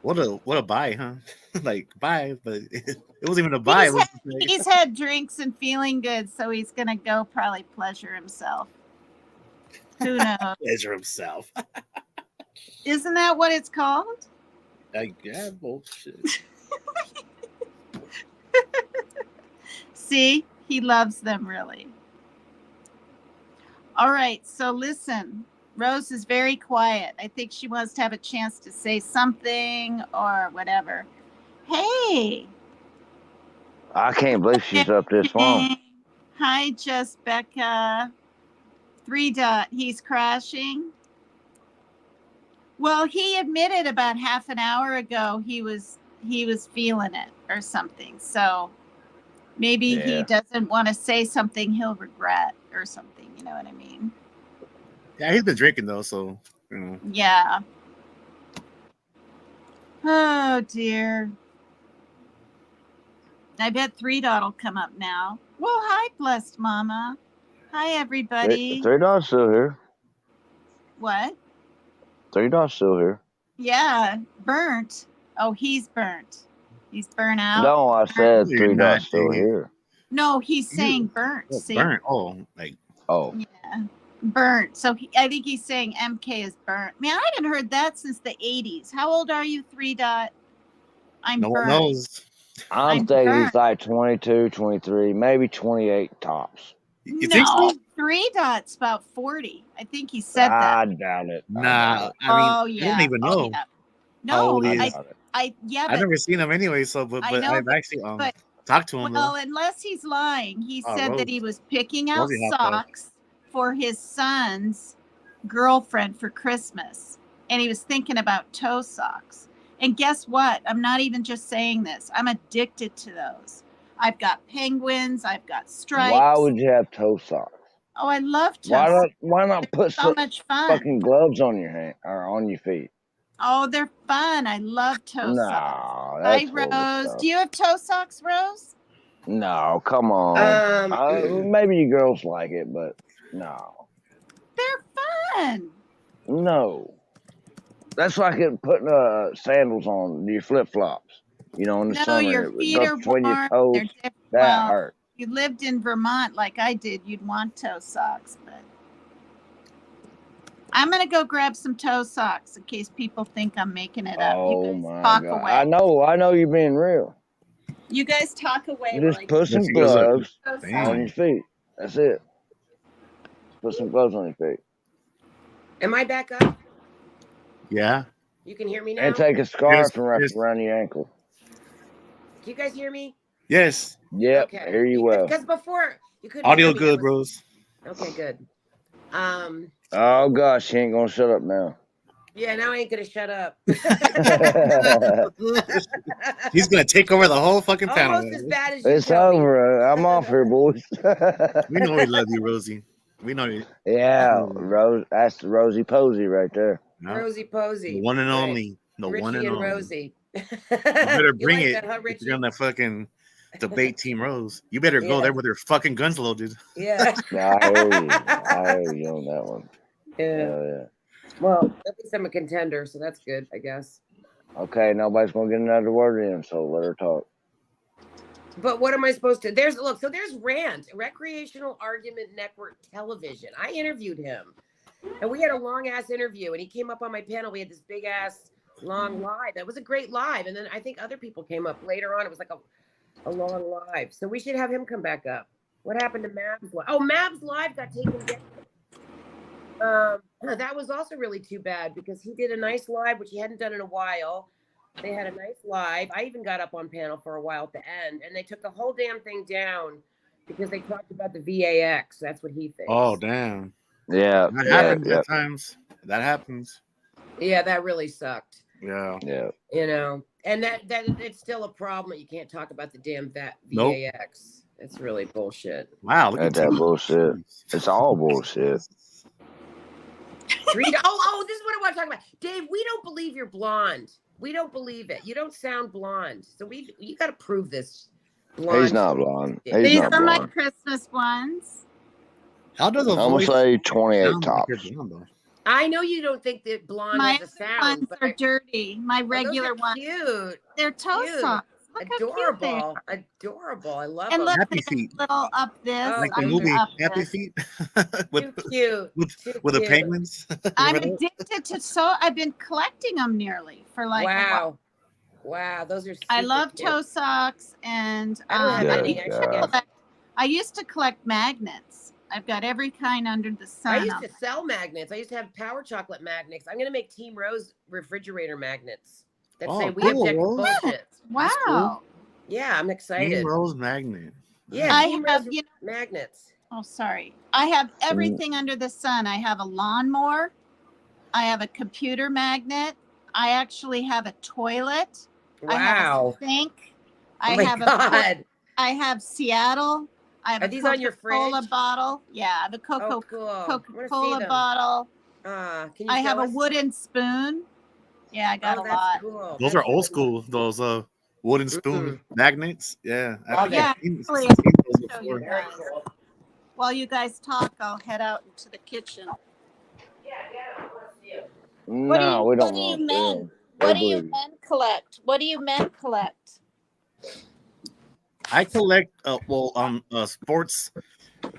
What a buy, huh? Like buy, but it wasn't even a buy. It was just like- He's had drinks and feeling good, so he's gonna go probably pleasure himself. Who knows? pleasure himself. Isn't that what it's called? Like, yeah, bullshit. See, He loves them, really. All right, so listen. Rose is very quiet. I think she wants to have a chance to say something or whatever. Hey. I can't believe she's up this long. Hi, Just Becca. 3 Dot. He's crashing. Well, he admitted about half an hour ago he was feeling it or something. So maybe he doesn't want to say something he'll regret or something. You know what I mean? Yeah, he's been drinking though, so you know. Yeah. Oh dear. I bet 3 Dot will come up now. Well, hi, blessed mama. Hi, everybody. 3 Dot's still here. What? 3 Dot's still here. Yeah, burnt. Oh, he's burnt. He's burnt out. No, I said 3 not, Dot's still here. No, he's saying burnt. Oh, See? burnt. Oh, like. Oh. Yeah, burnt. So I think he's saying MK is burnt. Man, I haven't heard that since the 80s. How old are you, 3 Dot? I'm no burnt. one knows. I'm thinking he's like 22, 23, maybe 28 tops. You think so? 3 Dot's about 40. I think he said that. I doubt it. Nah, I mean, yeah. I don't even know. Yeah. How No, old he is. I've never seen him anyway, so but I've actually talked to him. Well, unless he's lying, he said that he was picking out socks for his son's girlfriend for Christmas, and he was thinking about toe socks. And guess what? I'm not even just saying this. I'm addicted to those. I've got penguins. I've got stripes. Why would you have toe socks? Oh, I love toe socks. Why not put so much fun. Fucking gloves on your hand or on your feet? Oh, they're fun. I love toe socks. Hi, Rose. Do you have toe socks, Rose? No, come on. Maybe you girls like it, but no. They're fun. No. That's like putting sandals on your flip flops. You know, in the summer. Your feet are between warm. your toes. That hurt. If you lived in Vermont like I did, you'd want toe socks, but I'm gonna go grab some toe socks in case people think I'm making it up. Oh you guys my talk God. away. I know you're being real. You guys talk away. You just put some gloves on Damn. your feet. That's it. Put some gloves on your feet. Am I back up? Yeah. You can hear me now? And take a scarf and wrap it around your ankle. Do you guys hear me? Yes. Yep. Okay. I hear you well. Because before you couldn't Audio hear me. good, bros. Okay, good. Oh gosh, she ain't gonna shut up now. Yeah, now I ain't gonna shut up. He's gonna take over the whole fucking panel. Almost as bad as you. It's over. I'm off here, boys. We know we love you, Rosie. We know you. Yeah, Rose. That's the Rosie Posey right there. No. Rosie Posey. The one and only. The Richie one and only. Rosie. You better bring like it that, huh, if you're gonna fucking debate Team Rose. You better go there with your fucking guns loaded. Yeah. I hear you on that one. Yeah. Well, at least I'm a contender, so that's good, I guess. Okay, nobody's gonna get another word in, so let her talk. But what am I supposed to? There's Rant, Recreational Argument Network Television. I interviewed him, and we had a long ass interview, and he came up on my panel. We had this big ass long live. That was a great live, and then I think other people came up later on. It was like a long live, so we should have him come back up. What happened to Mavs Live? Oh, Mavs Live got taken down. That was also really too bad because he did a nice live, which he hadn't done in a while. They had a nice live. I even got up on panel for a while at the end, and they took the whole damn thing down because they talked about the VAX. That's what he thinks. Oh, damn. Yeah. That happens at times. That happens. Yeah, that really sucked. Yeah. Yeah. You know, and that it's still a problem that you can't talk about the damn VAX. Nope. It's really bullshit. Wow. Look at that bullshit. It's all bullshit. This is what I want to talk about. Dave, we don't believe you're blonde. We don't believe it. You don't sound blonde. So you got to prove this. Blonde. He's not blonde. These are my Christmas ones. How does a I'm gonna say 28 tops. I know you don't think that blonde has a sound. Ones are dirty. My regular ones. Cute. They're toe socks. Look adorable. Adorable. I love them. And look, Happy Feet. Little up this. Like the movie Happy Feet. Too cute. With the penguins. I'm addicted to I've been collecting them nearly for like a while. Wow, those are super I love cute. toe socks and I don't have any. I used to collect magnets. I've got every kind under the sun. I used to sell magnets. I used to have power chocolate magnets. I'm gonna make Team Rose refrigerator magnets that say we cool, object to Rose. bullshit. Wow. cool. Yeah, I'm excited. Team Rose magnet. Yeah, I Team have, Rose you know, magnets. oh, sorry. I have everything under the sun. I have a lawnmower. I have a computer magnet. I actually have a toilet. I have Wow. a sink. Oh I my have God. I have Seattle. I have Are a these on your Coca-Cola fridge? bottle. Yeah, I have a Oh, cool. I wanna see Coca-Cola them. bottle. Can you I have show a us? wooden spoon. Yeah, I got Oh, a that's lot. cool. Those That's are old really school. Those wooden spoon magnets. Yeah, I Love think Yeah, I've seen actually, those I'll show you before. Very guys. cool. While you guys talk, I'll head out into the kitchen. Yeah, I want to see them. No, we don't What do you want men? them. What They do you bleed. men collect? What do you men collect? I collect sports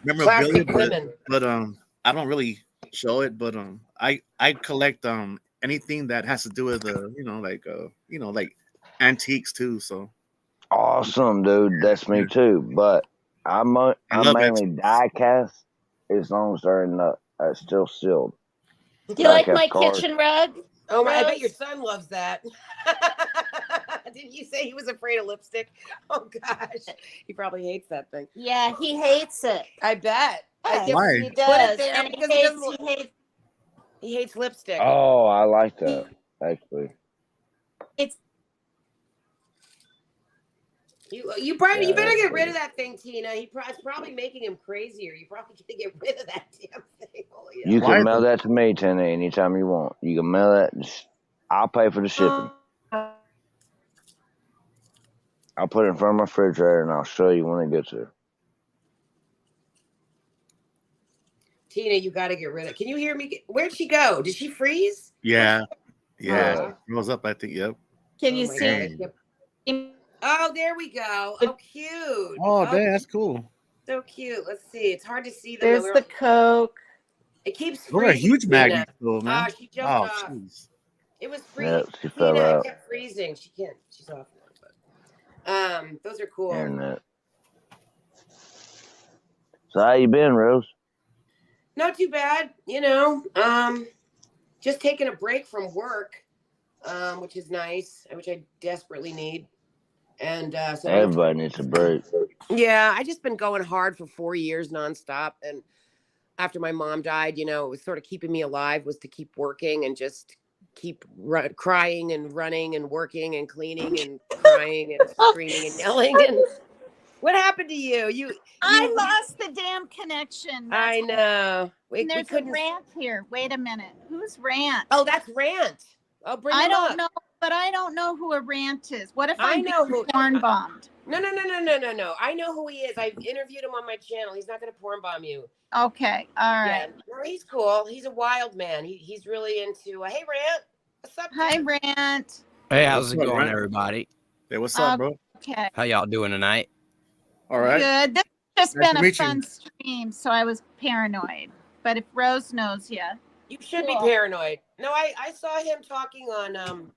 memorabilia, Classic women. but I don't really show it, but I collect anything that has to do with like antiques too. So Awesome, dude. That's me too. But I'm I love mainly antiques. die cast as long as they're in the still sealed. Do you like Like my a card. kitchen rug? Oh my! I bet Rose? your son loves that. Didn't you say he was afraid of lipstick? Oh gosh, he probably hates that thing. Yeah, he hates it. I bet. I Yes, guess Why? he put does. it there And because he hates lipstick. Oh, I like that actually. it's You better Yeah, get that's rid cool. of that thing, Tina. It's probably making him crazier. You probably gotta get rid of that damn thing. Holy hell. You Why can mail though? that to me, Tina, anytime you want. You can mail that. I'll pay for the shipping. I'll put it in front of my refrigerator and I'll show you when it gets here. Tina, you got to get rid of it. Can you hear me? Where'd she go? Did she freeze? Yeah, yeah. Aw. She rose up. I think. Yep. can Oh you my see? God, I kept- Oh, there we go. Oh, cute. Oh, dang, that's cool. So cute. Let's see. It's hard to see them. There's the Coke. It keeps Those are freezing. huge Tina. magnets, though, man. She jumped Oh, off. jeez. It was Yeah, freezing. she fell Tina, out. it kept freezing. She can't. She's off now. But those are cool. Internet. So how you been, Rose? Not too bad. Just taking a break from work, which is nice, which I desperately need. And so Everybody needs a break. yeah, I just been going hard for 4 years nonstop. And after my mom died, it was sort of keeping me alive was to keep working and just keep crying and running and working and cleaning and crying and screaming and yelling. And what happened to you? I lost the damn connection. I know. We There's a couldn't. Rant here. Wait a minute. Who's Rant? Oh, that's Rant. I'll bring I him don't up. know, but I don't know who a Rant is. What if I I'm know who. porn bombed? No. I know who he is. I've interviewed him on my channel. He's not going to porn bomb you. Okay, all right. Yeah, no, he's cool. He's a wild man. He's really into. Hey, Rant. What's up? Hi, dude? Rant. Hey, how's it What's up, going, Ryan? everybody? Hey, what's up, bro? Okay, How y'all doing tonight? All right. good. This has just Nice been to a meet you. fun stream, so I was paranoid. But if Rose knows you, You should be Cool. paranoid. No, I saw him talking on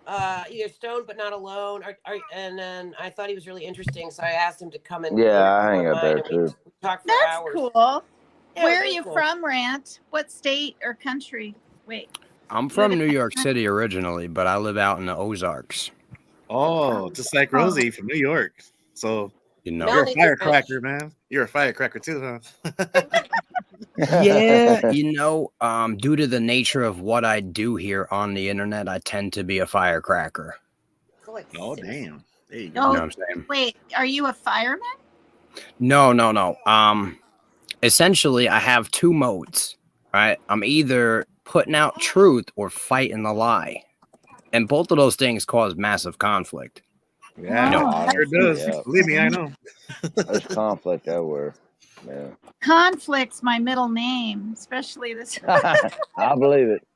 either Stoned but Not Alone, and then I thought he was really interesting, so I asked him to come and Yeah, I hang on out there mine, and we too. talked for that's hours. cool. Yeah, Where are very you cool. from, Rant? What state or country? Wait. I'm from New York City originally, but I live out in the Ozarks. Oh, just like Rosie from New York. So You know. you're a Melanie- firecracker, man. You're a firecracker too, huh? Yeah, due to the nature of what I do here on the internet, I tend to be a firecracker. Like, Oh, damn. There you You go. know Oh, what I'm saying? wait. Are you a fireman? No. Essentially, I have two modes, right? I'm either putting out truth or fighting the lie. And both of those things cause massive conflict. Yeah, Oh, it sure does. yeah. Believe me, I know. There's conflict everywhere. Yeah. Conflict's my middle name, especially this. I believe it.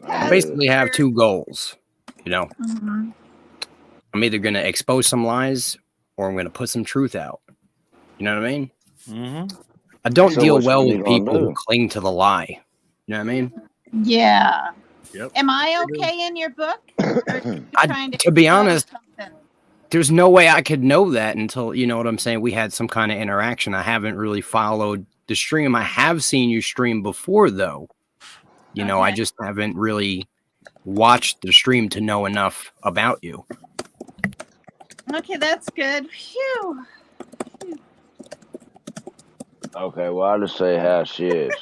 I basically have two goals. Mhm. I'm either going to expose some lies or I'm going to put some truth out. You know what I mean? Mm-hmm. I don't So deal which well one you with gonna people who do? cling to the lie. You know what I mean? Yeah. Yep. Am I okay in your book? Or are you trying To be expose honest, something? there's no way I could know that until, you know what I'm saying, we had some kind of interaction. I haven't really followed the stream. I have seen you stream before, though. You know, I Okay. just haven't really watched the stream to know enough about you. Okay, that's good. Phew. Okay, well, I'll just say how she is.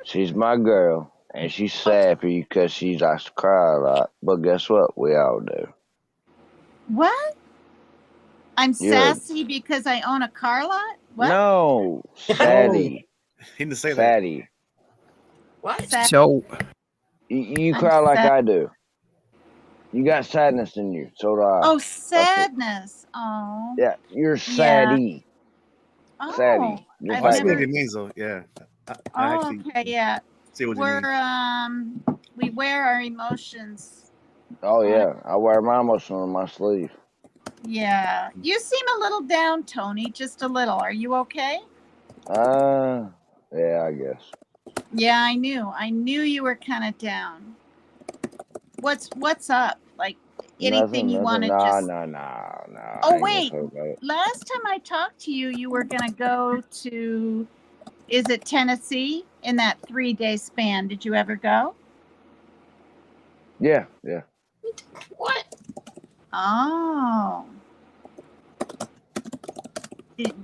She's my girl, and she's sad for you because she likes to cry a lot. But guess what? We all do. What? I'm You're- sassy because I own a car lot? What? No, Sadie. He didn't say that. Sadie. What? Sad- So, You I'm cry like sad. I do. You got sadness in you. So do I. Oh, sadness. Oh. Yeah, you're Sadie. Oh. Sadie. Just I've I like see what never- it means, though. Yeah. I Oh, actually okay, yeah. see what you We're mean. we wear our emotions. Oh, yeah. I wear my emotion on my sleeve. Yeah. You seem a little down, Tony, just a little. Are you okay? Yeah, I guess. Yeah, I knew. I knew you were kind of down. What's up? Like anything you want to just No. Oh, I ain't wait. gonna talk about it. Last time I talked to you, you were going to go to, is it Tennessee in that 3-day span? Did you ever go? Yeah. What? Oh.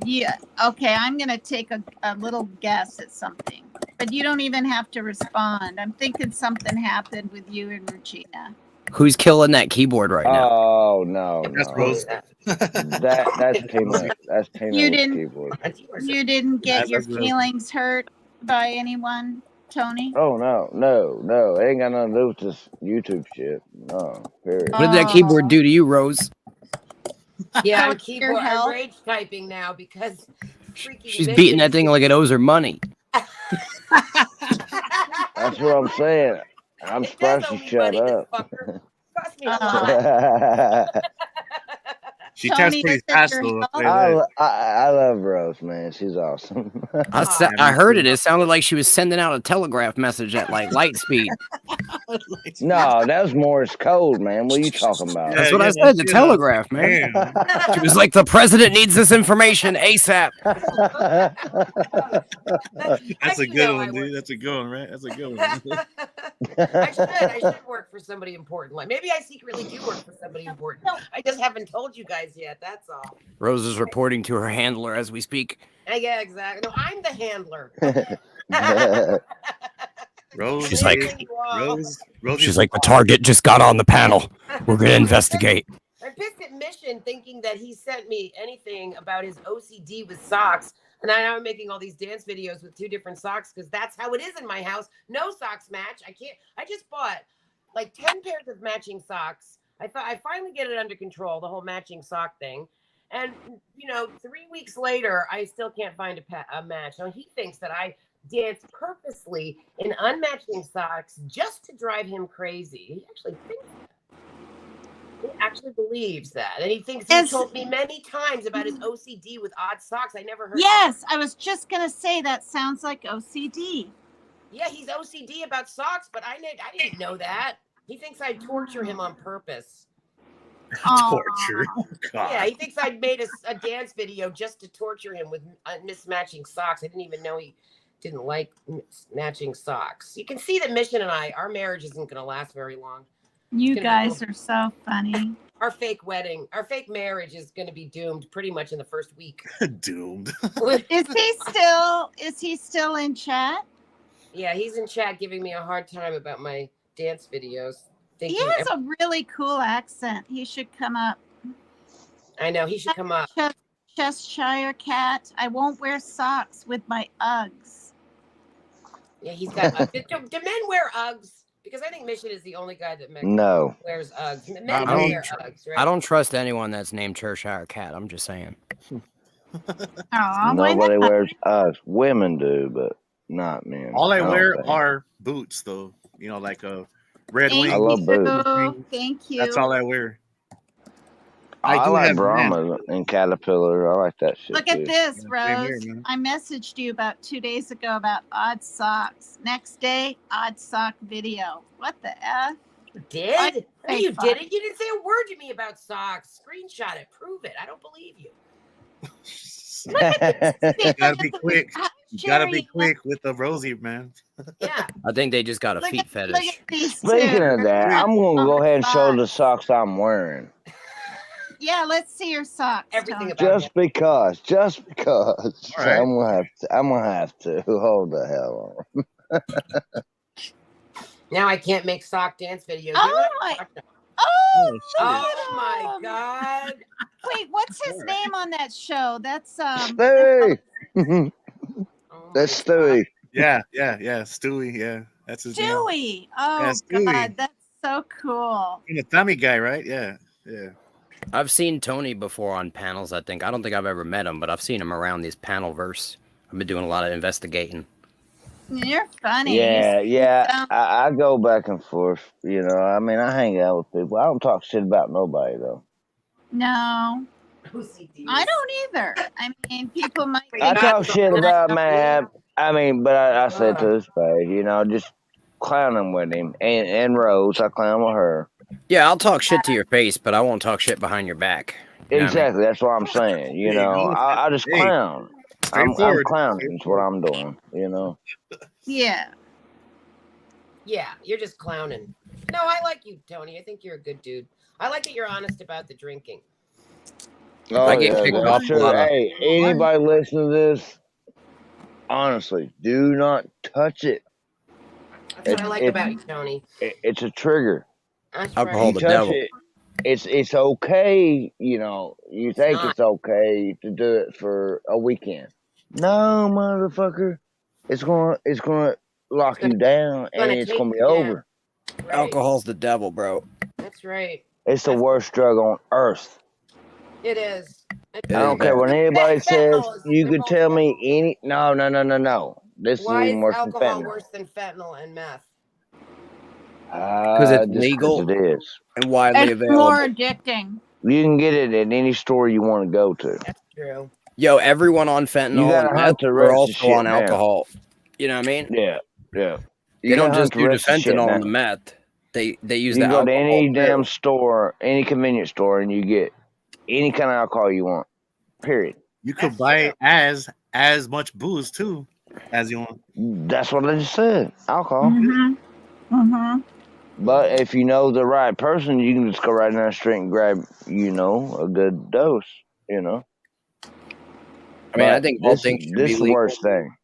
Yeah. Okay, I'm going to take a little guess at something, but you don't even have to respond. I'm thinking something happened with you and Regina. who's killing that keyboard right now? Oh, no. That's no. Rose. That's Tina. That's Tina You with the didn't- keyboard. You didn't get your That's Rose. feelings hurt by anyone, Tony? Oh, no. It ain't got nothing to do with this YouTube shit. No, period. What did that keyboard do to you, Rose? Yeah, Oh, I'm it's your health? rage typing now because freaking She's beating that thing like it owes her money. That's what I'm saying. I'm It surprised does you owe me shut money, this up. fucker. Cost me a lot. She types Tony, pretty is it fast, your though. health? I'll tell you that. I love Rose, man. She's awesome. I heard it. It sounded like she was sending out a telegraph message at like light speed. No, that was Morse code, man. What are you talking about? That's what I said. The telegraph, man. Damn. She was like, "The president needs this information ASAP." That's a You good know I one, work- dude. That's a good one, right? That's a good one. I should work for somebody important. Like maybe I secretly do work for somebody important. I just haven't told you guys yet. That's all. Rose is reporting to her handler as we speak. Yeah, exactly. No, I'm the handler. Rose, She's like- Rose. She's like, "The target just got on the panel. We're gonna investigate." I'm pissed at Mission thinking that he sent me anything about his OCD with socks. And now I'm making all these dance videos with 2 different socks because that's how it is in my house. No socks match. I just bought like 10 pairs of matching socks. I thought I finally get it under control, the whole matching sock thing. And, 3 weeks later, I still can't find a match. Now he thinks that I danced purposely in unmatching socks just to drive him crazy. He actually thinks that. He actually believes that. And he thinks he Yes. told me many times about his OCD with odd socks. I never heard. Yes, I was just going to say that sounds like OCD. Yeah, he's OCD about socks, but I didn't know that. He thinks I torture him on purpose. Torture. Oh, God. Yeah, he thinks I made a dance video just to torture him with mismatching socks. I didn't even know he didn't like matching socks. You can see that Mission and our marriage isn't going to last very long. You gonna be guys are so funny. Our fake fake marriage is going to be doomed pretty much in the first week. Doomed. Is he still in chat? Yeah, he's in chat giving me a hard time about my dance videos. He Thinking has a really cool accent. He should come up. I know he should come up. Cheshire cat. I won't wear socks with my Uggs. Yeah, he's got. Do men wear Uggs? Because I think Mission is the only guy that No. wears Uggs. Men I don't don't- wear Uggs, right? I don't trust anyone that's named Cheshire Cat. I'm just saying. Oh, Nobody wears us. Women do, but not men. All I don't wear think. are boots, though. Like a Red Thank Wing. I love you. boots. Thank you. That's all I wear. I do like have Brahma and Caterpillar. I like that shit Look too. at this, Yeah, same Rose. here, man. I messaged you about 2 days ago about odd socks. Next day, odd sock video. What the F? Did? No, say you fuck. didn't. You didn't say a word to me about socks. Screenshot it. Prove it. I don't believe you. Gotta be quick. How Gotta be Sherry, quick with the Rosie, man. Yeah. I think they just got a look feet at fetish. these Speaking two. of that, I'm gonna go ahead and show the Socks. socks I'm wearing. Yeah, let's see your socks. Everything Tony. about him. Just because. All right. I'm gonna have to. Hold the hell on. Now I can't make sock dance videos. Oh my! Oh, Oh, look Oh at my him. God. Wait, what's his name on that show? That's Stewie. Oh That's my God. Stewie. Yeah. Stewie. Yeah, that's his name. Stewie. Oh Yeah, Stewie. God, that's so cool. The thummy guy, right? Yeah. I've seen Tony before on panels, I think. I don't think I've ever met him, but I've seen him around these panel verse. I've been doing a lot of investigating. You're funny. Yeah. I go back and forth. You know, I mean, I hang out with people. I don't talk shit about nobody though. No, OCD. I don't either. I mean, people might. Wait, I think talk shit about Yeah. man. I mean, but I said to this page, you know, just clowning with him and Rose. I clown with her. Yeah, I'll talk shit to your face, but I won't talk shit behind your back. You know what I mean? Exactly. That's what I'm saying. You There you know, go. I just Hey, clown. I'm straightforward. clowning. Is what I'm doing. You know. Yeah. Yeah, you're just clowning. No, I like you, Tony. I think you're a good dude. I like that you're honest about the drinking. Oh, I get kicked off a lot of- Hey, anybody listen to this? Honestly, do not touch it. That's what I like about you, Tony. It's a trigger. That's Alcohol You the touch devil. it. It's okay. You know, you think not. it's okay to do it for a weekend. No, motherfucker. It's gonna lock you down, and gonna it's take gonna be you down. over. Right. Alcohol's the devil, bro. That's right. It's the worst drug on earth. It is. I don't care what anybody says. You could tell me any. No. This Why is is even worse than alcohol fentanyl. worse than fentanyl and meth? Because it's Just legal. 'cause it is. And widely It's available. more addicting. You can get it at any store you want to go to. That's true. Yo, everyone on You fentanyl gotta and hunt meth the are rest of also shit on down. alcohol. You know what I mean? Yeah. They don't just do the shit fentanyl now. and the meth. They use You the can go to alcohol. any too. damn store, any convenience store, and you get any kind of alcohol you want. Period. You could That's buy true. as much booze too as you want. That's what I just said. Alcohol. Mm-hmm. But if you know the right person, you can just go right down the street and grab, a good dose. You know. I mean, I But think all things should this be is the legal. worst thing.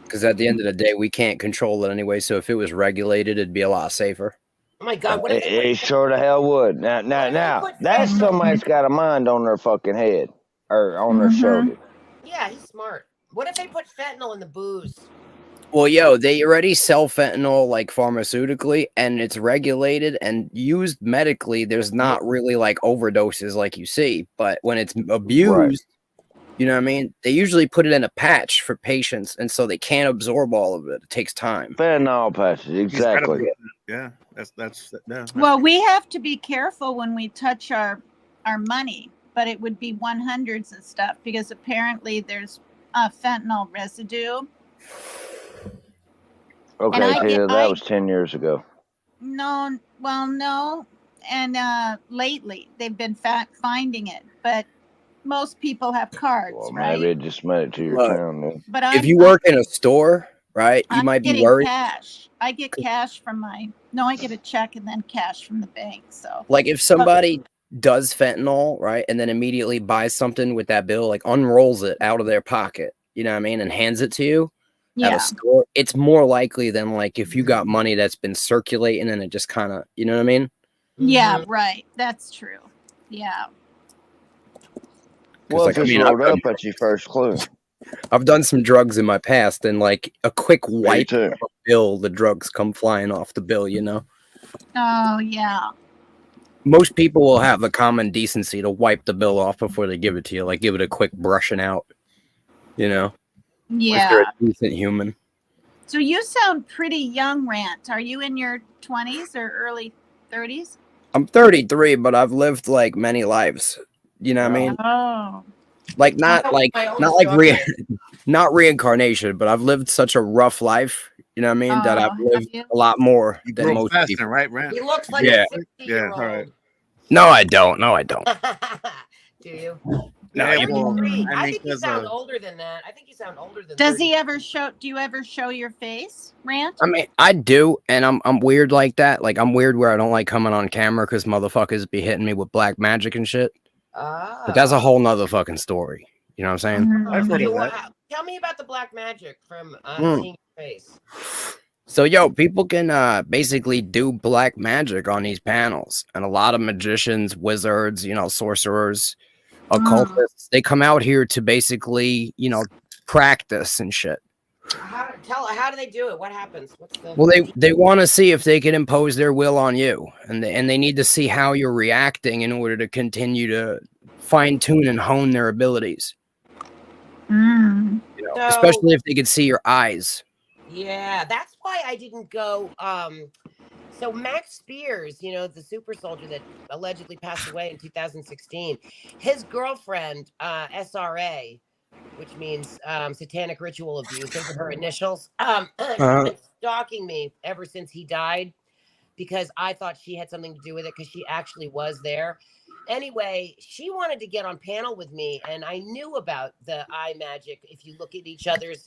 Because at the end of the day, we can't control it anyway. So if it was regulated, it'd be a lot safer. Oh my God! What if It sure the hell would. Now, put that's fentanyl- somebody's got a mind on their fucking head or on their shoulder. Yeah, he's smart. What if they put fentanyl in the booze? Well, yo, they already sell fentanyl like pharmaceutically, and it's regulated and used medically. There's not really like overdoses like you see, but when it's abused, you know what I mean? They usually put it in a patch for patients, and so they can't absorb all of it. It takes time. Fentanyl patches, exactly. Yeah, that's Well, we have to be careful when we touch our money, but it would be 100s and stuff because apparently there's fentanyl residue. Okay, And that was 10 years ago. No, and lately they've been finding it, but most people have cards, Well, right? maybe it just made it to your Look, town then. But If you work in a store, right, you I'm might be getting worried. cash. I get cash from I get a check and then cash from the bank. So Like if somebody does fentanyl, right, and then immediately buys something with that bill, like unrolls it out of their pocket, you know what I mean, and hands it to you at yeah, a store, it's more likely than like if you got money that's been circulating and it just kind of, you know what I mean? yeah, Mhm. right. That's true. Yeah. Well, like, if I it's mean, rolled up at your first clue. I've done some drugs in my past, and like a quick Me wipe too. of a bill, the drugs come flying off the bill, you know? Oh yeah. Most people will have the common decency to wipe the bill off before they give it to you, like give it a quick brushing out, you know? If Yeah. they're a decent human. So you sound pretty young, Rant. Are you in your 20s or early 30s? I'm 33, but I've lived like many lives. You know what I mean? Oh. Like not I know like my own not like story. not reincarnation, but I've lived such a rough life. You know what I mean? That I've Oh, have lived you? a lot more You than grow most faster, people. right, Brent? He looks like Yeah. a 60 Yeah, year all right. old. No, I don't. No, I don't. Do you? No, Yeah, you well, Agreed. I I mean, think you because sound older than that. I think you sound older than Does 30. he ever show? Do you ever show your face, Rant? I mean, I do, and I'm weird like that. Like I'm weird where I don't like coming on camera because motherfuckers be hitting me with black magic and shit. But that's a whole nother fucking story. You know what I'm saying? I've heard of You, that. tell me about the black magic from Mm. seeing your face. So, yo, people can basically do black magic on these panels, and a lot of magicians, wizards, you know, sorcerers, occultists, they come out here to basically, you know, practice and shit. How do they do it? What happens? What's the Well, they want to see if they can impose their will on you, and they need to see how you're reacting in order to continue to fine tune and hone their abilities. Mm. You know, So- especially if they could see your eyes. Yeah, that's why I didn't go. So Max Spears, you know, the super soldier that allegedly passed away in 2016, his girlfriend, SRA, which means satanic ritual abuse, those are her initials, she's been stalking me ever since he died because I thought she had something to do with it because she actually was there. Anyway, she wanted to get on panel with me, and I knew about the eye magic. If you look at each other's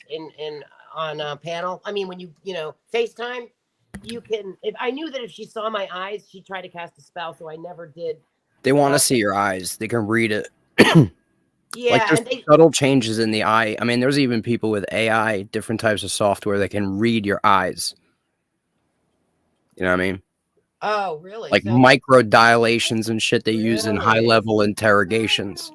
on a panel, I mean, when you FaceTime, you can. If I knew that if she saw my eyes, she'd try to cast a spell, so I never did. They want to see your eyes. They can read it. Yeah, like there's and they, subtle changes in the eye. I mean, there's even people with AI, different types of software that can read your eyes. You know what I mean? oh really? Like So- micro dilations and shit they use in Really? high level interrogations.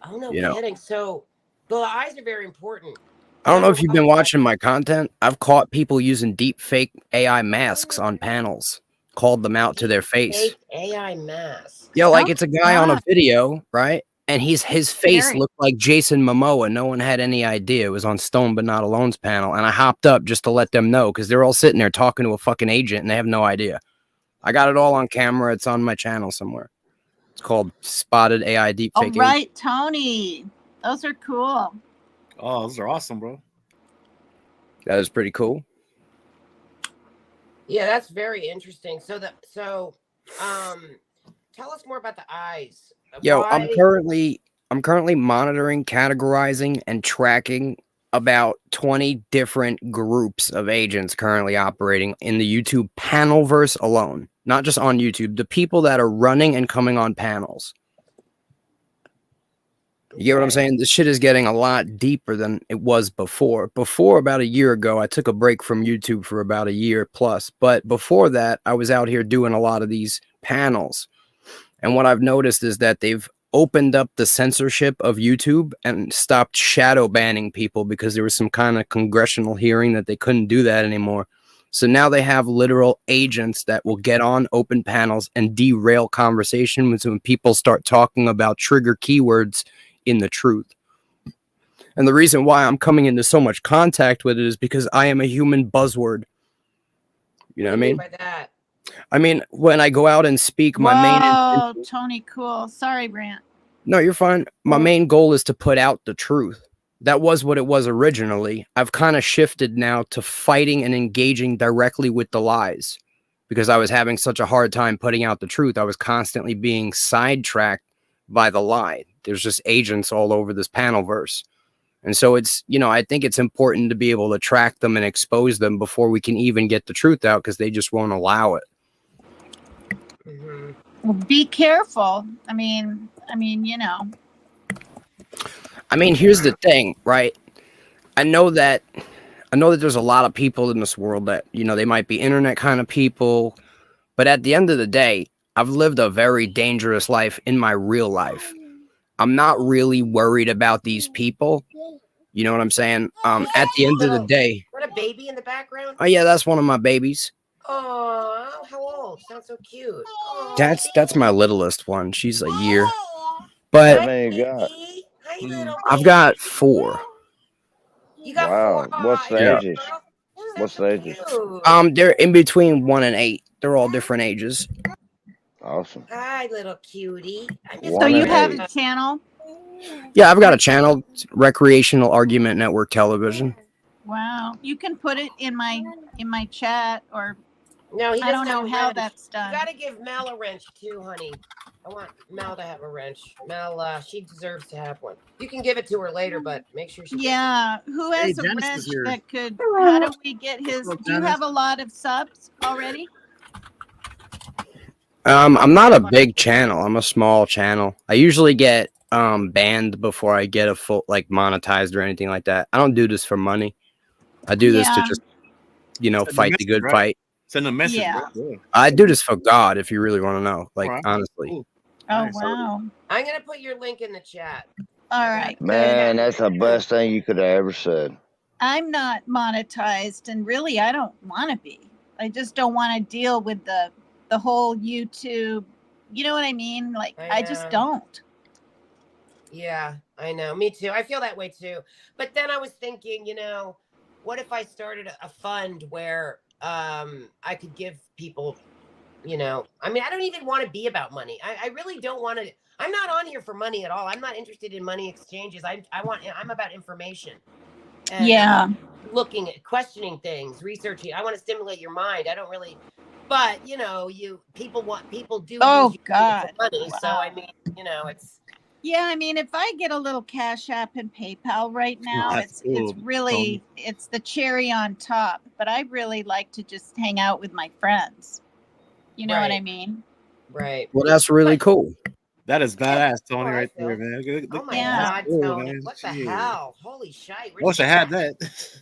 Oh no, you know. kidding. So the eyes are very important. I don't know if you've been watching my content. I've caught people using deep fake AI masks on panels, called them out to their face. Fake AI masks. Yeah, like Oh, it's a guy on a God. video, right? And his face Scary. looked like Jason Momoa. No one had any idea. It was on Stone But Not Alone's panel. And I hopped up just to let them know because they're all sitting there talking to a fucking agent and they have no idea. I got it all on camera. It's on my channel somewhere. It's called Spotted AI Deepfake. All right, Tony. Those are cool. Oh, those are awesome, bro. That is pretty cool. Yeah, that's very interesting. So tell us more about the eyes. Yo, Why- I'm currently monitoring, categorizing, and tracking about 20 different groups of agents currently operating in the YouTube panelverse alone. Not just on YouTube, the people that are running and coming on panels. You get what I'm Okay. saying? This shit is getting a lot deeper than it was before. Before, about a year ago, I took a break from YouTube for about a year plus. But before that, I was out here doing a lot of these panels. And what I've noticed is that they've opened up the censorship of YouTube and stopped shadow banning people because there was some kind of congressional hearing that they couldn't do that anymore. So now they have literal agents that will get on open panels and derail conversation when people start talking about trigger keywords in the truth. And the reason why I'm coming into so much contact with it is because I am a human buzzword. You know what I mean? By that? I mean, when I go out and speak, my main Whoa, intention- Tony, cool. Sorry, Brant. No, you're fine. My main goal is to put out the truth. That was what it was originally. I've kind of shifted now to fighting and engaging directly with the lies because I was having such a hard time putting out the truth. I was constantly being sidetracked by the lie. There's just agents all over this panelverse. And so it's, you know, I think it's important to be able to track them and expose them before we can even get the truth out because they just won't allow it. Mhm. Well, be careful. I mean, you know. I mean, here's the thing, right? I know that there's a lot of people in this world that, you know, they might be internet kind of people, but at the end of the day, I've lived a very dangerous life in my real life. I'm not really worried about these people. You know what I'm saying? At the end of the day, What, a baby in the background? oh yeah, that's one of my babies. Oh, how old? Sounds so cute. Aw, That's my littlest one. She's a year. But How many you got? baby. Hi, little I've baby. got 4. You got Wow, 4. what's the Yeah. ages? Sounds What's so the ages? cute. They're in between 1 and 8. They're all different ages. Awesome. Hi, little cutie. I'm just So One you and have eight. a channel? Yeah, I've got a channel, Recreational Argument Network Television. Wow. You can put it in my chat, or No, he I doesn't don't know have a how wrench. that's You done. gotta give Mel a wrench too, honey. I want Mel to have a wrench. Mel, she deserves to have one. You can give it to her later, but make sure she gets it. Yeah. Who has a Janice is wrench here. that could? How do we get his? Hello, Do you Janice. have a lot of subs already? I'm not a big channel. I'm a small channel. I usually get banned before I get a full like monetized or anything like that. I don't do this for money. I do this to Yeah. just Send a fight the message, good right? fight. Send a message. Yeah. Right? Yeah. I do this for God, if you really want to know. Like, Alright, honestly. cool. Oh Nice. wow. I'm gonna put your link in the chat. All right. Good. Man, that's the best thing you could have ever said. I'm not monetized, and really, I don't want to be. I just don't want to deal with the whole YouTube. You know what I mean? Like, I just know. don't. Yeah, I know. Me too. I feel that way too. But then I was thinking, what if I started a fund where I could give people, I mean, I don't even want to be about money. I really don't want to. I'm not on here for money at all. I'm not interested in money exchanges. I'm about information. And Yeah. looking at questioning things, researching. I want to stimulate your mind. I don't really, but people do Oh, use you God. for money. Wow. So I mean, it's. Yeah, I mean, if I get a little Cash App and PayPal right now, that's it's cool, really it's the cherry on top. But I really like to just hang out with my friends. You know what I Right. mean? Right. Well, that's really cool. That is badass, Tony, Oh, I right there, feel. man. Look, Oh my Yeah. God, cool, Tony! man. What the Shit. hell? Holy shite! I wish I had that.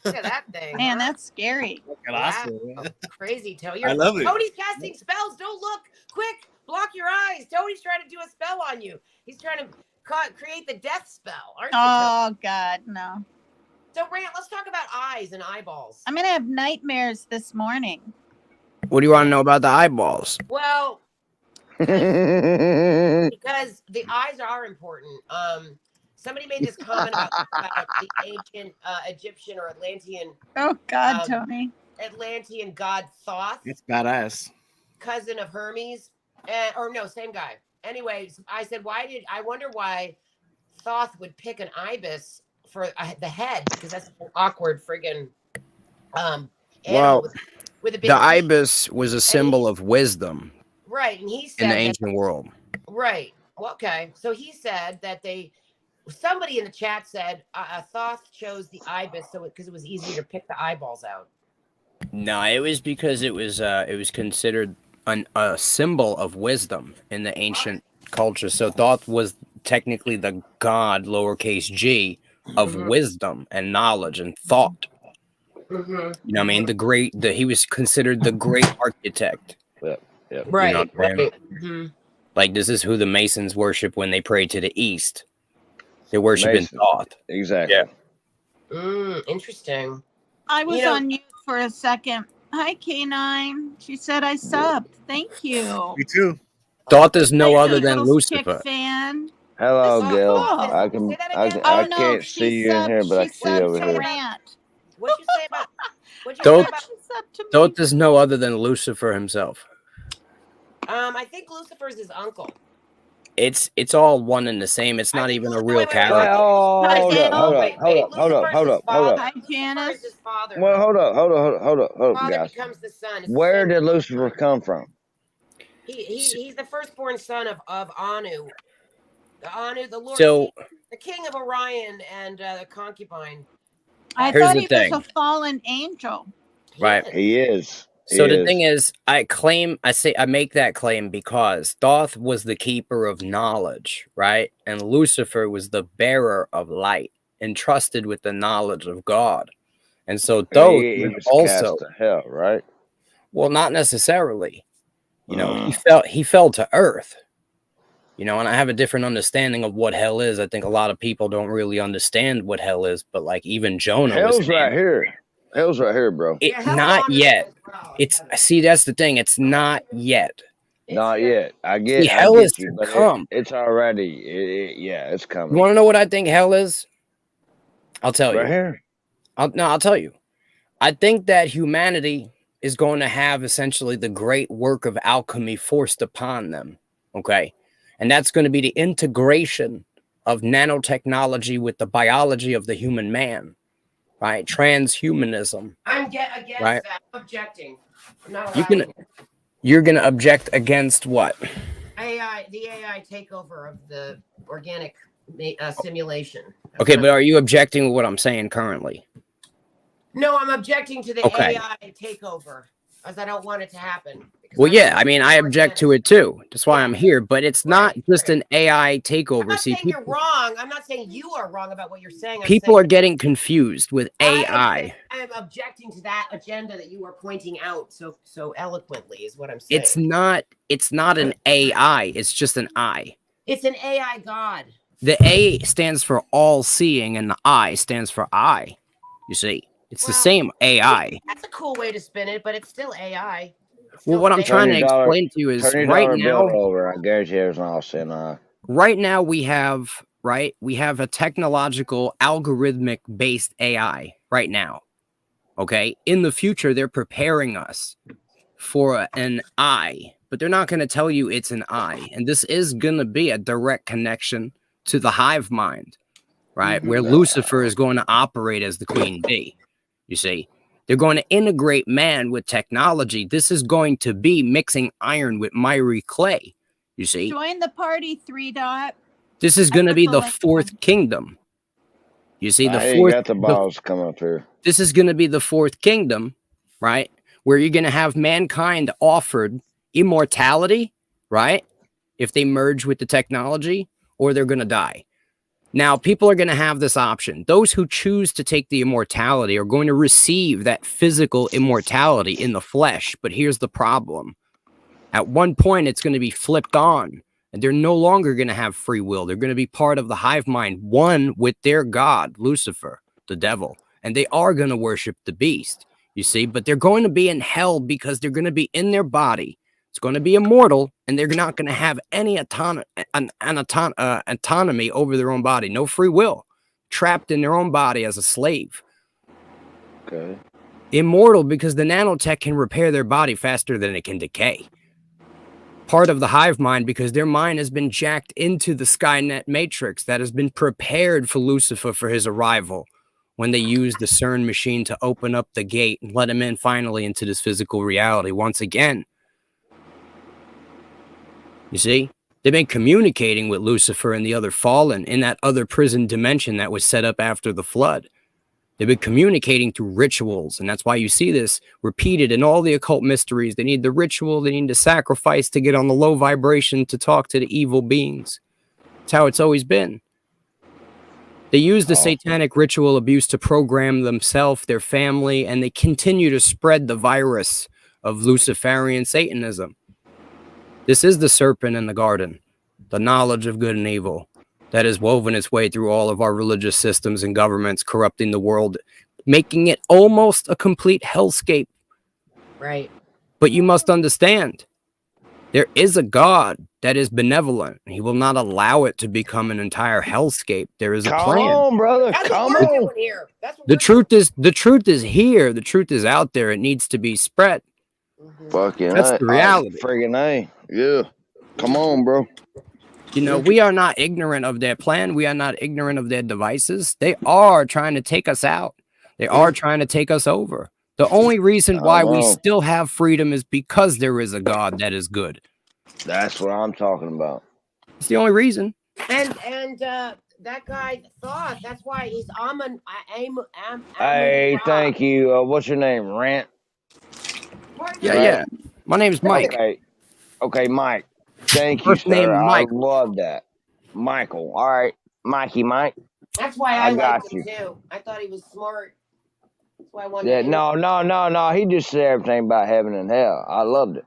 Look at that thing. Man, huh? that's scary. Fucking Wow. awesome, man. Crazy, Tony. I love it. Tony's casting spells. Don't look. Quick, block your eyes. Tony's trying to do a spell on you. He's trying to create the death spell. Aren't you, Tony? Oh God, no. So, Rant, let's talk about eyes and eyeballs. I'm gonna have nightmares this morning. What do you want to know about the eyeballs? Well, That's because the eyes are important. Somebody made this comment about the ancient Egyptian or Atlantean Oh God, Um, Tony. Atlantean god Thoth, That's badass. cousin of Hermes, or no, same guy. Anyways, I said, I wonder why Thoth would pick an ibis for the head, because that's an awkward friggin' animal Well, with a big the teeth. ibis was a symbol of wisdom Right, and he said in the that- ancient world. Right. Well, okay. So he said that somebody in the chat said Thoth chose the ibis because it was easier to pick the eyeballs out. No, it was because it was considered a symbol of wisdom in the ancient culture. So Thoth was technically the god, lowercase g, of wisdom and knowledge and thought. Mm-hmm. You know what I mean? He was considered the great architect. Yep. Right. You know what I'm saying? Mm-hmm. Like, this is who the Masons worship when they pray to the east. They worship in Mason. Thoth. Exactly. Yeah. Interesting. I was on mute for a second. Hi, K9. She said I subbed. Thank you. Me too. Thoth is no I'm a other than little stick Lucifer. fan. Hello, Oh, Gil. Thoth. I can. Say that I again. can. I Oh no, can't she see you in here, but I can see you over to here. Rant. What'd you say about? What'd you Thoth- say about? She subbed to me. Thoth is no other than Lucifer himself. I think Lucifer's his uncle. It's all one and the same. It's not even a real Wait, character. hold up, hold Lucifer's his up. father. Hi, Lucifer is Janice. his father. Well, hold up, Father guys. becomes the son. It's Where the did same- Lucifer come from? He's the firstborn son of Anu. The Lord, So the king of Orion and the concubine. I Here's thought the he thing. was a fallen angel. Right. He is. So the thing is, I make that claim because Thoth was the keeper of knowledge, right? And Lucifer was the bearer of light, entrusted with the knowledge of God. And so Thoth he was was also, cast to hell, right? well, not necessarily. You know, he fell to earth. You know, and I have a different understanding of what hell is. I think a lot of people don't really understand what hell is, but like even Jonah Hell's right here. Hell's right here, bro. Not yet. See, that's the thing. It's not yet. Not yet. I get. See, hell is to come. It's already. Yeah, it's coming. You want to know what I think hell is? I'll tell you. Right here. I'll tell you. I think that humanity is going to have essentially the great work of alchemy forced upon them. Okay. And that's going to be the integration of nanotechnology with the biology of the human man. right? Transhumanism, I'm against right? that. I'm objecting. I'm not You allowing can, you're gonna object against what? the AI takeover of the organic simulation. That's Okay, what but are you objecting to what I'm saying currently? No, I'm objecting to the Okay. AI takeover, as I don't want it to happen. Well, yeah, I mean, I object to it too. That's why I'm here. But it's not just an AI I'm takeover. not See, saying you're wrong. I'm not saying you are wrong about what you're saying. people are getting confused with AI. I'm objecting to that agenda that you are pointing out so eloquently, is what I'm saying. It's not an AI. It's just an I. It's an AI God. The A stands for all seeing, and the I stands for I. You see, it's the same AI. That's a cool way to spin it, but it's still AI. Well, what I'm trying to explain to you is right now. Over. I guarantee there's an all seeing eye. Right now we have a technological algorithmic based AI right now. Okay. In the future, they're preparing us for an I, but they're not going to tell you it's an I. And this is going to be a direct connection to the hive mind, right? Where Lucifer is going to operate as the queen bee. You see, they're going to integrate man with technology. This is going to be mixing iron with miry clay. You see, join the party, 3 Dot. This is going to be the fourth kingdom. You see, the fourth. Got the balls coming up here. This is going to be the fourth kingdom, right? Where you're going to have mankind offered immortality, right? If they merge with the technology, or they're going to die. Now, people are going to have this option. Those who choose to take the immortality are going to receive that physical immortality in the flesh. But here's the problem. At one point, it's going to be flipped on, and they're no longer going to have free will. They're going to be part of the hive mind, one with their god, Lucifer, the devil. And they are going to worship the beast, you see. But they're going to be in hell because they're going to be in their body. It's going to be immortal, and they're not going to have any autonomy over their own body. No free will. Trapped in their own body as a slave. Okay. Immortal because the nanotech can repair their body faster than it can decay. Part of the hive mind because their mind has been jacked into the Skynet matrix that has been prepared for Lucifer for his arrival when they used the CERN machine to open up the gate and let him in finally into this physical reality once again. You see, they've been communicating with Lucifer and the other fallen in that other prison dimension that was set up after the flood. They've been communicating through rituals, and that's why you see this repeated in all the occult mysteries. They need the ritual, they need the sacrifice to get on the low vibration to talk to the evil beings. That's how it's always been. They use the satanic ritual abuse to program themselves, their family, and they continue to spread the virus of Luciferian Satanism. This is the serpent in the garden, the knowledge of good and evil that has woven its way through all of our religious systems and governments, corrupting the world, making it almost a complete hellscape. Right. But you must understand, there is a God that is benevolent. He will not allow it to become an entire hellscape. There is a plan. Come on, brother. Come on. The truth is here. The truth is out there. It needs to be spread. Fucking That's the reality. Friggin' A. Yeah. Come on, bro. You know, we are not ignorant of their plan. We are not ignorant of their devices. They are trying to take us out. They are trying to take us over. The only reason why we still have freedom is because there is a God that is good. That's what I'm talking about. It's the only reason. And that guy thought that's why he's Hey, thank you. What's your name? Rant? Yeah. My name's Mike. Okay, Mike. Thank First you, sir. name Mike. I love that. Michael. All right. Mikey, Mike. That's why I got liked him too. I thought he was smart. That's why I wanted Yeah, no. He just said everything about heaven and hell. I loved it.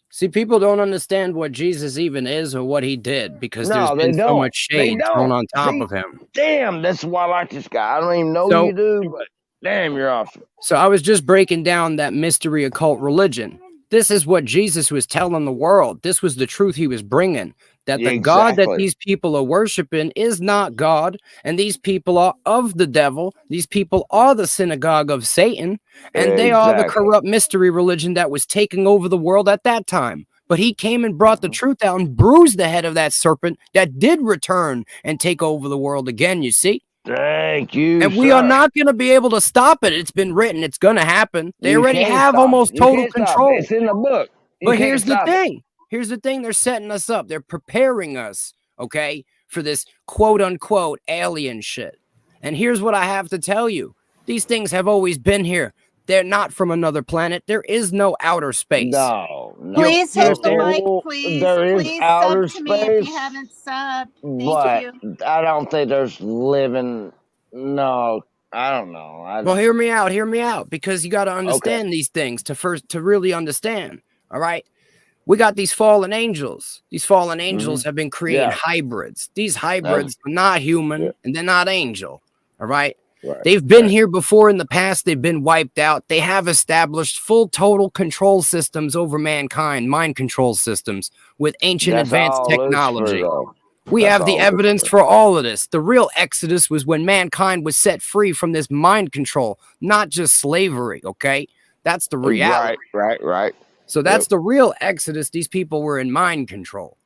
See, people don't understand what Jesus even is or what he did because there's been so much shade thrown on top of him. Damn, that's why I like this guy. I don't even know you do, but damn, you're awesome. So I was just breaking down that mystery occult religion. This is what Jesus was telling the world. This was the truth he was bringing. That the God that these people are worshiping is not God, and these people are of the devil. These people are the synagogue of Satan, and they are the corrupt mystery religion that was taking over the world at that time. But he came and brought the truth out and bruised the head of that serpent that did return and take over the world again, you see? Thank you, And we are sir. not going to be able to stop it. It's been written. It's going to happen. They You already can't have stop almost it. You total can't stop control. it. It's in the book. You But can't here's the stop it. thing. Here's the thing. They're setting us up. They're preparing us, okay, for this quote unquote alien shit. And here's what I have to tell you. These things have always been here. They're not from another planet. There is no outer space. No. Please you hit the understand? like, please. There is Please outer sub to me if you space, haven't subbed. Thank but you. I don't think there's living. No, I don't know. Well, hear me out. Hear me out. Because you got to understand these things to really understand. All right. We got these fallen angels. These fallen angels have been creating hybrids. These hybrids are not human and they're not angel. All right. They've been here before in the past. They've been wiped out. They have established full total control systems over mankind, mind control systems with ancient advanced technology. We have the evidence for all of this. The real exodus was when mankind was set free from this mind control, not just slavery. Okay. That's the reality. Right. So that's the real exodus. These people were in mind control.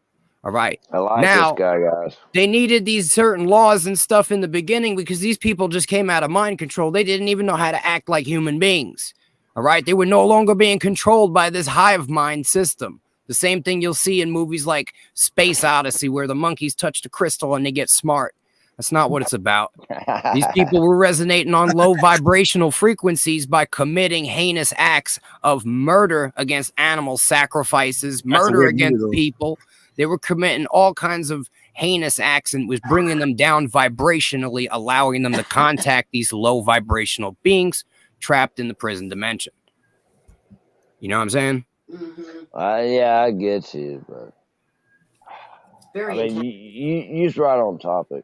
All right. I like now, this guy, guys. They needed these certain laws and stuff in the beginning because these people just came out of mind control. They didn't even know how to act like human beings. All right. They were no longer being controlled by this hive mind system. The same thing you'll see in movies like Space Odyssey, where the monkeys touch the crystal and they get smart. That's not what it's about. These people were resonating on low vibrational frequencies by committing heinous acts of murder against animal sacrifices, murder against people. They were committing all kinds of heinous acts and was bringing them down vibrationally, allowing them to contact these low vibrational beings trapped in the prison dimension. You know what I'm saying? Yeah, I get you, but Very you're right on topic.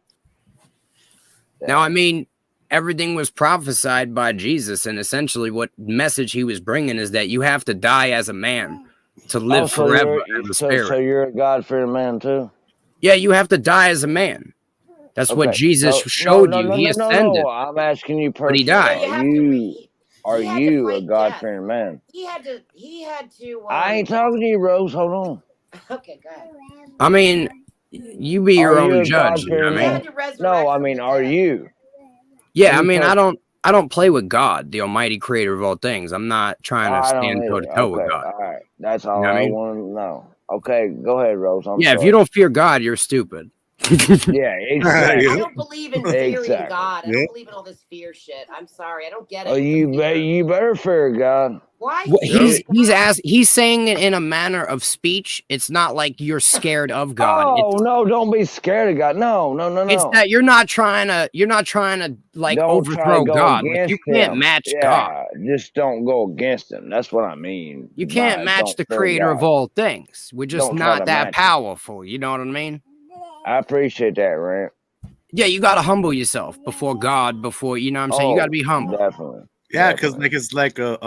Now, I mean, everything was prophesied by Jesus, and essentially what message he was bringing is that you have to die as a man to live forever as a spirit. So you're a God-fearing man too? Yeah, you have to die as a man. That's what Jesus showed you. He ascended. No, I'm asking you personally. But he died. Are you a God-fearing man? He had to. I ain't talking to you, Rose. Hold on. Okay, go ahead. I mean, you be your own judge. You know what I mean? No, I mean, are you? Yeah, I mean, I don't play with God, the Almighty Creator of all things. I'm not trying to stand toe to toe with God. All right, that's all I want to know. Okay, go ahead, Rose. I'm sorry. If you don't fear God, you're stupid. Yeah, exactly. I don't believe in fearing God. I don't believe in all this fear shit. I'm sorry, I don't get it. Oh, you better fear God. Why? Well, he's saying it in a manner of speech. It's not like you're scared of God. Oh, no, don't be scared of God. No. It's that you're not trying to like overthrow God. Like, you can't match God. Just don't go against him. That's what I mean. You can't match the creator of all things. We're just not that powerful. You know what I mean? I appreciate that, Rant. Yeah, you got to humble yourself before God, you know what I'm saying? You got to be humble. Definitely. Yeah, because it's like you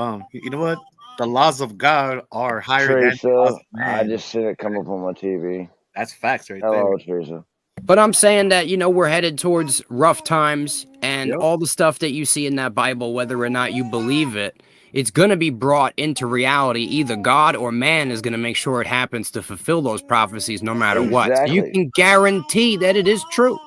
know what? The laws of God are higher than the laws of man. I just seen it come up on my TV. That's facts right Hello, there. Teresa. But I'm saying that, we're headed towards rough times, and all the stuff that you see in that Bible, whether or not you believe it, it's going to be brought into reality. Either God or man is going to make sure it happens to fulfill those prophecies no matter what. So you can guarantee that it is true.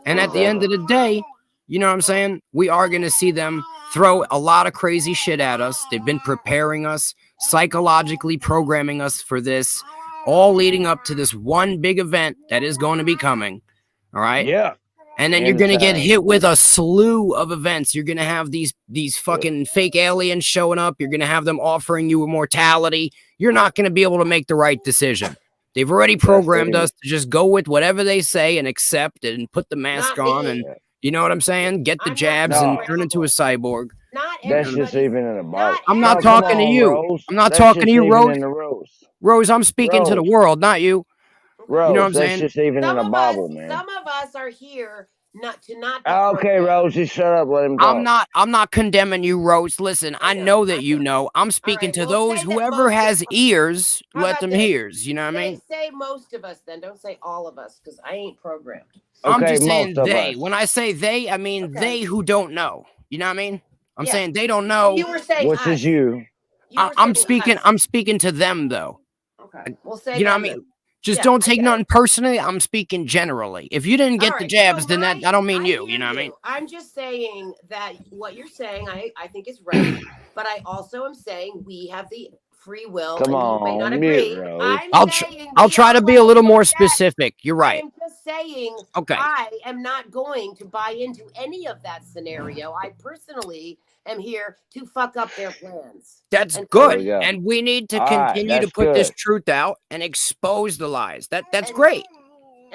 And at the end of the day, you know what I'm saying? We are going to see them throw a lot of crazy shit at us. They've been preparing us, psychologically programming us for this, all leading up to this one big event that is going to be coming. All right? Yeah. And then you're going to get hit with a slew of events. You're going to have these fucking fake aliens showing up. You're going to have them offering you immortality. You're not going to be able to make the right decision. They've already programmed us to just go with whatever they say and accept it and put the mask on and, you know what I'm saying? Get the jabs and turn into a cyborg. That's just even in the Bible. I'm not talking to you. I'm not talking to you, Rose. Rose, I'm speaking to the world, not you. Rose, you know what I'm that's saying? just even in the Bible, man. Some of us are here not. Okay, Rose, just shut up. Let him talk. I'm not condemning you, Rose. Listen, I know that you know. I'm speaking to those whoever has ears. Let them hear. You know what I mean? Say most of us, then. Don't say all of us, because I ain't programmed. I'm just saying they. When I say they, I mean they who don't know. You know what I mean? I'm saying they don't know. You were saying which is you. I'm speaking to them though. Okay. Well, say you know what I mean? Just Yeah, don't I take get nothing it. personally. I'm speaking generally. If you didn't get All the right, jabs, so then that I don't mean you. hear You know what I mean? I'm just saying that what you're saying, I think is right, but I also am saying we have the free will, Come and you may not on, agree. mute, Rose. I'm saying I'll we try are to be a allowed little more interject. specific. You're I right. am just saying Okay. I am not going to buy into any of that scenario. I personally am here to fuck up their plans. That's And good. we go. And we need to All right, continue to that's put this good. truth out and expose the lies. That's And- great.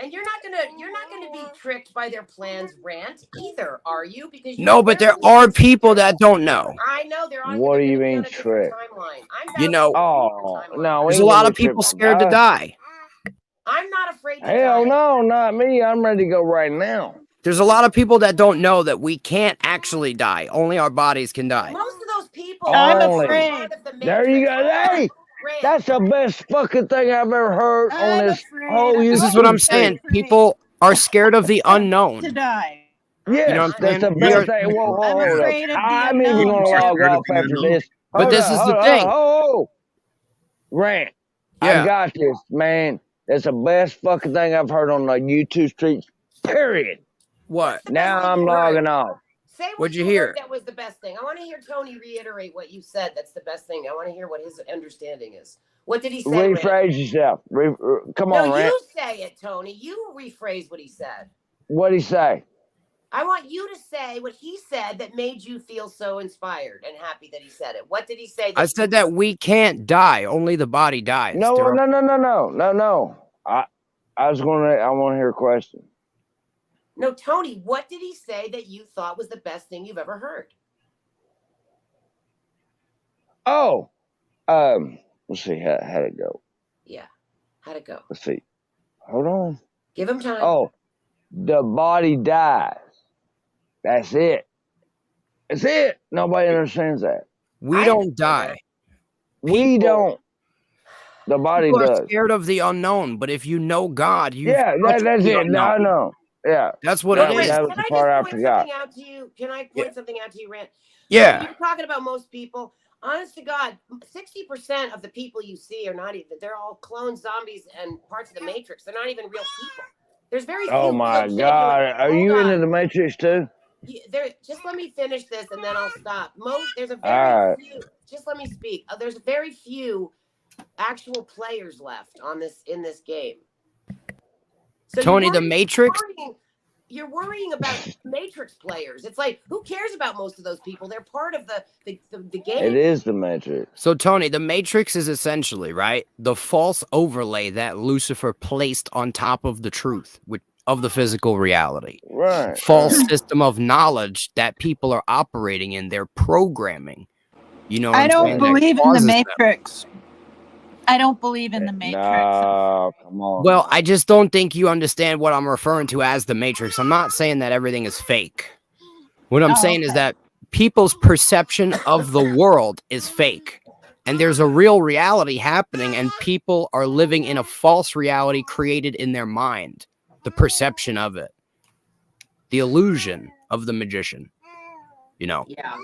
And you're not gonna be tricked by their plans, Rant, either, are you? Because you No, know but they're there on a are different people that schedule. don't know. I know they're on. What they're do you gonna be mean on a different trick? timeline. I'm You vouching know, for a different Oh, timeline. no, we There's a ain't lot gonna of be people tripping. scared to die. I'm not afraid to Hell die. no, not me. I'm ready to go right now. There's a lot of people that don't know that we can't actually die. Only our bodies can die. Most of those people I'm Only. afraid. part of the There you Matrix. go. Hey, Rant. that's the best fucking thing I've ever heard on I'm this afraid. whole This is what YouTube I'm saying. Afraid. People are scared of the To unknown. die. Yes, You know what I'm that's the saying? We are, best thing. Whoa, I'm hold up. afraid of the I'm even unknown, gonna too. log Scared of off the after unknown. this. but Hold this up, is hold the up, thing. hold up. Rant. Yeah. I got this, man. That's the best fucking thing I've heard on the YouTube streets. Period. What? the best Now thing I'm you heard? logging off. Say what What'd you you hear? heard that was the best thing. I want to hear Tony reiterate what you said. That's the best thing. I want to hear what his understanding is. What did he say? Rant? Rephrase yourself. Come No, on, Rant. you say it, Tony. You rephrase what he said. What'd he say? I want you to say what he said that made you feel so inspired and happy that he said it. What did he say? I said that we can't die. Only the body dies. No, There are- no. I want to hear a question. No, Tony, what did he say that you thought was the best thing you've ever heard? Oh, let's see how'd it go. Yeah. How'd it go? Let's see. Hold on. Give him time. Oh, the body dies. That's it. That's it. Nobody understands that. we I don't understand die. that. We don't. The body People are does. scared of the unknown, but if you know God, you Yeah, that's it. No, no. Yeah. That's what That it was- is. that was Can the I part I just point forgot. something out to you? Can I point something out to you, Rant? Yeah. You're talking about most people. Honest to God, 60% of the people you see are not even, they're all clone zombies and parts of the Matrix. They're not even real people. There's very few. Oh my real God. genuine- Are you Hold into on. the Matrix too? Just let me finish this and then I'll stop. There's a All very right. few, just let me speak. There's very few actual players left in this game. So Tony, the Matrix? You're worrying about Matrix players. It's like, who cares about most of those people? They're part of the game. It is the Matrix. So, Tony, the Matrix is essentially, right, the false overlay that Lucifer placed on top of the truth of the physical reality. Right. False system of knowledge that people are operating in. They're programming. You know what I I'm don't saying? That believe in the causes them. Matrix. I don't believe in the Matrix. No, come on. Well, I just don't think you understand what I'm referring to as the Matrix. I'm not saying that everything is fake. What I'm saying is that people's perception of the world is fake. And there's a real reality happening, and people are living in a false reality created in their mind. The perception of it. The illusion of the magician. You know, Yeah.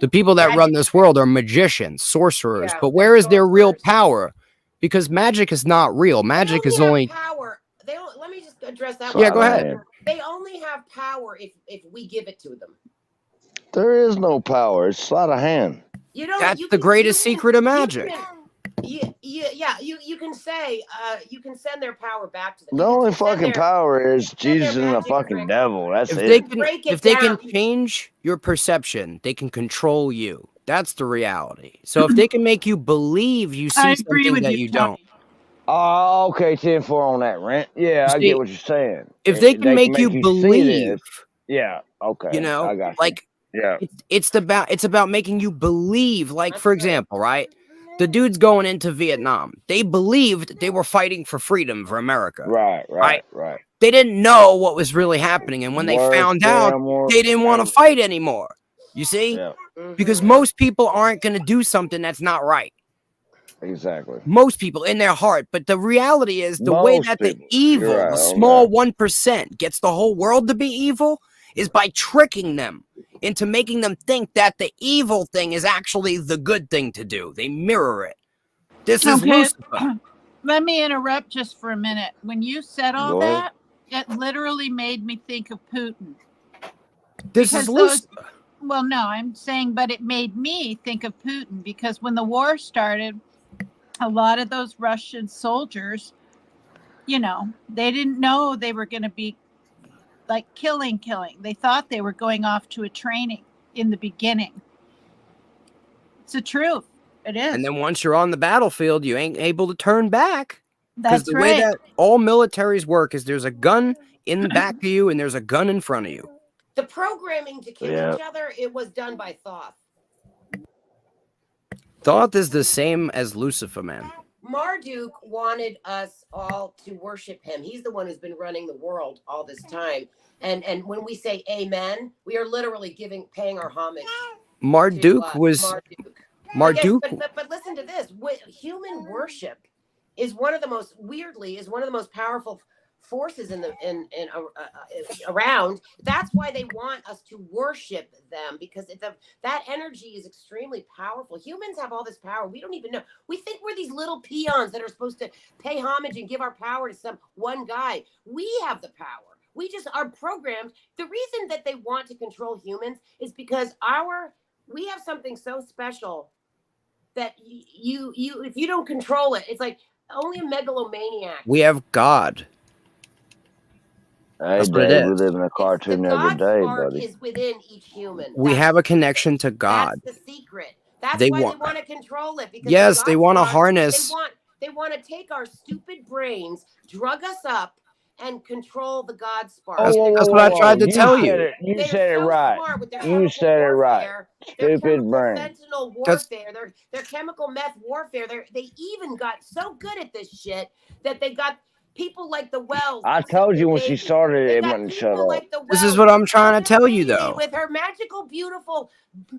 the people that run this world are magicians, sorcerers. Yeah, But where is their real sorcerers. power? Because magic is not real. Magic is have only... power. Let me just address that. Yeah, one. go ahead. They only have power if we give it to them. There is no power. It's sleight of hand. You don't. That's you the can- greatest you can- secret of you magic. You can say you can send their power back to them. The You can only send fucking their- power is send their Jesus and the magic fucking trick. devil. That's If it. they can, Break it if they can down. change your perception, they can control you. That's the reality. So if they can make you believe you see I agree something with that you, you don't, Tony. Oh, okay, 10-4 on that, Rent. Yeah, You I see, get what you're saying. if they can make you see believe, this. Yeah, okay. you know, I got you. like Yeah. it's about making you believe. Like, That's for right. example, right? The dudes going into Vietnam, they believed they were fighting for freedom for America. Right. They didn't know what was really happening, and when they Worse found out, damn worse. they didn't want to fight anymore. You see? Yeah, Mhm. Because most people aren't going to do something that's not right. exactly. Most people in their heart. But the reality is the way Most that people. the evil, You're right the on small that. 1% gets the whole world to be evil is by tricking them into making them think that the evil thing is actually the good thing to do. They mirror it. This is Okay. Lucifer. Let me interrupt just for a minute. When you said all Go ahead. that, it literally made me think of Putin. This is Because loose. well, no, I'm saying, but it made me think of Putin because when the war started, a lot of those Russian soldiers, you know, they didn't know they were going to be like killing. They thought they were going off to a training in the beginning. It's the truth. It is. And then once you're on the battlefield, you ain't able to turn back. Because That's the right. way that all militaries work is there's a gun in the back of you and there's a gun in front of you. The programming to kill Yeah. each other, it was done by Thoth. Thoth is the same as Lucifer, man. Marduk wanted us all to worship him. He's the one who's been running the world all this time. And when we say amen, we are literally paying our homage. Marduk to, was Marduk. But listen to this. Human worship is one of the most powerful forces around. That's why they want us to worship them, because that energy is extremely powerful. Humans have all this power. We don't even know. We think we're these little peons that are supposed to pay homage and give our power to some one guy. We have the power. We just are programmed. The reason that they want to control humans is because we have something so special that you if you don't control it, it's like only a megalomaniac. We have God. Hey, That's what it Dave, we is. live in a cartoon the every God day, spark buddy. is within each human. We have a connection to God. That's the secret. That's They why want- they want to control it. Because Yes, the they God want to spark, harness. They want to take our stupid brains, drug us up, and control the God spark. That's what I tried to tell you. You They said are it so right. smart with their You chemical said it right. warfare, their Stupid chemical brain. fentanyl That's- warfare, their chemical meth warfare. They even got so good at this shit that they got people like the Wells. I told you when she started, They it got wouldn't shut people up. like the This is Wells. what I'm trying to This tell you, lady though. with her magical, beautiful,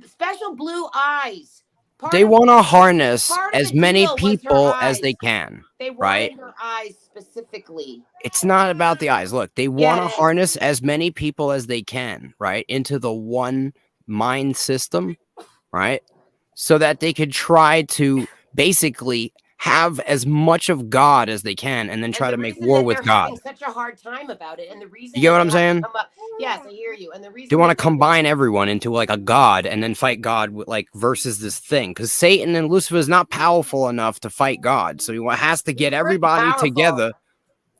special blue eyes. They want to harness as many people as eyes. they can. They wanted right? her eyes specifically. It's not about the eyes. Look, they want to Yes. harness as many people as they can, right? Into the one mind system, right? So that they could try to basically have as much of God as they can and then try to make war with God. Having such a hard time about it, and the reason You get what that I'm they have to saying? come up- yes, I hear you. And the reason They want to that combine everyone into like a god and then fight God with, like versus this thing, because Satan and Lucifer is not powerful enough to fight God, so he has to get He's pretty everybody powerful. together.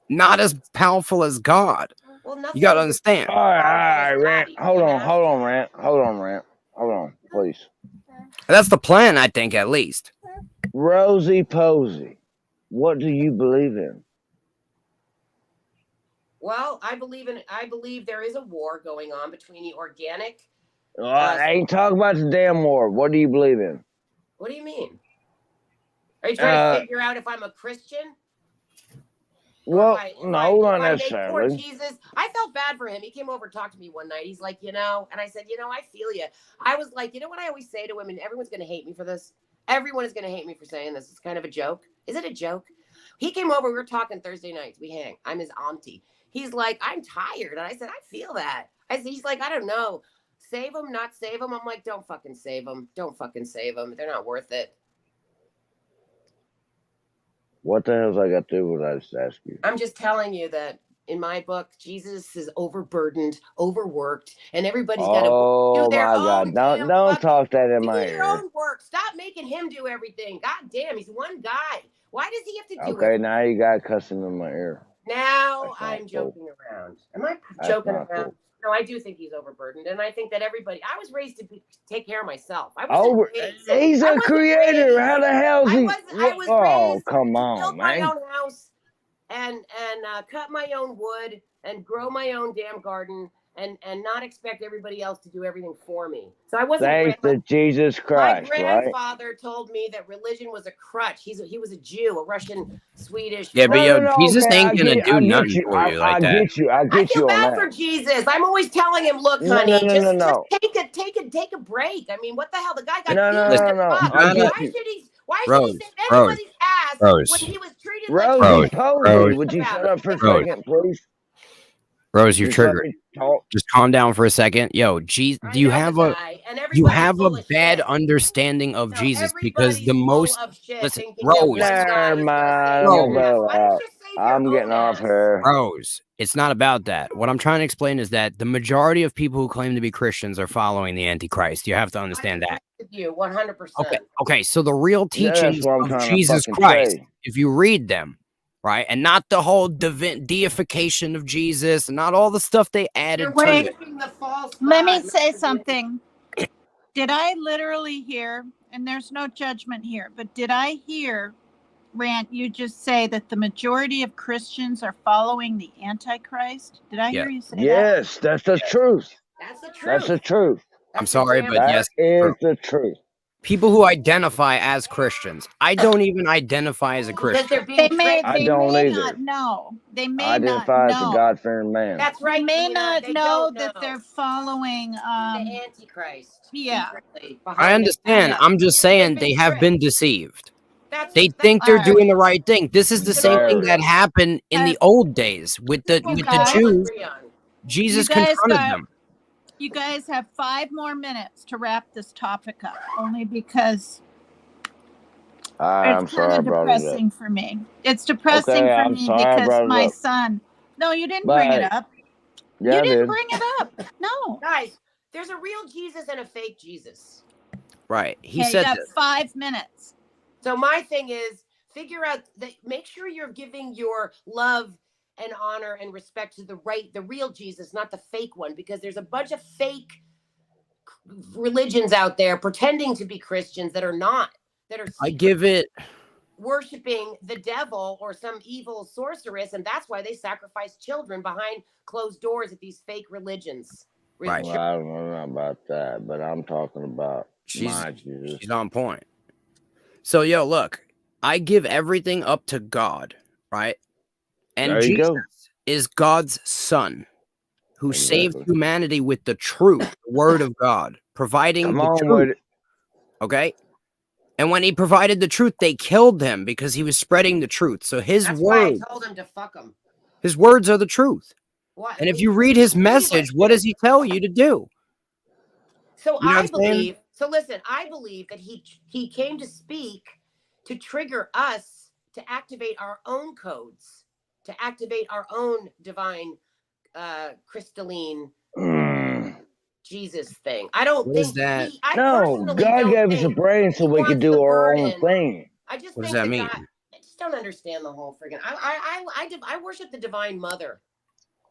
Not as powerful as God. Well, nothing You gotta is understand. All right, powerful as Rant. God, Hold you on, know? Hold on, please. That's the plan, I think, at least. Rosie Posey, what do you believe in? Well, I believe there is a war going on between the organic. I ain't talking about the damn war. What do you believe in? What do you mean? Are you trying to figure out if I'm a Christian? Well, If no, I not make poor necessarily. Jesus. I felt bad for him. He came over and talked to me one night. He's like, and I said, I feel you. I was like, you know what I always say to women? Everyone's going to hate me for this. Everyone is going to hate me for saying this. It's kind of a joke. Is it a joke? He came over. We were talking Thursday nights. We hang. I'm his auntie. He's like, I'm tired. And I said, I feel that. He's like, I don't know. Save them, not save them. I'm like, don't fucking save them. Don't fucking save them. They're not worth it. What the hell's I got to do with what I just asked you? I'm just telling you that in my book, Jesus is overburdened, overworked, and everybody's got to do their own. Don't talk that in my do your ear. own work. Stop making him do everything. God damn, he's one guy. Why does he have to do Okay, it? now you got cussing in my ear. Now That's not I'm cool. joking around. Am I That's joking not around? cool. No, I do think he's overburdened, and I think that everybody. I was raised to take care of myself. I wasn't raised. He's I a wasn't How raised- the hell is he? I was Oh, raised come to on, build my man. own house and cut my own wood and grow my own damn garden and not expect everybody else to do everything for me. So I wasn't Thanks to raised. Jesus Christ, My right? grandfather told me that religion was a crutch. He was a Jew, a Russian, Swedish. Yeah, but yo, Jesus okay, ain't gonna do nothing for you like I that. get you. I I get feel you on bad that. for Jesus. I'm always telling him, look, No, honey, no, just take a break. I mean, what the hell? The guy got No, beat no, like no, a pup. I get Why you. should he save anybody's ass Rose. when he was treated Rosie like Posey, would you shut up for a Rose. second, please? Rose, you're Just let triggered. me talk. Just calm down for a second. Yo, do I you know, have but a and you everybody's have a full of bad shit. understanding of No, Jesus because everybody's the full most of shit, listen, thinking that one Rose, guy Never is gonna mind. save I'm their Rose, ass. about Why don't out. you save your I'm getting own off ass? here. Rose, it's not about that. What I'm trying to explain is that the majority of people who claim to be Christians are following the Antichrist. You have to I understand agree that. with you 100%. Okay. So the real Yeah, that's teachings what I'm of trying Jesus to fucking Christ, say. if you read them, right, and not the whole deification of Jesus, and not all the stuff they added You're to it. worshiping the false Let me god, say not the something. Did I literally hear, and there's no judgment here, but did I hear, Rant, you just say that the majority of Christians are following the Antichrist? Did I hear you say that? Yes, that's the truth. That's the truth. That's the truth. I'm That's the sorry, damn but truth. That yes, is true. the truth. People who identify as Christians. I don't even identify as a Because they're Christian. being They may, tricked. I they don't may either. not know. They I may not identify as a know. God-fearing man. That's They right, may Nina. not They know don't that know. they're following. The Antichrist. Yeah. Secretly, I behind understand. Yeah. I'm just saying They've they been have tricked. been deceived. That's They that's think they're Alright. doing the right thing. This is We the can same all thing agree. that happened in the old days with the What we with can the all Jews. agree on. Jesus You guys confronted got- them. You guys have 5 more minutes to wrap this topic up, only because I'm it's sorry I kind of brought it up. depressing for me. It's depressing Okay, for I'm me sorry I because brought it my up. son. No, you didn't bring it But up. yeah, You I didn't did. bring it up. No. Guys, there's a real Jesus and a fake Jesus. Right. He Okay, you said got this. 5 minutes. So my thing is figure out that, make sure you're giving your love and honor and respect to the real Jesus, not the fake one, because there's a bunch of fake religions out there pretending to be Christians that are not, that are I give it worshiping the devil or some evil sorceress, and that's why they sacrifice children behind closed doors at these fake religions. Right. Well, I don't know about that, but I'm talking about she's my Jesus. she's on point. So yo, look, I give everything up to God, right? And There you Jesus go. is God's son who saved Exactly. humanity with the truth, the word of God, providing Come the on truth. with it. Okay. And when he provided the truth, they killed him because he was spreading the truth. So his That's why I words, told him to fuck him. his words are the truth. What? And if you read his message, what does he tell you to do? So You know what I I'm saying? believe. So listen, I believe that he came to speak to trigger us to activate our own codes, to activate our own divine, crystalline Jesus thing. I don't What is think that? I No, personally God don't gave us a think brain so he we could wants do the our own burden. thing. I just What does think that mean? God, I just don't understand the whole friggin'. I worship the Divine Mother.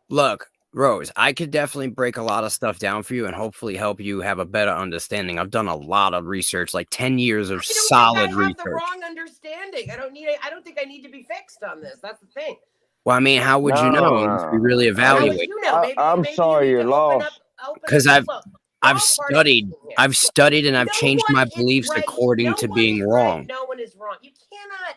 Look, Rose, I could definitely break a lot of stuff down for you and hopefully help you have a better understanding. I've done a lot of research, like 10 years of I don't solid think I have research. the wrong understanding. I don't think I need to be fixed on this. That's the thing. Well, I mean, how would you know unless we really How evaluate? would you know? Maybe I'm maybe sorry you need you're to open lost. up. Because Look, we're I've all studied, part of it here. I've studied, and I've No changed one my is beliefs right. according No to one being is wrong. right. No one is wrong. You cannot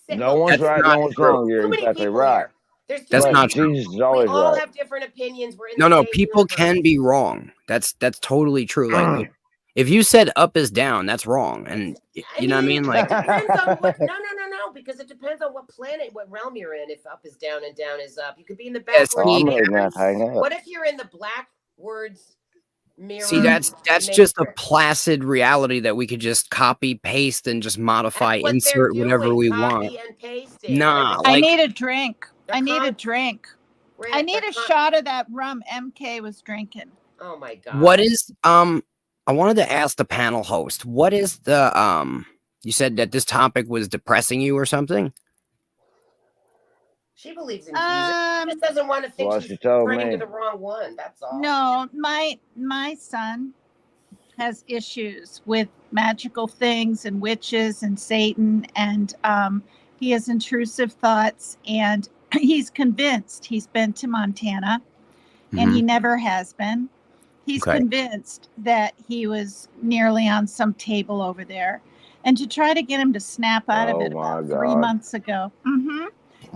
say, No one's That's right, not no one's true. wrong. You're too many exactly people right. here. There's too That's many not people. true. Jesus is We always all right. have different opinions. We're in No, the no, same people universe. can be wrong. That's totally true. Like if you said up is down, that's wrong. And you know what I mean? Like, it depends on what. No, because it depends on what planet, what realm you're in. If up is down and down is up, you could be in the Yes, backwards. Oh, I'm see, ready now to hang up. What if you're in the backwards mirror? see, that's just a matrix? placid reality that we could just copy, paste, and just modify, That's what insert they're whatever doing, we copy want. and pasting. Nah, I like need a drink. They're I need a con- drink. Rant, I need they're a shot of that rum MK was drinking. Oh my god! what is I wanted to ask the panel host, what is the you said that this topic was depressing you or something? She believes in Jesus. She just doesn't want to think Well, she's she told praying me. to the wrong one. That's all. No, my son has issues with magical things and witches and Satan, and he has intrusive thoughts, and he's convinced. He's been to Montana, and he never has been. He's Okay. convinced that he was nearly on some table over there. And to try to get him to snap out of Oh it my about 3 God. months ago,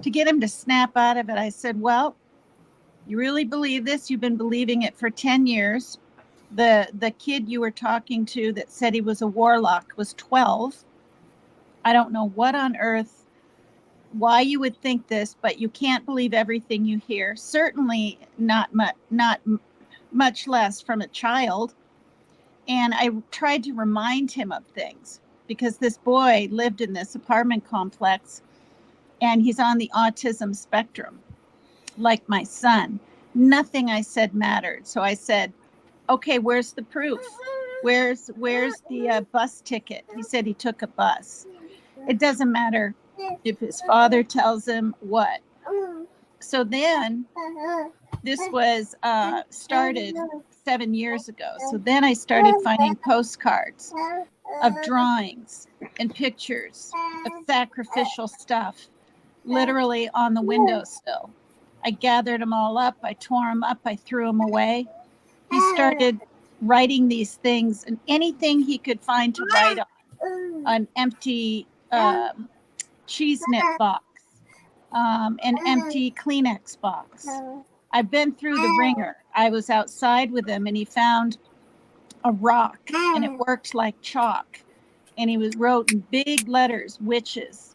to get him to snap out of it, I said, well, you really believe this? You've been believing it for 10 years. The kid you were talking to that said he was a warlock was 12. I don't know what on earth why you would think this, but you can't believe everything you hear. Certainly not much less from a child. And I tried to remind him of things because this boy lived in this apartment complex and he's on the autism spectrum, like my son. Nothing I said mattered. So I said, okay, where's the proof? Where's the bus ticket? He said he took a bus. It doesn't matter if his father tells him what. So then this was started 7 years ago. So then I started finding postcards of drawings and pictures of sacrificial stuff literally on the windowsill. I gathered them all up. I tore them up. I threw them away. He started writing these things and anything he could find to write on, an empty cheese knit box, an empty Kleenex box. I've been through the ringer. I was outside with him and he found a rock and it worked like chalk. And he wrote in big letters, witches.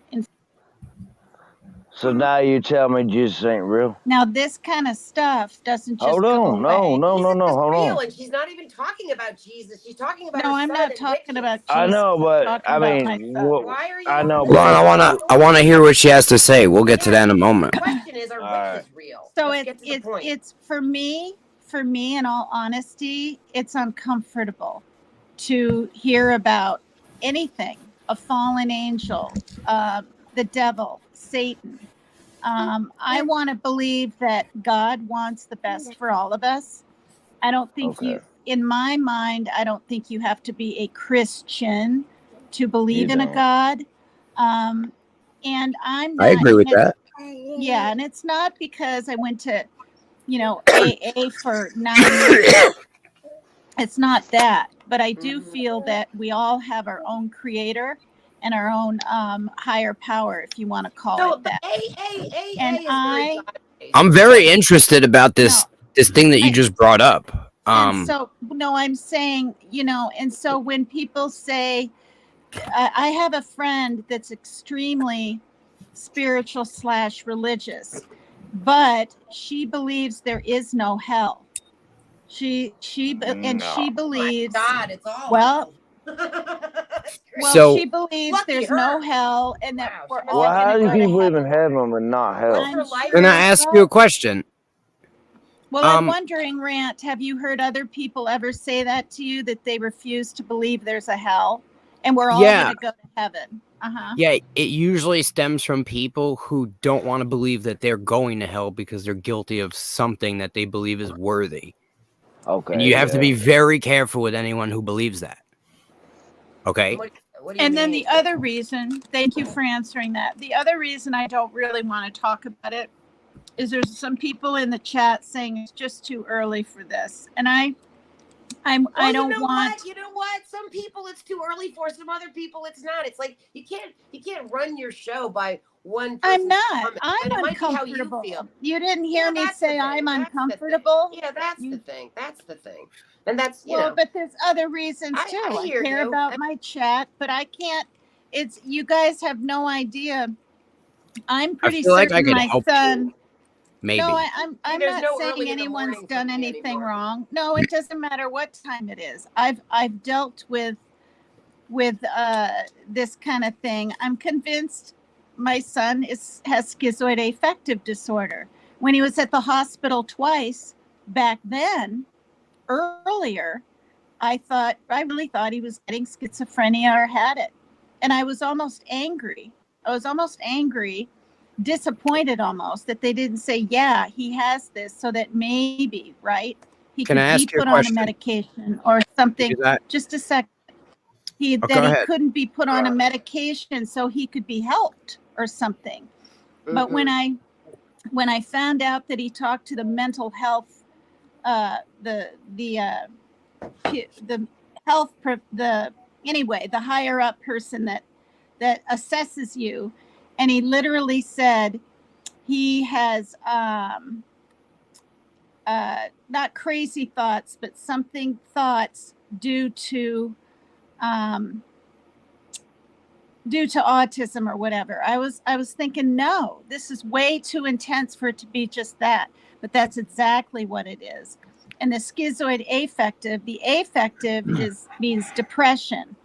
So now you tell me Jesus ain't real? Now this kind of stuff doesn't just Hold go on, away. no, Jesus is hold real, on. and she's not even talking about Jesus. She's talking about No, her I'm son not and talking witches. about Jesus. I know, I'm but talking I about mean, my son. Why are you? I know, Hold on, I wanna hear what she has to say. We'll get to that in a moment. The question is, are witches real? So Let's get to the point. it's for me, in all honesty, it's uncomfortable to hear about anything, a fallen angel, the devil, Satan. I want to believe that God wants the best for all of us. I don't think in my mind, I don't think you have to be a Christian to believe in a God. And I'm not. I agree with that. Yeah, and it's not because I went to, AA for 9 years. It's not that, but I do feel that we all have our own creator and our own higher power, if you want to call it that. And I'm very interested about this thing that you just brought up. And so, no, I'm saying, and so when people say, I have a friend that's extremely spiritual / religious, but she believes there is no hell. She believes God, it's all well. So- she believes Lucky there's her. no hell and that Wow, we're she all Well, how going do to go you to believe in heaven. heaven and not hell? I'm sure. Can I ask you a question? Well, I'm wondering, Rant, have you heard other people ever say that to you, that they refuse to believe there's a hell and we're all going to go to heaven? Yeah, it usually stems from people who don't want to believe that they're going to hell because they're guilty of something that they believe is worthy. Okay. And you have to be very careful with anyone who believes that. Okay? What do you And then mean? the other reason, thank you for answering that. The other reason I don't really want to talk about it is there's some people in the chat saying it's just too early for this. And I don't want. You know what? Some people it's too early for. Some other people it's not. It's like you can't run your show by one person. I'm not. I'm and uncomfortable. It might be how you feel. You didn't hear me That's the say thing. I'm That's the uncomfortable. thing. Yeah, that's the thing. That's the thing. And that's but there's other reasons too. I hear care you. about my chat, but I can't. It's you guys have no idea. I'm pretty certain my son. Maybe. No, I'm There's not no saying early in the anyone's morning done for me anything anymore. wrong. No, it doesn't matter what time it is. I've dealt with this kind of thing. I'm convinced my son has schizoid affective disorder. When he was at the hospital twice back then, earlier, I really thought he was getting schizophrenia or had it. And I was almost angry. Disappointed almost that they didn't say, yeah, he has this, so that maybe, right, he could be put on a medication or something. Just a second. He couldn't be put on a medication so he could be helped or something. But when I found out that he talked to the mental health, the higher up person that assesses you, and he literally said he has not crazy thoughts, but thoughts due to due to autism or whatever. I was thinking, no, this is way too intense for it to be just that. But that's exactly what it is. And the schizoid affective, the affective means depression,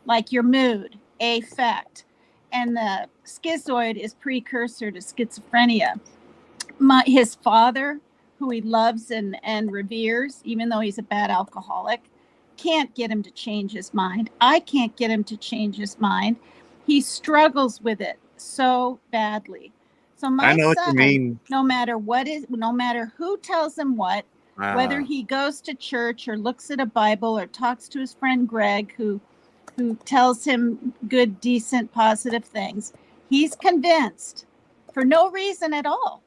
like your mood, affect. And the schizoid is precursor to schizophrenia. His father, who he loves and reveres, even though he's a bad alcoholic, can't get him to change his mind. I can't get him to change his mind. He struggles with it so badly. So my I know what you son, mean. no matter who tells him what, whether he goes to church or looks at a Bible or talks to his friend Greg, who tells him good, decent, positive things, he's convinced, for no reason at all,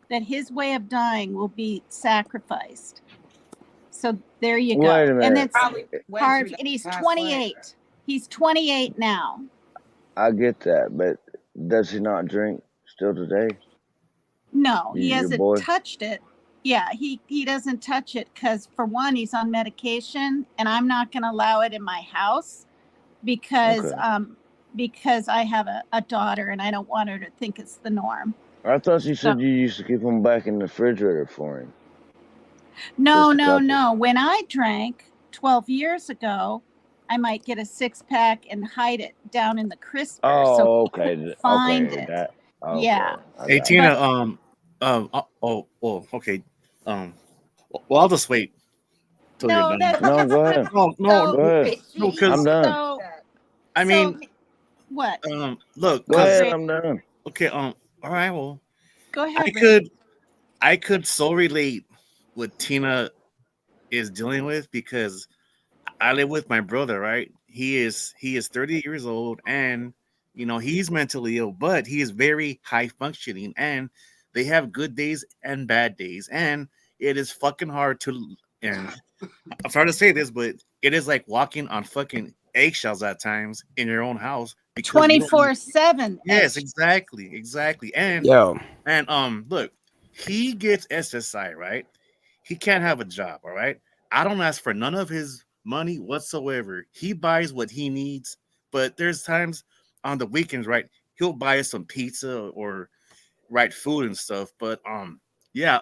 that his way of dying will be sacrificed. So there you go. Wait a minute. And it's Probably went hard. through And he's that past 28. life. He's 28 now. I get that, but does he not drink still today? No, he Your hasn't boy? touched it. Yeah, he doesn't touch it because, for one, he's on medication, and I'm not going to allow it in my house because Okay. because I have a daughter and I don't want her to think it's the norm. I thought you said So you used to keep him back in the refrigerator for him. no, Just a couple. no. When I drank 12 years ago, I might get a 6-pack and hide it down in the crisper so Oh, he okay. couldn't find Okay. it. That. Okay. Yeah. I Hey got Tina, okay. Well, I'll just wait till you're No, done. that No, go ahead. No, so Go ahead. no, I'm because done. so I mean, what? look, Go because ahead. I'm done. okay, all right, well, Go ahead, I could so relate what Tina is dealing with because I live with my brother, right? He is 30 years old, and he's mentally ill, but he is very high functioning, and they have good days and bad days, and it is fucking hard to. And I'm sorry to say this, but it is like walking on fucking eggshells at times in your own house because you don't. 24/7. Yes, exactly, and Yo, look, he gets SSI, right? He can't have a job, all right? I don't ask for none of his money whatsoever. He buys what he needs, but there's times on the weekends, right? He'll buy us some pizza or food and stuff. But yeah,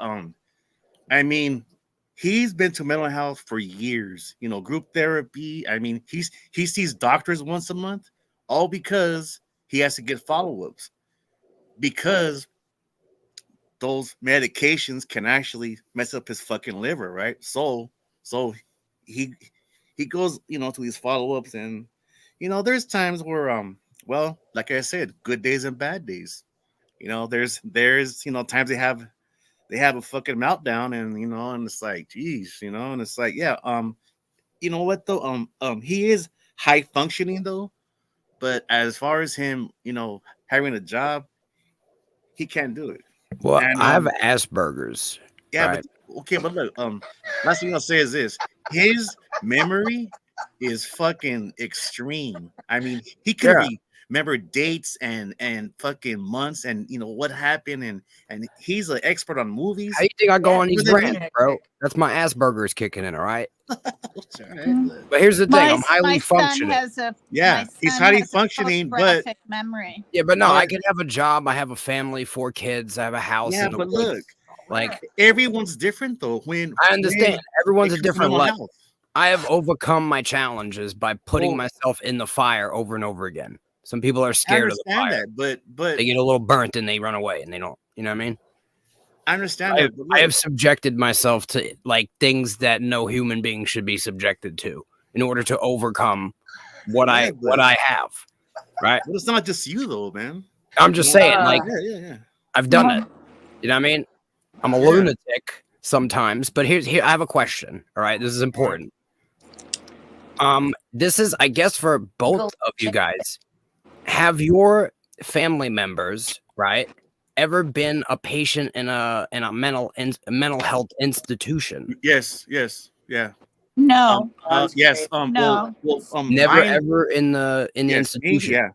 I mean, he's been to mental health for years, group therapy. I mean, he sees doctors once a month, all because he has to get follow-ups because those medications can actually mess up his fucking liver, right? So he goes, to these follow-ups, and there's times where well, like I said, good days and bad days. There's times they have a fucking meltdown, and and it's like, geez, and it's like, yeah, you know what though, he is high functioning though, but as far as him, having a job, he can't do it. well, And I have Asperger's, yeah, right? but okay, but look, last thing I'll say is this: his memory is fucking extreme. I mean, he can Yeah. remember dates and fucking months and what happened, and he's an expert on movies. How you think I go on these More than rants, bro? That's my Asperger's kicking in, all right? It's all right, Mm. look. But here's the thing: My I'm highly son functioning. has a Yeah, my he's son highly has a functioning, but photographic memory. Yeah, but no, but I can have a job. I have a family, 4 kids. I have a house yeah, in the but woods. look, Like, everyone's different though. When I understand everyone's it a comes to different mental level. health. I have overcome my challenges by putting Well, myself in the fire over and over again. Some people are I scared of the understand fire. that, but They get a little burnt and they run away and they don't, you know what I mean? I understand I that. have, But I look, have subjected myself to like things that no human being should be subjected to in order to overcome what yeah, I have. Right? but it's not just you though, man. I'm just saying, like, Yeah. I've done it. You know what I mean? I'm a lunatic sometimes, but here I have a question. All right, this is important. This is, I guess, for both of you guys. Have your family members, right, ever been a patient in a mental health institution? Yes, yeah. No, Yes. No. Never mine, ever in the yes, me, institution. yeah.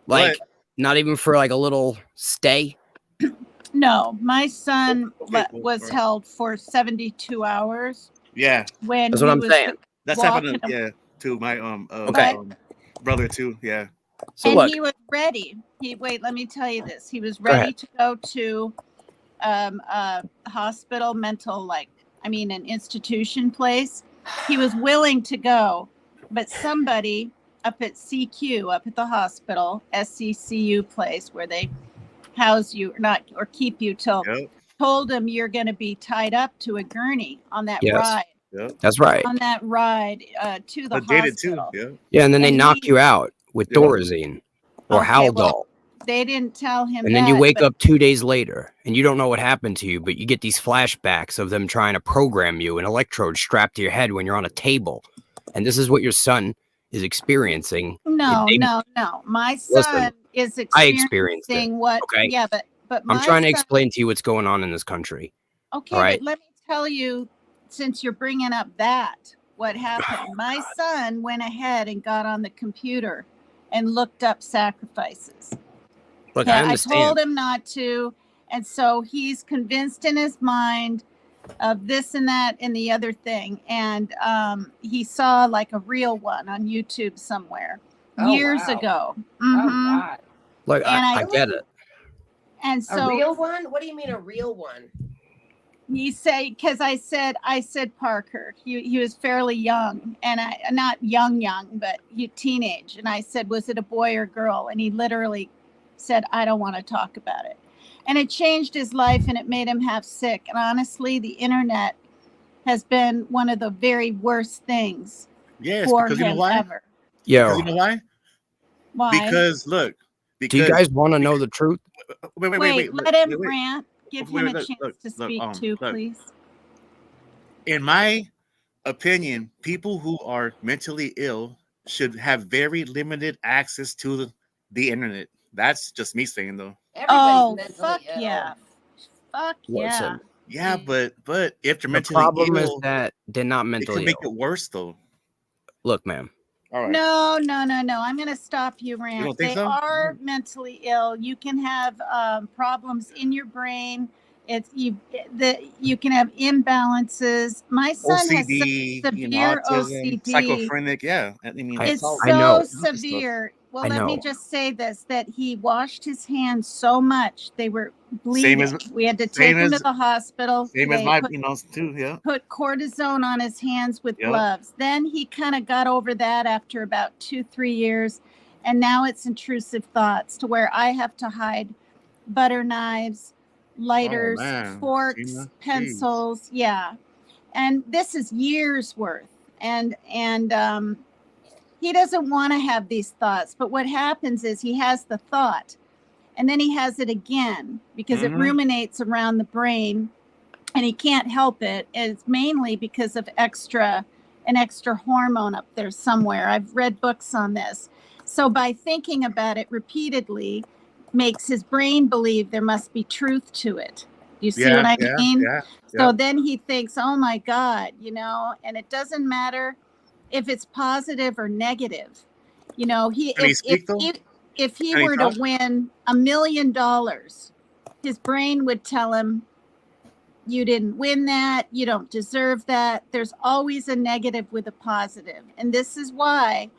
Like, But not even for like a little stay. no. My son okay, was all right. held for 72 hours Yeah, when That's what he I'm was saying. that's walking. happened. Yeah, to my Okay. brother too. Yeah. So and look, he was ready. Wait, let me tell you this. He was Go ahead. ready to go to a hospital, an institution place. He was willing to go, but somebody up at CQ, up at the hospital, SCCU place where they house you or keep you till, Yep. told him you're going to be tied up to a gurney on that Yes. ride. Yep. that's right. On that ride to the Sedated too. hospital. Yeah. Yeah, and then they And knock he- you out with Yeah. Thorazine or Okay, Haldol. well, they didn't tell him And then you that, wake but- up 2 days later and you don't know what happened to you, but you get these flashbacks of them trying to program you, an electrode strapped to your head when you're on a table. And this is what your son is experiencing. No. My son is I experienced it, experiencing what? okay? Yeah, but my I'm trying to son- explain to you what's going on in this country. Okay, right? but let me tell you, since you're bringing up what happened. My son went ahead and got on the computer and looked up sacrifices. Look, Yeah, I I understand. told him not to, and so he's convinced in his mind of this and that and the other thing. And he saw like a real one on YouTube somewhere years wow. ago. Oh Mhm. God. Look, And I get it. And A so real one? What do you mean a real one? you say, because I said Parker. He was fairly young, and not young, but teenage. And I said, was it a boy or girl? And he literally said, I don't want to talk about it. And it changed his life, and it made him half sick. And honestly, the internet has been one of the very worst things Yes, for because you know him why? ever. Yo, Because you know why? Why? Because look. do you guys want to know the truth? Wait, let him rant. Give him a look, chance look, to look, speak too, look. please. In my opinion, people who are mentally ill should have very limited access to the internet. That's just me saying, though. Oh, Everybody's fuck mentally ill. yeah. Fuck yeah. Listen, Yeah, but if they're the mentally problem is ill, that they're not it mentally can make ill. it worse, though. Look, man. All right. No. I'm going to stop you, Rant. You don't think They so? are mentally ill. You can have problems in your brain. You can have imbalances. My son has OCD, severe autism, OCD. schizophrenic. Yeah, I mean, It's all- I know. so severe. Well, I let me know. just say this, that he washed his hands so much they were bleeding. as- We had to same take him to as- the hospital. Same as They my, put too. Yeah. put cortisone on his hands with Yep. gloves. Then he kind of got over that after about 2-3 years. And now it's intrusive thoughts to where I have to hide butter knives, lighters, man. forks, Tina, jeez. pencils. Yeah. And this is years worth. And he doesn't want to have these thoughts. But what happens is he has the thought and then he has it again because it Mhm. ruminates around the brain. And he can't help it. It's mainly because of an extra hormone up there somewhere. I've read books on this. So by thinking about it repeatedly makes his brain believe there must be truth to it. You see what I mean? Yeah. So then he thinks, oh my God, and it doesn't matter if it's positive or negative. Can he speak, though? If he Can he were talk? to win $1 million, his brain would tell him, you didn't win that. You don't deserve that. There's always a negative with a positive. And this is why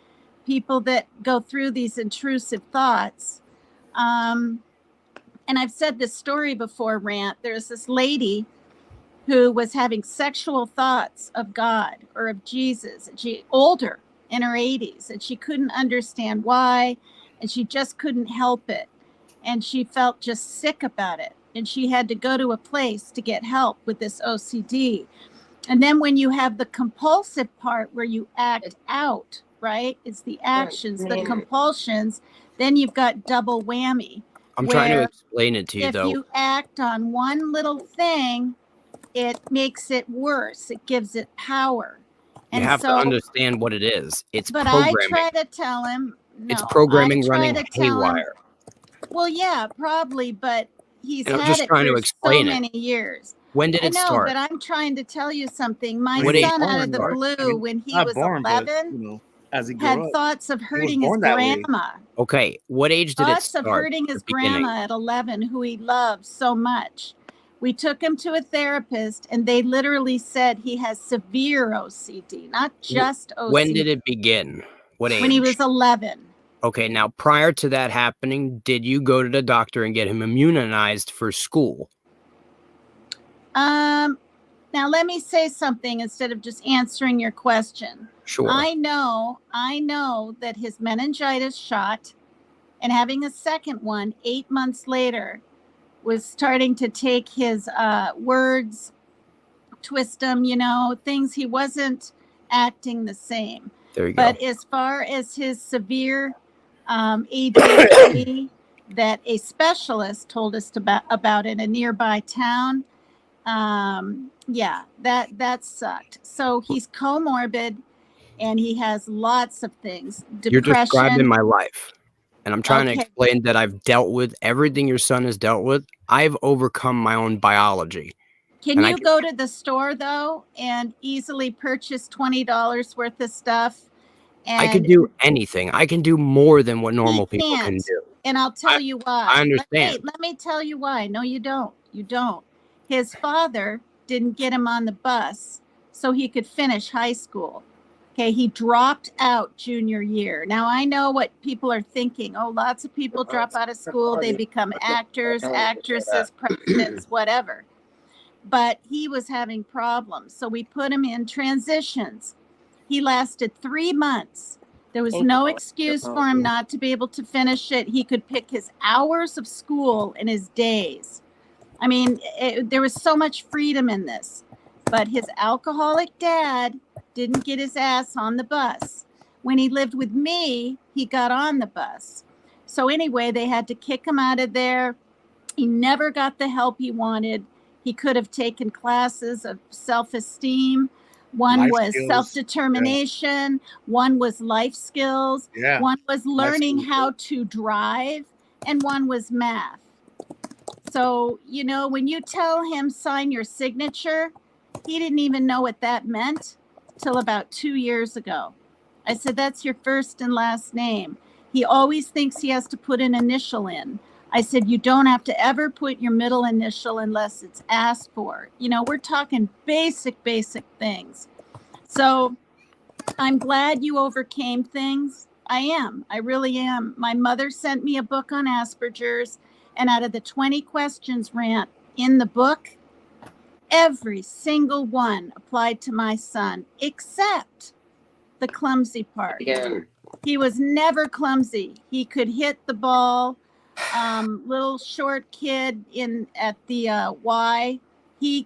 people that go through these intrusive thoughts, and I've said this story before, Rant, there's this lady who was having sexual thoughts of God or of Jesus, and she older in her 80s, and she couldn't understand why, and she just couldn't help it. And she felt just sick about it. And she had to go to a place to get help with this OCD. And then when you have the compulsive part where you act out, right? It's the actions, the compulsions, then you've got double whammy. I'm trying to where explain it to you, if though. you act on one little thing, it makes it worse. It gives it power. You have to understand what it is. It's but programming. I try to tell him, no, It's programming I try running to tell him, haywire. well, yeah, probably, but he's And I'm had just it trying to for explain so it. many years. When did I it know, start? but I'm trying to tell you something. My What age son, out born, of the right? blue, when he Not was born, 11, but, as he grew had up, thoughts of hurting his born that way. grandma. Okay, what age did it Thoughts start? of hurting his The beginning. grandma at 11, who he loved so much. We took him to a therapist, and they literally said he has severe OCD, not just OCD. When did it begin? What age? When he was 11. Okay, now prior to that happening, did you go to the doctor and get him immunized for school? Now let me say something instead of just answering your question. Sure. I know that his meningitis shot and having a second one 8 months later was starting to take his words, twist them, things. He wasn't acting the same. There you But go. as far as his severe ADHD that a specialist told us about in a nearby town, yeah, that sucked. So he's comorbid and he has lots of things. You're describing Depression. my life. And I'm trying to Okay. explain that I've dealt with everything your son has dealt with. I've overcome my own biology. Can And you go to the store though and easily purchase $20 worth of stuff? And I can do anything. I can do more than what normal he people can can't. do. And I'll tell you why. I understand. Let me tell you why. No, you don't. You don't. His father didn't get him on the bus so he could finish high school. Okay, he dropped out junior year. Now I know what people are thinking. Oh, lots of people drop out of school. They become actors, actresses, presidents, whatever. But he was having problems. So we put him in transitions. He lasted 3 months. There was no excuse for him not to be able to finish it. He could pick his hours of school and his days. I mean, there was so much freedom in this. But his alcoholic dad didn't get his ass on the bus. When he lived with me, he got on the bus. So anyway, they had to kick him out of there. He never got the help he wanted. He could have taken classes of self-esteem. One Life was skills. self-determination. One was life skills. Yeah. One was learning skills. how to drive. And one was math. So, when you tell him sign your signature, he didn't even know what that meant till about 2 years ago. I said, that's your first and last name. He always thinks he has to put an initial in. I said, you don't have to ever put your middle initial unless it's asked for. We're talking basic things. So I'm glad you overcame things. I am. I really am. My mother sent me a book on Asperger's, and out of the 20 questions rant in the book, every single one applied to my son, except the clumsy part. Again. He was never clumsy. He could hit the ball. Little short kid at the Y. He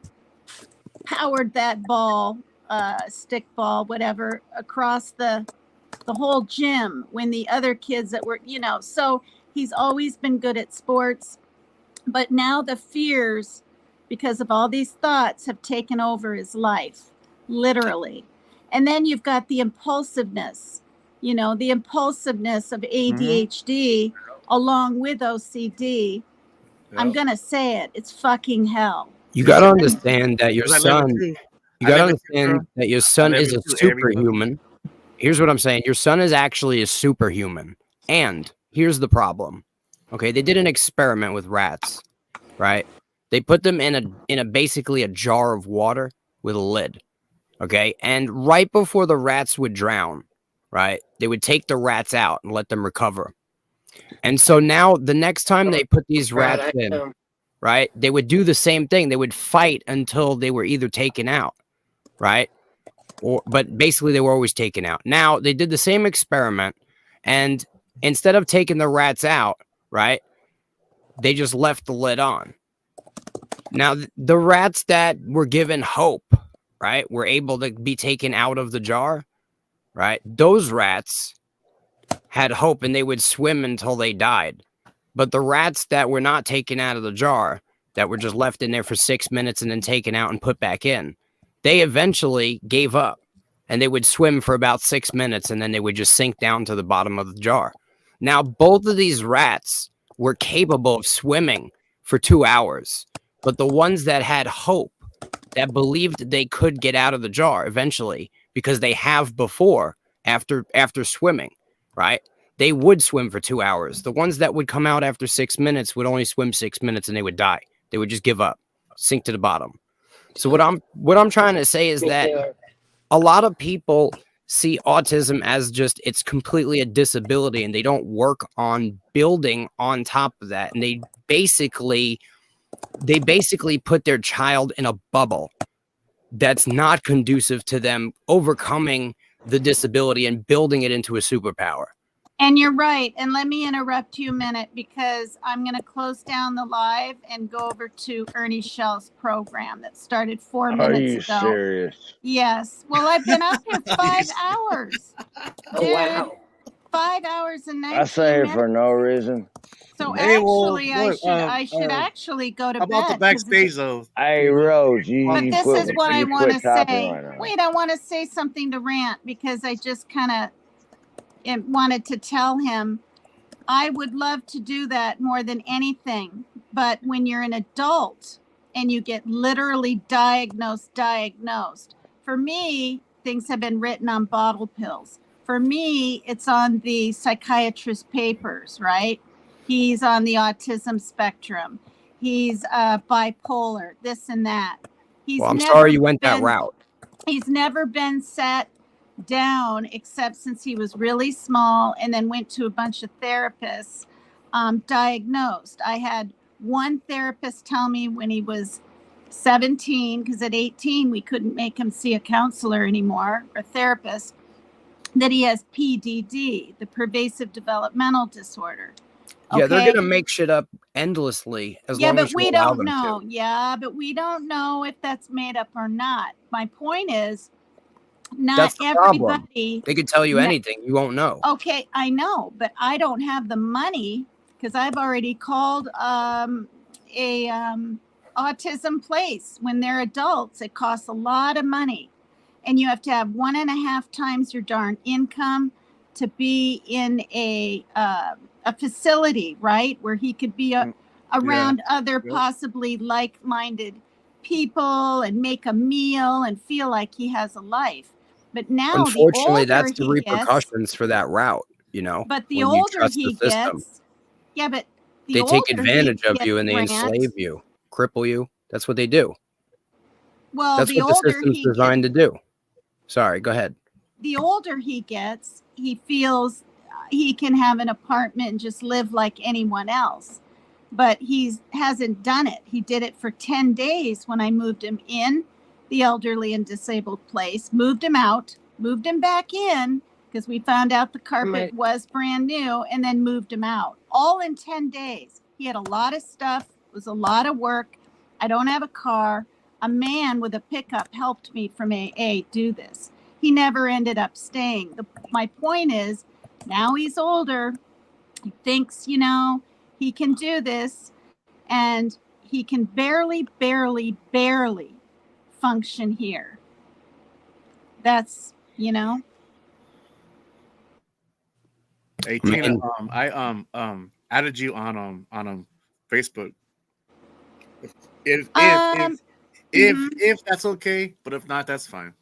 powered that ball, stick ball, whatever, across the whole gym when the other kids that were, so he's always been good at sports. But now the fears, because of all these thoughts, have taken over his life, literally. And then you've got the impulsiveness, the impulsiveness of ADHD along with OCD. Yeah. I'm going to say it. It's fucking hell. You got to understand that your I live son, it too. you I got to live it too, understand bro. that your son live is it a too, everybody. superhuman. Here's what I'm saying. Your son is actually a superhuman. And here's the problem. Okay, they did an experiment with rats, right? They put them in a basically a jar of water with a lid. Okay, and right before the rats would drown, right, they would take the rats out and let them recover. And so now the next time they put these rats in, right, they would do the same thing. They would fight until they were either taken out, right? But basically they were always taken out. Now they did the same experiment, and instead of taking the rats out, right, they just left the lid on. Now the rats that were given hope, right, were able to be taken out of the jar, right? Those rats had hope and they would swim until they died. But the rats that were not taken out of the jar, that were just left in there for 6 minutes and then taken out and put back in, they eventually gave up. And they would swim for about 6 minutes and then they would just sink down to the bottom of the jar. Now, both of these rats were capable of swimming for 2 hours. But the ones that had hope, that believed they could get out of the jar eventually, because they have before, after swimming, right? They would swim for 2 hours. The ones that would come out after 6 minutes would only swim 6 minutes and they would die. They would just give up, sink to the bottom. So what I'm trying to say is that a lot of people see autism as just it's completely a disability, and they don't work on building on top of that. And they basically put their child in a bubble that's not conducive to them overcoming the disability and building it into a superpower. And you're right. And let me interrupt you a minute, because I'm going to close down the live and go over to Ernie Shell's program that started 4 Are minutes you ago. serious? Yes. Well, I've been up here 5 hours. Oh, Dude, wow. 5 hours and 19 I say it for minutes. no reason. So Hey, well, actually, look, I should actually go to How about the bed. 'cause backstage though? Hey, Rose, you But this quit, is what I you want to quit talking say. right now. Wait, I want to say something to Rant, because I just kind of wanted to tell him I would love to do that more than anything. But when you're an adult and you get literally diagnosed, for me, things have been written on bottle pills. For me, it's on the psychiatrist papers, right? He's on the autism spectrum. He's bipolar, this and that. Well, I'm sorry you went that been- route. He's never been sat down except since he was really small, and then went to a bunch of therapists, diagnosed. I had one therapist tell me when he was 17, because at 18 we couldn't make him see a counselor anymore, or therapist, that he has PDD, the pervasive developmental disorder. Yeah, they're Okay? gonna make shit up endlessly as Yeah, long but as you we allow don't them know. to. Yeah, but we don't know if that's made up or not. My point is, not That's the problem. everybody. They could tell you No. anything, you won't know. Okay, I know, but I don't have the money, because I've already called a autism place. When they're adults, it costs a lot of money, and you have to have 1.5 times your darn income to be in a facility, right, where he could be around other possibly like-minded people and make a meal and feel like he has a life. But now, Unfortunately, the older that's the he gets, repercussions for that route, you know. but the when you older trust he the system. gets, yeah, but the They take older advantage he of you, gets, and they Grant, enslave you, cripple you. That's what they do. Well, That's the what the older system's he designed gets, to do. Sorry, go ahead. the older he gets, he feels he can have an apartment and just live like anyone else. But he hasn't done it. He did it for 10 days when I moved him in the elderly and disabled place, moved him out, moved him back in, because we found out the carpet was brand new, and then moved him out. All in 10 days. He had a lot of stuff. It was a lot of work. I don't have a car. A man with a pickup helped me from AA do this. He never ended up staying. My point is, now he's older. He thinks, he can do this, and he can barely function here. That's, Hey Tina, I added you on Facebook. If that's okay, but if not, that's fine.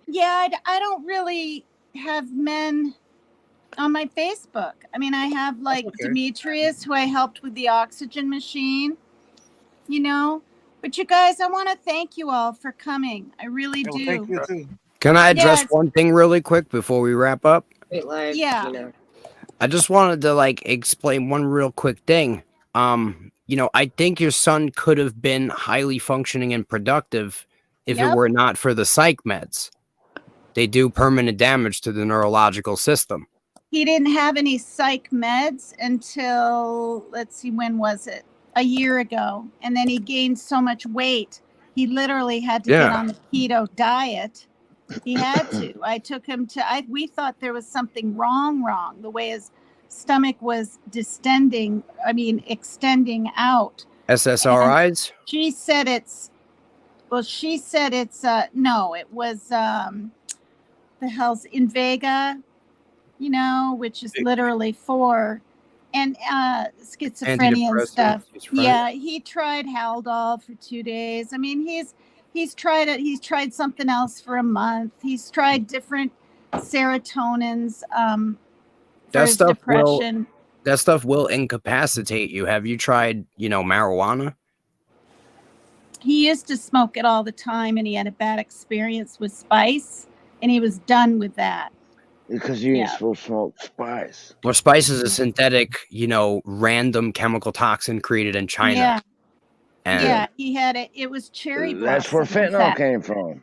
Yeah, I don't really have men on my Facebook. I mean, I have Demetrius, who I helped with the oxygen machine, But you guys, I want to thank you all for coming. I really do. Thank you too. Can I address one thing really quick before we wrap up? Yeah. I just wanted to explain one real quick thing. I think your son could have been highly functioning and productive if it were not for the psych meds. They do permanent damage to the neurological system. He didn't have any psych meds until, let's see, when was it? A year ago. And then he gained so much weight, he literally had to get on the keto diet. He had to. I took him we thought there was something wrong, the way his stomach was extending out. SSRIs? And she said it's no, it was the hell's Invega, which is literally for schizophrenia and stuff. Yeah, he tried Haldol for 2 days. I mean, he's tried it. He's tried something else for a month. He's tried different serotonins for his depression. That stuff will incapacitate you. Have you tried, marijuana? He used to smoke it all the time, and he had a bad experience with spice, and he was done with that. Because you ain't Yeah. supposed to smoke spice. Well, spice is a synthetic, random chemical toxin created in China. Yeah. And Yeah, he had it. It was cherry That's blossom. where in fentanyl fact. came from.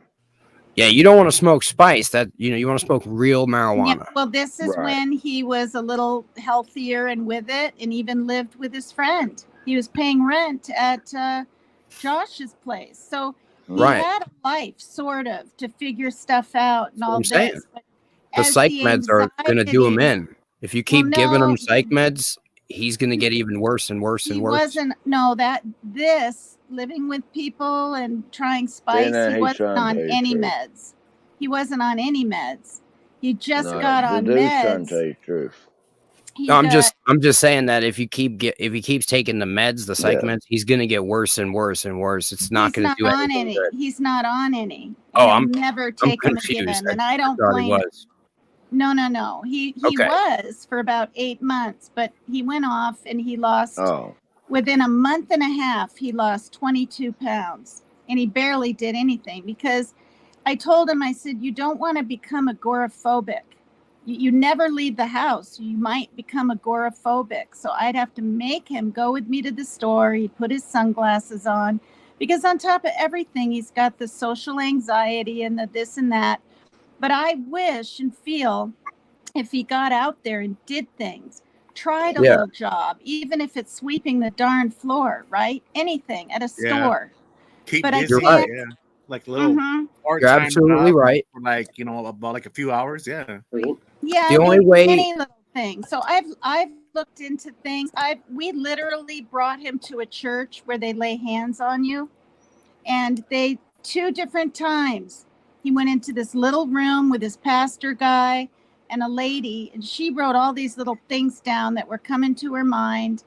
yeah, you don't want to smoke spice. That you want to smoke real marijuana. Yeah, well, this is Right. when he was a little healthier and with it, and even lived with his friend. He was paying rent at Josh's place, so he Right. had a life, sort of, to figure stuff out and That's what all I'm saying. this. But The as psych the meds are going to do him anxiety- in. If you keep giving no, him psych meds, he's going to get even worse and worse and He worse. wasn't. No, living with people and trying spice. Then He he's wasn't trying to on tell you any the truth. meds. He wasn't on any meds. He just No, got the on dude's trying to tell meds. you the truth. He I'm got- just saying that if he keeps taking the meds, the psych Yeah. meds, he's going to get worse and worse and worse. It's not he's going to not do on anything any. good. He's not on any. Oh, He'll I'm never take them confused. again, and I don't thought he blame him. was. No. He Okay. was for about 8 months, but he went off and he lost. Oh, Within a month and a half, he lost 22 pounds, and he barely did anything because I told him, I said, you don't want to become agoraphobic. You never leave the house. You might become agoraphobic. So I'd have to make him go with me to the store. He'd put his sunglasses on because on top of everything, he's got the social anxiety and the this and that. But I wish and feel if he got out there and did things, tried a Yeah. little job, even if it's sweeping the darn floor, right? Anything at a Yeah. store. Keep But I busy. can't- Yeah. Like a little Mhm. part-time absolutely job right. For like, about like a few hours. Yeah. Yeah, The only way- any little thing. So I've looked into things. We literally brought him to a church where they lay hands on you, and 2 different times he went into this little room with his pastor guy and a lady, and she wrote all these little things down that were coming to her mind,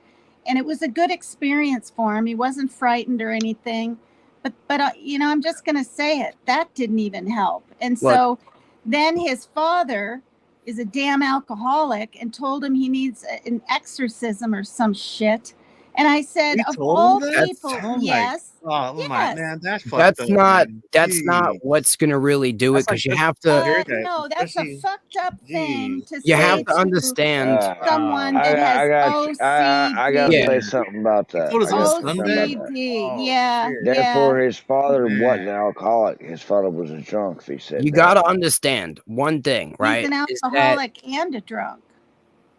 and it was a good experience for him. He wasn't frightened or anything, but I'm just gonna say it. That didn't even help, and Look. so then his father is a damn alcoholic and told him he needs an exorcism or some shit. And I said, He of told all him that? people, Oh my- yes. Oh my Yes. man, that's fucked That's up, not man. that's not Gee. what's going to really do it, That's like because you this- have Uh, to hear that, no, that's a especially- fucked up thing to you say have to to understand. someone I that has got I got to OCD. say something about that. told his I own gotta son say something that? about that. OCD. Oh, Yeah, shit. Therefore, his father Man. wasn't an alcoholic. His father was a drunk. If he said You that. got to understand one thing, right? He's an is that, alcoholic and a drunk.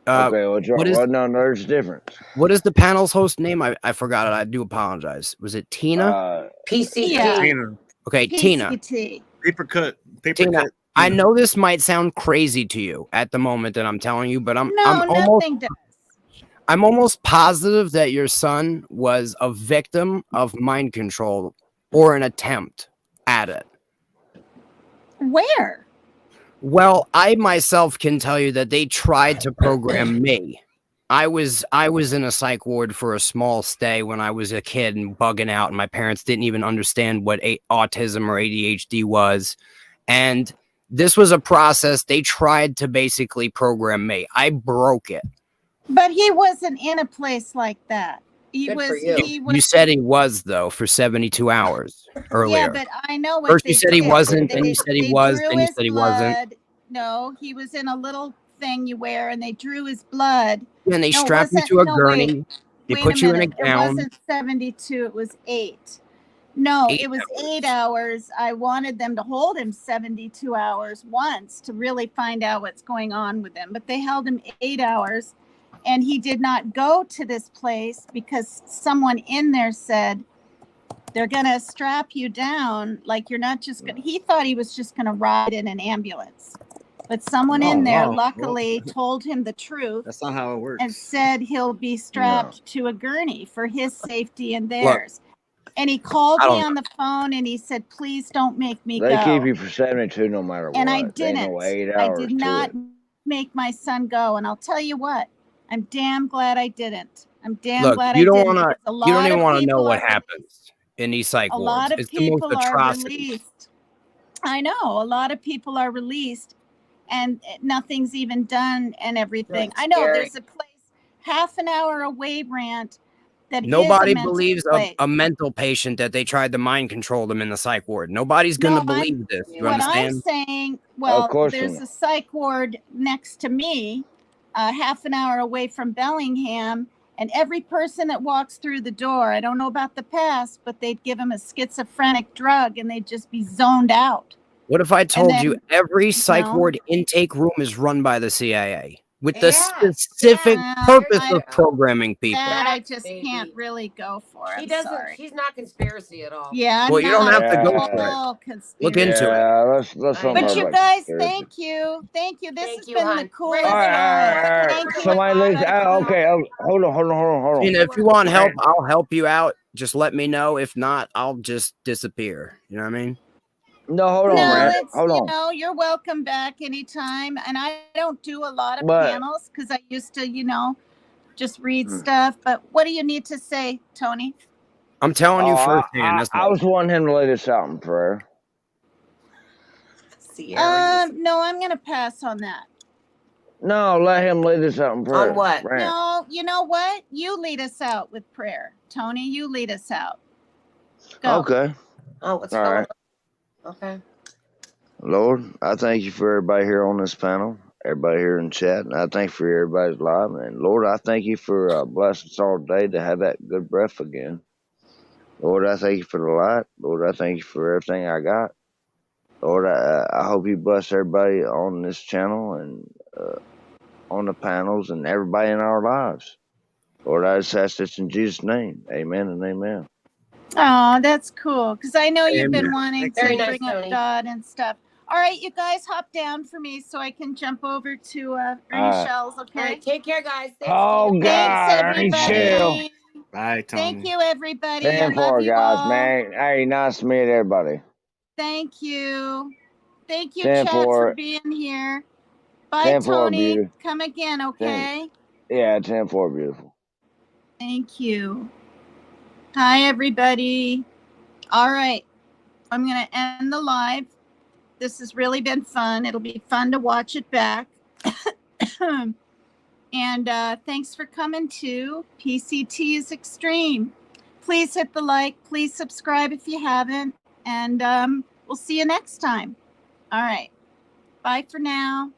Okay, well, drunk. what is- Well, no, there's a difference. what is the panel's host name? I forgot it. I do apologize. Was it Tina? PCT. Yeah. Tina, Okay, Tina. PCT. paper cut. Tina, I know this might sound crazy to you at the moment that I'm telling you, but I'm Nothing does. almost positive that your son was a victim of mind control or an attempt at it. Where? Well, I myself can tell you that they tried to program me. I was in a psych ward for a small stay when I was a kid and bugging out, and my parents didn't even understand what autism or ADHD was. And this was a process. They tried to basically program me. I broke it. But he wasn't in a place like that. Good for you. He was. You said he was, though, for 72 hours earlier. Yeah, but I know what First you they said he did. wasn't, then you said he They was, drew then you his said he wasn't. blood. No, he was in a little thing you wear, and they drew his blood. And they No, it strapped you wasn't- to a no, gurney. wait. They Wait put you in a minute. It gown. wasn't 72. It was 8. No, 8 it was hours. 8 hours. I wanted them to hold him 72 hours once to really find out what's going on with him. But they held him 8 hours, and he did not go to this place because someone in there said, they're going to strap you down. Like, you're not just going to, he thought he was just going to ride in an ambulance. But someone in there wow. luckily told him the truth That's not how it works. and said he'll be strapped to a gurney for his safety and theirs. And he called I me don't on the phone and he said, please don't make me They go. keep you for 72 no matter what. And I They didn't. know 8 I hours did to not it. make my son go. And I'll tell you what, I'm damn glad I didn't. I'm damn Look, glad you I don't didn't. want because a to. You don't lot even of want to know people what are happens in these psych A wards. lot of It's the most people are atrocities. released. I know. A lot of people are released and nothing's even done and everything. That's I know scary. there's a place half an hour away, Brant, that is Nobody a mental believes place. a mental patient that they tried to mind control them in the psych ward. Nobody's going to No, believe this. You What I'm understand? saying, well, course there's not. a psych ward next to me, half an hour away from Bellingham, and every person that walks through the door, I don't know about the past, but they'd give them a schizophrenic drug and they'd just be zoned out. What if I told then, you every psych know? ward intake room is run by the CIA with the Yes, specific yeah. purpose I- of programming people? That I Yes, just baby. can't really go for. She I'm doesn't. sorry. She's not conspiracy at all. Yeah, I'm Well, you don't not have to go for it. all Look conspiracy. into it. Yeah, let's I don't know But you about guys, conspiracy. thank you. Thank you. This Thank has you, been the hon. coolest All right. ride. Thank you. Somebody, okay. Hold on. Tina, if you want help, I'll help you out. Just let me know. If not, I'll just disappear. You know what I mean? No, hold on, No, Rand. it's, Hold you on. know, you're welcome back anytime. And I don't do a lot of But- panels because I used to, you know, just read stuff. But what do you need to say, Tony? I'm telling you Oh, firsthand. That's I all. was wanting him to lay this out in prayer. No, I'm going to pass on that. No, let him lay this out in prayer. On what? Rand. No, you know what? You lead us out with prayer. Tony, you lead us out. Go. Okay. Oh, what's All going right. on? Okay. Lord, I thank you for everybody here on this panel, everybody here in chat, and I thank you for everybody's live. And Lord, I thank you for blessing us all day to have that good breath again. Lord, I thank you for the light. Lord, I thank you for everything I got. Lord, I hope you bless everybody on this channel and on the panels and everybody in our lives. Lord, I just ask this in Jesus' name. Amen and amen. Oh, that's cool. Because I know you've been Amen. wanting to Very nice, bring up Tony. God and stuff. All right, you guys hop down for me so I can jump over to Ernie right. Shells, All okay? right. Take care, guys. Thanks, Oh, Tina. God, Thanks, Ernie Shell. everybody. Bye, Tony. Thank you, everybody. I 10 love 4, you guys, all. man. Hey, nice to meet everybody. Thank you. Thank you, 10 chat, 4. for being here. Bye, 10 4, Tony. beauty. Come again, okay? Yeah, 10 4, beautiful. Thank you. Hi, everybody. All right. I'm going to end the live. This has really been fun. It'll be fun to watch it back. And thanks for coming to PCT is Extreme. Please hit the like. Please subscribe if you haven't. And we'll see you next time. All right. Bye for now.